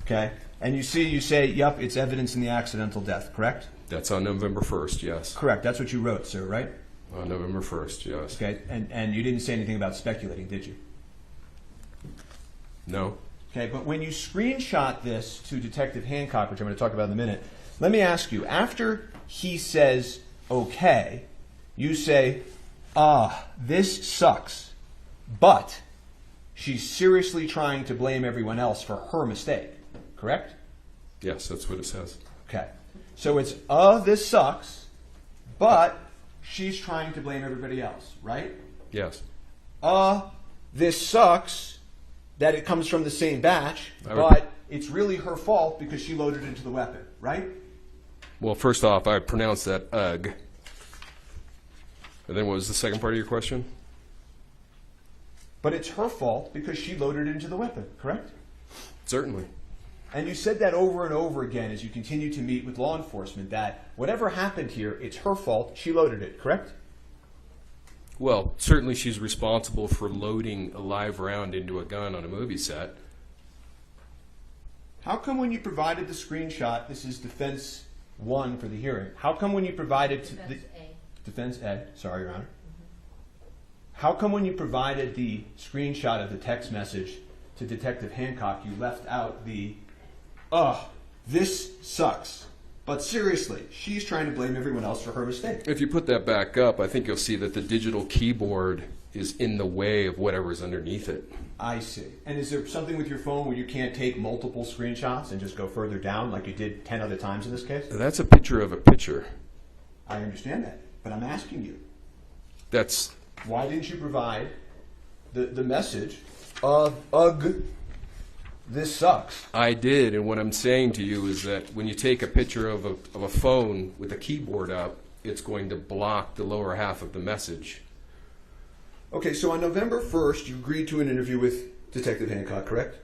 Speaker 30: Okay. And you say, yep, it's evidence in the accidental death, correct?
Speaker 4: That's on November 1st, yes.
Speaker 30: Correct. That's what you wrote, sir, right?
Speaker 4: On November 1st, yes.
Speaker 30: Okay. And you didn't say anything about speculating, did you?
Speaker 4: No.
Speaker 30: Okay, but when you screenshot this to Detective Hancock, which I'm going to talk about in a minute, let me ask you, after he says, okay, you say, this sucks, but she's seriously trying to blame everyone else for her mistake, correct?
Speaker 4: Yes, that's what it says.
Speaker 30: Okay. So it's, this sucks, but she's trying to blame everybody else, right?
Speaker 4: Yes.
Speaker 30: This sucks that it comes from the same batch, but it's really her fault because she loaded it into the weapon, right?
Speaker 4: Well, first off, I pronounced that ugh. And then what was the second part of your question?
Speaker 30: But it's her fault because she loaded it into the weapon, correct?
Speaker 4: Certainly.
Speaker 30: And you said that over and over again as you continue to meet with law enforcement, that whatever happened here, it's her fault, she loaded it, correct?
Speaker 4: Well, certainly she's responsible for loading a live round into a gun on a movie set.
Speaker 30: How come when you provided the screenshot, this is Defense 1 for the hearing, how come when you provided Defense A, sorry, Your Honor. How come when you provided the screenshot of the text message to Detective Hancock, you left out the, this sucks. But seriously, she's trying to blame everyone else for her mistake.
Speaker 4: If you put that back up, I think you'll see that the digital keyboard is in the way of whatever's underneath it.
Speaker 30: I see. And is there something with your phone where you can't take multiple screenshots and just go further down like you did 10 other times in this case?
Speaker 4: That's a picture of a picture.
Speaker 30: I understand that, but I'm asking you.
Speaker 4: That's...
Speaker 30: Why didn't you provide the message of, ugh, this sucks?
Speaker 4: I did, and what I'm saying to you is that when you take a picture of a phone with a keyboard up, it's going to block the lower half of the message.
Speaker 30: Okay, so on November 1st, you agreed to an interview with Detective Hancock, correct?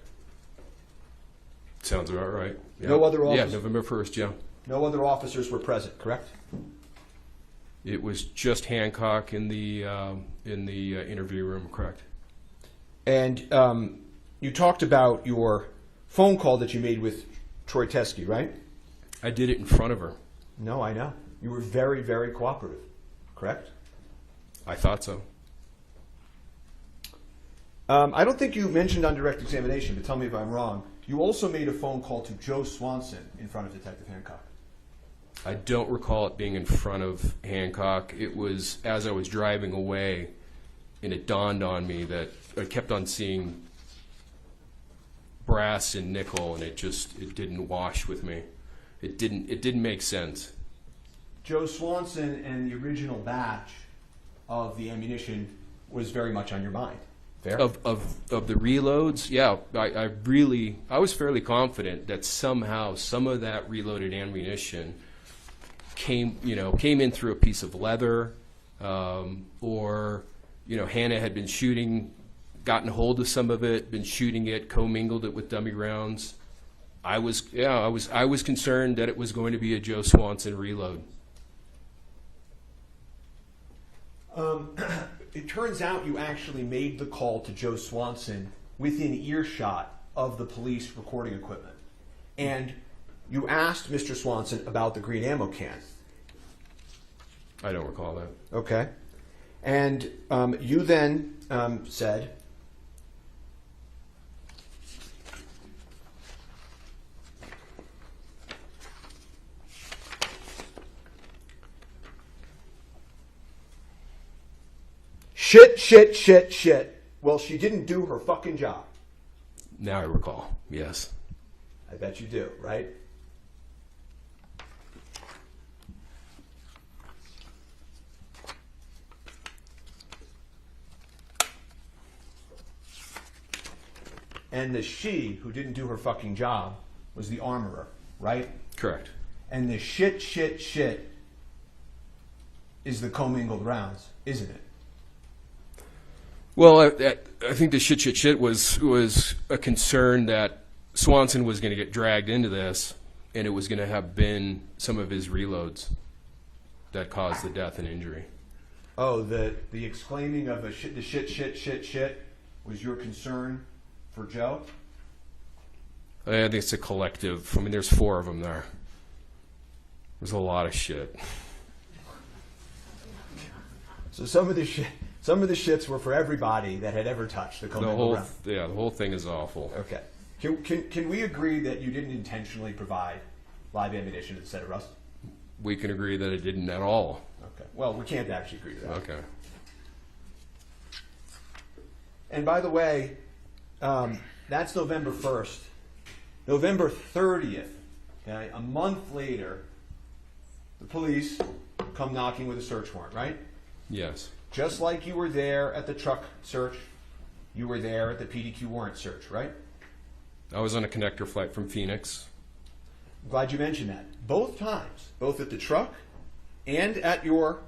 Speaker 4: Sounds about right. Yeah.
Speaker 30: No other officers?
Speaker 4: Yeah, November 1st, yeah.
Speaker 30: No other officers were present, correct?
Speaker 4: It was just Hancock in the interview room, correct?
Speaker 30: And you talked about your phone call that you made with Troy Teskey, right?
Speaker 4: I did it in front of her.
Speaker 30: No, I know. You were very, very cooperative, correct?
Speaker 4: I thought so.
Speaker 30: I don't think you mentioned on direct examination, but tell me if I'm wrong. You also made a phone call to Joe Swanson in front of Detective Hancock.
Speaker 4: I don't recall it being in front of Hancock. It was as I was driving away, and it dawned on me that I kept on seeing brass and nickel, and it didn't wash with me. It didn't make sense.
Speaker 30: Joe Swanson and the original batch of the ammunition was very much on your mind. Fair?
Speaker 4: Of the reloads, yeah, I was fairly confident that somehow some of that reloaded ammunition came in through a piece of leather, or Hannah had been gotten hold of some of it, been shooting it, commingled it with dummy rounds. I was concerned that it was going to be a Joe Swanson reload.
Speaker 30: It turns out you actually made the call to Joe Swanson within earshot of the police recording equipment. And you asked Mr. Swanson about the green ammo can.
Speaker 4: I don't recall that.
Speaker 30: Okay. And you then said, shit. Well, she didn't do her fucking job.
Speaker 4: Now I recall, yes.
Speaker 30: I bet you do, right? And the she who didn't do her fucking job was the armorer, right?
Speaker 4: Correct.
Speaker 30: And the shit is the commingled rounds, isn't it?
Speaker 4: Well, I think the shit was a concern that Swanson was going to get dragged into this, and it was going to have been some of his reloads that caused the death and injury.
Speaker 30: Oh, the exclaiming of the shit was your concern for Joe?
Speaker 4: I think it's a collective. I mean, there's 4 of them there. There's a lot of shit.
Speaker 30: So some of the shits were for everybody that had ever touched the commingled round.
Speaker 4: Yeah, the whole thing is awful.
Speaker 30: Okay. Can we agree that you didn't intentionally provide live ammunition at the set of Rust?
Speaker 4: We can agree that it didn't at all.
Speaker 30: Okay. Well, we can't actually agree to that.
Speaker 4: Okay.
Speaker 30: And by the way, that's November 1st. November 30th, okay, a month later, the police come knocking with a search warrant, right?
Speaker 4: Yes.
Speaker 30: Just like you were there at the truck search, you were there at the PDQ warrant search, right?
Speaker 4: I was on a connector flight from Phoenix.
Speaker 30: I'm glad you mentioned that. Both times, both at the truck and at your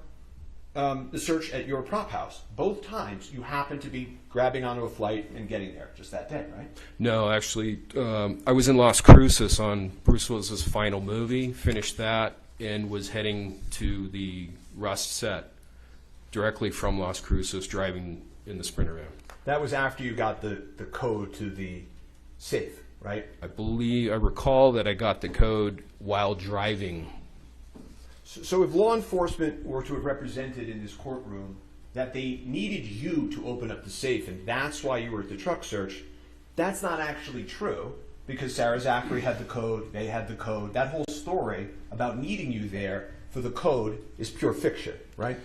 Speaker 30: the search at your prop house, both times you happened to be grabbing onto a flight and getting there just that day, right?
Speaker 4: No, actually, I was in Las Cruces on Bruce Willis's final movie, finished that, and was heading to the Rust set directly from Las Cruces, driving in the Sprinter van.
Speaker 30: That was after you got the code to the safe, right?
Speaker 4: I recall that I got the code while driving.
Speaker 30: So if law enforcement were to have represented in this courtroom that they needed you to open up the safe and that's why you were at the truck search, that's not actually true because Sarah Zachary had the code, they had the code. That whole story about needing you there for the code is pure fiction, right?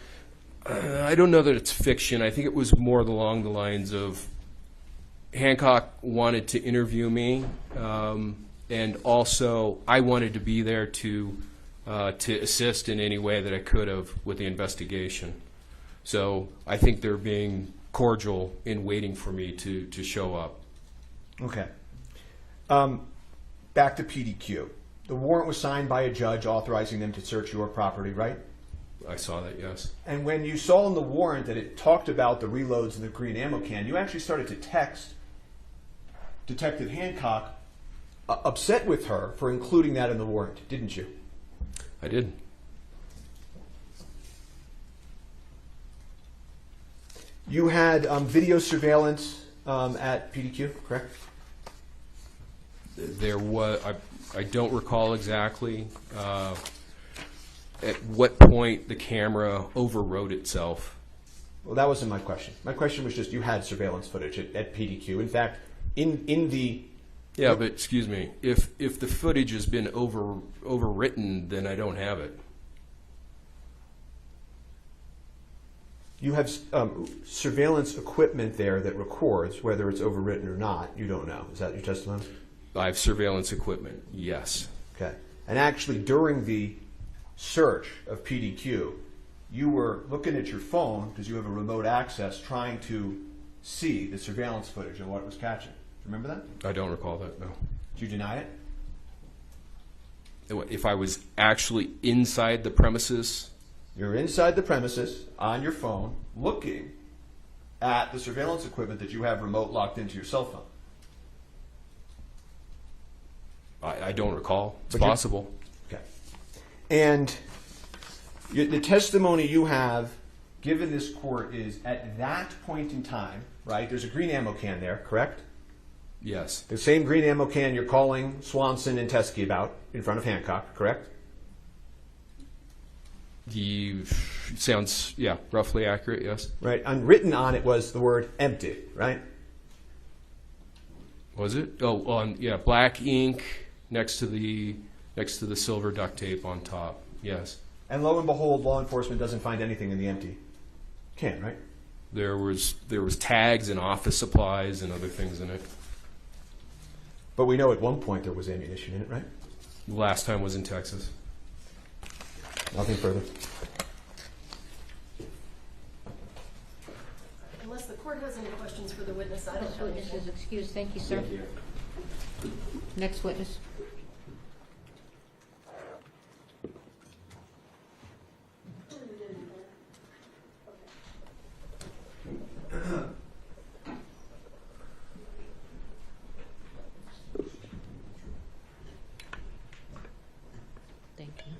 Speaker 4: I don't know that it's fiction. I think it was more along the lines of Hancock wanted to interview me, and also I wanted to be there to assist in any way that I could have with the investigation. So I think they're being cordial in waiting for me to show up.
Speaker 30: Okay. Back to PDQ. The warrant was signed by a judge authorizing them to search your property, right?
Speaker 4: I saw that, yes.
Speaker 30: And when you saw in the warrant that it talked about the reloads in the green ammo can, you actually started to text Detective Hancock, upset with her for including that in the warrant, didn't you?
Speaker 4: I did.
Speaker 30: You had video surveillance at PDQ, correct?
Speaker 4: There was. I don't recall exactly at what point the camera overrode itself.
Speaker 30: Well, that wasn't my question. My question was just you had surveillance footage at PDQ. In fact, in the...
Speaker 4: Yeah, but excuse me. If the footage has been overwritten, then I don't have it.
Speaker 30: You have surveillance equipment there that records whether it's overwritten or not. You don't know. Is that your testimony?
Speaker 4: I have surveillance equipment, yes.
Speaker 30: Okay. And actually, during the search of PDQ, you were looking at your phone, because you have a remote access, trying to see the surveillance footage and what it was catching. Remember that?
Speaker 4: I don't recall that, no.
Speaker 30: Did you deny it?
Speaker 4: If I was actually inside the premises?
Speaker 30: You're inside the premises, on your phone, looking at the surveillance equipment that you have remote locked into your cell phone.
Speaker 4: I don't recall. It's possible.
Speaker 30: Okay. And the testimony you have given this court is at that point in time, right? There's a green ammo can there, correct?
Speaker 4: Yes.
Speaker 30: The same green ammo can you're calling Swanson and Teskey about in front of Hancock, correct?
Speaker 4: Sounds, yeah, roughly accurate, yes.
Speaker 30: Right. And written on it was the word empty, right?
Speaker 4: Was it? Oh, yeah, black ink next to the silver duct tape on top, yes.
Speaker 30: And lo and behold, law enforcement doesn't find anything in the empty can, right?
Speaker 4: There was tags and office supplies and other things in it.
Speaker 30: But we know at one point there was ammunition in it, right?
Speaker 4: Last time was in Texas.
Speaker 30: Nothing further.
Speaker 8: Unless the court has any questions for the witness, I don't
Speaker 10: This
Speaker 8: have
Speaker 10: witness
Speaker 8: anything.
Speaker 10: is excused. Thank you, sir.
Speaker 30: Thank you.
Speaker 10: Next witness. Thank you.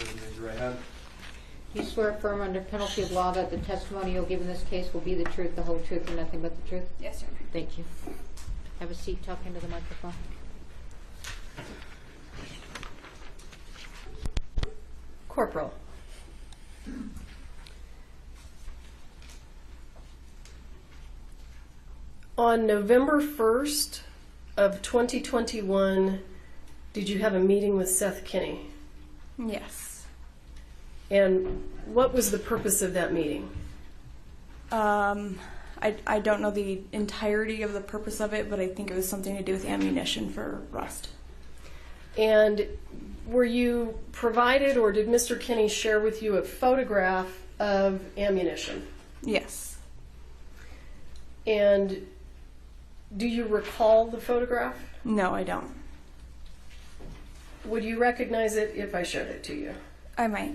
Speaker 30: Raise your right hand.
Speaker 10: You swear affirm under penalty of law that the testimony you'll give in this case will be the truth, the whole truth, and nothing but the truth?
Speaker 23: Yes, Your Honor.
Speaker 10: Thank you. Have a seat. Talk into the microphone.
Speaker 8: Corporal. On November 1st of 2021, did you have a meeting with Seth Kinney?
Speaker 7: Yes.
Speaker 8: And what was the purpose of that meeting?
Speaker 7: I don't know the entirety of the purpose of it, but I think it was something to do with ammunition for Rust.
Speaker 8: And were you provided, or did Mr. Kinney share with you a photograph of ammunition?
Speaker 7: Yes.
Speaker 8: And do you recall the photograph?
Speaker 7: No, I don't.
Speaker 8: Would you recognize it if I showed it to you?
Speaker 7: I might.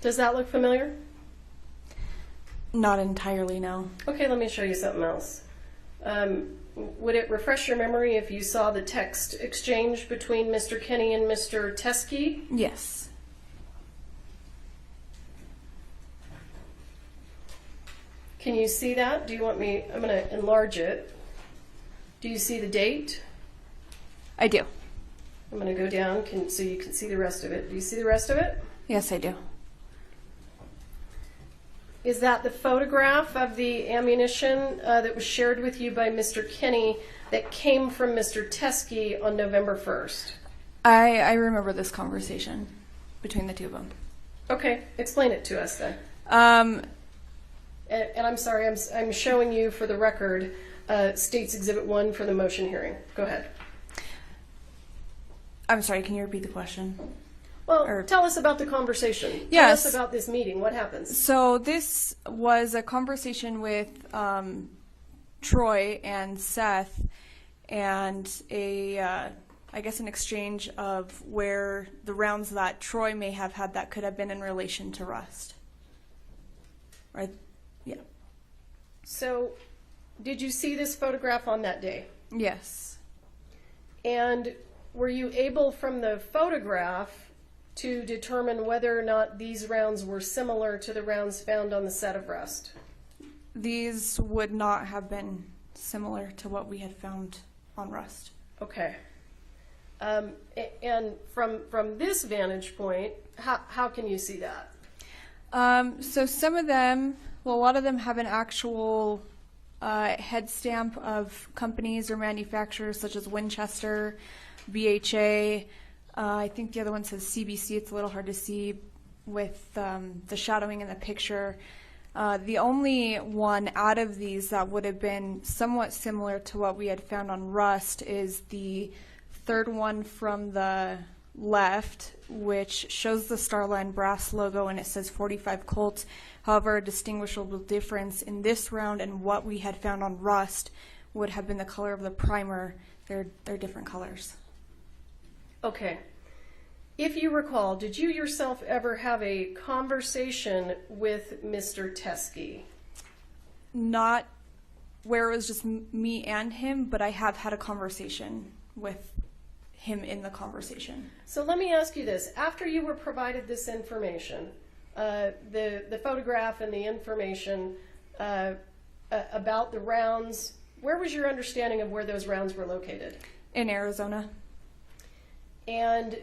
Speaker 8: Does that look familiar?
Speaker 7: Not entirely, no.
Speaker 8: Okay, let me show you something else. Would it refresh your memory if you saw the text exchange between Mr. Kinney and Mr. Teskey?
Speaker 7: Yes.
Speaker 8: Can you see that? Do you want me, I'm going to enlarge it. Do you see the date?
Speaker 7: I do.
Speaker 8: I'm going to go down so you can see the rest of it. Do you see the rest of it?
Speaker 7: Yes, I do.
Speaker 8: Is that the photograph of the ammunition that was shared with you by Mr. Kinney that came from Mr. Teskey on November 1st?
Speaker 7: I remember this conversation between the two of them.
Speaker 8: Okay, explain it to us then. And I'm sorry, I'm showing you for the record States Exhibit 1 for the motion hearing. Go ahead.
Speaker 7: I'm sorry, can you repeat the question?
Speaker 8: Well, tell us about the conversation.
Speaker 7: Yes.
Speaker 8: Tell us about this meeting. What happens?
Speaker 7: So this was a conversation with Troy and Seth, and I guess an exchange of where the rounds that Troy may have had that could have been in relation to Rust. Right? Yeah.
Speaker 8: So, did you see this photograph on that day?
Speaker 7: Yes.
Speaker 8: And were you able from the photograph to determine whether or not these rounds were similar to the rounds found on the set of Rust?
Speaker 7: These would not have been similar to what we had found on Rust.
Speaker 8: Okay. And from this vantage point, how can you see that?
Speaker 7: So some of them, well, a lot of them have an actual head stamp of companies or manufacturers such as Winchester, BHA. I think the other one says CBC. It's a little hard to see with the shadowing in the picture. The only one out of these that would have been somewhat similar to what we had found on Rust is the third one from the left, which shows the Starline brass logo and it says 45 Colt. However, a distinguishable difference in this round and what we had found on Rust would have been the color of the primer. They're different colors.
Speaker 8: Okay. If you recall, did you yourself ever have a conversation with Mr. Teskey?
Speaker 7: Not where it was just me and him, but I have had a conversation with him in the conversation.
Speaker 8: So let me ask you this. After you were provided this information, the photograph and the information about the rounds, where was your understanding of where those rounds were located?
Speaker 7: In Arizona.
Speaker 8: And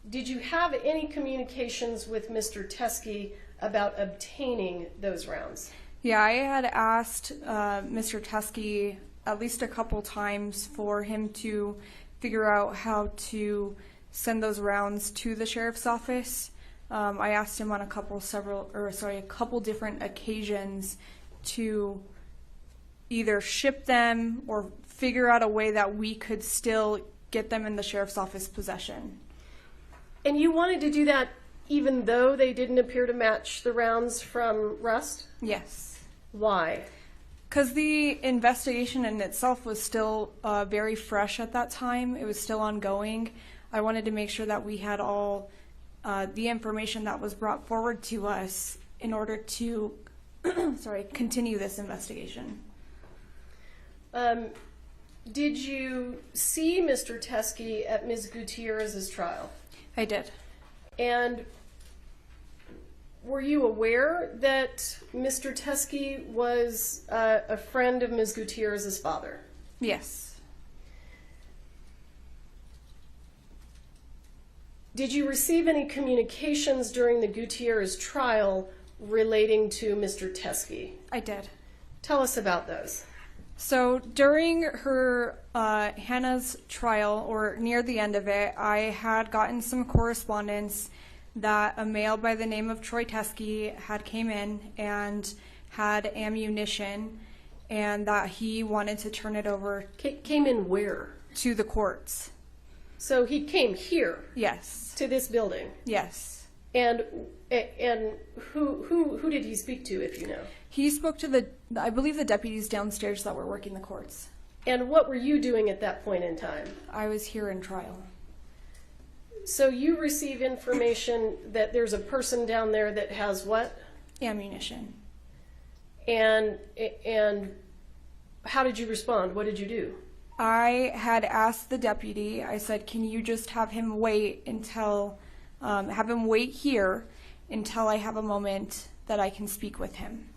Speaker 8: did you have any communications with Mr. Teskey about obtaining those rounds?
Speaker 7: Yeah, I had asked Mr. Teskey at least a couple times for him to figure out how to send those rounds to the sheriff's office. I asked him on a couple different occasions to either ship them or figure out a way that we could still get them in the sheriff's office possession.
Speaker 8: And you wanted to do that even though they didn't appear to match the rounds from Rust?
Speaker 7: Yes.
Speaker 8: Why?
Speaker 7: Because the investigation in itself was still very fresh at that time. It was still ongoing. I wanted to make sure that we had all the information that was brought forward to us in order to continue this investigation.
Speaker 8: Did you see Mr. Teskey at Ms. Gutierrez's trial?
Speaker 7: I did.
Speaker 8: And were you aware that Mr. Teskey was a friend of Ms. Gutierrez's father?
Speaker 7: Yes.
Speaker 8: Did you receive any communications during the Gutierrez trial relating to Mr. Teskey?
Speaker 7: I did.
Speaker 8: Tell us about those.
Speaker 7: So during her Hannah's trial, or near the end of it, I had gotten some correspondence that a male by the name of Troy Teskey had came in and had ammunition, and that he wanted to turn it over.
Speaker 8: Came in where?
Speaker 7: To the courts.
Speaker 8: So he came here?
Speaker 7: Yes.
Speaker 8: To this building?
Speaker 7: Yes.
Speaker 8: And who did he speak to, if you know?
Speaker 7: He spoke to I believe the deputies downstairs that were working the courts.
Speaker 8: And what were you doing at that point in time?
Speaker 7: I was here in trial.
Speaker 8: So you receive information that there's a person down there that has what?
Speaker 7: Ammunition.
Speaker 8: And how did you respond? What did you do?
Speaker 7: I had asked the deputy, I said, can you just have him wait here until I have a moment that I can speak with him.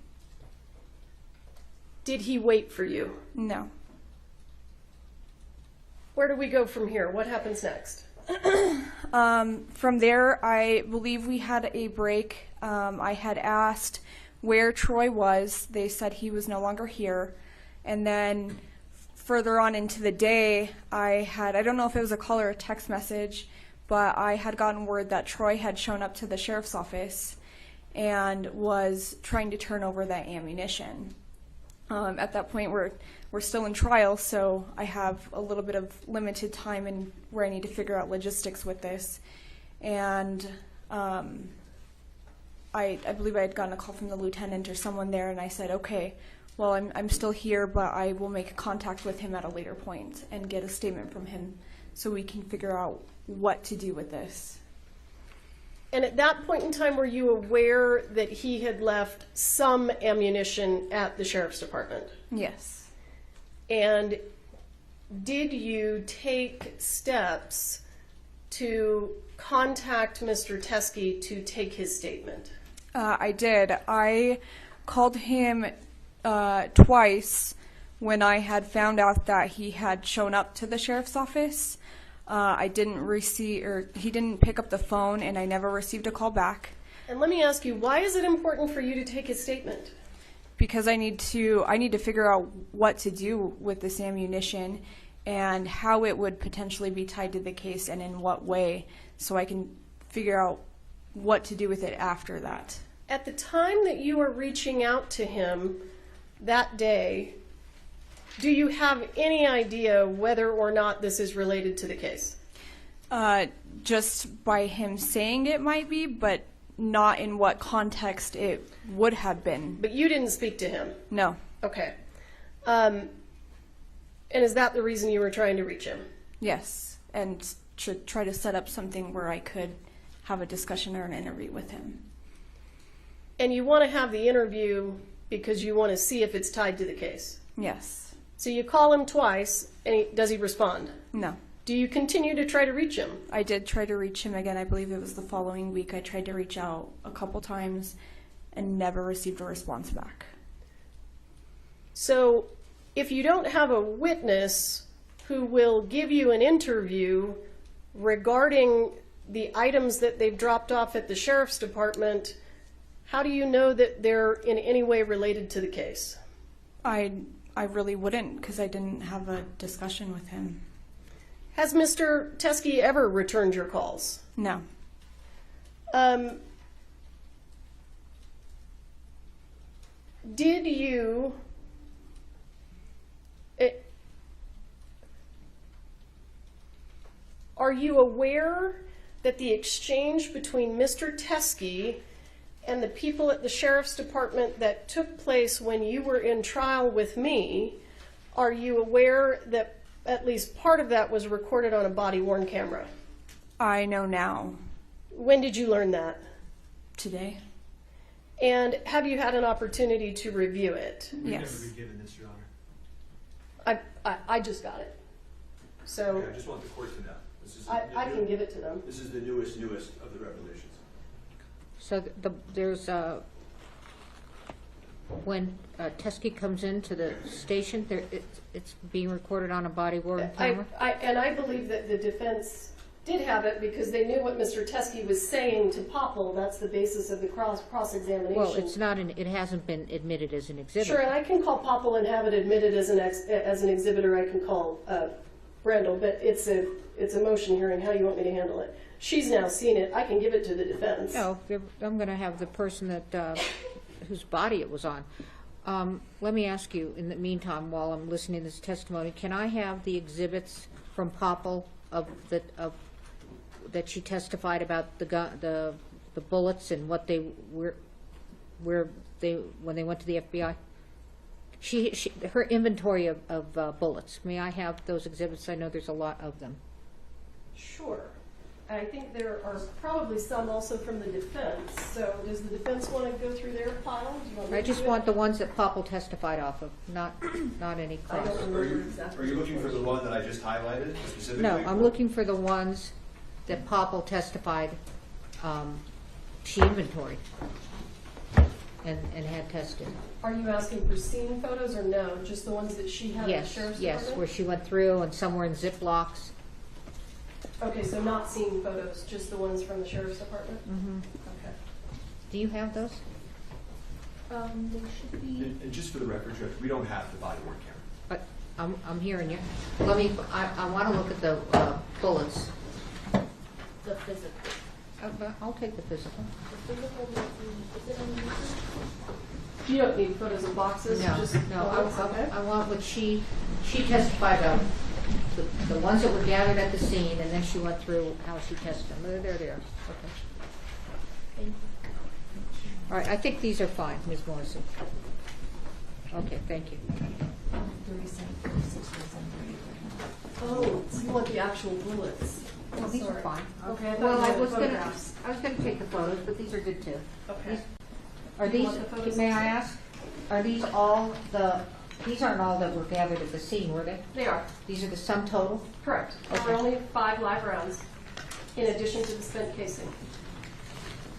Speaker 8: Did he wait for you?
Speaker 7: No.
Speaker 8: Where do we go from here? What happens next?
Speaker 7: From there, I believe we had a break. I had asked where Troy was. They said he was no longer here. And then further on into the day, I don't know if it was a call or a text message, but I had gotten word that Troy had shown up to the sheriff's office and was trying to turn over that ammunition. At that point, we're still in trial, so I have a little bit of limited time in where I need to figure out logistics with this. And I believe I had gotten a call from the lieutenant or someone there, and I said, okay, well, I'm still here, but I will make contact with him at a later point and get a statement from him so we can figure out what to do with this.
Speaker 8: And at that point in time, were you aware that he had left some ammunition at the sheriff's department?
Speaker 7: Yes.
Speaker 8: And did you take steps to contact Mr. Teskey to take his statement?
Speaker 7: I did. I called him twice when I had found out that he had shown up to the sheriff's office. He didn't pick up the phone, and I never received a call back.
Speaker 8: And let me ask you, why is it important for you to take his statement?
Speaker 7: Because I need to figure out what to do with this ammunition and how it would potentially be tied to the case and in what way, so I can figure out what to do with it after that.
Speaker 8: At the time that you were reaching out to him that day, do you have any idea whether or not this is related to the case?
Speaker 7: Just by him saying it might be, but not in what context it would have been.
Speaker 8: But you didn't speak to him?
Speaker 7: No.
Speaker 8: Okay. And is that the reason you were trying to reach him?
Speaker 7: Yes, and to try to set up something where I could have a discussion or an interview with him.
Speaker 8: And you want to have the interview because you want to see if it's tied to the case?
Speaker 7: Yes.
Speaker 8: So you call him twice, and does he respond?
Speaker 7: No.
Speaker 8: Do you continue to try to reach him?
Speaker 7: I did try to reach him again. I believe it was the following week. I tried to reach out a couple times and never received a response back.
Speaker 8: So if you don't have a witness who will give you an interview regarding the items that they've dropped off at the sheriff's department, how do you know that they're in any way related to the case?
Speaker 7: I really wouldn't, because I didn't have a discussion with him.
Speaker 8: Has Mr. Teskey ever returned your calls?
Speaker 7: No.
Speaker 8: Did you... Are you aware that the exchange between Mr. Teskey and the people at the sheriff's department that took place when you were in trial with me, are you aware that at least part of that was recorded on a body-worn camera?
Speaker 7: I know now.
Speaker 8: When did you learn that?
Speaker 7: Today.
Speaker 8: And have you had an opportunity to review it?
Speaker 3: We've never been given this, Your Honor.
Speaker 8: I just got it. So
Speaker 3: Okay, I just want the court to know. This is
Speaker 8: I can give it to them.
Speaker 3: This is the newest of the revelations.
Speaker 10: So there's when Teskey comes into the station, it's being recorded on a body-worn camera?
Speaker 8: I believe that the defense did have it because they knew what Mr. Teskey was saying to Popple. That's the basis of the cross-examination.
Speaker 10: Well, it's not. It hasn't been admitted as an exhibit.
Speaker 8: Sure, and I can call Popple and have it admitted as an exhibitor. I can call Brendel, but it's a motion hearing. How do you want me to handle it? She's now seen it. I can give it to the defense.
Speaker 10: No, I'm going to have the person that whose body it was on. Let me ask you, in the meantime, while I'm listening to this testimony, can I have the exhibits from Popple that she testified about the bullets and what they were, when they went to the FBI? Her inventory of bullets. May I have those exhibits? I know there's a lot of them.
Speaker 8: Sure. I think there are probably some also from the defense. So does the defense want to go through their file? Do you want me
Speaker 10: I
Speaker 8: to
Speaker 10: just
Speaker 8: do it?
Speaker 10: want the ones that Popple testified off of, not any cross.
Speaker 3: Are you looking for the one that I just highlighted specifically?
Speaker 10: No, I'm looking for the ones that Popple testified she inventoried and had tested.
Speaker 8: Are you asking for scene photos or no? Just the ones that she had at the sheriff's
Speaker 10: Yes,
Speaker 8: department?
Speaker 10: where she went through and some were in Ziplocs.
Speaker 8: Okay, so not scene photos, just the ones from the sheriff's department?
Speaker 10: Mm-hmm.
Speaker 8: Okay.
Speaker 10: Do you have those?
Speaker 8: They should be.
Speaker 3: And just for the record, Judge, we don't have the body-worn camera.
Speaker 10: But I'm hearing you. I want to look at the bullets.
Speaker 8: The physical.
Speaker 10: I'll take the physical.
Speaker 8: The physical, is it in the You don't need photos of boxes?
Speaker 10: No,
Speaker 8: just
Speaker 10: no.
Speaker 8: bullets, okay?
Speaker 10: I want what she testified about. The ones that were gathered at the scene, and then she went through how she tested them. There they are. Okay.
Speaker 8: Thank you.
Speaker 10: All right, I think these are fine, Ms. Morrison. Okay, thank you.
Speaker 8: Oh, so you want the actual bullets?
Speaker 10: Well, these are fine.
Speaker 8: Okay, I thought
Speaker 10: Well,
Speaker 8: you had
Speaker 10: I was
Speaker 8: photographs.
Speaker 10: going to take the photos, but these are good too.
Speaker 8: Okay.
Speaker 10: Are
Speaker 8: Do you
Speaker 10: these?
Speaker 8: want the photos
Speaker 10: May I
Speaker 8: also?
Speaker 10: ask? Are these all the? These aren't all that were gathered at the scene, were they?
Speaker 8: They are.
Speaker 10: These are the sum total?
Speaker 8: Correct. There were only 5 live rounds, in addition to the spent casing.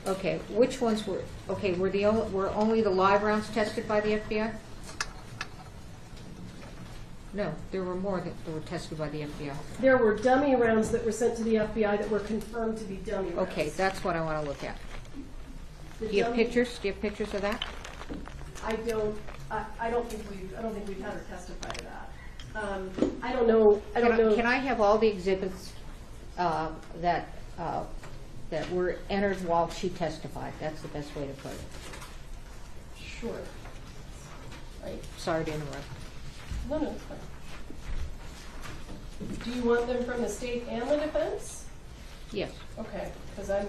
Speaker 10: Okay, which ones were, okay, were only the live rounds tested by the FBI? No, there were more that were tested by the FBI.
Speaker 8: There were dummy rounds that were sent to the FBI that were confirmed to be dummy rounds.
Speaker 10: Okay, that's what I want to look at.
Speaker 8: The
Speaker 10: Do you have
Speaker 8: dummy-
Speaker 10: pictures? Do you have pictures of that?
Speaker 8: I don't think we've had her testify to that. I don't know.
Speaker 10: Can I have all the exhibits that were entered while she testified? That's the best way to put it.
Speaker 8: Sure. Right.
Speaker 10: Sorry to interrupt.
Speaker 8: No, it's fine. Do you want them from the state and the defense?
Speaker 10: Yes.
Speaker 8: Okay, because I'm.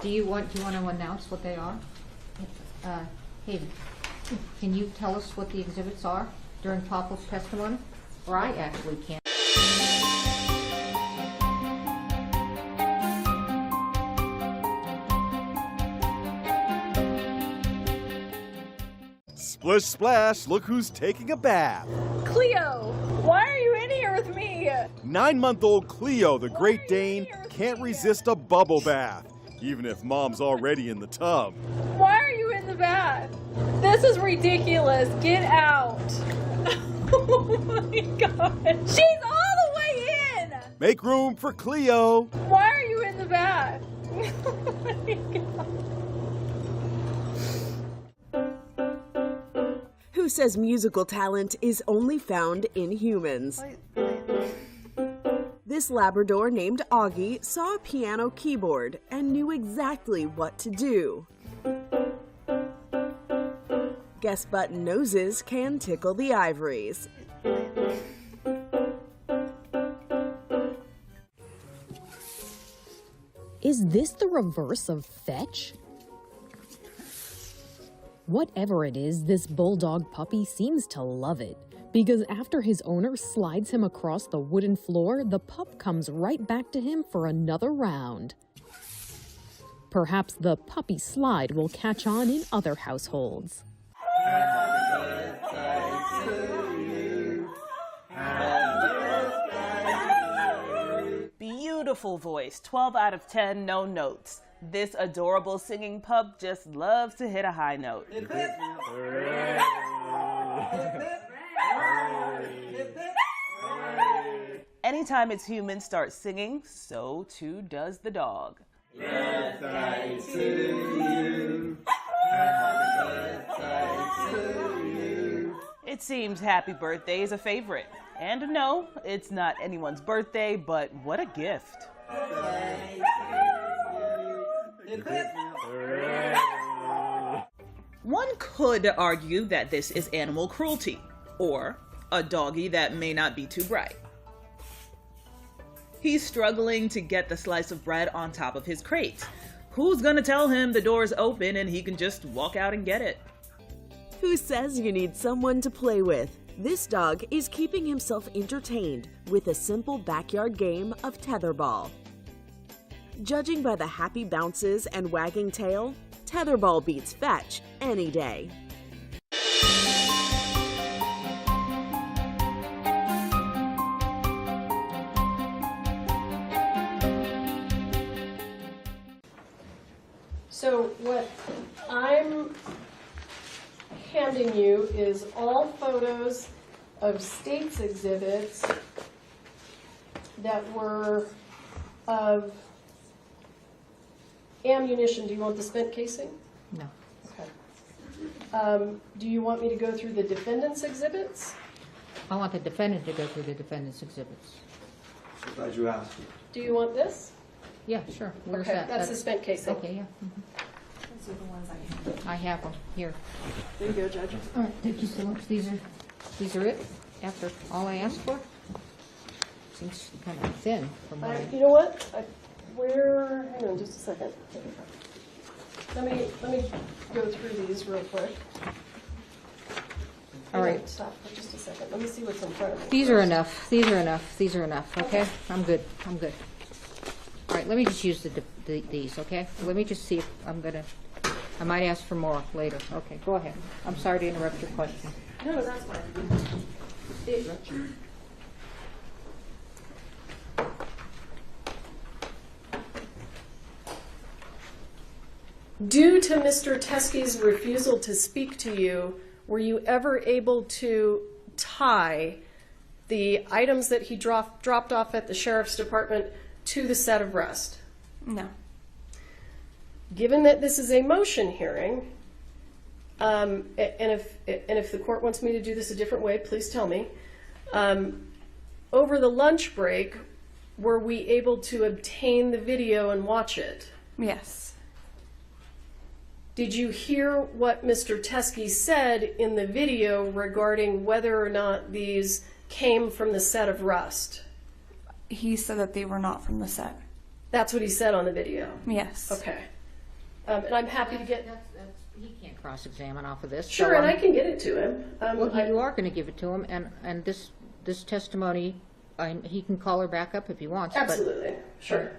Speaker 10: Do you want to announce what they are? Hayden, can you tell us what the exhibits are during Popple's testimony? Or I actually can't.
Speaker 1: Splish splash, look who's taking a bath.
Speaker 2: Cleo, why are you in here with me?
Speaker 1: 9-month-old Cleo, the Great Dane, can't resist a bubble bath, even if mom's already in the tub.
Speaker 2: Why are you in the bath? This is ridiculous. Get out. Oh my God. She's all the way in.
Speaker 1: Make room for Cleo.
Speaker 2: Why are you in the bath? Oh my God.
Speaker 11: Who says musical talent is only found in humans? This Labrador named Augie saw a piano keyboard and knew exactly what to do. Guess button noses can tickle the ivories.
Speaker 5: Is this the reverse of fetch? Whatever it is, this bulldog puppy seems to love it, because after his owner slides him across the wooden floor, the pup comes right back to him for another round. Perhaps the puppy slide will catch on in other households.
Speaker 12: Beautiful voice, 12 out of 10, no notes. This adorable singing pup just loves to hit a high note. Anytime its humans start singing, so too does the dog.
Speaker 28: Birthday to you.
Speaker 12: It seems happy birthday is a favorite. And no, it's not anyone's birthday, but what a gift. One could argue that this is animal cruelty, or a doggy that may not be too bright. He's struggling to get the slice of bread on top of his crate. Who's gonna tell him the door's open and he can just walk out and get it?
Speaker 11: Who says you need someone to play with? This dog is keeping himself entertained with a simple backyard game of tetherball. Judging by the happy bounces and wagging tail, tetherball beats fetch any day.
Speaker 8: So what I'm handing you is all photos of states exhibits that were of ammunition. Do you want the spent casing?
Speaker 10: No.
Speaker 8: Okay. Do you want me to go through the defendant's exhibits?
Speaker 10: I want the defendant to go through the defendant's exhibits.
Speaker 3: So glad you asked.
Speaker 8: Do you want this?
Speaker 10: Yeah, sure. Where's
Speaker 8: Okay,
Speaker 10: that?
Speaker 8: that's the spent casing.
Speaker 10: Okay, yeah.
Speaker 8: Those are the ones I have.
Speaker 10: I have them here.
Speaker 8: There you go, Judge.
Speaker 10: All right, thank you so much. These are it? After all I asked for? Seems kind of thin from what
Speaker 8: You know what? Hang on just a second. Let me go through these real quick.
Speaker 10: All right.
Speaker 8: Stop for just a second. Let me see what's in front of me.
Speaker 10: These are enough. These are enough. These are enough. Okay? I'm good. I'm good. All right, let me just use these, okay? Let me just see if I might ask for more later. Okay, go ahead. I'm sorry to interrupt your question.
Speaker 8: No, that's fine. Due to Mr. Teskey's refusal to speak to you, were you ever able to tie the items that he dropped off at the sheriff's department to the set of rest?
Speaker 7: No.
Speaker 8: Given that this is a motion hearing, and if the court wants me to do this a different way, please tell me. Over the lunch break, were we able to obtain the video and watch it?
Speaker 7: Yes.
Speaker 8: Did you hear what Mr. Teskey said in the video regarding whether or not these came from the set of Rust?
Speaker 7: He said that they were not from the set.
Speaker 8: That's what he said on the video?
Speaker 7: Yes.
Speaker 8: Okay. And I'm happy to get...
Speaker 10: He can't cross-examine off of this.
Speaker 8: Sure,
Speaker 10: so,
Speaker 8: and I can get it to him.
Speaker 10: Well, you are going to give it to him, and this testimony, he can call her back up if he wants.
Speaker 8: Absolutely. Sure.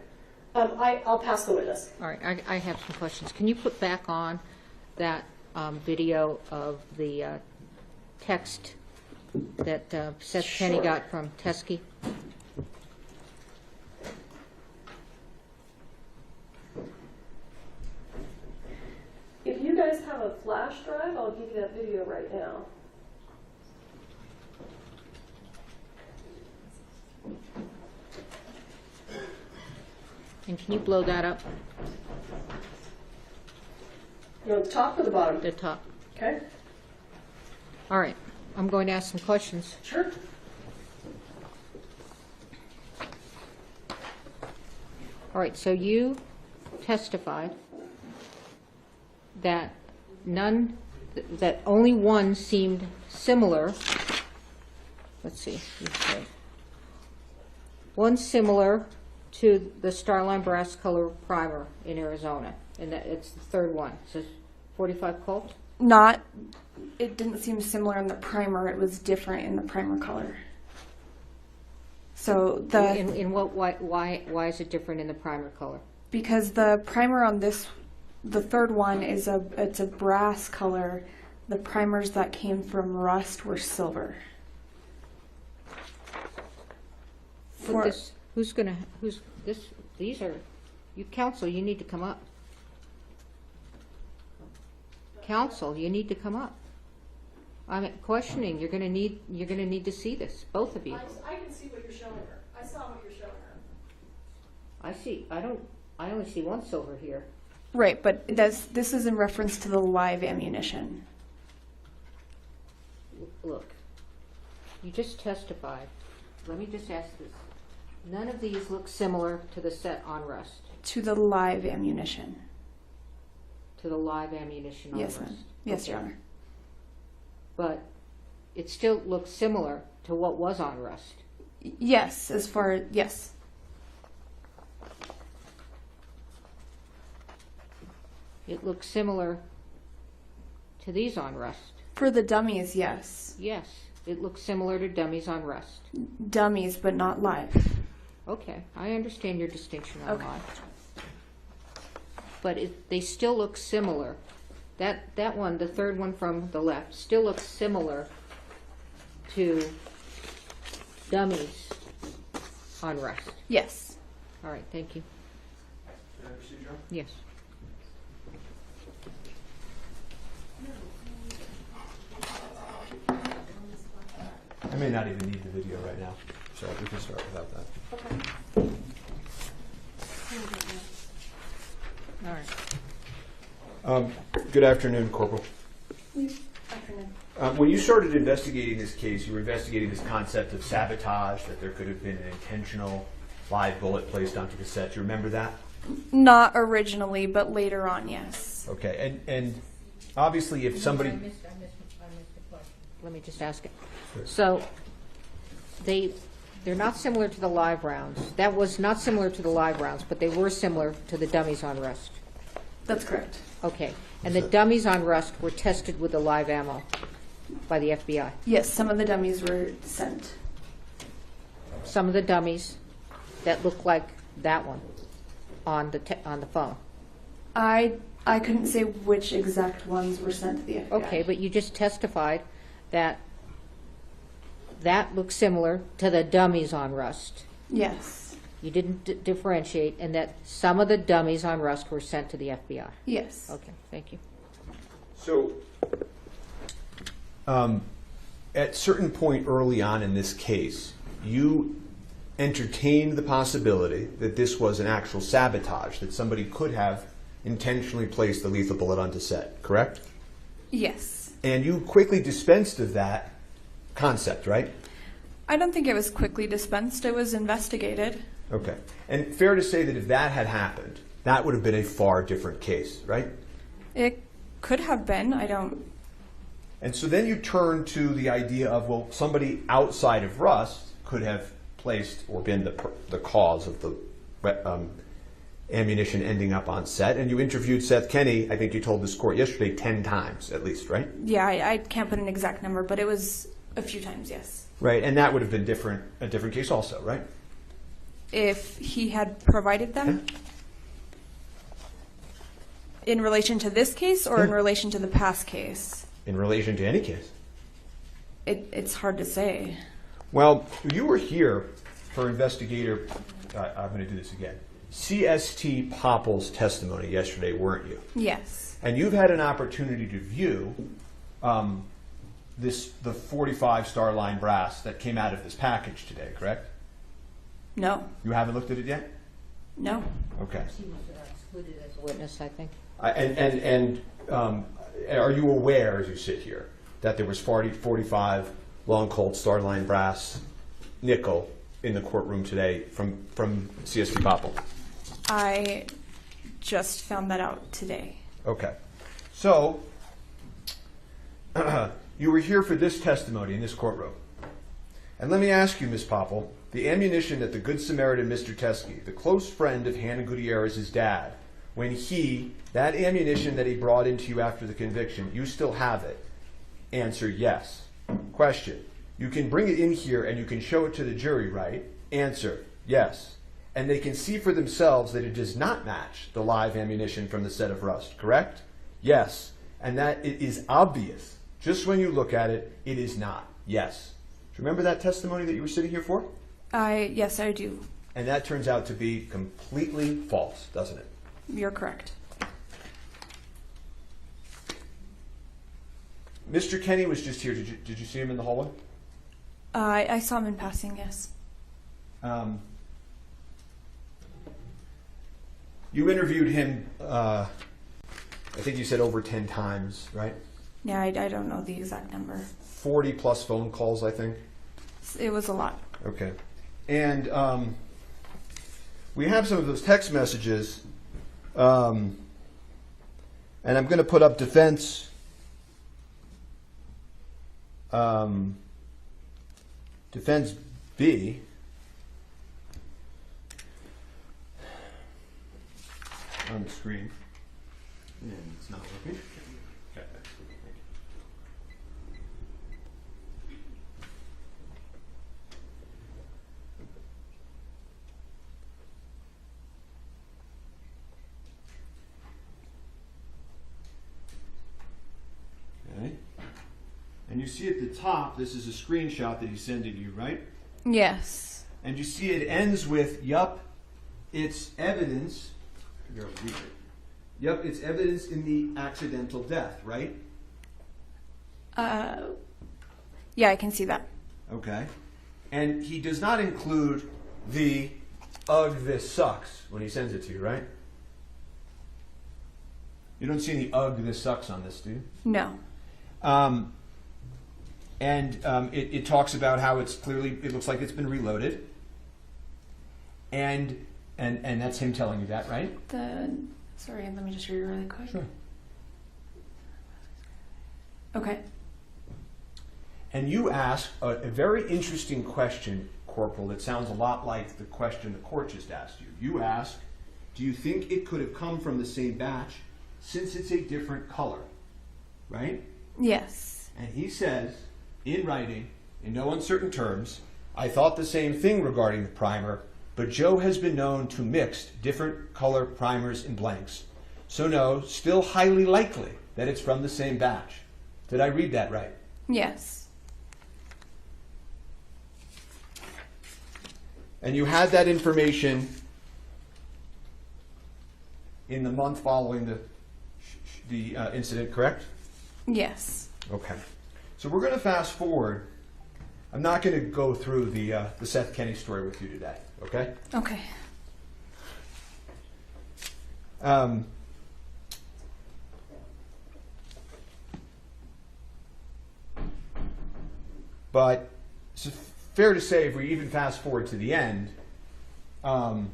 Speaker 8: I'll pass the witness.
Speaker 10: All right, I have some questions. Can you put back on that video of the text that Seth Penny got from Teskey?
Speaker 8: guys have a flash drive, I'll give you that video right now.
Speaker 10: And can you blow that up?
Speaker 8: You want the top or the bottom?
Speaker 10: The top.
Speaker 8: Okay.
Speaker 10: All right. I'm going to ask some questions.
Speaker 8: Sure.
Speaker 10: All right. So you testified that that only one seemed similar. Let's see. One similar to the Starline brass color primer in Arizona, and that it's the third one. It says 45 Colt.
Speaker 7: It didn't seem similar in the primer. It was different in the primer color. So
Speaker 10: in what why is it different in the primer color?
Speaker 7: Because the primer on the third one it's a brass color. The primers that came from Rust were silver.
Speaker 10: These are, you counsel, you need to come up. Counsel, you need to come up. I'm questioning, you're gonna need to see this, both of you.
Speaker 8: I can see what you're showing her. I saw what you're showing her.
Speaker 10: I only see one silver here.
Speaker 7: Right, but this is in reference to the live ammunition.
Speaker 10: Look, you just testified. Let me just ask this. None of these look similar to the set on Rust.
Speaker 7: To the live ammunition.
Speaker 10: To the live ammunition on
Speaker 7: Yes,
Speaker 10: Rust.
Speaker 7: ma'am. Yes,
Speaker 10: Okay.
Speaker 7: Your Honor.
Speaker 10: But it still looks similar to what was on Rust.
Speaker 7: Yes, yes.
Speaker 10: It looks similar to these on Rust.
Speaker 7: For the dummies, yes.
Speaker 10: Yes, it looks similar to dummies on Rust.
Speaker 7: Dummies, but not live.
Speaker 10: Okay, I understand your distinction on
Speaker 7: Okay.
Speaker 10: live. But they still look similar. That one, the third one from the left, still looks similar to dummies on Rust.
Speaker 7: Yes.
Speaker 10: All right, thank you.
Speaker 30: Can I proceed, John?
Speaker 10: Yes.
Speaker 30: I may not even need the video right now, so we can start without that.
Speaker 8: Okay.
Speaker 10: All right.
Speaker 30: Good afternoon, Corporal.
Speaker 8: Afternoon.
Speaker 30: When you started investigating this case, you were investigating this concept of sabotage, that there could have been an intentional live bullet placed onto the set. Do you remember that?
Speaker 7: Not originally, but later on, yes.
Speaker 30: Okay, and obviously if somebody...
Speaker 10: I missed the question. Let me just ask it. So they're not similar to the live rounds. That was not similar to the live rounds, but they were similar to the dummies on Rust.
Speaker 7: That's correct.
Speaker 10: Okay. And the dummies on Rust were tested with the live ammo by the FBI.
Speaker 7: Yes, some of the dummies were sent.
Speaker 10: Some of the dummies that look like that one on the phone.
Speaker 7: I couldn't say which exact ones were sent to the FBI.
Speaker 10: Okay, but you just testified that looks similar to the dummies on Rust.
Speaker 7: Yes.
Speaker 10: You didn't differentiate, and that some of the dummies on Rust were sent to the FBI.
Speaker 7: Yes.
Speaker 10: Okay, thank you.
Speaker 30: So, at certain point early on in this case, you entertained the possibility that this was an actual sabotage, that somebody could have intentionally placed the lethal bullet onto set, correct?
Speaker 7: Yes.
Speaker 30: And you quickly dispensed of that concept, right?
Speaker 7: I don't think it was quickly dispensed. It was investigated.
Speaker 30: Okay. And fair to say that if that had happened, that would have been a far different case, right?
Speaker 7: It could have been. I don't...
Speaker 30: And so then you turn to the idea of, well, somebody outside of Rust could have placed or been the cause of the ammunition ending up on set. And you interviewed Seth Kenney, I think you told this court yesterday, 10 times at least, right?
Speaker 7: Yeah, I can't put an exact number, but it was a few times, yes.
Speaker 30: Right, and that would have been a different case also, right?
Speaker 7: If he had provided them? In relation to this case or in relation to the past case?
Speaker 30: In relation to any case.
Speaker 7: It's hard to say.
Speaker 30: Well, you were here for investigator, I'm going to do this again. CST Popple's testimony yesterday, weren't you?
Speaker 7: Yes.
Speaker 30: And you've had an opportunity to view the 45 Starline brass that came out of this package today, correct?
Speaker 7: No.
Speaker 30: You haven't looked at it yet?
Speaker 7: No.
Speaker 30: Okay.
Speaker 10: She was excluded as a witness, I think.
Speaker 30: Are you aware, as you sit here, that there was 45 long cold Starline brass nickel in the courtroom today from CST Popple?
Speaker 7: I just found that out today.
Speaker 30: Okay. So, you were here for this testimony in this courtroom. And let me ask you, Ms. Popple, the ammunition that the Good Samaritan Mr. Teskey, the close friend of Hannah Gutierrez's dad, when that ammunition that he brought into you after the conviction, you still have it? Answer, yes. Question, you can bring it in here and you can show it to the jury, right? Answer, yes. And they can see for themselves that it does not match the live ammunition from the set of Rust, correct? Yes. And that it is obvious. Just when you look at it, it is not. Yes. Do you remember that testimony that you were sitting here for?
Speaker 7: Yes, I do.
Speaker 30: And that turns out to be completely false, doesn't it?
Speaker 7: You're correct.
Speaker 30: Mr. Kenny was just here. Did you see him in the hallway?
Speaker 7: I saw him in passing, yes.
Speaker 30: You interviewed him, I think you said over 10 times, right?
Speaker 7: Yeah, I don't know the exact number.
Speaker 30: 40 plus phone calls, I think.
Speaker 7: It was a lot.
Speaker 30: Okay. And we have some of those text messages, and I'm going to put up defense B. On the screen. And it's not working. Okay. Okay. And you see at the top, this is a screenshot that he's sending you, right?
Speaker 7: Yes.
Speaker 30: And you see it ends with, yup, it's evidence. Here, I'll read it. Yup, it's evidence in the accidental death, right?
Speaker 7: Yeah, I can see that.
Speaker 30: Okay. And he does not include the ugh, this sucks when he sends it to you, right? You don't see any ugh, this sucks on this, do you?
Speaker 7: No.
Speaker 30: It talks about how it looks like it's been reloaded. And that's him telling you that, right?
Speaker 7: Sorry, let me just read it really quick.
Speaker 30: Sure.
Speaker 7: Okay.
Speaker 30: And you ask a very interesting question, Corporal, that sounds a lot like the question the court just asked you. You ask, do you think it could have come from the same batch since it's a different color? Right?
Speaker 7: Yes.
Speaker 30: And he says, in writing, in no uncertain terms, I thought the same thing regarding the primer, but Joe has been known to mix different color primers and blanks. So no, still highly likely that it's from the same batch. Did I read that right?
Speaker 7: Yes.
Speaker 30: And you had that information in the month following the incident, correct?
Speaker 7: Yes.
Speaker 30: Okay. So we're going to fast forward. I'm not going to go through the Seth Kenny story with you today, okay?
Speaker 7: Okay.
Speaker 30: But it's fair to say, if we even fast forward to the end, Mr.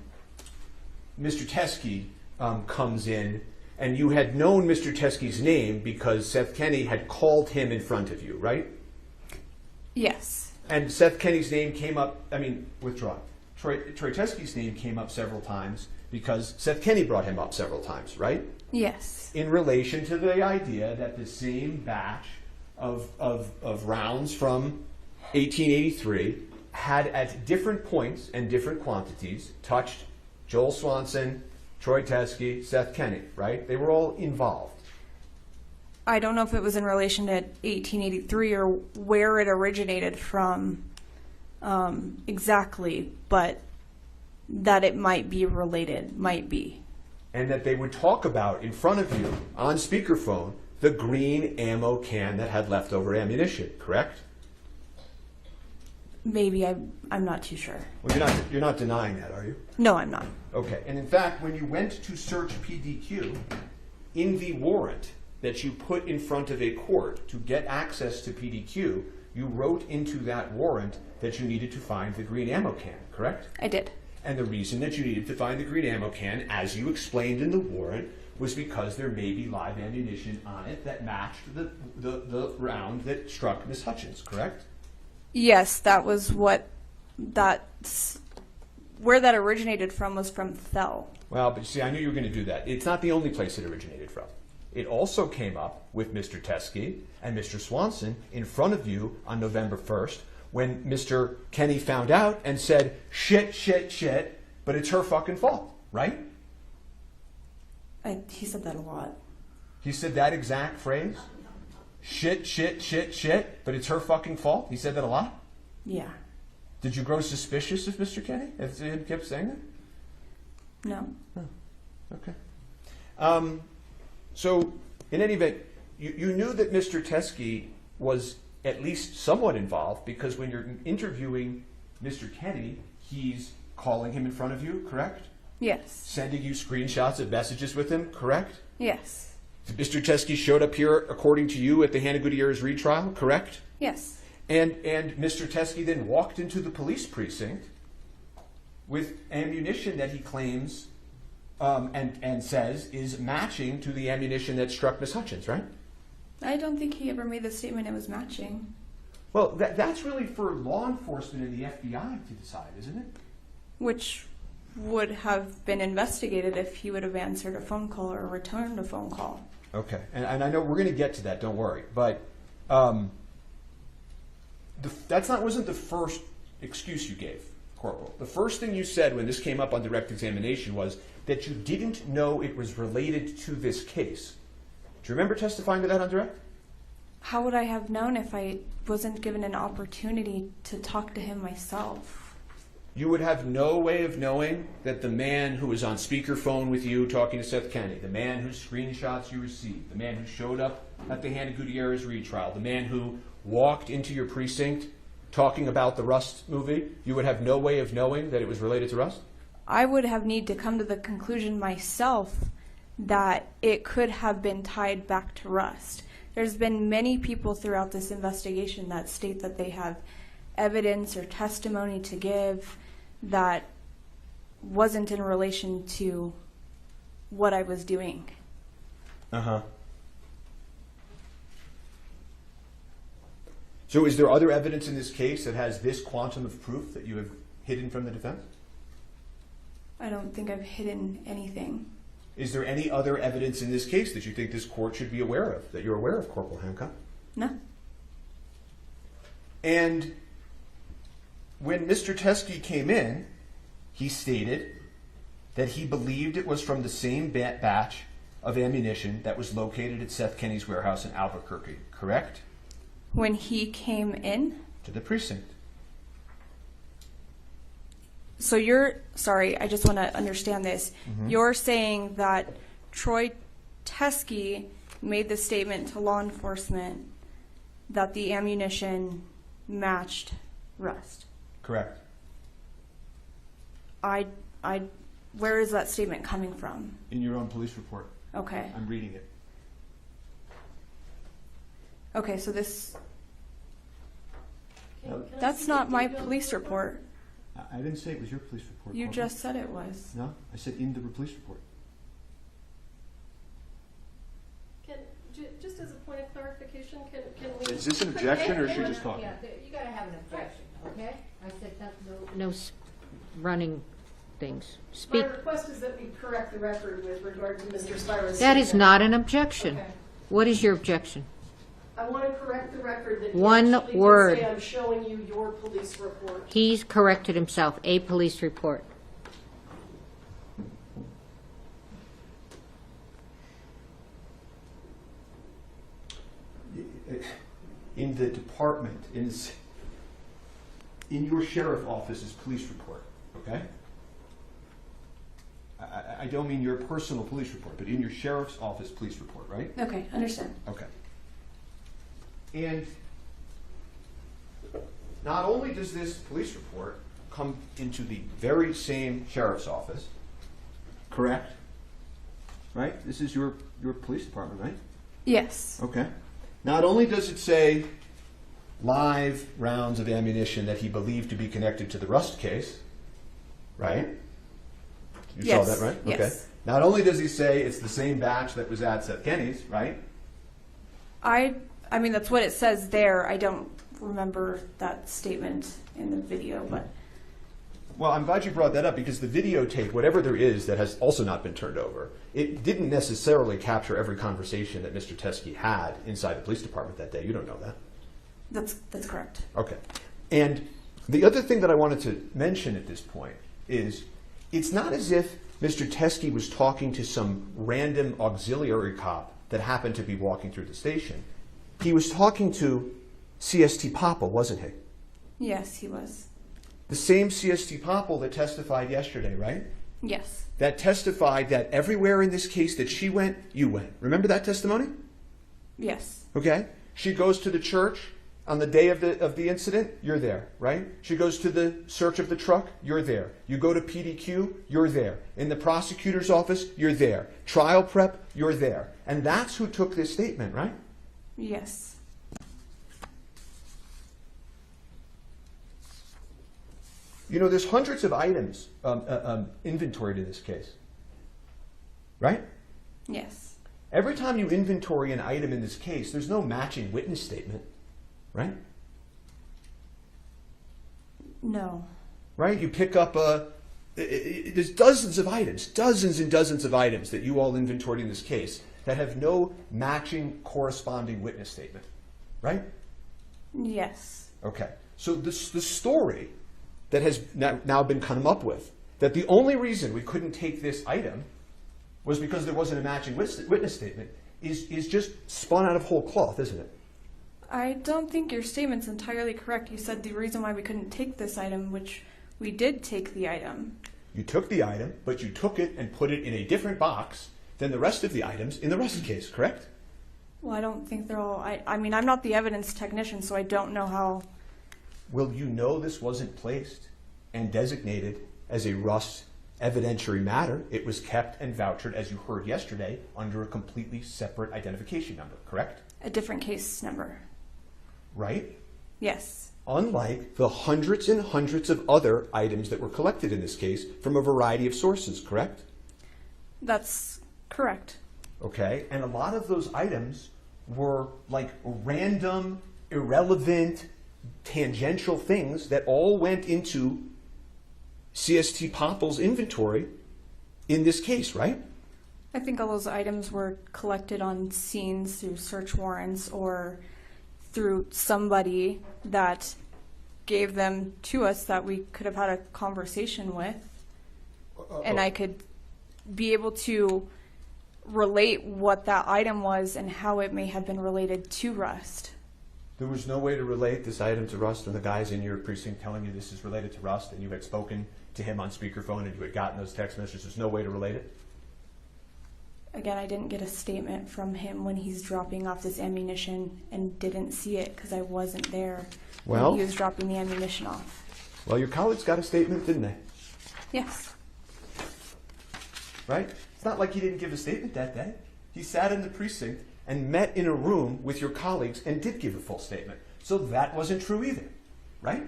Speaker 30: Teskey comes in, and you had known Mr. Teskey's name because Seth Kenny had called him in front of you, right?
Speaker 7: Yes.
Speaker 30: And Seth Kenny's name came up, withdraw. Troy Teskey's name came up several times because Seth Kenny brought him up several times, right?
Speaker 7: Yes.
Speaker 30: In relation to the idea that the same batch of rounds from 1883 had at different points and different quantities touched Joel Swanson, Troy Teskey, Seth Kenny, right? They were all involved.
Speaker 7: I don't know if it was in relation to 1883 or where it originated from exactly, but that it might be related, might be.
Speaker 30: And that they would talk about in front of you on speakerphone the green ammo can that had leftover ammunition, correct?
Speaker 7: Maybe, I'm not too sure.
Speaker 30: Well, you're not denying that, are you?
Speaker 7: No, I'm not.
Speaker 30: Okay, and in fact, when you went to search PDQ, in the warrant that you put in front of a court to get access to PDQ, you wrote into that warrant that you needed to find the green ammo can, correct?
Speaker 7: I did.
Speaker 30: And the reason that you needed to find the green ammo can, as you explained in the warrant, was because there may be live ammunition on it that matched the round that struck Miss Hutchins, correct?
Speaker 7: Yes, that was where that originated from, was from Thel.
Speaker 30: Well, but you see, I knew you were going to do that. It's not the only place it originated from. It also came up with Mr. Teskey and Mr. Swanson in front of you on November 1st when Mr. Kenny found out and said, shit, shit, shit, but it's her fucking fault, right?
Speaker 7: He said that a lot.
Speaker 30: He said that exact phrase? Shit, shit, shit, shit, but it's her fucking fault? He said that a lot?
Speaker 7: Yeah.
Speaker 30: Did you grow suspicious of Mr. Kenny if he kept saying that?
Speaker 7: No.
Speaker 30: Oh, okay. So, in any event, you knew that Mr. Teskey was at least somewhat involved because when you're interviewing Mr. Kenny, he's calling him in front of you, correct?
Speaker 7: Yes.
Speaker 30: Sending you screenshots of messages with him, correct?
Speaker 7: Yes.
Speaker 30: Mr. Teskey showed up here, according to you, at the Hannah Gutierrez retrial, correct?
Speaker 7: Yes.
Speaker 30: And Mr. Teskey then walked into the police precinct with ammunition that he claims and says is matching to the ammunition that struck Miss Hutchins, right?
Speaker 7: I don't think he ever made the statement it was matching.
Speaker 30: Well, that's really for law enforcement and the FBI to decide, isn't it?
Speaker 7: Which would have been investigated if he would have answered a phone call or returned a phone call.
Speaker 30: Okay, and I know we're going to get to that, don't worry. But wasn't the first excuse you gave, Corporal. The first thing you said when this came up on direct examination was that you didn't know it was related to this case. Do you remember testifying to that on direct?
Speaker 7: How would I have known if I wasn't given an opportunity to talk to him myself?
Speaker 30: You would have no way of knowing that the man who was on speakerphone with you talking to Seth Kenny, the man whose screenshots you received, the man who showed up at the Hannah Gutierrez retrial, the man who walked into your precinct talking about the Rust movie, you would have no way of knowing that it was related to Rust?
Speaker 7: I would have need to come to the conclusion myself that it could have been tied back to Rust. There's been many people throughout this investigation that state that they have evidence or testimony to give that wasn't in relation to what I was doing.
Speaker 30: Uh-huh. So is there other evidence in this case that has this quantum of proof that you have hidden from the defense?
Speaker 7: I don't think I've hidden anything.
Speaker 30: Is there any other evidence in this case that you think this court should be aware of, that you're aware of, Corporal Hancock?
Speaker 7: No.
Speaker 30: And when Mr. Teskey came in, he stated that he believed it was from the same batch of ammunition that was located at Seth Kenny's warehouse in Albuquerque, correct?
Speaker 7: When he came in?
Speaker 30: To the precinct.
Speaker 7: So sorry, I just want to understand this.
Speaker 30: Mm-hmm.
Speaker 7: You're saying that Troy Teskey made the statement to law enforcement that the ammunition matched Rust.
Speaker 30: Correct.
Speaker 7: Where is that statement coming from?
Speaker 30: In your own police report.
Speaker 7: Okay.
Speaker 30: I'm reading it.
Speaker 7: Okay, so that's not my police report.
Speaker 30: I didn't say it was your police report.
Speaker 7: You
Speaker 30: Corporal.
Speaker 7: just said it was.
Speaker 30: No, I said in the police report.
Speaker 8: Just as a point of clarification, can we...
Speaker 30: Is this an objection or is she just talking?
Speaker 10: Yeah, you gotta have an objection, okay? I said no running things. Speak.
Speaker 8: My request is that we correct the record with regard to Mr. Spira's
Speaker 10: That is
Speaker 8: statement.
Speaker 10: not an objection.
Speaker 8: Okay.
Speaker 10: What is your objection?
Speaker 8: I want to correct the record that
Speaker 10: One
Speaker 8: you actually did
Speaker 10: word.
Speaker 8: say I'm showing you your police report.
Speaker 10: He's corrected himself. A police report.
Speaker 30: In the department, in your sheriff office's police report, okay? I don't mean your personal police report, but in your sheriff's office police report, right?
Speaker 7: Okay, understand.
Speaker 30: Okay. And not only does this police report come into the very same sheriff's office, correct? Right? This is your police department, right?
Speaker 7: Yes.
Speaker 30: Okay. Not only does it say live rounds of ammunition that he believed to be connected to the Rust case, right? You
Speaker 7: Yes.
Speaker 30: saw that, right?
Speaker 7: Yes.
Speaker 30: Okay. Not only does he say it's the same batch that was at Seth Kenny's, right?
Speaker 7: I mean, that's what it says there. I don't remember that statement in the video, but
Speaker 30: Well, I'm glad you brought that up because the videotape, whatever there is that has also not been turned over, it didn't necessarily capture every conversation that Mr. Teskey had inside the police department that day. You don't know that.
Speaker 7: that's correct.
Speaker 30: Okay. And the other thing that I wanted to mention at this point is it's not as if Mr. Teskey was talking to some random auxiliary cop that happened to be walking through the station. He was talking to CST Popple, wasn't he?
Speaker 7: Yes, he was.
Speaker 30: The same CST Popple that testified yesterday, right?
Speaker 7: Yes.
Speaker 30: That testified that everywhere in this case that she went, you went. Remember that testimony?
Speaker 7: Yes.
Speaker 30: Okay? She goes to the church on the day of the incident, you're there, right? She goes to the search of the truck, you're there. You go to PDQ, you're there. In the prosecutor's office, you're there. Trial prep, you're there. And that's who took this statement, right?
Speaker 7: Yes.
Speaker 30: You know, there's hundreds of items inventoried in this case, right?
Speaker 7: Yes.
Speaker 30: Every time you inventory an item in this case, there's no matching witness statement, right?
Speaker 7: No.
Speaker 30: Right? You pick up there's dozens of items, dozens and dozens of items that you all inventoried in this case that have no matching corresponding witness statement, right?
Speaker 7: Yes.
Speaker 30: Okay. So the story that has now been come up with, that the only reason we couldn't take this item was because there wasn't a matching witness statement, is just spun out of whole cloth, isn't it?
Speaker 7: I don't think your statement's entirely correct. You said the reason why we couldn't take this item, which we did take the item.
Speaker 30: You took the item, but you took it and put it in a different box than the rest of the items in the Rust case, correct?
Speaker 7: Well, I don't think they're all... I mean, I'm not the evidence technician, so I don't know how...
Speaker 30: Well, you know this wasn't placed and designated as a Rust evidentiary matter. It was kept and vouchered, as you heard yesterday, under a completely separate identification number, correct?
Speaker 7: A different case number.
Speaker 30: Right?
Speaker 7: Yes.
Speaker 30: Unlike the hundreds and hundreds of other items that were collected in this case from a variety of sources, correct?
Speaker 7: That's correct.
Speaker 30: Okay, and a lot of those items were like random, irrelevant, tangential things that all went into CST Popple's inventory in this case, right?
Speaker 7: I think all those items were collected on scenes through search warrants or through somebody that gave them to us that we could have had a conversation with. And I could be able to relate what that item was and how it may have been related to Rust.
Speaker 30: There was no way to relate this item to Rust, and the guys in your precinct telling you this is related to Rust, and you had spoken to him on speakerphone and you had gotten those text messages. There's no way to relate it?
Speaker 7: Again, I didn't get a statement from him when he's dropping off this ammunition and didn't see it because I wasn't there when he was dropping the ammunition off.
Speaker 30: Well, your colleagues got a statement, didn't they?
Speaker 7: Yes.
Speaker 30: Right? It's not like he didn't give a statement that day. He sat in the precinct and met in a room with your colleagues and did give a full statement. So that wasn't true either, right?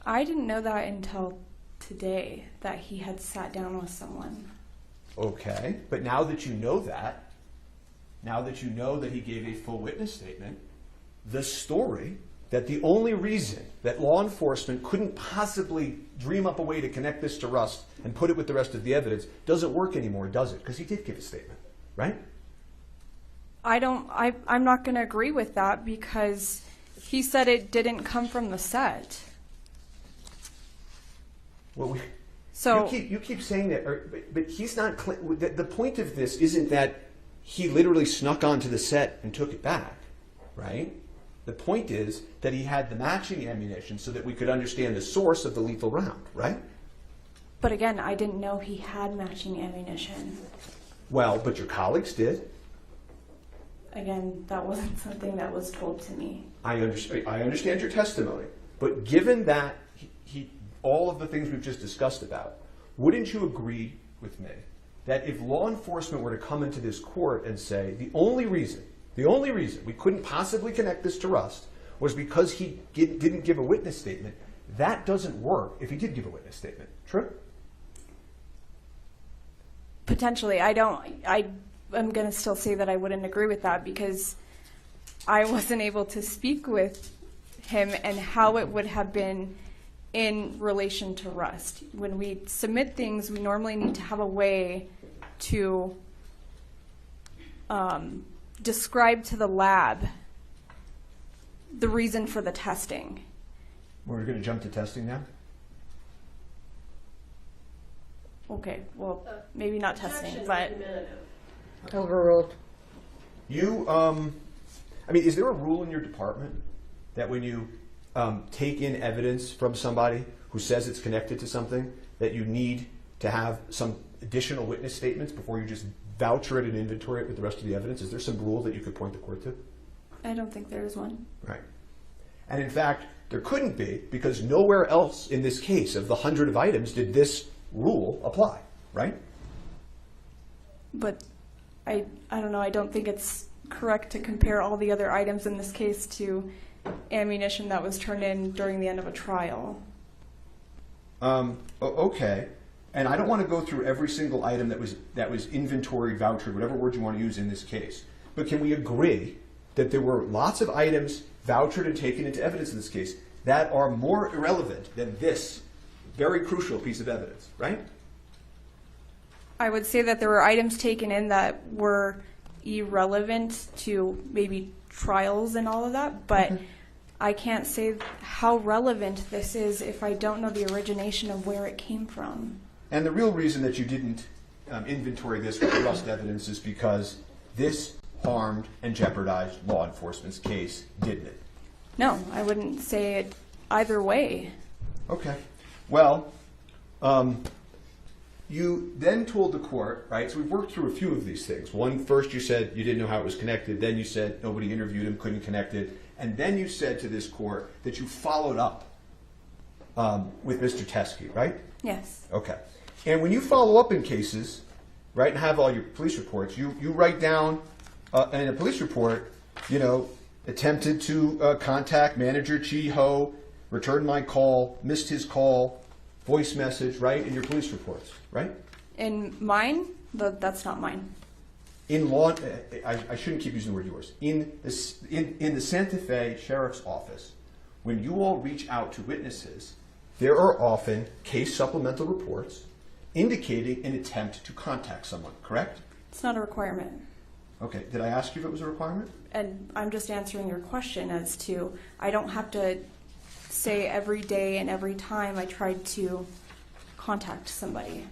Speaker 7: I didn't know that until today, that he had sat down with someone.
Speaker 30: Okay, but now that you know that, now that you know that he gave a full witness statement, the story that the only reason that law enforcement couldn't possibly dream up a way to connect this to Rust and put it with the rest of the evidence doesn't work anymore, does it? Because he did give a statement, right?
Speaker 7: I'm not going to agree with that because he said it didn't come from the set.
Speaker 30: Well,
Speaker 7: so
Speaker 30: you keep saying that, but he's not. The point of this isn't that he literally snuck onto the set and took it back, right? The point is that he had the matching ammunition so that we could understand the source of the lethal round, right?
Speaker 7: But again, I didn't know he had matching ammunition.
Speaker 30: Well, but your colleagues did.
Speaker 7: Again, that wasn't something that was told to me.
Speaker 30: I understand your testimony, but given that all of the things we've just discussed about, wouldn't you agree with me that if law enforcement were to come into this court and say the only reason we couldn't possibly connect this to Rust was because he didn't give a witness statement, that doesn't work if he did give a witness statement? True?
Speaker 7: Potentially. I'm going to still say that I wouldn't agree with that because I wasn't able to speak with him and how it would have been in relation to Rust. When we submit things, we normally need to have a way to describe to the lab the reason for the testing.
Speaker 30: We're going to jump to testing now?
Speaker 7: Okay, well, maybe not testing, but...
Speaker 10: Overruled.
Speaker 30: Is there a rule in your department that when you take in evidence from somebody who says it's connected to something, that you need to have some additional witness statements before you just voucher it and inventory it with the rest of the evidence? Is there some rule that you could point the court to?
Speaker 7: I don't think there is one.
Speaker 30: Right. And in fact, there couldn't be, because nowhere else in this case of the 100 of items did this rule apply, right?
Speaker 7: But I don't know, I don't think it's correct to compare all the other items in this case to ammunition that was turned in during the end of a trial.
Speaker 30: Okay. And I don't want to go through every single item that was inventoried, vouchered, whatever word you want to use in this case. But can we agree that there were lots of items vouchered and taken into evidence in this case that are more irrelevant than this very crucial piece of evidence, right?
Speaker 7: I would say that there were items taken in that were irrelevant to maybe trials and all of that, but I can't say how relevant this is if I don't know the origination of where it came from.
Speaker 30: And the real reason that you didn't inventory this with the Rust evidence is because this harmed and jeopardized law enforcement's case, didn't it?
Speaker 7: No, I wouldn't say it either way.
Speaker 30: Okay. Well, you then told the court, right? So we've worked through a few of these things. One, first you said you didn't know how it was connected. Then you said nobody interviewed him, couldn't connect it. And then you said to this court that you followed up with Mr. Teskey, right?
Speaker 7: Yes.
Speaker 30: Okay. And when you follow up in cases, right, and have all your police reports, you write down in a police report, attempted to contact manager Chi Ho, returned my call, missed his call, voice message, right, in your police reports, right?
Speaker 7: In mine? That's not mine.
Speaker 30: In law, I shouldn't keep using the word yours. In the Santa Fe Sheriff's Office, when you all reach out to witnesses, there are often case supplemental reports indicating an attempt to contact someone, correct?
Speaker 7: It's not a requirement.
Speaker 30: Okay. Did I ask you if it was a requirement?
Speaker 7: And I'm just answering your question as to, I don't have to say every day and every time I tried to contact somebody.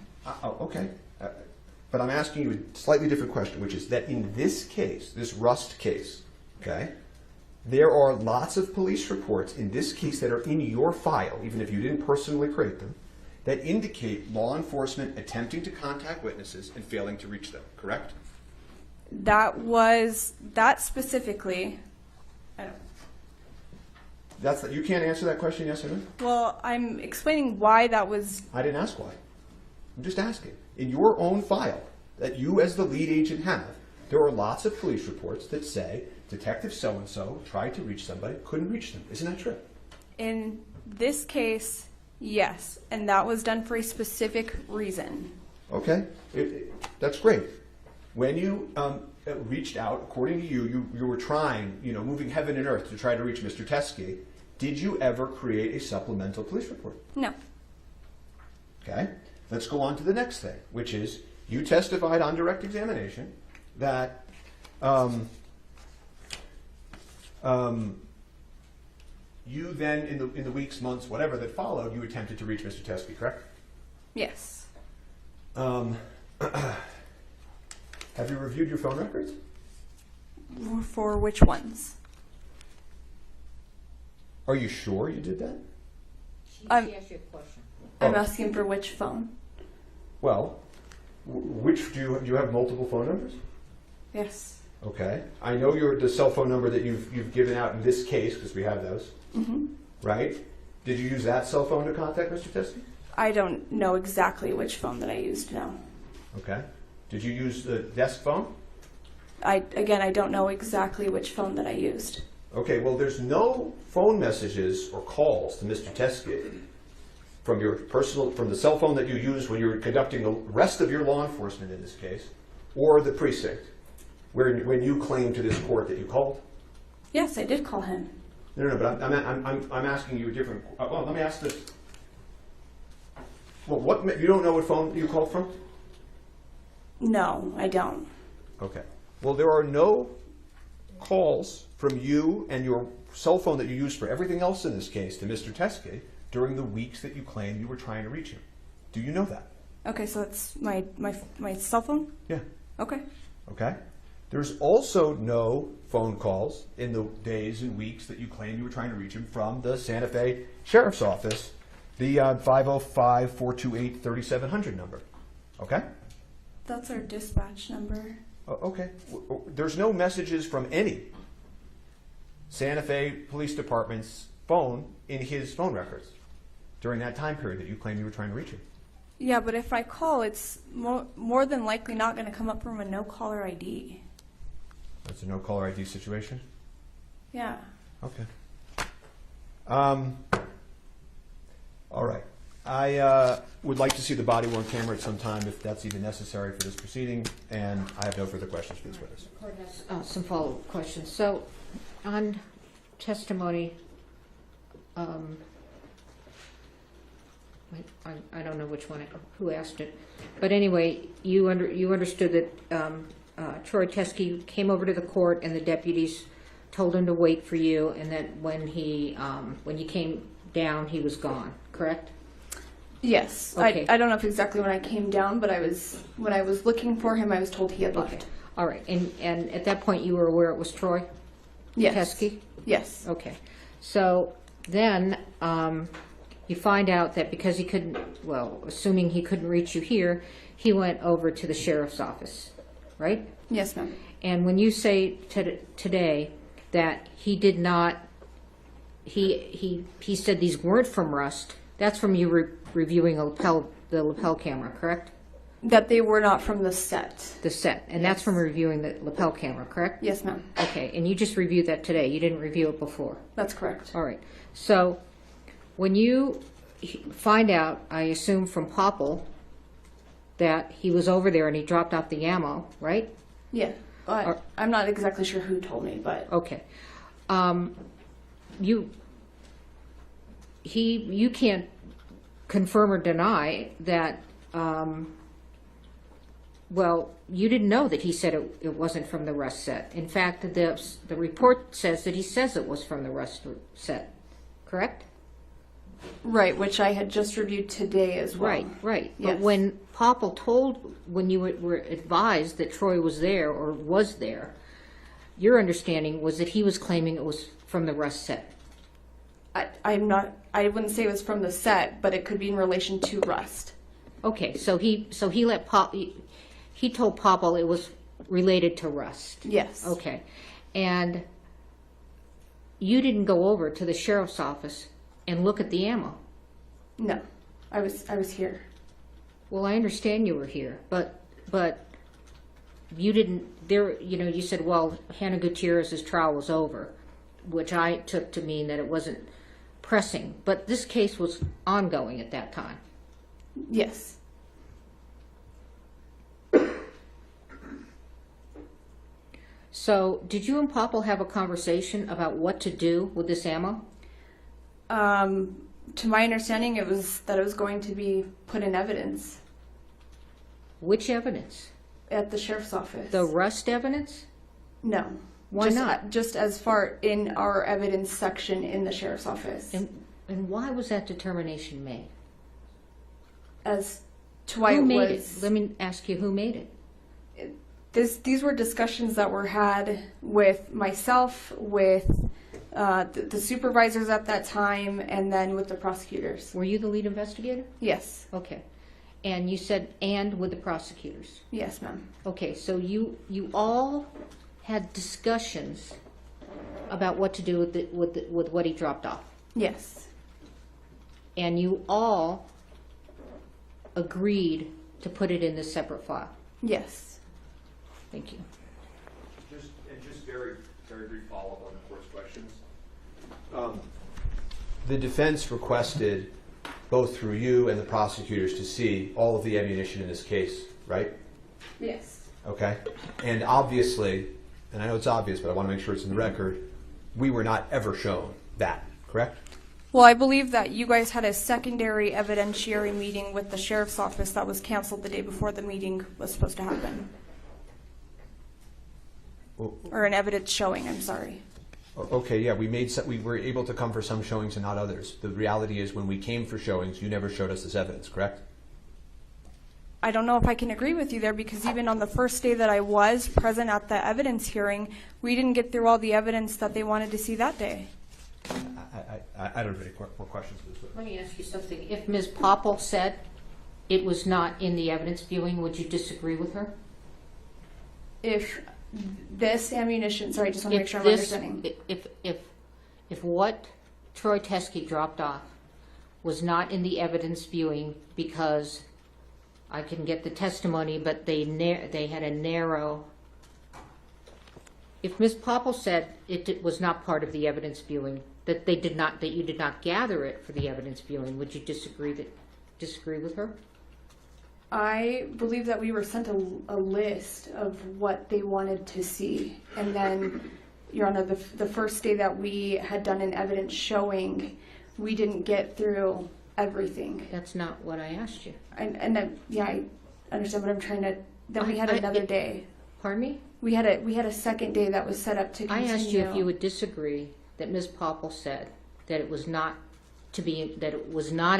Speaker 30: Okay. But I'm asking you a slightly different question, which is that in this case, this Rust case, okay, there are lots of police reports in this case that are in your file, even if you didn't personally create them, that indicate law enforcement attempting to contact witnesses and failing to reach them, correct?
Speaker 7: That specifically, I don't.
Speaker 30: You can't answer that question, yes or no?
Speaker 7: Well, I'm explaining why that was.
Speaker 30: I didn't ask why. I'm just asking. In your own file that you as the lead agent have, there are lots of police reports that say Detective so-and-so tried to reach somebody, couldn't reach them. Isn't that true?
Speaker 7: In this case, yes. And that was done for a specific reason.
Speaker 30: Okay. That's great. When you reached out, according to you were trying, moving heaven and earth to try to reach Mr. Teskey. Did you ever create a supplemental police report?
Speaker 7: No.
Speaker 30: Okay. Let's go on to the next thing, which is you testified on direct examination that you then, in the weeks, months, whatever that followed, you attempted to reach Mr. Teskey, correct?
Speaker 7: Yes.
Speaker 30: Have you reviewed your phone records?
Speaker 7: For which ones?
Speaker 10: Are you sure you did that?
Speaker 7: She
Speaker 10: asked you a question.
Speaker 7: I'm asking for which phone.
Speaker 30: Well, which do you have multiple phone numbers?
Speaker 7: Yes.
Speaker 30: Okay. I know the cell phone number that you've given out in this case, because we have those, right? Did you use that cell phone to contact Mr. Teskey?
Speaker 7: I don't know exactly which phone that I used, no.
Speaker 30: Okay. Did you use the desk phone?
Speaker 7: I don't know exactly which phone that I used.
Speaker 30: Okay, well, there's no phone messages or calls to Mr. Teskey from the cell phone that you used when you were conducting the rest of your law enforcement in this case, or the precinct, when you claimed to this court that you called?
Speaker 7: Yes, I did call him.
Speaker 30: No, but I'm asking you a different. Well, let me ask this. Well, you don't know what phone you called from?
Speaker 7: No, I don't.
Speaker 30: Okay. Well, there are no calls from you and your cell phone that you used for everything else in this case to Mr. Teskey during the weeks that you claimed you were trying to reach him. Do you know that?
Speaker 7: Okay, so that's my cell phone?
Speaker 30: Yeah.
Speaker 7: Okay.
Speaker 30: Okay. There's also no phone calls in the days and weeks that you claimed you were trying to reach him from the Santa Fe Sheriff's Office, the 505-428-3700 number. Okay?
Speaker 7: That's our dispatch number.
Speaker 30: Okay. There's no messages from any Santa Fe Police Department's phone in his phone records during that time period that you claimed you were trying to reach him.
Speaker 7: Yeah, but if I call, it's more than likely not going to come up from a no-caller ID.
Speaker 30: That's a no-caller ID situation?
Speaker 7: Yeah.
Speaker 30: Okay. All right. I would like to see the body-worn camera at some time if that's even necessary for this proceeding, and I have no further questions for this witness.
Speaker 10: The court has some follow-up questions. So, on testimony, I don't know who asked it, but anyway, you understood that Troy Teskey came over to the court and the deputies told him to wait for you, and that when you came down, he was gone. Correct?
Speaker 7: Yes.
Speaker 10: Okay.
Speaker 7: I don't know if exactly when I came down, but when I was looking for him, I was told he had left.
Speaker 10: Okay. All right. And at that point, you were aware it was Troy
Speaker 7: Yes.
Speaker 10: Teskey?
Speaker 7: Yes.
Speaker 10: Okay. So then you find out that because he couldn't, assuming he couldn't reach you here, he went over to the sheriff's office, right?
Speaker 7: Yes, ma'am.
Speaker 10: And when you say today that he did not, he said these weren't from Rust, that's from you reviewing the lapel camera, correct?
Speaker 7: That they were not from the set.
Speaker 10: The set. And that's from reviewing the lapel camera, correct?
Speaker 7: Yes, ma'am.
Speaker 10: Okay. And you just reviewed that today. You didn't review it before.
Speaker 7: That's correct.
Speaker 10: All right. So when you find out, I assume from Popple, that he was over there and he dropped off the ammo, right?
Speaker 7: Yeah. I'm not exactly sure who told me, but...
Speaker 10: Okay. You can't confirm or deny that, you didn't know that he said it wasn't from the Rust set. In fact, the report says that he says it was from the Rust set, correct?
Speaker 7: Right, which I had just reviewed today as well.
Speaker 10: Right.
Speaker 7: Yes.
Speaker 10: But when Popple when you were advised that Troy was there or was there, your understanding was that he was claiming it was from the Rust set.
Speaker 7: I wouldn't say it was from the set, but it could be in relation to Rust.
Speaker 10: Okay, so he told Popple it was related to Rust.
Speaker 7: Yes.
Speaker 10: Okay. And you didn't go over to the sheriff's office and look at the ammo.
Speaker 7: No. I was here.
Speaker 10: Well, I understand you were here, but you didn't you said, well, Hannah Gutierrez's trial was over, which I took to mean that it wasn't pressing, but this case was ongoing at that time.
Speaker 7: Yes.
Speaker 10: So, did you and Popple have a conversation about what to do with this ammo?
Speaker 7: To my understanding, it was going to be put in evidence.
Speaker 10: Which evidence?
Speaker 7: At the sheriff's office.
Speaker 10: The Rust evidence?
Speaker 7: No.
Speaker 10: Why not?
Speaker 7: Just as far in our evidence section in the sheriff's office.
Speaker 10: And why was that determination made?
Speaker 7: As to why
Speaker 10: who
Speaker 7: it
Speaker 10: made
Speaker 7: was...
Speaker 10: it? Let me ask you, who made it?
Speaker 7: These were discussions that were had with myself, with The supervisors at that time, and then with the prosecutors.
Speaker 10: Were you the lead investigator?
Speaker 7: Yes.
Speaker 10: Okay. And you said, and with the prosecutors?
Speaker 7: Yes, ma'am.
Speaker 10: Okay, so you all had discussions about what to do with what he dropped off?
Speaker 7: Yes.
Speaker 10: And you all agreed to put it in this separate file?
Speaker 7: Yes.
Speaker 10: Thank you.
Speaker 30: Just very brief follow-up on the first questions. The defense requested, both through you and the prosecutors, to see all of the ammunition in this case, right?
Speaker 7: Yes.
Speaker 30: Okay. And obviously, and I know it's obvious, but I want to make sure it's in the record, we were not ever shown that, correct?
Speaker 7: Well, I believe that you guys had a secondary evidentiary meeting with the sheriff's office that was canceled the day before the meeting was supposed to happen.
Speaker 30: Well,
Speaker 7: or an evidence showing, I'm sorry.
Speaker 30: Okay, yeah, we were able to come for some showings and not others. The reality is, when we came for showings, you never showed us this evidence, correct?
Speaker 7: I don't know if I can agree with you there, because even on the first day that I was present at the evidence hearing, we didn't get through all the evidence that they wanted to see that day.
Speaker 30: I don't have any more questions for this witness.
Speaker 10: Let me ask you something. If Ms. Popple said it was not in the evidence viewing, would you disagree with her?
Speaker 7: If this ammunition, sorry, I just want to make sure I'm understanding.
Speaker 10: If what Troy Teskey dropped off was not in the evidence viewing because I can get the testimony, but they had a narrow. If Ms. Popple said it was not part of the evidence viewing, that you did not gather it for the evidence viewing, would you disagree with her?
Speaker 7: I believe that we were sent a list of what they wanted to see, and then, Your Honor, the first day that we had done an evidence showing, we didn't get through everything.
Speaker 10: That's not what I asked you.
Speaker 7: And then, yeah, I understand, but I'm trying to. Then we had another day.
Speaker 10: Pardon me?
Speaker 7: We had a second day that was set up to continue.
Speaker 10: I asked you if you would disagree that Ms. Popple said that it was not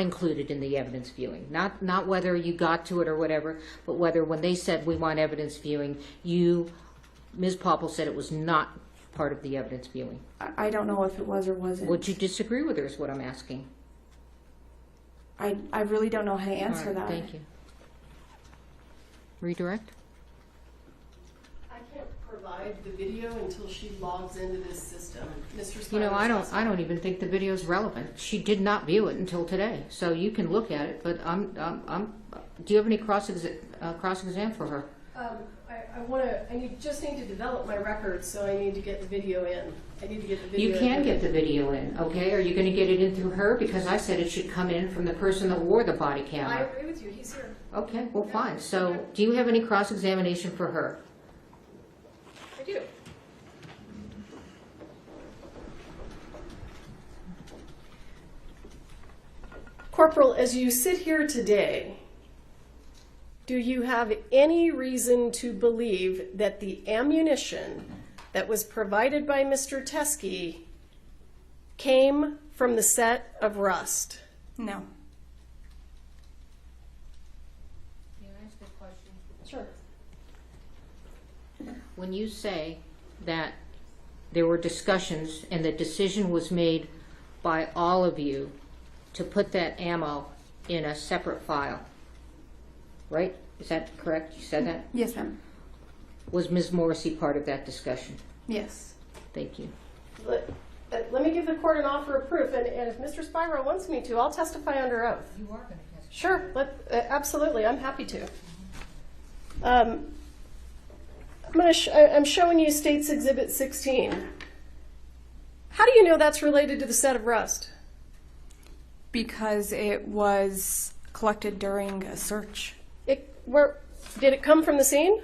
Speaker 10: included in the evidence viewing. Not whether you got to it or whatever, but whether when they said we want evidence viewing, Ms. Popple said it was not part of the evidence viewing.
Speaker 7: I don't know if it was or wasn't.
Speaker 10: Would you disagree with her is what I'm asking.
Speaker 7: I really don't know how to answer that.
Speaker 10: Thank you. Redirect?
Speaker 8: I can't provide the video until she logs into this system. Mr.
Speaker 10: You know, I don't even think the video is relevant. She did not view it until today, so you can look at it. But do you have any cross-exam for her?
Speaker 8: I just need to develop my records, so I need to get the video in.
Speaker 10: You can get the video in, okay? Are you going to get it in through her? Because I said it should come in from the person that wore the body camera.
Speaker 8: I agree with you. He's here.
Speaker 10: Okay, well, fine. So, do you have any cross-examination for her?
Speaker 8: I do. Corporal, as you sit here today, do you have any reason to believe that the ammunition that was provided by Mr. Teskey came from the set of Rust?
Speaker 7: No.
Speaker 10: Can I ask a question?
Speaker 8: Sure.
Speaker 10: When you say that there were discussions and the decision was made by all of you to put that ammo in a separate file, right? Is that correct? You said that?
Speaker 7: Yes, ma'am.
Speaker 10: Was Ms. Morrissey part of that discussion?
Speaker 7: Yes.
Speaker 10: Thank you.
Speaker 8: Let me give the court an offer of proof, and if Mr. Spiro wants me to, I'll testify under oath.
Speaker 10: You are going to testify.
Speaker 8: Sure, absolutely, I'm happy to. I'm showing you State's Exhibit 16. How do you know that's related to the set of Rust?
Speaker 7: Because it was collected during a search.
Speaker 8: Did it come from the scene?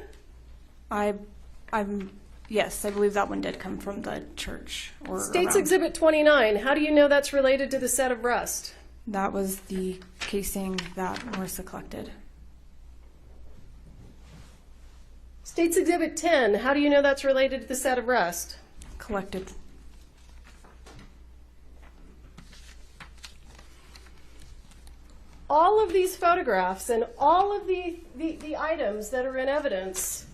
Speaker 7: Yes, I believe that one did come from the church.
Speaker 8: State's Exhibit 29. How do you know that's related to the set of Rust?
Speaker 7: That was the casing that Marissa collected.
Speaker 8: State's Exhibit 10. How do you know that's related to the set of Rust?
Speaker 7: Collected.
Speaker 8: All of these photographs and all of the items that are in evidence,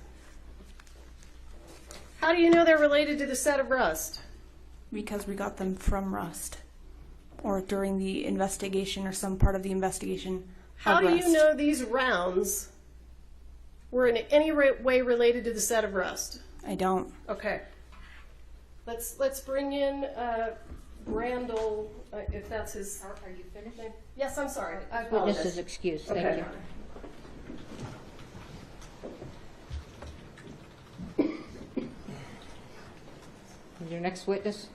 Speaker 8: how do you know they're related to the set of Rust?
Speaker 7: Because we got them from Rust, or during the investigation, or some part of the investigation.
Speaker 8: How do you know these rounds were in any way related to the set of Rust?
Speaker 7: I don't.
Speaker 8: Okay. Let's bring in Randall, if that's his.
Speaker 10: Are you finished?
Speaker 8: Name. Yes, I'm sorry. I apologize.
Speaker 10: Witness is excused.
Speaker 8: Okay.
Speaker 10: Thank you. Is your next witness?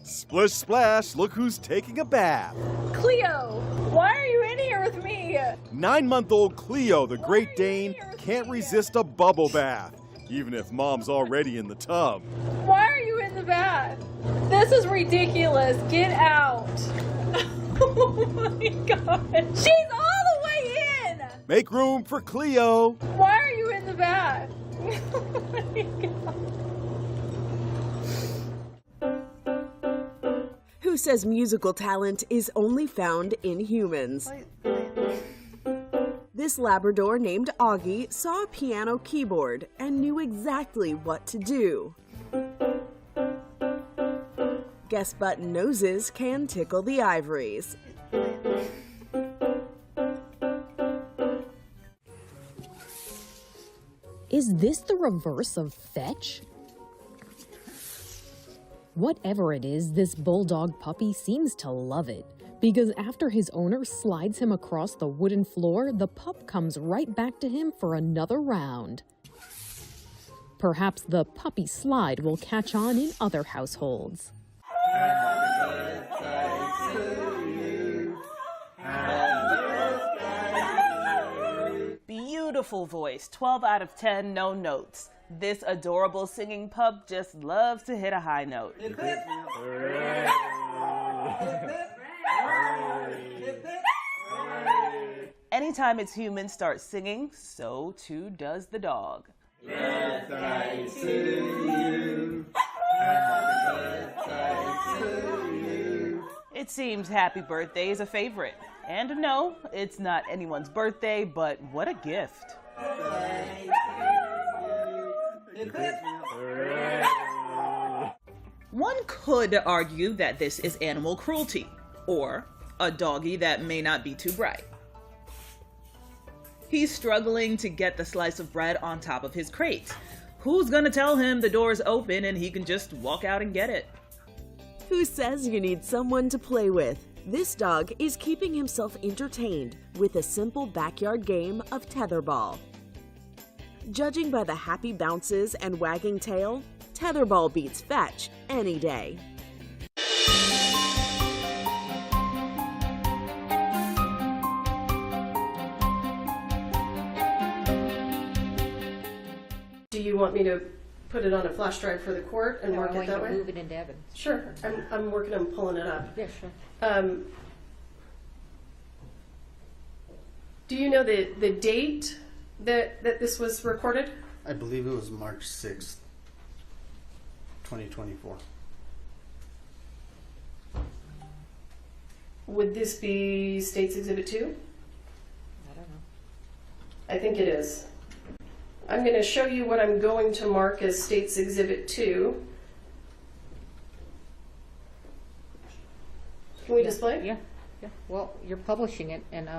Speaker 1: Splish splash, look who's taking a bath.
Speaker 2: Cleo, why are you in here with me?
Speaker 1: 9-month-old Cleo, the Great Dane, can't resist a bubble bath, even if mom's already in the tub.
Speaker 2: Why are you in the bath? This is ridiculous. Get out. Oh my god. She's all the way in.
Speaker 1: Make room for Cleo.
Speaker 2: Why are you in the bath? Oh my god.
Speaker 11: Who says musical talent is only found in humans? This Labrador named Augie saw a piano keyboard and knew exactly what to do. Guess button noses can tickle the ivories.
Speaker 5: Is this the reverse of fetch? Whatever it is, this bulldog puppy seems to love it, because after his owner slides him across the wooden floor, the pup comes right back to him for another round. Perhaps the puppy slide will catch on in other households.
Speaker 12: Beautiful voice, 12 out of 10, no notes. This adorable singing pup just loves to hit a high note. Anytime its humans start singing, so too does the dog.
Speaker 28: Birthday to you.
Speaker 12: It seems happy birthday is a favorite. And no, it's not anyone's birthday, but what a gift. One could argue that this is animal cruelty, or a doggy that may not be too bright. He's struggling to get the slice of bread on top of his crate. Who's gonna tell him the door's open and he can just walk out and get it?
Speaker 11: Who says you need someone to play with? This dog is keeping himself entertained with a simple backyard game of tetherball. Judging by the happy bounces and wagging tail, tetherball beats fetch any day.
Speaker 8: Do you want me to put it on a flash drive for the court and mark it that way?
Speaker 10: Move it into Evans.
Speaker 8: Sure. I'm working on pulling it up.
Speaker 10: Yeah, sure.
Speaker 8: Do you know the date that this was recorded?
Speaker 6: I believe it was March 6th, 2024.
Speaker 8: Would this be State's Exhibit 2?
Speaker 10: I don't know.
Speaker 8: I think it is. I'm going to show you what I'm going to mark as State's Exhibit 2. Can we display?
Speaker 10: Yeah. Well, you're publishing it, and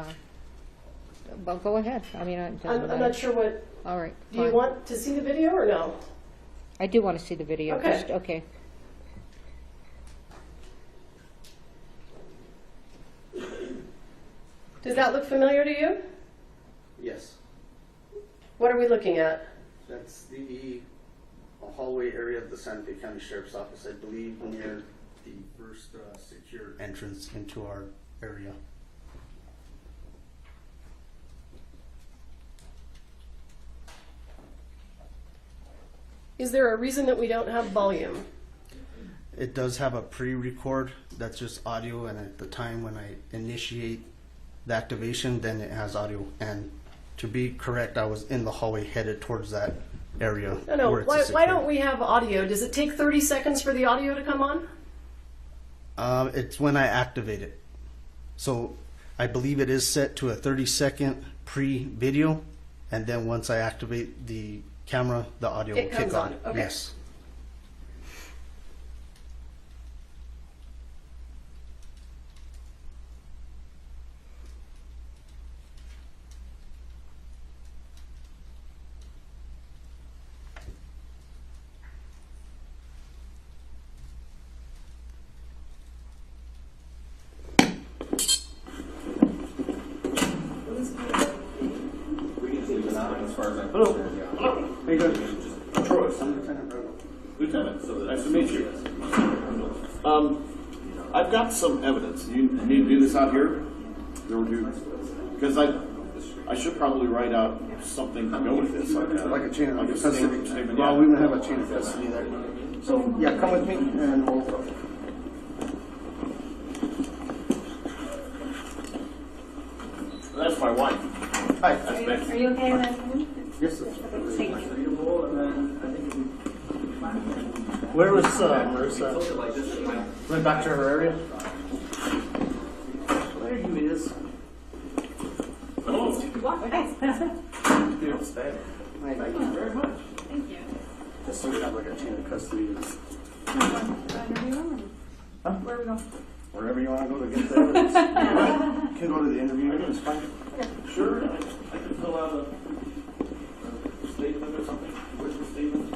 Speaker 10: well, go ahead. I mean,
Speaker 8: I'm not sure what.
Speaker 10: All right.
Speaker 8: Do you want to see the video or no?
Speaker 10: I do want to see the video.
Speaker 8: Okay.
Speaker 10: Okay.
Speaker 8: Does that look familiar to you?
Speaker 6: Yes.
Speaker 8: What are we looking at?
Speaker 6: That's the hallway area of the Santa Fe County Sheriff's Office, I believe, near the first secure entrance into our area.
Speaker 8: Is there a reason that we don't have volume?
Speaker 6: It does have a pre-record that's just audio, and at the time when I initiate the activation, then it has audio. And to be correct, I was in the hallway headed towards that area.
Speaker 8: No.
Speaker 6: where it's
Speaker 8: Why
Speaker 6: secure.
Speaker 8: don't we have audio? Does it take 30 seconds for the audio to come on?
Speaker 6: It's when I activate it. So I believe it is set to a 30-second pre-video, and then once I activate the camera, the audio
Speaker 8: It
Speaker 6: will
Speaker 8: comes
Speaker 6: kick on.
Speaker 8: on. Okay.
Speaker 6: Yes.
Speaker 9: Hello. Hello. How you doing? Troy. I'm Lieutenant Roku. Lieutenant, so nice to meet you. I've got some evidence. You need to do this out here? Because I should probably write out something to go with this. Like a chain of custody. Well, we don't have a chain of custody there. So, yeah, come with me and we'll go. That's my wife. Hi. That's Becky.
Speaker 13: Are you okay with that?
Speaker 9: Yes, sir.
Speaker 13: Thank you.
Speaker 9: Where was Marissa? Went back to her area? There he is. Hello. Thank you very much.
Speaker 13: Thank you.
Speaker 9: Just so we have like a chain of custody. Huh?
Speaker 13: Where are we going?
Speaker 9: Wherever you want to go to get the evidence. You can go to the interview. It's fine. Sure. I can fill out a statement or something. Witness statement.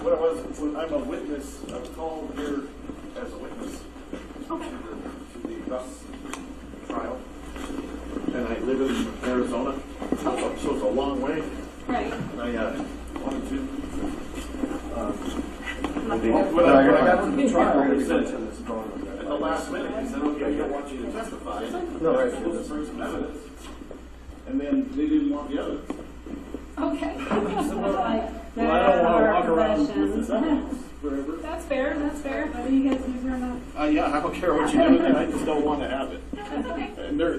Speaker 9: What it was, when I'm a witness, I was called here as a witness to the Gus trial. And I live in Arizona, so it's a long way.
Speaker 13: Right.
Speaker 9: And I wanted to. When
Speaker 13: No,
Speaker 9: I
Speaker 13: you're
Speaker 9: got
Speaker 13: not.
Speaker 9: to the trial, they said at the last minute, he said, okay, I don't want you to testify. No, right. Supposed to bring some evidence. And then they didn't want the evidence.
Speaker 13: Okay.
Speaker 9: Well, I don't want to walk around with this evidence forever.
Speaker 13: That's fair. What are you guys doing or not?
Speaker 9: Yeah, I don't care what you do, I just don't want to have it.
Speaker 13: That's okay.
Speaker 9: And they're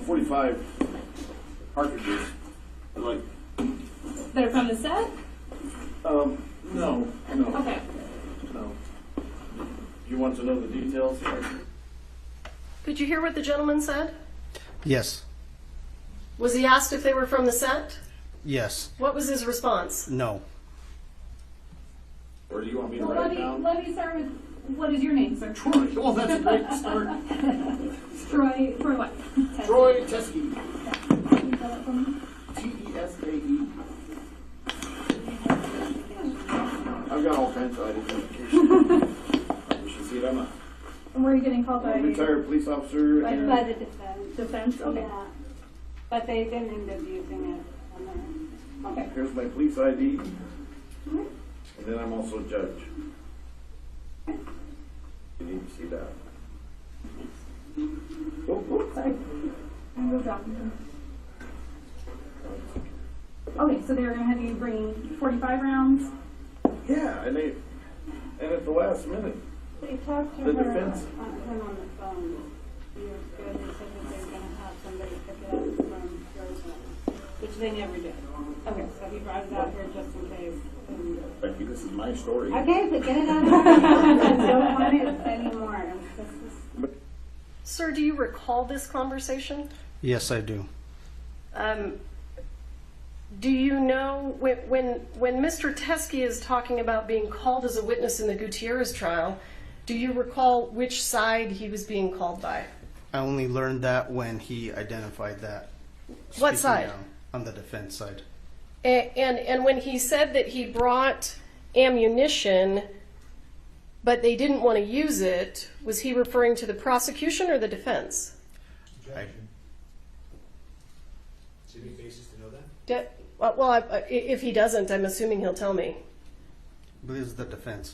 Speaker 9: 45 cartridges. Like,
Speaker 13: They're from the set?
Speaker 9: No.
Speaker 13: Okay.
Speaker 9: No. You want to know the details?
Speaker 8: Did you hear what the gentleman said?
Speaker 6: Yes.
Speaker 8: Was he asked if they were from the set?
Speaker 6: Yes.
Speaker 8: What was his response?
Speaker 6: No.
Speaker 9: Or do you want me to
Speaker 13: Well,
Speaker 9: write it down?
Speaker 13: let me start with, what is your name, sir?
Speaker 9: Troy. Well, that's a great start.
Speaker 13: Troy what?
Speaker 9: Troy Teskey.
Speaker 13: Can you spell it for me?
Speaker 9: T-E-S-K-E. I've got all kinds of identification. You should see it on my
Speaker 13: And where are you getting called by?
Speaker 9: retired police officer.
Speaker 13: By
Speaker 9: and
Speaker 13: the defense. Defense, okay.
Speaker 23: Yeah. But they didn't end up using it on there.
Speaker 13: Okay.
Speaker 9: Here's my police ID. And then I'm also a judge. You need to see that. Oh,
Speaker 13: Sorry. I'm going to drop them. Okay, so they're going to have you bring 45 rounds?
Speaker 9: yeah, and at the last minute,
Speaker 23: They talked to
Speaker 9: The
Speaker 23: her
Speaker 9: defense.
Speaker 23: on him on the phone. He was good. They said that they were going to have somebody pick it up from Arizona, which they never did. Okay, so he brought it out here just in case.
Speaker 9: Becky, this is my story.
Speaker 23: Okay, but get it out of here. I don't want it anymore.
Speaker 8: Sir, do you recall this conversation?
Speaker 6: Yes, I do.
Speaker 8: Do you know when Mr. Teskey is talking about being called as a witness in the Gutierrez trial, do you recall which side he was being called by?
Speaker 6: I only learned that when he identified that.
Speaker 8: What
Speaker 6: Speaking
Speaker 8: side?
Speaker 6: down, on the defense side.
Speaker 8: And when he said that he brought ammunition, but they didn't want to use it, was he referring to the prosecution or the defense?
Speaker 3: Any basis to know that?
Speaker 8: If he doesn't, I'm assuming he'll tell me.
Speaker 6: But this is the defense.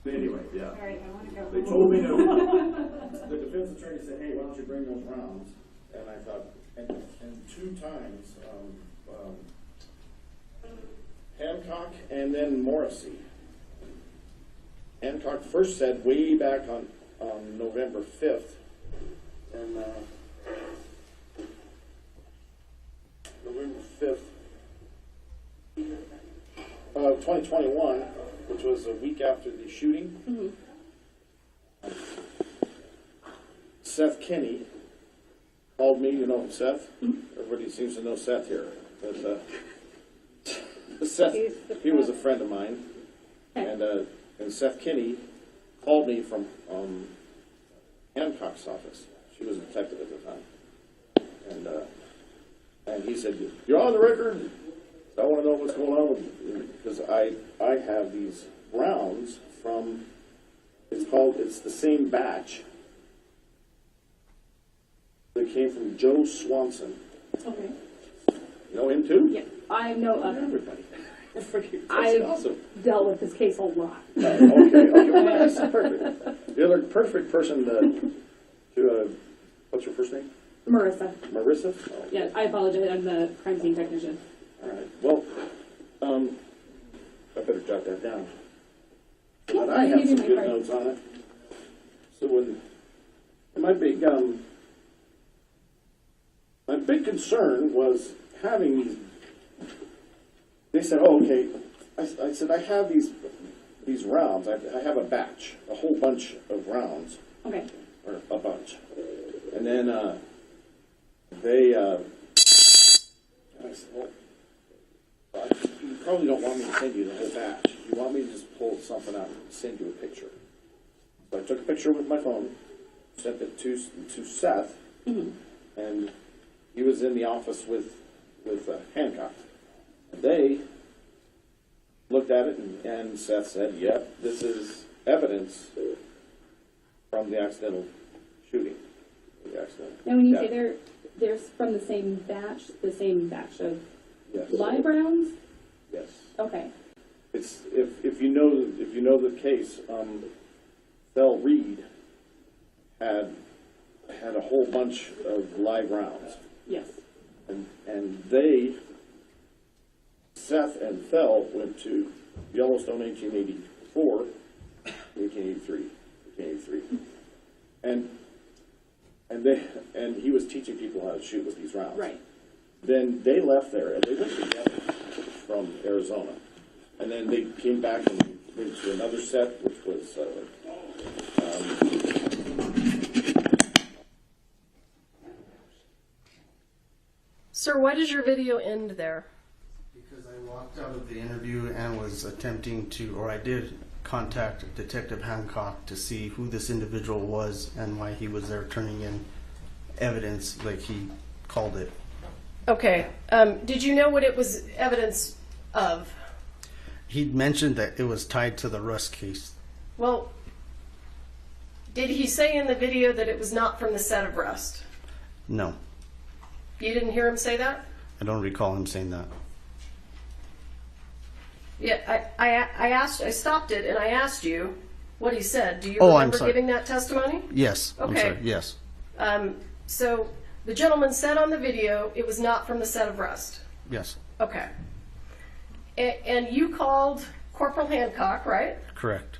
Speaker 9: Anyway, yeah.
Speaker 23: All right, I want to go.
Speaker 9: They told me to. The defense attorney said, hey, why don't you bring those rounds? And thought, and 2 times, Hancock and then Morrissey. Hancock first said way back on November 5th, and November 5th, 2021, which was a week after the shooting. Seth Kinney called me. You know Seth? Everybody seems to know Seth here. But, Seth, he was a friend of mine, and Seth Kinney called me from Hancock's office. She was a detective at the time, and he said, "You're on the record. I want to know what's going on with you, because I have these rounds from. It's the same batch. They came from Joe Swanson.
Speaker 13: Okay.
Speaker 9: You know him too?
Speaker 13: Yeah, I know of him.
Speaker 9: Everybody.
Speaker 13: I've
Speaker 9: awesome.
Speaker 13: dealt with this case a lot.
Speaker 9: Okay, well, that's perfect. You're the perfect person to what's your first name?
Speaker 13: Marissa.
Speaker 9: Marissa? Oh.
Speaker 13: Yeah, I apologize. I'm the crime scene technician.
Speaker 9: All right. Well, I better jot that down.
Speaker 13: Yeah,
Speaker 9: But I
Speaker 13: you
Speaker 9: have
Speaker 13: can do
Speaker 9: some
Speaker 13: my
Speaker 9: good
Speaker 13: part.
Speaker 9: notes on it. So my big concern was having these. They said, "Oh, okay." I said, "I have these rounds. I have a batch, a whole bunch of rounds."
Speaker 13: Okay.
Speaker 9: Or a bunch. And then they. I said, "Well, you probably don't want me to send you the whole batch. You want me to just pull something out and send you a picture." So I took a picture with my phone, sent it to Seth, and he was in the office with Hancock. They looked at it, and Seth said, "Yep, this is evidence from the accidental shooting."
Speaker 13: And when you say they're from the same batch of
Speaker 9: Yes.
Speaker 13: live rounds?
Speaker 9: Yes.
Speaker 13: Okay.
Speaker 9: It's if you know the case, Bell Reed had a whole bunch of live rounds.
Speaker 13: Yes.
Speaker 9: And Seth and Fell went to Yellowstone 1884, 1883, and he was teaching people how to shoot with these rounds.
Speaker 13: Right.
Speaker 9: Then they left there and they went together from Arizona, and then they came back and went to another set, which was.
Speaker 8: Sir, why does your video end there?
Speaker 6: Because I walked out of the interview and was attempting to, or I did contact Detective Hancock to see who this individual was and why he was there turning in evidence, like he called it.
Speaker 8: Okay. Did you know what it was evidence of?
Speaker 6: He mentioned that it was tied to the Rust case.
Speaker 8: Well, did he say in the video that it was not from the set of Rust?
Speaker 6: No,
Speaker 8: You didn't hear him say that?
Speaker 6: I don't recall him saying that.
Speaker 8: Yeah, I stopped it and I asked you what he said. Do you
Speaker 6: Oh, I'm
Speaker 8: remember
Speaker 6: sorry.
Speaker 8: giving that testimony?
Speaker 6: Yes, I'm
Speaker 8: Okay.
Speaker 6: sorry, yes.
Speaker 8: So the gentleman said on the video it was not from the set of Rust.
Speaker 6: Yes,
Speaker 8: Okay. And you called Corporal Hancock, right?
Speaker 6: correct.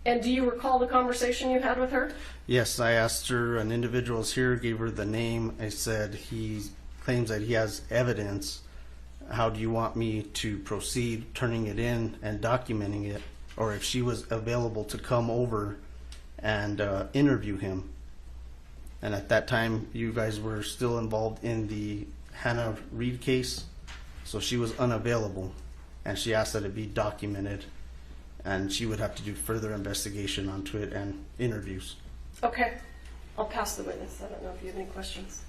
Speaker 8: And do you recall the conversation you had with her?
Speaker 6: Yes, I asked her, an individual's here, gave her the name. I said, he claims that he has evidence. How do you want me to proceed turning it in and documenting it? Or if she was available to come over and interview him. And at that time, you guys were still involved in the Hannah Reed case. So she was unavailable. And she asked that it be documented. And she would have to do further investigation onto it and interviews.
Speaker 8: Okay. I'll pass the witness. I don't know if you have any questions.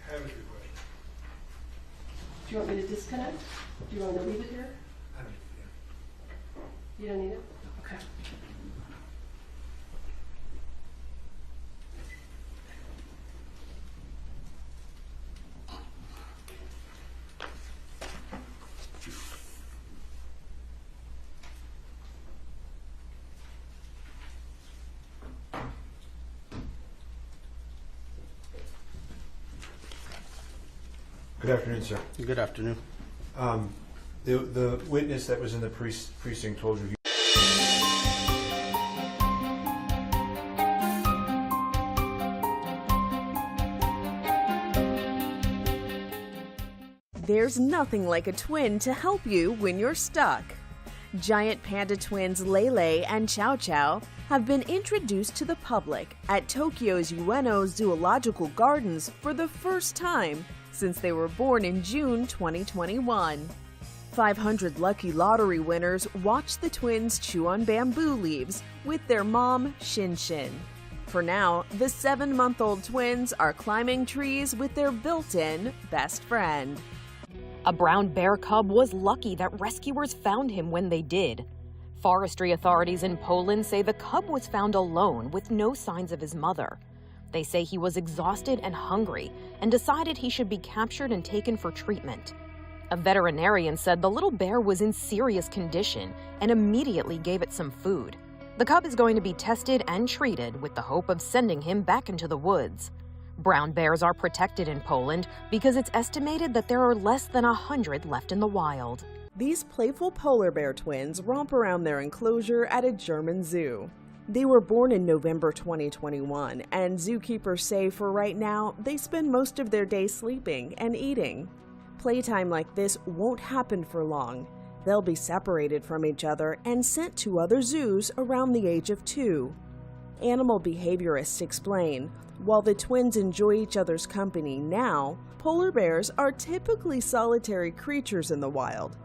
Speaker 8: Do you want me to disconnect? Do you want me to leave it here? You don't need it? Okay.
Speaker 30: Good afternoon, sir.
Speaker 6: Good afternoon.
Speaker 30: The witness that was in the precinct told you.
Speaker 11: There's nothing like a twin to help you when you're stuck. Giant panda twins Lele and Chow Chow have been introduced to the public at Tokyo's Ueno Zoological Gardens for the first time since they were born in June 2021. 500 lucky lottery winners watched the twins chew on bamboo leaves with their mom, Shin Shin. For now, the 7-month-old twins are climbing trees with their built-in best friend.
Speaker 5: A brown bear cub was lucky that rescuers found him when they did. Forestry authorities in Poland say the cub was found alone with no signs of his mother. They say he was exhausted and hungry and decided he should be captured and taken for treatment. A veterinarian said the little bear was in serious condition and immediately gave it some food. The cub is going to be tested and treated with the hope of sending him back into the woods. Brown bears are protected in Poland because it's estimated that there are less than 100 left in the wild.
Speaker 11: These playful polar bear twins romp around their enclosure at a German zoo. They were born in November 2021, and zookeepers say for right now, they spend most of their day sleeping and eating. Playtime like this won't happen for long. They'll be separated from each other and sent to other zoos around the age of 2. Animal behaviorists explain, while the twins enjoy each other's company now, polar bears are typically solitary creatures in the wild.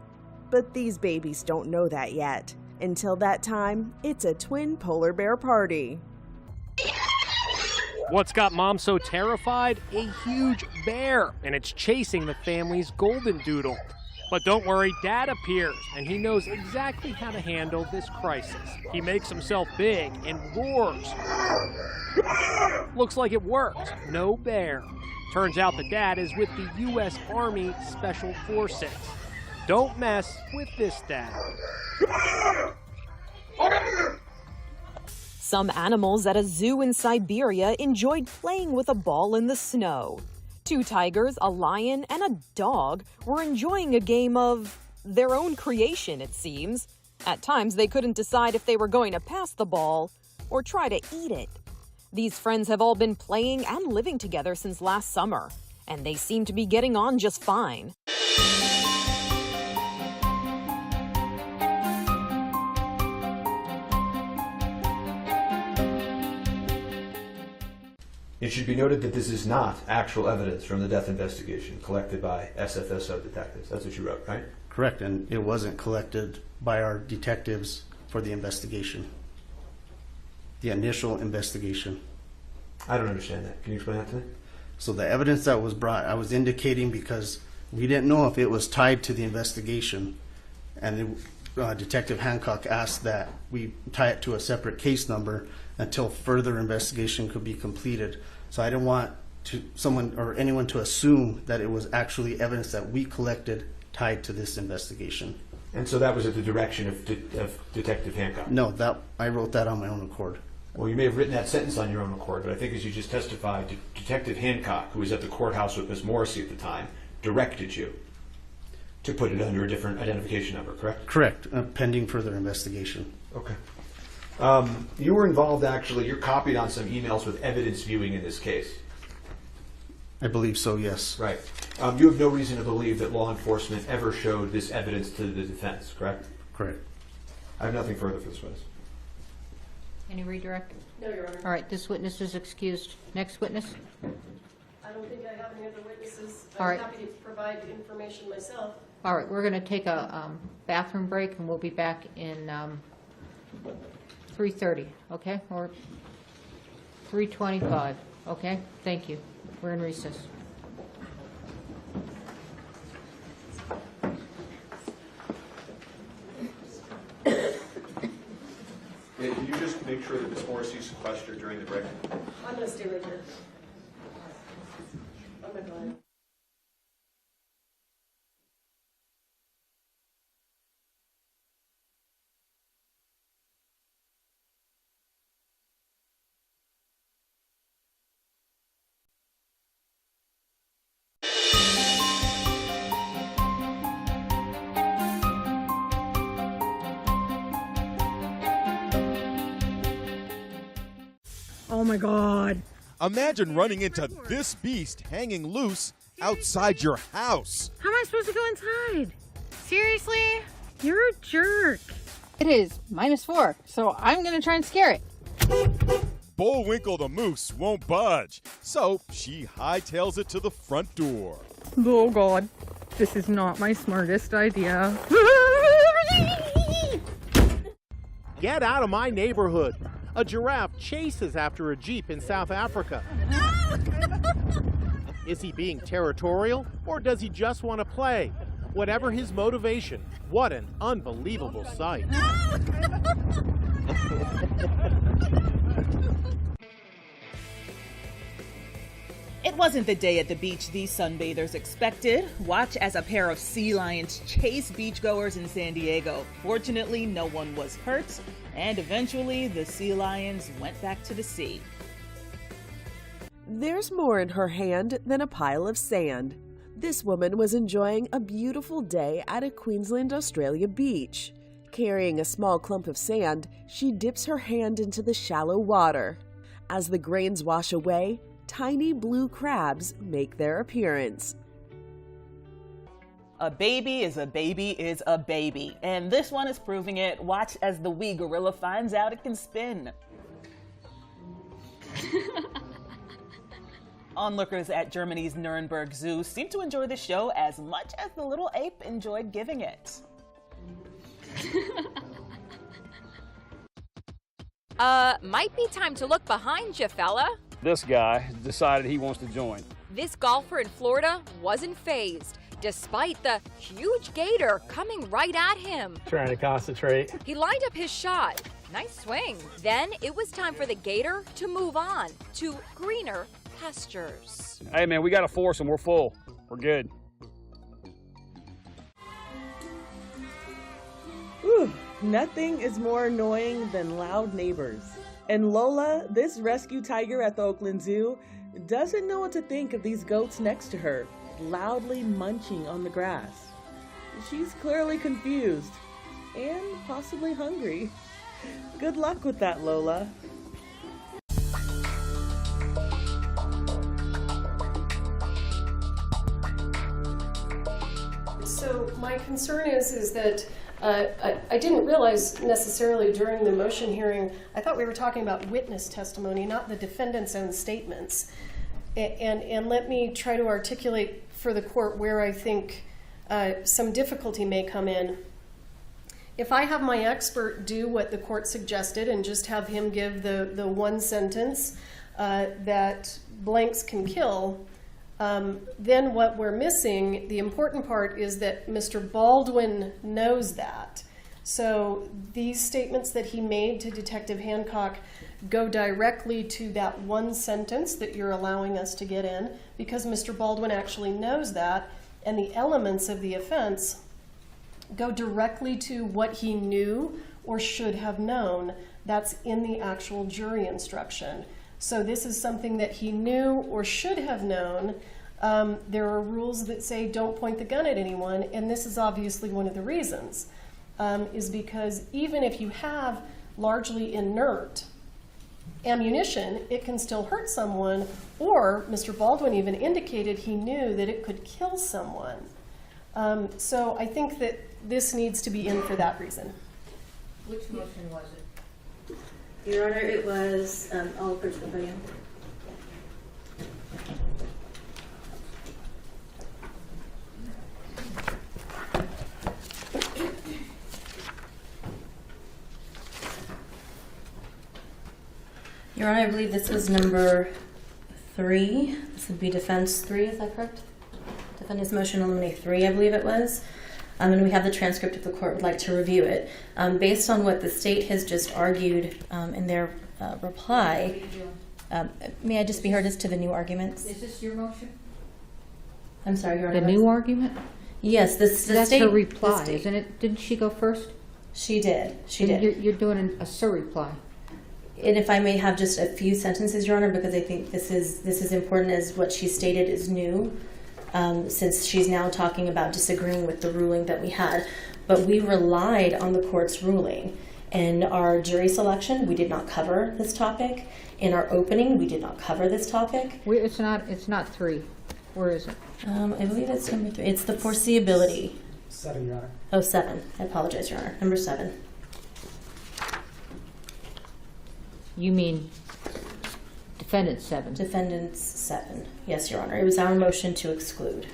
Speaker 11: But these babies don't know that yet. Until that time, it's a twin polar bear party.
Speaker 14: What's got Mom so terrified? A huge bear, and it's chasing the family's golden doodle. But don't worry, Dad appears, and he knows exactly how to handle this crisis. He makes himself big and roars. Looks like it worked. No bear. Turns out the dad is with the U.S. Army Special Forces. Don't mess with this dad.
Speaker 5: Some animals at a zoo in Siberia enjoyed playing with a ball in the snow. 2 tigers, a lion, and a dog were enjoying a game of their own creation, it seems. At times, they couldn't decide if they were going to pass the ball or try to eat it. These friends have all been playing and living together since last summer, and they seem to be getting on just fine.
Speaker 30: It should be noted that this is not actual evidence from the death investigation collected by SFSO detectives. That's what you wrote, right?
Speaker 6: Correct, and it wasn't collected by our detectives for the investigation. The initial investigation.
Speaker 30: I don't understand that. Can you explain that to me?
Speaker 6: So the evidence that was brought, I was indicating because we didn't know if it was tied to the investigation, and Detective Hancock asked that we tie it to a separate case number until further investigation could be completed. So I didn't want someone or anyone to assume that it was actually evidence that we collected tied to this investigation.
Speaker 30: And so that was at the direction of Detective Hancock?
Speaker 6: No, I wrote that on my own accord.
Speaker 30: Well, you may have written that sentence on your own accord, but I think as you just testified, Detective Hancock, who was at the courthouse with Ms. Morrissey at the time, directed you to put it under a different identification number, correct?
Speaker 6: Correct, pending further investigation.
Speaker 30: Okay. You were involved, actually, you're copied on some emails with evidence viewing in this case.
Speaker 6: I believe so, yes.
Speaker 30: Right. You have no reason to believe that law enforcement ever showed this evidence to the defense, correct?
Speaker 6: Correct.
Speaker 30: I have nothing further for this witness.
Speaker 10: Any redirect?
Speaker 8: No, Your Honor.
Speaker 10: All right, this witness is excused. Next witness?
Speaker 8: I don't think I have any other witnesses.
Speaker 10: All right.
Speaker 8: I'm happy to provide information myself.
Speaker 10: All right, we're going to take a bathroom break, and we'll be back in 3:30, okay? Or 3:25, okay? Thank you. We're in recess.
Speaker 30: Can you just make sure that Ms. Morrissey is sequestered during the break?
Speaker 8: I'm going to stay right here. I'm not going.
Speaker 15: my God.
Speaker 1: Imagine running into this beast hanging loose outside your house.
Speaker 15: How am I supposed to go inside? Seriously? You're a jerk.
Speaker 16: It is -4, so I'm gonna try and scare it.
Speaker 1: Bullwinkle the moose won't budge, so she hightails it to the front door.
Speaker 15: Oh God, this is not my smartest idea.
Speaker 14: Get out of my neighborhood. A giraffe chases after a Jeep in South Africa. Is he being territorial, or does he just want to play? Whatever his motivation, what an unbelievable sight.
Speaker 12: It wasn't the day at the beach these sunbathers expected. Watch as a pair of sea lions chase beachgoers in San Diego. Fortunately, no one was hurt, and eventually the sea lions went back to the sea.
Speaker 11: There's more in her hand than a pile of sand. This woman was enjoying a beautiful day at a Queensland, Australia beach. Carrying a small clump of sand, she dips her hand into the shallow water. As the grains wash away, tiny blue crabs make their appearance.
Speaker 12: A baby is a baby is a baby, and this one is proving it. Watch as the wee gorilla finds out it can spin. Onlookers at Germany's Nuremberg Zoo seem to enjoy the show as much as the little ape enjoyed giving it.
Speaker 17: Might be time to look behind you, fella.
Speaker 18: This guy decided he wants to join.
Speaker 17: This golfer in Florida wasn't fazed, despite the huge gator coming right at him.
Speaker 18: Trying to concentrate.
Speaker 17: He lined up his shot. Nice swing. Then it was time for the gator to move on to greener pastures.
Speaker 18: Hey man, we got a foursome. We're full. We're good.
Speaker 19: Whew, nothing is more annoying than loud neighbors. And Lola, this rescue tiger at the Oakland Zoo, doesn't know what to think of these goats next to her, loudly munching on the grass. She's clearly confused and possibly hungry. Good luck with that, Lola.
Speaker 8: So my concern is that I didn't realize necessarily during the motion hearing, I thought we were talking about witness testimony, not the defendant's own statements. And let me try to articulate for the court where I think some difficulty may come in. If I have my expert do what the court suggested and just have him give the one sentence that blanks can kill, then what we're missing, the important part is that Mr. Baldwin knows that. So these statements that he made to Detective Hancock go directly to that one sentence that you're allowing us to get in, because Mr. Baldwin actually knows that, and the elements of the offense go directly to what he knew or should have known. That's in the actual jury instruction. So this is something that he knew or should have known. There are rules that say don't point the gun at anyone, and this is obviously one of the reasons, is because even if you have largely inert ammunition, it can still hurt someone, or Mr. Baldwin even indicated he knew that it could kill someone. So I think that this needs to be in for that reason.
Speaker 10: Which motion was it?
Speaker 20: Your Honor, it was all first opinion. Your Honor, I believe this was number 3. This would be defense 3, is that correct? Defendant's motion on eliminate 3, I believe it was. And we have the transcript if the court would like to review it. Based on what the state has just argued in their reply, may I just be heard as to the new arguments?
Speaker 10: Is this your motion?
Speaker 20: I'm sorry, Your Honor.
Speaker 10: The new argument?
Speaker 20: Yes,
Speaker 10: That's her reply, isn't it? Didn't she go first?
Speaker 20: She did. She
Speaker 10: And
Speaker 20: did.
Speaker 10: You're doing a surreply.
Speaker 20: And if I may have just a few sentences, Your Honor, because I think this is important, as what she stated is new, since she's now talking about disagreeing with the ruling that we had. But we relied on the court's ruling. In our jury selection, we did not cover this topic. In our opening, we did not cover this topic.
Speaker 10: It's not 3. Where is it?
Speaker 20: I believe it's number 3. It's the foreseeability.
Speaker 2: 7, Your Honor.
Speaker 20: Oh, 7. I apologize, Your Honor. Number 7.
Speaker 10: You mean defendant 7?
Speaker 20: Defendant's 7. Yes, Your Honor. It was our motion to exclude.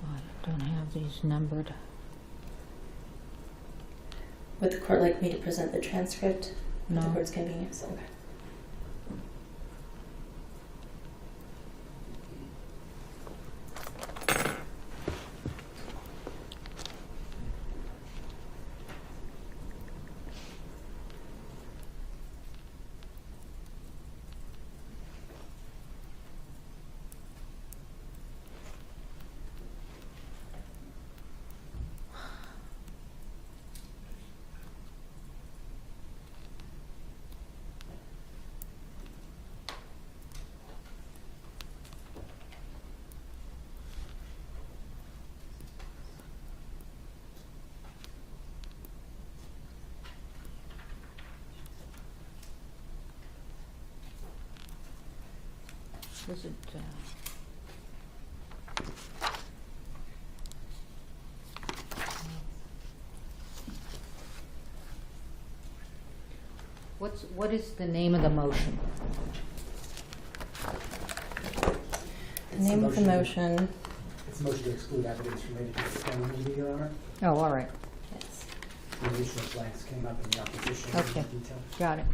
Speaker 10: I don't have these numbered.
Speaker 20: Would the court like me to present the transcript?
Speaker 10: No.
Speaker 20: At the court's convenience? Okay.
Speaker 10: Was it? What is the name of the motion?
Speaker 20: The name of the motion.
Speaker 2: It's a motion to exclude evidence related to the family meeting, Your Honor.
Speaker 10: Oh, all right.
Speaker 20: Yes.
Speaker 2: The additional flags came up in the opposition.
Speaker 10: Okay.
Speaker 2: In detail.
Speaker 10: Got it.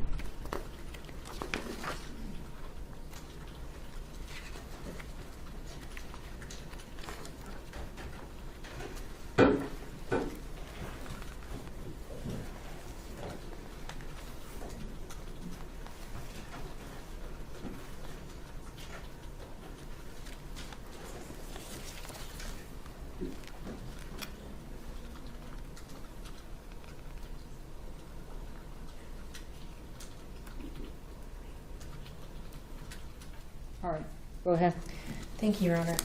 Speaker 10: All right, go ahead.
Speaker 20: Thank you, Your Honor.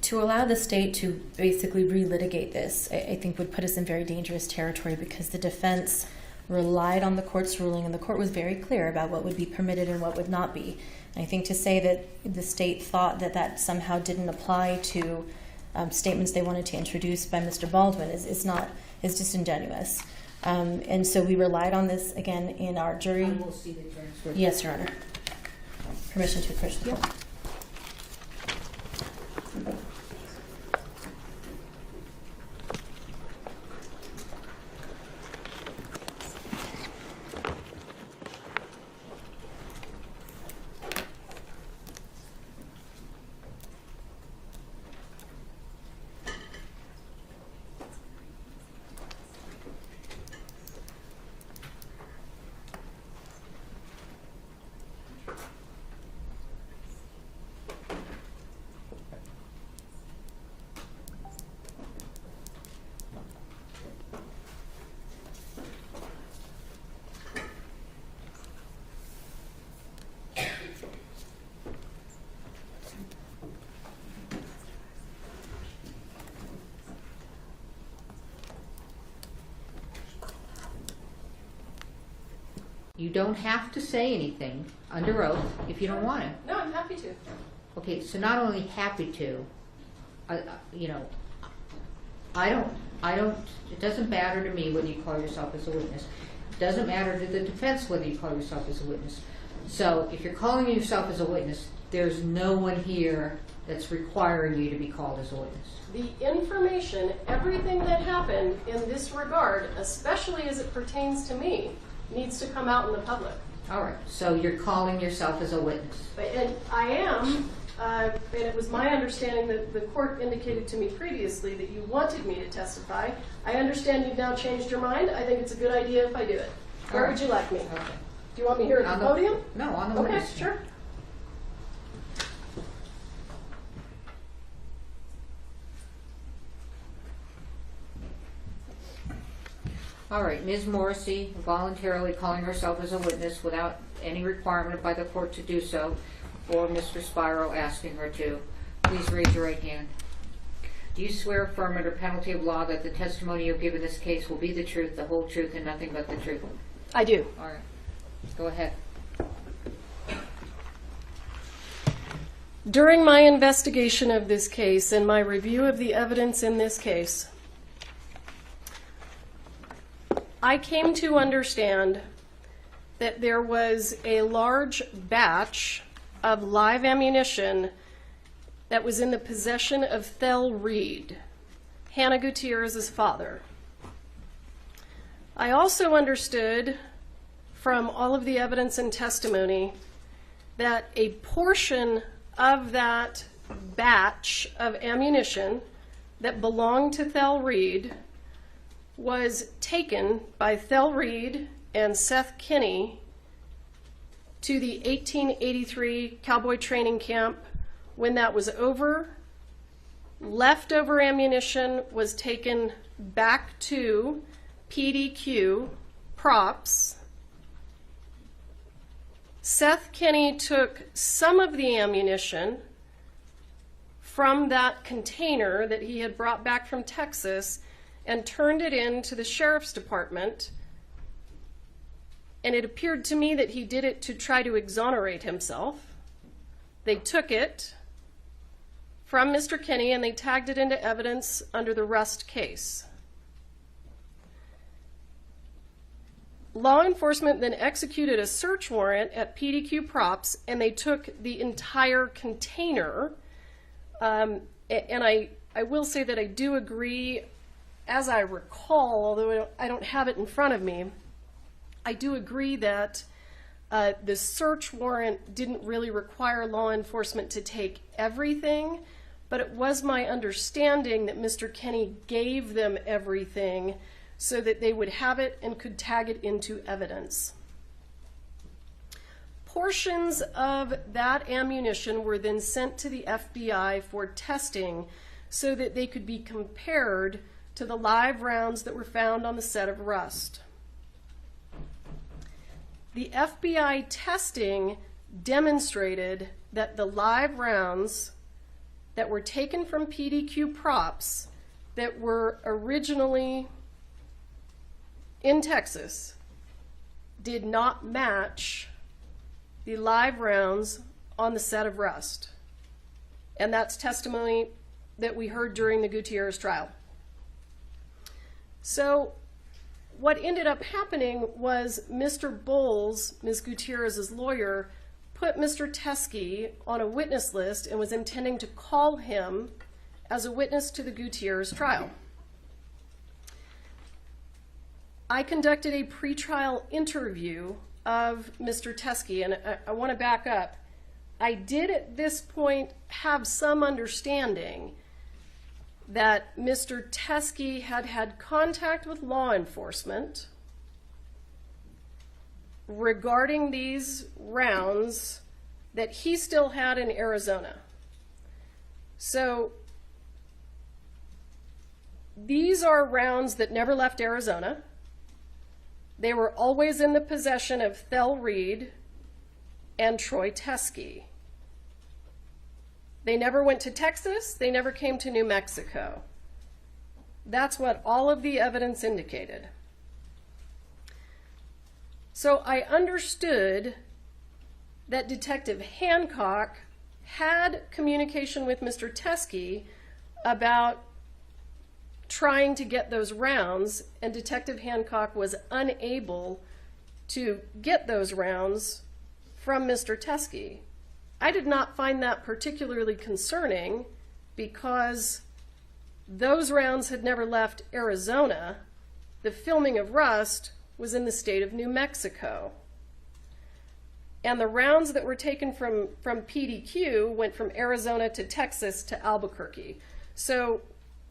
Speaker 20: To allow the state to basically relitigate this, I think would put us in very dangerous territory because the defense relied on the court's ruling and the court was very clear about what would be permitted and what would not be. And I think to say that the state thought that that somehow didn't apply to statements they wanted to introduce by Mr. Baldwin is disingenuous. And so we relied on this again in our jury.
Speaker 10: I will see the transcript.
Speaker 20: Yes, Your Honor. Permission to approach the court.
Speaker 10: You don't have to say anything under oath if you don't want to.
Speaker 8: No, I'm happy to.
Speaker 10: Okay, so not only happy to, you know, I don't, it doesn't matter to me whether you call yourself as a witness. It doesn't matter to the defense whether you call yourself as a witness. So if you're calling yourself as a witness, there's no one here that's requiring you to be called as a witness.
Speaker 8: The information, everything that happened in this regard, especially as it pertains to me, needs to come out in the public.
Speaker 10: All right, so you're calling yourself as a witness.
Speaker 8: And I am, and it was my understanding that the court indicated to me previously that you wanted me to testify. I understand you've now changed your mind. I think it's a good idea if I do it. Where would you like me?
Speaker 10: Okay.
Speaker 8: Do you want me here at the podium?
Speaker 10: No, on the witness stand.
Speaker 8: Okay, sure.
Speaker 10: All right, Ms. Morrissey voluntarily calling herself as a witness without any requirement by the court to do so, or Mr. Spiro asking her to. Please raise your right hand. Do you swear affirm under penalty of law that the testimony you give in this case will be the truth, the whole truth, and nothing but the truth?
Speaker 8: I do.
Speaker 10: All right. Go ahead.
Speaker 8: During my investigation of this case and my review of the evidence in this case, I came to understand that there was a large batch of live ammunition that was in the possession of Thel Reed, Hannah Gutierrez's father. I also understood from all of the evidence and testimony that a portion of that batch of ammunition that belonged to Thel Reed was taken by Thel Reed and Seth Kinney to the 1883 cowboy training camp. When that was over, leftover ammunition was taken back to PDQ props. Seth Kinney took some of the ammunition from that container that he had brought back from Texas and turned it into the sheriff's department. And it appeared to me that he did it to try to exonerate himself. They took it from Mr. Kinney and they tagged it into evidence under the Rust case. Law enforcement then executed a search warrant at PDQ Props and they took the entire container. And I will say that I do agree, as I recall, although I don't have it in front of me, I do agree that the search warrant didn't really require law enforcement to take everything, but it was my understanding that Mr. Kinney gave them everything so that they would have it and could tag it into evidence. Portions of that ammunition were then sent to the FBI for testing so that they could be compared to the live rounds that were found on the set of Rust. The FBI testing demonstrated that the live rounds that were taken from PDQ Props that were originally in Texas did not match the live rounds on the set of Rust. And that's testimony that we heard during the Gutierrez trial. So what ended up happening was Mr. Bowles, Ms. Gutierrez's lawyer, put Mr. Teskey on a witness list and was intending to call him as a witness to the Gutierrez trial. I conducted a pretrial interview of Mr. Teskey, and I want to back up. I did at this point have some understanding that Mr. Teskey had had contact with law enforcement regarding these rounds that he still had in Arizona. So these are rounds that never left Arizona. They were always in the possession of Thel Reed and Troy Teskey. They never went to Texas. They never came to New Mexico. That's what all of the evidence indicated. So I understood that Detective Hancock had communication with Mr. Teskey about trying to get those rounds, and Detective Hancock was unable to get those rounds from Mr. Teskey. I did not find that particularly concerning because those rounds had never left Arizona. The filming of Rust was in the state of New Mexico. And the rounds that were taken from PDQ went from Arizona to Texas to Albuquerque. So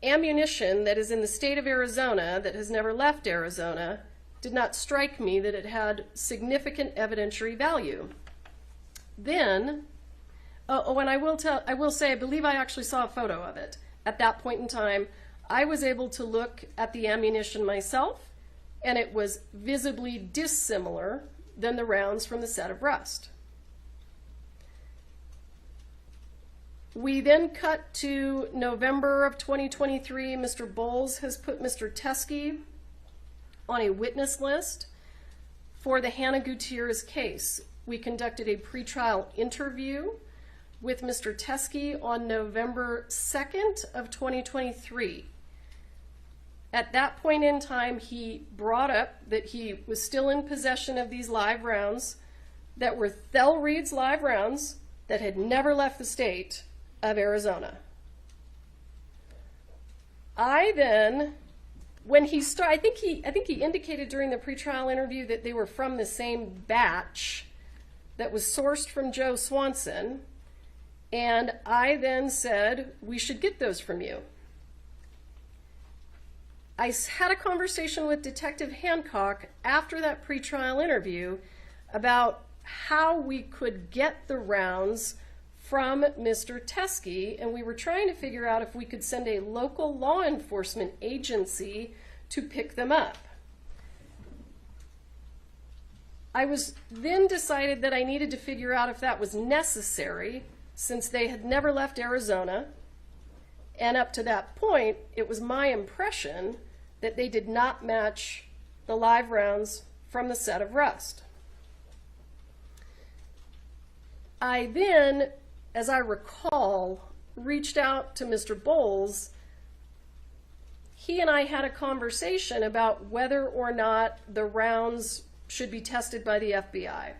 Speaker 8: ammunition that is in the state of Arizona that has never left Arizona did not strike me that it had significant evidentiary value. Then, and I will say, I believe I actually saw a photo of it. At that point in time, I was able to look at the ammunition myself, and it was visibly dissimilar than the rounds from the set of rust. We then cut to November of 2023. Mr. Bowles has put Mr. Teskey on a witness list for the Hannah Gutierrez case. We conducted a pretrial interview with Mr. Teskey on November 2nd of 2023. At that point in time, he brought up that he was still in possession of these live rounds that were Thel Reed's live rounds that had never left the state of Arizona. I then, when he started, I think he indicated during the pretrial interview that they were from the same batch that was sourced from Joe Swanson, and I then said, we should get those from you. I had a conversation with Detective Hancock after that pretrial interview about how we could get the rounds from Mr. Teskey, and we were trying to figure out if we could send a local law enforcement agency to pick them up. I was then decided that I needed to figure out if that was necessary, since they had never left Arizona, and up to that point, it was my impression that they did not match the live rounds from the set of rust. I then, as I recall, reached out to Mr. Bowles. He and I had a conversation about whether or not the rounds should be tested by the FBI.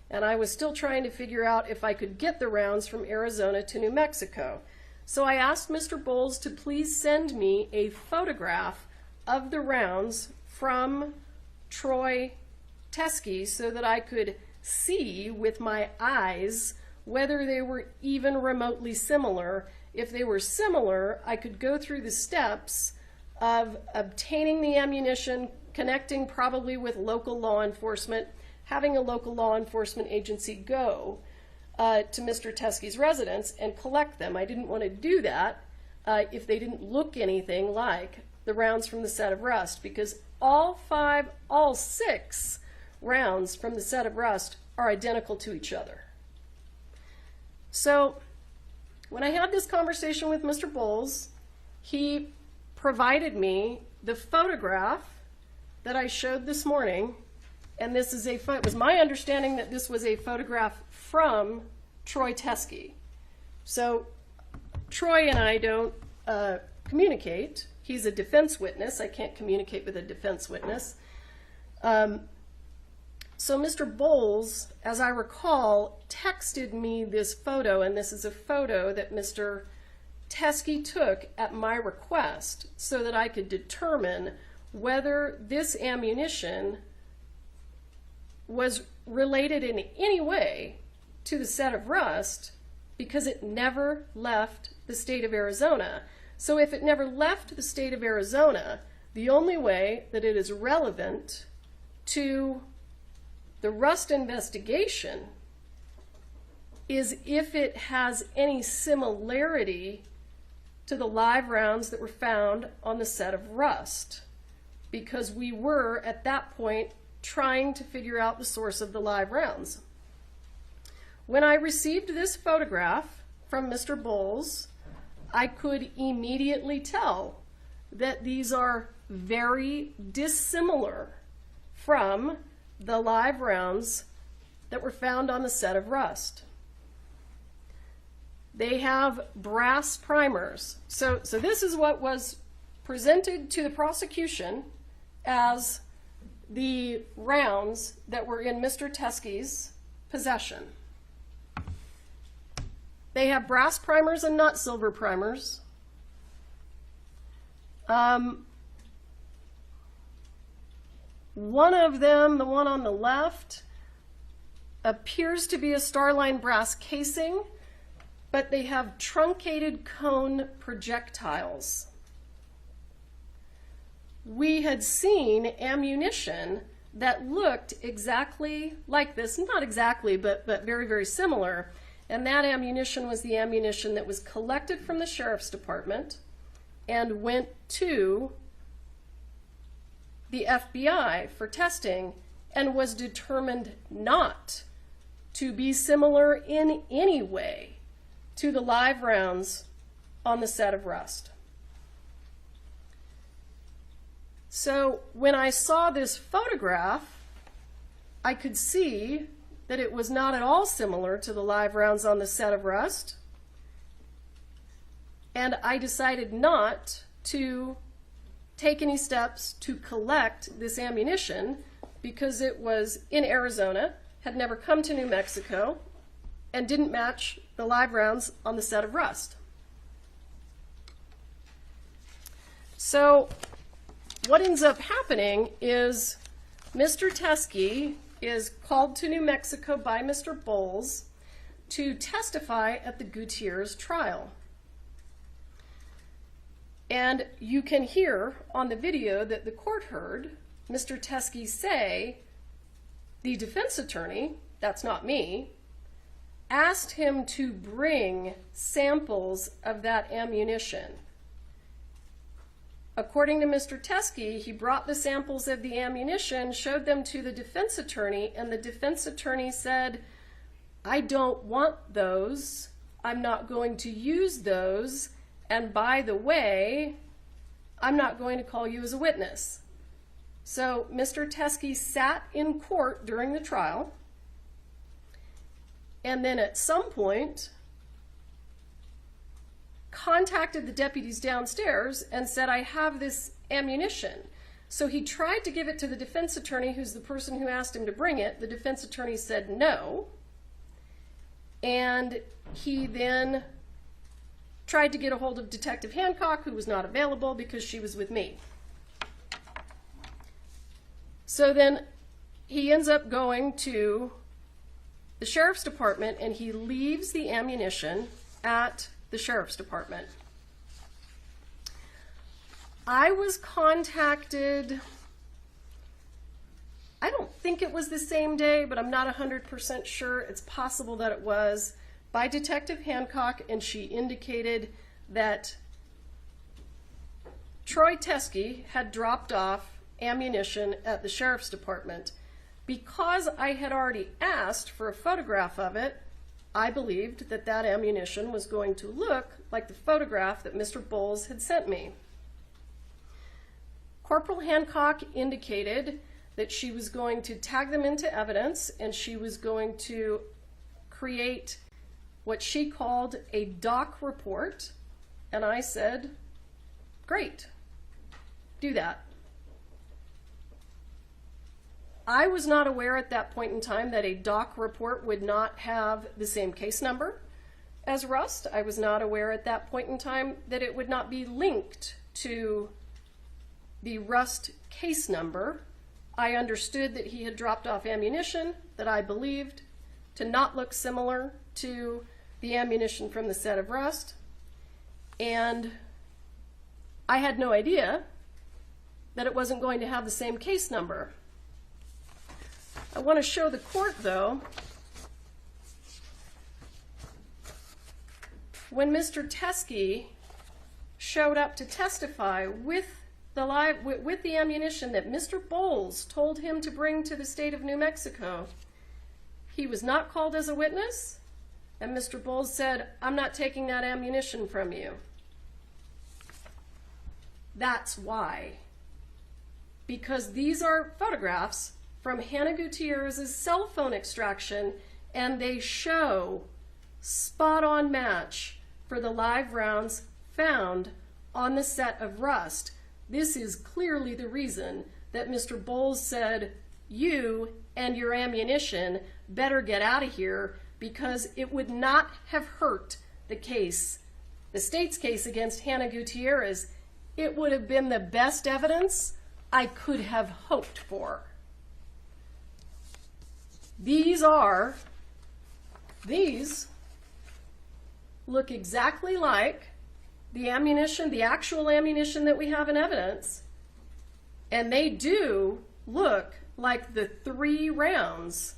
Speaker 8: And I was still trying to figure out if I could get the rounds from Arizona to New Mexico. So I asked Mr. Bowles to please send me a photograph of the rounds from Troy Teskey so that I could see with my eyes whether they were even remotely similar. If they were similar, I could go through the steps of obtaining the ammunition, connecting probably with local law enforcement, having a local law enforcement agency go to Mr. Teskey's residence and collect them. I didn't want to do that if they didn't look anything like the rounds from the set of rust, because all six rounds from the set of rust are identical to each other. So when I had this conversation with Mr. Bowles, he provided me the photograph that I showed this morning, and this is it was my understanding that this was a photograph from Troy Teskey. So Troy and I don't communicate. He's a defense witness. I can't communicate with a defense witness. So Mr. Bowles, as I recall, texted me this photo, and this is a photo that Mr. Teskey took at my request so that I could determine whether this ammunition was related in any way to the set of rust, because it never left the state of Arizona. So if it never left the state of Arizona, the only way that it is relevant to the rust investigation is if it has any similarity to the live rounds that were found on the set of rust, because we were at that point trying to figure out the source of the live rounds. When I received this photograph from Mr. Bowles, I could immediately tell that these are very dissimilar from the live rounds that were found on the set of rust. They have brass primers. So this is what was presented to the prosecution as the rounds that were in Mr. Teskey's possession. They have brass primers and not silver primers. One of them, the one on the left, appears to be a Starline brass casing, but they have truncated cone projectiles. We had seen ammunition that looked exactly like this, not exactly, but very, very similar. And that ammunition was the ammunition that was collected from the sheriff's department and went to the FBI for testing and was determined not to be similar in any way to the live rounds on the set of Rust. So when I saw this photograph, I could see that it was not at all similar to the live rounds on the set of Rust, and I decided not to take any steps to collect this ammunition because it was in Arizona, had never come to New Mexico, and didn't match the live rounds on the set of Rust. So what ends up happening is Mr. Teskey is called to New Mexico by Mr. Bowles to testify at the Gutierrez trial. And you can hear on the video that the court heard Mr. Teskey say, the defense attorney, that's not me, asked him to bring samples of that ammunition. According to Mr. Teskey, he brought the samples of the ammunition, showed them to the defense attorney, and the defense attorney said, I don't want those. I'm not going to use those. And by the way, I'm not going to call you as a witness. So Mr. Teskey sat in court during the trial, and then at some point contacted the deputies downstairs and said, I have this ammunition. So he tried to give it to the defense attorney, who's the person who asked him to bring it. The defense attorney said no. And he then tried to get a hold of Detective Hancock, who was not available because she was with me. So then he ends up going to the sheriff's department, and he leaves the ammunition at the sheriff's department. I was contacted, I don't think it was the same day, but I'm not 100% sure. It's possible that it was, by Detective Hancock, and she indicated that Troy Teskey had dropped off ammunition at the sheriff's department. Because I had already asked for a photograph of it, I believed that that ammunition was going to look like the photograph that Mr. Bowles had sent me. Corporal Hancock indicated that she was going to tag them into evidence, and she was going to create what she called a doc report, and I said, great, do that. I was not aware at that point in time that a doc report would not have the same case number as Rust. I was not aware at that point in time that it would not be linked to the Rust case number. I understood that he had dropped off ammunition that I believed to not look similar to the ammunition from the set of Rust, and I had no idea that it wasn't going to have the same case number. I want to show the court, though, when Mr. Teskey showed up to testify with the ammunition that Mr. Bowles told him to bring to the state of New Mexico, he was not called as a witness, and Mr. Bowles said, I'm not taking that ammunition from you. That's why. Because these are photographs from Hannah Gutierrez's cell phone extraction, and they show spot-on match for the live rounds found on the set of Rust. This is clearly the reason that Mr. Bowles said, you and your ammunition better get out of here, because it would not have hurt the case, the state's case against Hannah Gutierrez. It would have been the best evidence I could have hoped for. These look exactly like the ammunition, the actual ammunition that we have in evidence, and they do look like the 3 rounds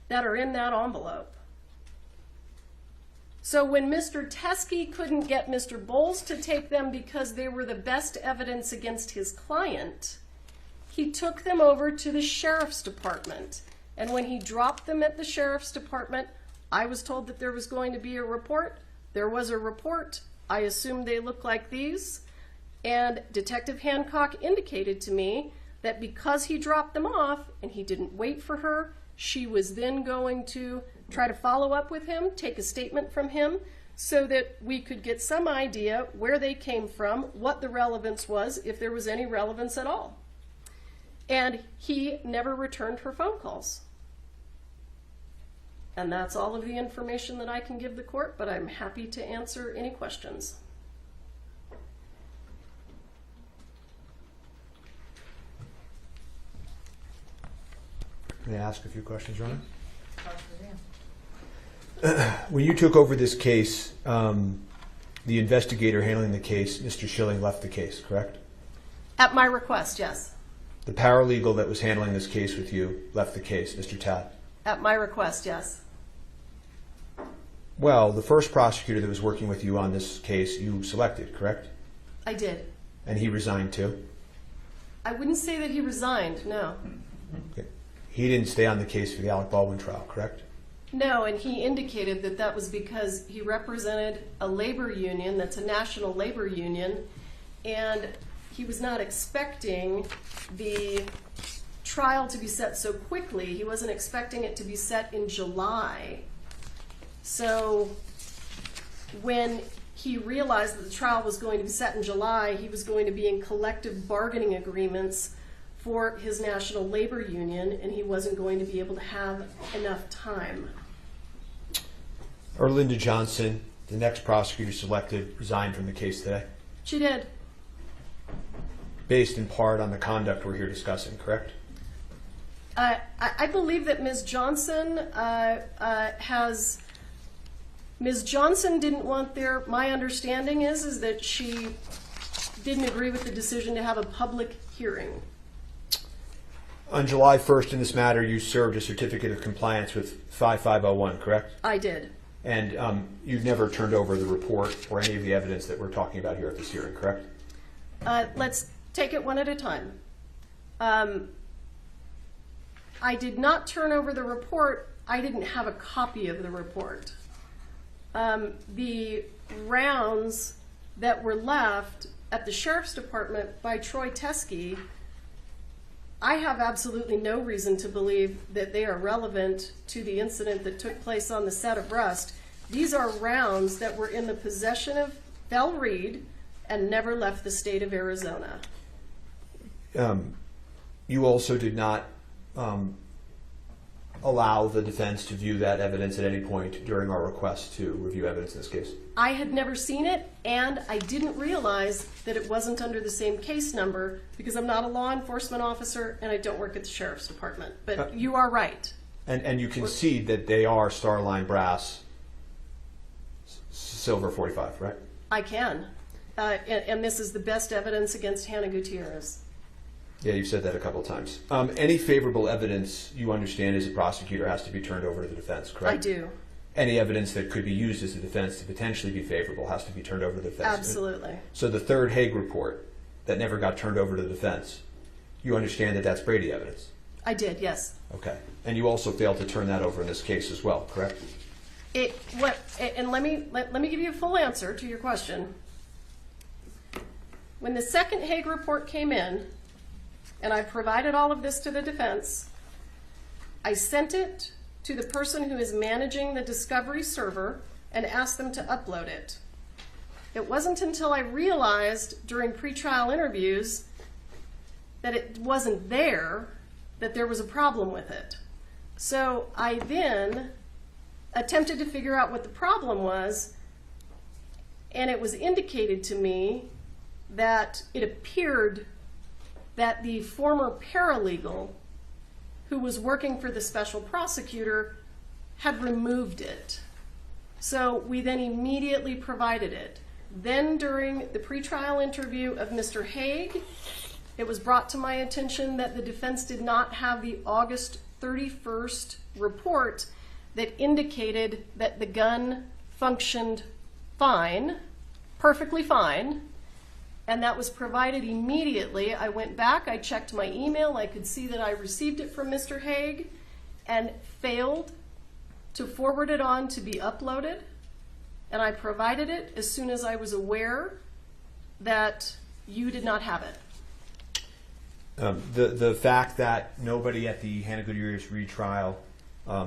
Speaker 8: that are in that envelope. So when Mr. Teskey couldn't get Mr. Bowles to take them because they were the best evidence against his client, he took them over to the sheriff's department. And when he dropped them at the sheriff's department, I was told that there was going to be a report. There was a report. I assumed they looked like these. And Detective Hancock indicated to me that because he dropped them off and he didn't wait for her, she was then going to try to follow up with him, take a statement from him, so that we could get some idea where they came from, what the relevance was, if there was any relevance at all. And he never returned her phone calls. And that's all of the information that I can give the court, but I'm happy to answer any questions.
Speaker 30: May I ask a few questions, Your Honor? When you took over this case, the investigator handling the case, Mr. Schilling, left the case, correct?
Speaker 8: At my request, yes.
Speaker 30: The paralegal that was handling this case with you left the case, Mr. Tad?
Speaker 8: At my request, yes.
Speaker 30: Well, the first prosecutor that was working with you on this case, you selected, correct?
Speaker 8: I did.
Speaker 30: And he resigned too?
Speaker 8: I wouldn't say that he resigned, no.
Speaker 30: Okay. He didn't stay on the case for the Alec Baldwin trial, correct?
Speaker 8: No, and he indicated that that was because he represented a labor union that's a national labor union, and he was not expecting the trial to be set so quickly. He wasn't expecting it to be set in July. So when he realized that the trial was going to be set in July, he was going to be in collective bargaining agreements for his national labor union, and he wasn't going to be able to have enough time.
Speaker 30: Erlinda Johnson, the next prosecutor selected, resigned from the case today?
Speaker 8: She did.
Speaker 30: Based in part on the conduct we're here discussing, correct?
Speaker 8: I believe that Ms. Johnson Ms. Johnson didn't want my understanding is that she didn't agree with the decision to have a public hearing.
Speaker 30: On July 1st in this matter, you served a certificate of compliance with 5501, correct?
Speaker 8: I did.
Speaker 30: And you've never turned over the report or any of the evidence that we're talking about here at this hearing, correct?
Speaker 8: Let's take it one at a time. I did not turn over the report. I didn't have a copy of the report. The rounds that were left at the Sheriff's Department by Troy Teskey, I have absolutely no reason to believe that they are relevant to the incident that took place on the set of Rust. These are rounds that were in the possession of Bell Reed and never left the state of Arizona.
Speaker 30: You also did not allow the defense to view that evidence at any point during our request to review evidence in this case?
Speaker 8: I had never seen it, and I didn't realize that it wasn't under the same case number because I'm not a law enforcement officer and I don't work at the Sheriff's Department. But you are right.
Speaker 30: And you concede that they are Starline brass silver 45, right?
Speaker 8: I can. And this is the best evidence against Hannah Gutierrez.
Speaker 30: Yeah, you've said that a couple of times. Any favorable evidence you understand as a prosecutor has to be turned over to the defense, correct?
Speaker 8: I do.
Speaker 30: Any evidence that could be used as a defense to potentially be favorable has to be turned over to the defense.
Speaker 8: Absolutely.
Speaker 30: So the third Hague report that never got turned over to the defense, you understand that that's Brady evidence?
Speaker 8: I did, yes.
Speaker 30: Okay. And you also failed to turn that over in this case as well, correct?
Speaker 8: And let me give you a full answer to your question. When the second Hague report came in, and I provided all of this to the defense, I sent it to the person who is managing the discovery server and asked them to upload it. It wasn't until I realized during pretrial interviews that it wasn't there that there was a problem with it. So I then attempted to figure out what the problem was, and it was indicated to me that it appeared that the former paralegal who was working for the special prosecutor had removed it. So we then immediately provided it. Then during the pretrial interview of Mr. Hague, it was brought to my attention that the defense did not have the August 31st report that indicated that the gun functioned fine, perfectly fine, and that was provided immediately. I went back, I checked my email, I could see that I received it from Mr. Haig and failed to forward it on to be uploaded, and I provided it as soon as I was aware that you did not have it.
Speaker 30: The fact that nobody at the Hannah Gutierrez retrial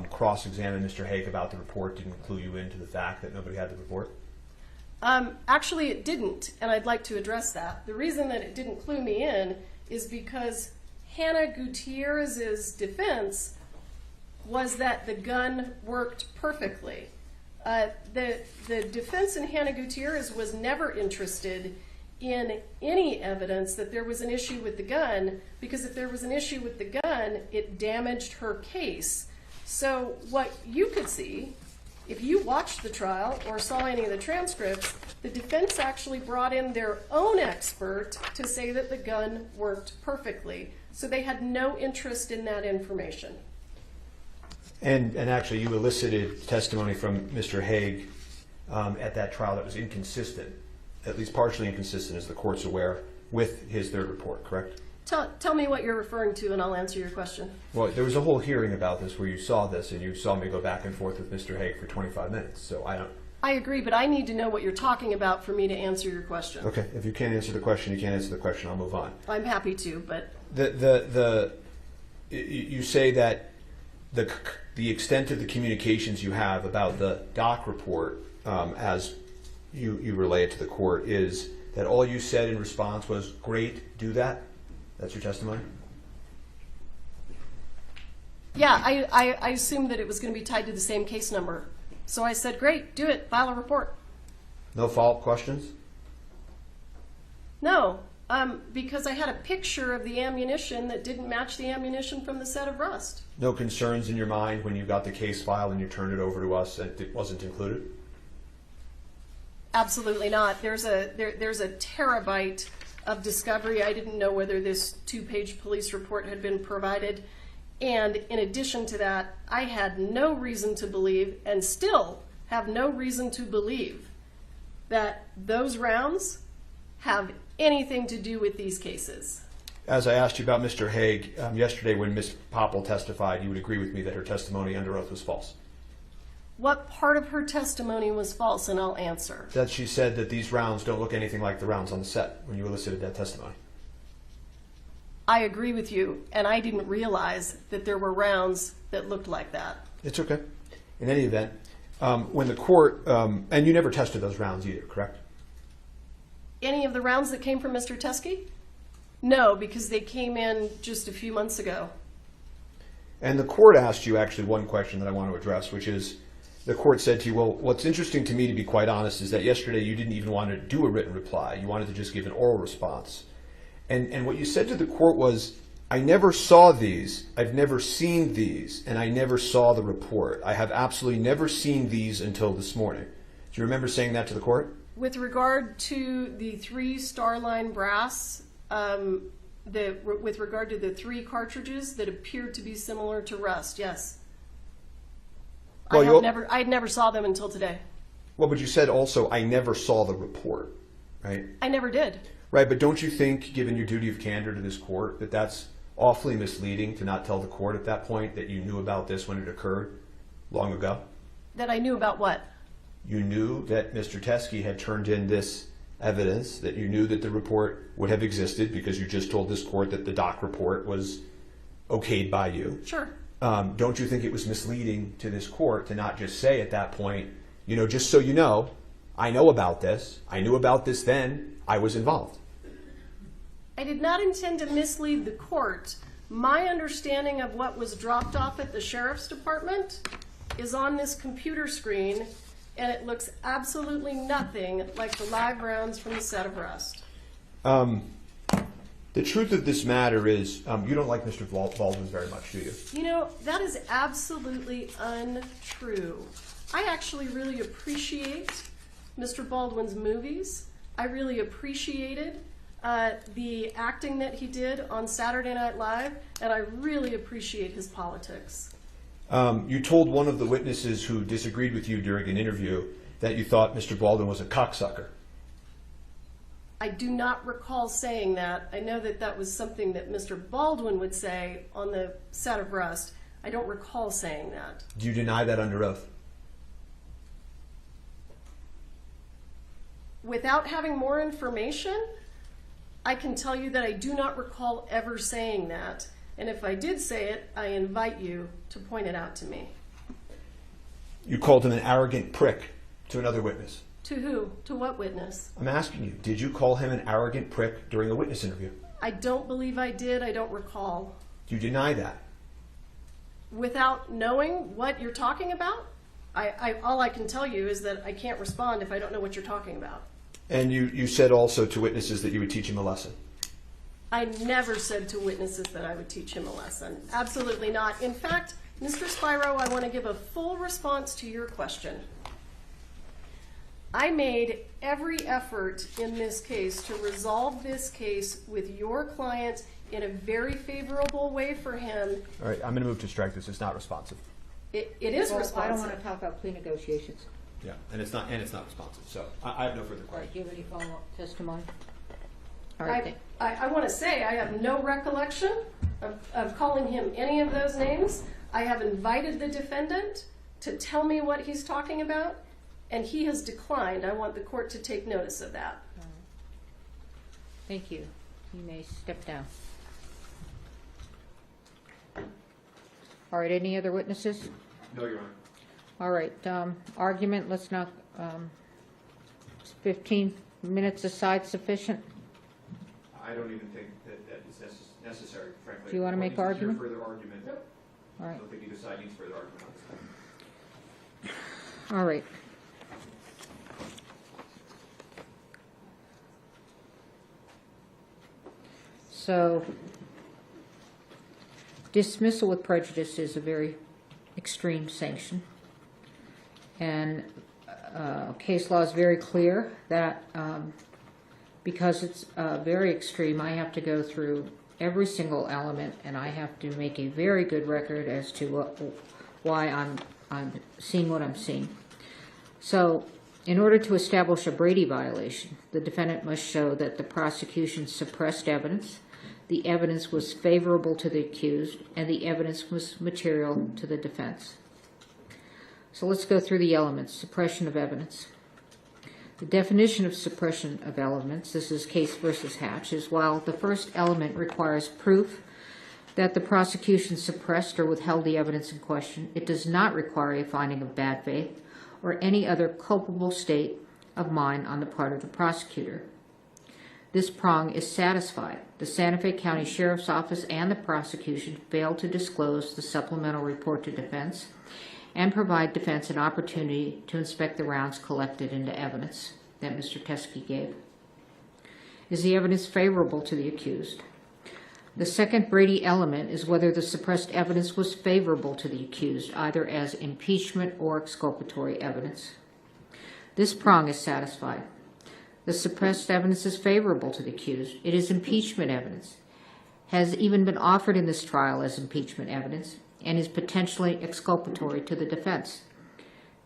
Speaker 30: cross-examined Mr. Haig about the report didn't clue you into the fact that nobody had the report?
Speaker 8: Actually, it didn't, and I'd like to address that. The reason that it didn't clue me in is because Hannah Gutierrez's defense was that the gun worked perfectly. The defense in Hannah Gutierrez was never interested in any evidence that there was an issue with the gun, because if there was an issue with the gun, it damaged her case. So what you could see, if you watched the trial or saw any of the transcripts, the defense actually brought in their own expert to say that the gun worked perfectly. So they had no interest in that information.
Speaker 30: And actually, you elicited testimony from Mr. Haig at that trial that was inconsistent, at least partially inconsistent, as the court's aware, with his third report, correct?
Speaker 8: Tell me what you're referring to, and I'll answer your question.
Speaker 30: Well, there was a whole hearing about this where you saw this, and you saw me go back and forth with Mr. Haig for 25 minutes. So I don't.
Speaker 8: I agree, but I need to know what you're talking about for me to answer your question.
Speaker 30: Okay, if you can't answer the question, you can't answer the question. I'll move on.
Speaker 8: I'm happy to, but
Speaker 30: you say that the extent of the communications you have about the doc report, as you relay it to the court, is that all you said in response was, "Great, do that." That's your testimony?
Speaker 8: Yeah, I assumed that it was going to be tied to the same case number. So I said, great, do it, file a report.
Speaker 30: No follow-up questions?
Speaker 8: No, because I had a picture of the ammunition that didn't match the ammunition from the set of Rust.
Speaker 30: No concerns in your mind when you got the case file and you turned it over to us that it wasn't included?
Speaker 8: Absolutely not. There's a terabyte of discovery. I didn't know whether this 2-page police report had been provided. And in addition to that, I had no reason to believe, and still have no reason to believe, that those rounds have anything to do with these cases.
Speaker 30: As I asked you about Mr. Haig, yesterday when Ms. Popple testified, you would agree with me that her testimony under oath was false.
Speaker 8: What part of her testimony was false, and I'll answer.
Speaker 30: That she said that these rounds don't look anything like the rounds on the set when you elicited that testimony.
Speaker 8: I agree with you, and I didn't realize that there were rounds that looked like that.
Speaker 30: It's okay. In any event, when the court, and you never tested those rounds either, correct?
Speaker 8: Any of the rounds that came from Mr. Teskey? No, because they came in just a few months ago.
Speaker 30: And the court asked you actually one question that I want to address, which is, the court said to you, well, what's interesting to me, to be quite honest, is that yesterday you didn't even want to do a written reply. You wanted to just give an oral response. And what you said to the court was, I never saw these, I've never seen these, and I never saw the report. I have absolutely never seen these until this morning. Do you remember saying that to the court?
Speaker 8: With regard to the 3 Starline brass, with regard to the 3 cartridges that appeared to be similar to Rust, yes.
Speaker 30: Well,
Speaker 8: I never saw them until today.
Speaker 30: Well, but you said also, I never saw the report, right?
Speaker 8: I never did.
Speaker 30: Right, but don't you think, given your duty of candor to this court, that that's awfully misleading to not tell the court at that point that you knew about this when it occurred long ago?
Speaker 8: That I knew about what?
Speaker 30: You knew that Mr. Teskey had turned in this evidence, that you knew that the report would have existed because you just told this court that the doc report was okayed by you.
Speaker 8: Sure.
Speaker 30: Don't you think it was misleading to this court to not just say at that point, you know, just so you know, I know about this, I knew about this then, I was involved?
Speaker 8: I did not intend to mislead the court. My understanding of what was dropped off at the sheriff's department is on this computer screen, and it looks absolutely nothing like the live rounds from the set of Rust.
Speaker 30: The truth of this matter is, you don't like Mr. Baldwin very much, do you?
Speaker 8: You know, that is absolutely untrue. I actually really appreciate Mr. Baldwin's movies. I really appreciated the acting that he did on Saturday Night Live, and I really appreciate his politics.
Speaker 30: You told one of the witnesses who disagreed with you during an interview that you thought Mr. Baldwin was a cocksucker.
Speaker 8: I do not recall saying that. I know that that was something that Mr. Baldwin would say on the set of Rust. I don't recall saying that.
Speaker 30: Do you deny that under oath?
Speaker 8: Without having more information, I can tell you that I do not recall ever saying that. And if I did say it, I invite you to point it out to me.
Speaker 30: You called him an arrogant prick to another witness.
Speaker 8: To who? To what witness?
Speaker 30: I'm asking you, did you call him an arrogant prick during a witness interview?
Speaker 8: I don't believe I did. I don't recall.
Speaker 30: Do you deny that?
Speaker 8: Without knowing what you're talking about? All I can tell you is that I can't respond if I don't know what you're talking about.
Speaker 30: And you said also to witnesses that you would teach him a lesson.
Speaker 8: I never said to witnesses that I would teach him a lesson. Absolutely not. In fact, Mr. Spiro, I want to give a full response to your question. I made every effort in this case to resolve this case with your client in a very favorable way for him.
Speaker 30: All right, I'm going to move to strike this. It's not responsive.
Speaker 8: It is responsive.
Speaker 10: I don't want to talk about plea negotiations.
Speaker 30: Yeah, and it's not responsive. So I have no further questions.
Speaker 10: All right, do you have any follow-up testimony? All
Speaker 8: I
Speaker 10: right.
Speaker 8: want to say I have no recollection of calling him any of those names. I have invited the defendant to tell me what he's talking about, and he has declined. I want the court to take notice of that.
Speaker 10: Thank you. You may step down. All right, any other witnesses?
Speaker 30: No, Your Honor.
Speaker 10: All right, argument, let's not, 15 minutes aside sufficient?
Speaker 30: I don't even think that is necessary, frankly.
Speaker 10: Do you want to make argument?
Speaker 30: Further argument.
Speaker 8: Nope.
Speaker 10: All right.
Speaker 30: I don't think either side needs further argument on this.
Speaker 10: All right. So, dismissal with prejudice is a very extreme sanction. And case law is very clear that because it's very extreme, I have to go through every single element, and I have to make a very good record as to why I'm seeing what I'm seeing. So, in order to establish a Brady violation, the defendant must show that the prosecution suppressed evidence, the evidence was favorable to the accused, and the evidence was material to the defense. So let's go through the elements. Suppression of evidence. The definition of suppression of elements, this is Case versus Hatch, is while the first element requires proof that the prosecution suppressed or withheld the evidence in question, it does not require a finding of bad faith or any other culpable state of mind on the part of the prosecutor. This prong is satisfied. The Santa Fe County Sheriff's Office and the prosecution failed to disclose the supplemental report to defense and provide defense an opportunity to inspect the rounds collected into evidence that Mr. Teske gave. Is the evidence favorable to the accused? The second Brady element is whether the suppressed evidence was favorable to the accused, either as impeachment or exculpatory evidence. This prong is satisfied. The suppressed evidence is favorable to the accused. It is impeachment evidence, has even been offered in this trial as impeachment evidence, and is potentially exculpatory to the defense.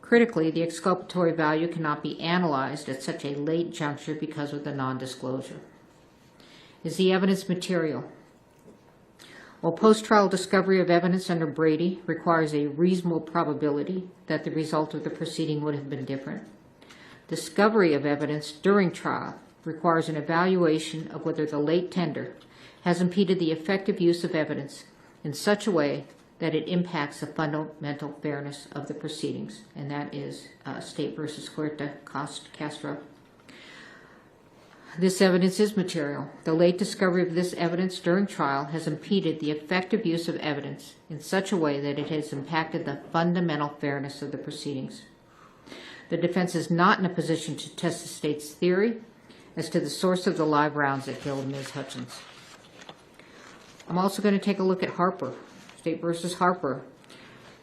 Speaker 10: Critically, the exculpatory value cannot be analyzed at such a late juncture because of the nondisclosure. Is the evidence material? While post-trial discovery of evidence under Brady requires a reasonable probability that the result of the proceeding would have been different, discovery of evidence during trial requires an evaluation of whether the late tender has impeded the effective use of evidence in such a way that it impacts the fundamental fairness of the proceedings, and that is State versus Huerta Castro. This evidence is material. The late discovery of this evidence during trial has impeded the effective use of evidence in such a way that it has impacted the fundamental fairness of the proceedings. The defense is not in a position to test the state's theory as to the source of the live rounds that killed Ms. Hutchins. I'm also going to take a look at Harper, State versus Harper.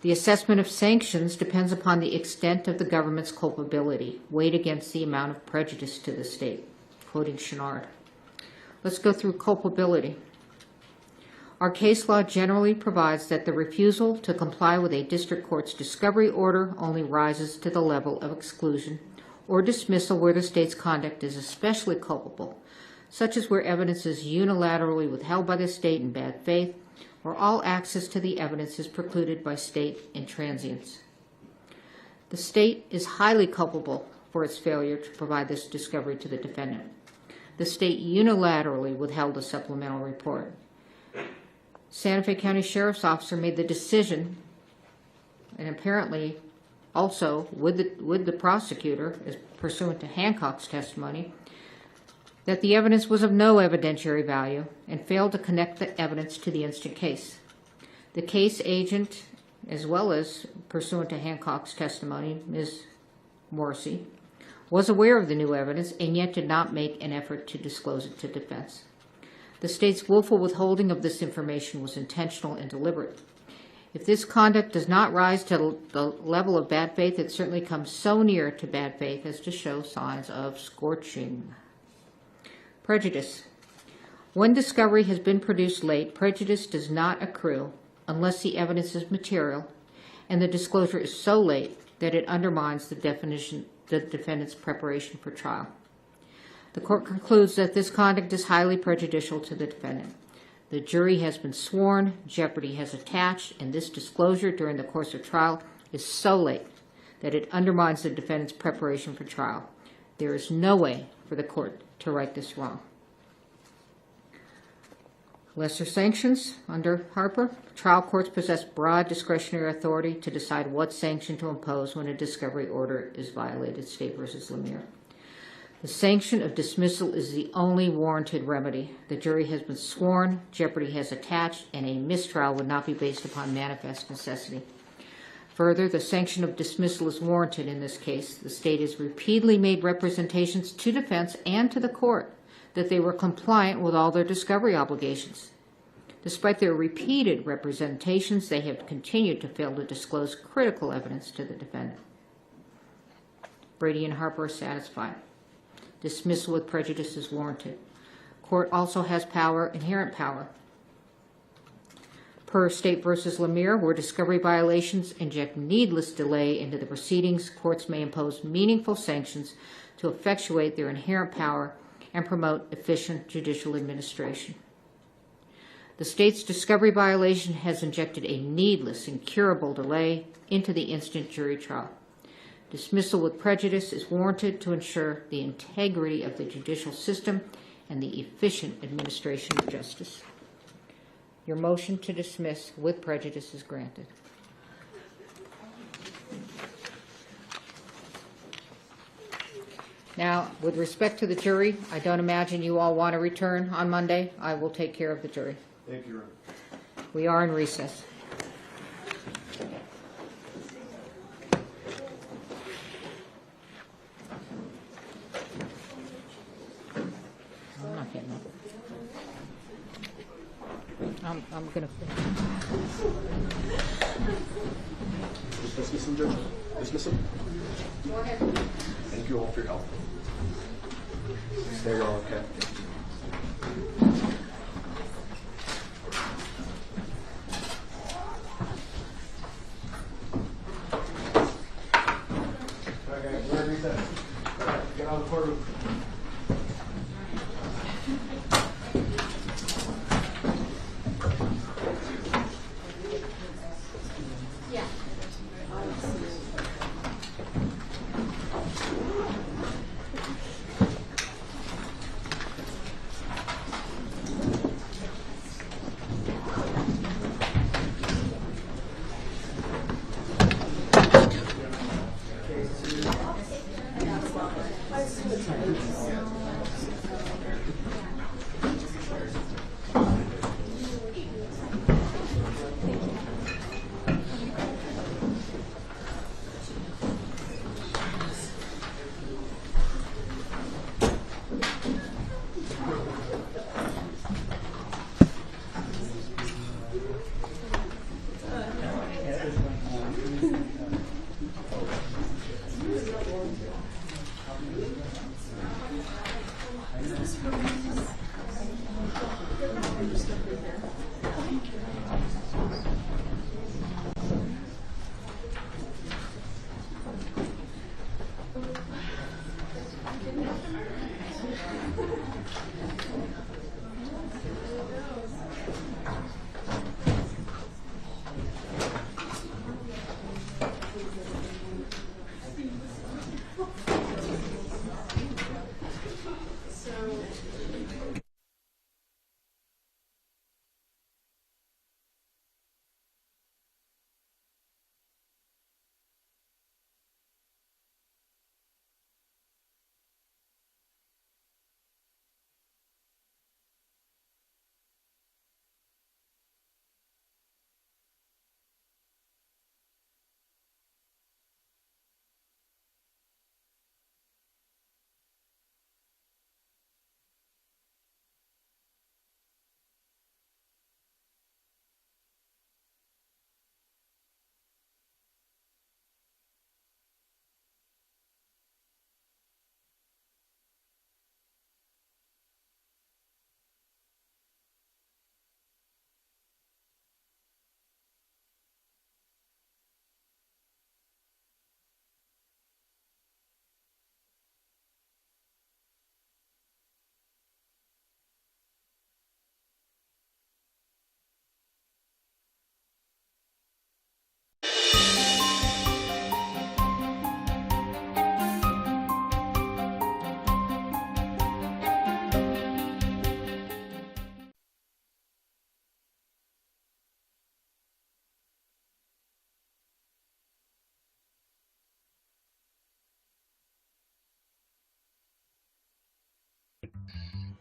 Speaker 10: The assessment of sanctions depends upon the extent of the government's culpability, weighed against the amount of prejudice to the state, quoting Chenard. Let's go through culpability. Our case law generally provides that the refusal to comply with a district court's discovery order only rises to the level of exclusion or dismissal where the state's conduct is especially culpable, such as where evidence is unilaterally withheld by the state in bad faith, or all access to the evidence is precluded by state intransience. The state is highly culpable for its failure to provide this discovery to the defendant. The state unilaterally withheld a supplemental report. Santa Fe County Sheriff's Officer made the decision, and apparently also with the prosecutor, as pursuant to Hancock's testimony, that the evidence was of no evidentiary value and failed to connect the evidence to the instant case. The case agent, as well as pursuant to Hancock's testimony, Ms. Morrissey, was aware of the new evidence and yet did not make an effort to disclose it to defense. The state's willful withholding of this information was intentional and deliberate. If this conduct does not rise to the level of bad faith, it certainly comes so near to bad faith as to show signs of scorching. Prejudice. When discovery has been produced late, prejudice does not accrue unless the evidence is material and the disclosure is so late that it undermines the defendant's preparation for trial. The court concludes that this conduct is highly prejudicial to the defendant. The jury has been sworn, jeopardy has attached, and this disclosure during the course of trial is so late that it undermines the defendant's preparation for trial. There is no way for the court to right this wrong. Lesser sanctions under Harper. Trial courts possess broad discretionary authority to decide what sanction to impose when a discovery order is violated. State v. Lemire. The sanction of dismissal is the only warranted remedy. The jury has been sworn, jeopardy has attached, and a mistrial would not be based upon manifest necessity. Further, the sanction of dismissal is warranted in this case. The state has repeatedly made representations to defense and to the court that they were compliant with all their discovery obligations. Despite their repeated representations, they have continued to fail to disclose critical evidence to the defendant. Brady and Harper are satisfied. Dismissal with prejudice is warranted. Court also has power, inherent power. Per State v. Lemire, where discovery violations inject needless delay into the proceedings, courts may impose meaningful sanctions to effectuate their inherent power and promote efficient judicial administration. The state's discovery violation has injected a needless, incurable delay into the instant jury trial. Dismissal with prejudice is warranted to ensure the integrity of the judicial system and the efficient administration of justice. Your motion to dismiss with prejudice is granted. Now, with respect to the jury, I don't imagine you all want to return on Monday. I will take care of the jury.
Speaker 3: Thank you, Ron.
Speaker 10: We are in recess. I'm not getting up. I'm going to...
Speaker 3: Dismiss him, Judge. Dismiss him.
Speaker 10: Go ahead.
Speaker 3: Thank you all for your help. Stay well, okay? Okay, we're in recess. Get out of the courtroom.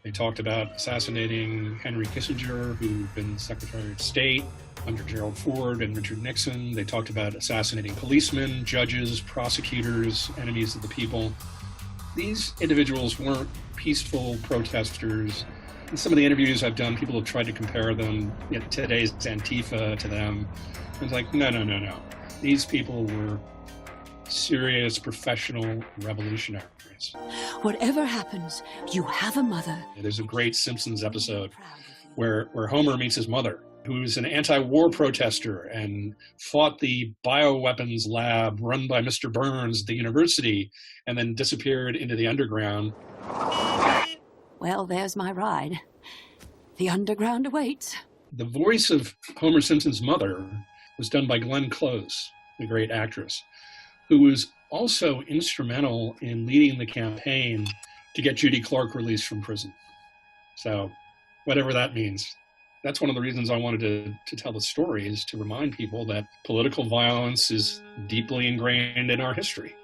Speaker 4: They talked about assassinating Henry Kissinger, who'd been Secretary of State under Gerald Ford and Richard Nixon. They talked about assassinating policemen, judges, prosecutors, enemies of the people. These individuals weren't peaceful protesters. In some of the interviews I've done, people have tried to compare them, today's Antifa to them. I was like, no. These people were serious professional revolutionaries.
Speaker 7: Whatever happens, you have a mother.
Speaker 4: There's a great Simpsons episode where Homer meets his mother, who's an anti-war protester and fought the bioweapons lab run by Mr. Burns at the university and then disappeared into the underground.
Speaker 7: Well, there's my ride. The underground awaits.
Speaker 4: The voice of Homer Simpson's mother was done by Glenn Close, the great actress, who was also instrumental in leading the campaign to get Judy Clark released from prison. So, whatever that means. That's one of the reasons I wanted to tell the story, is to remind people that political violence is deeply ingrained in our history.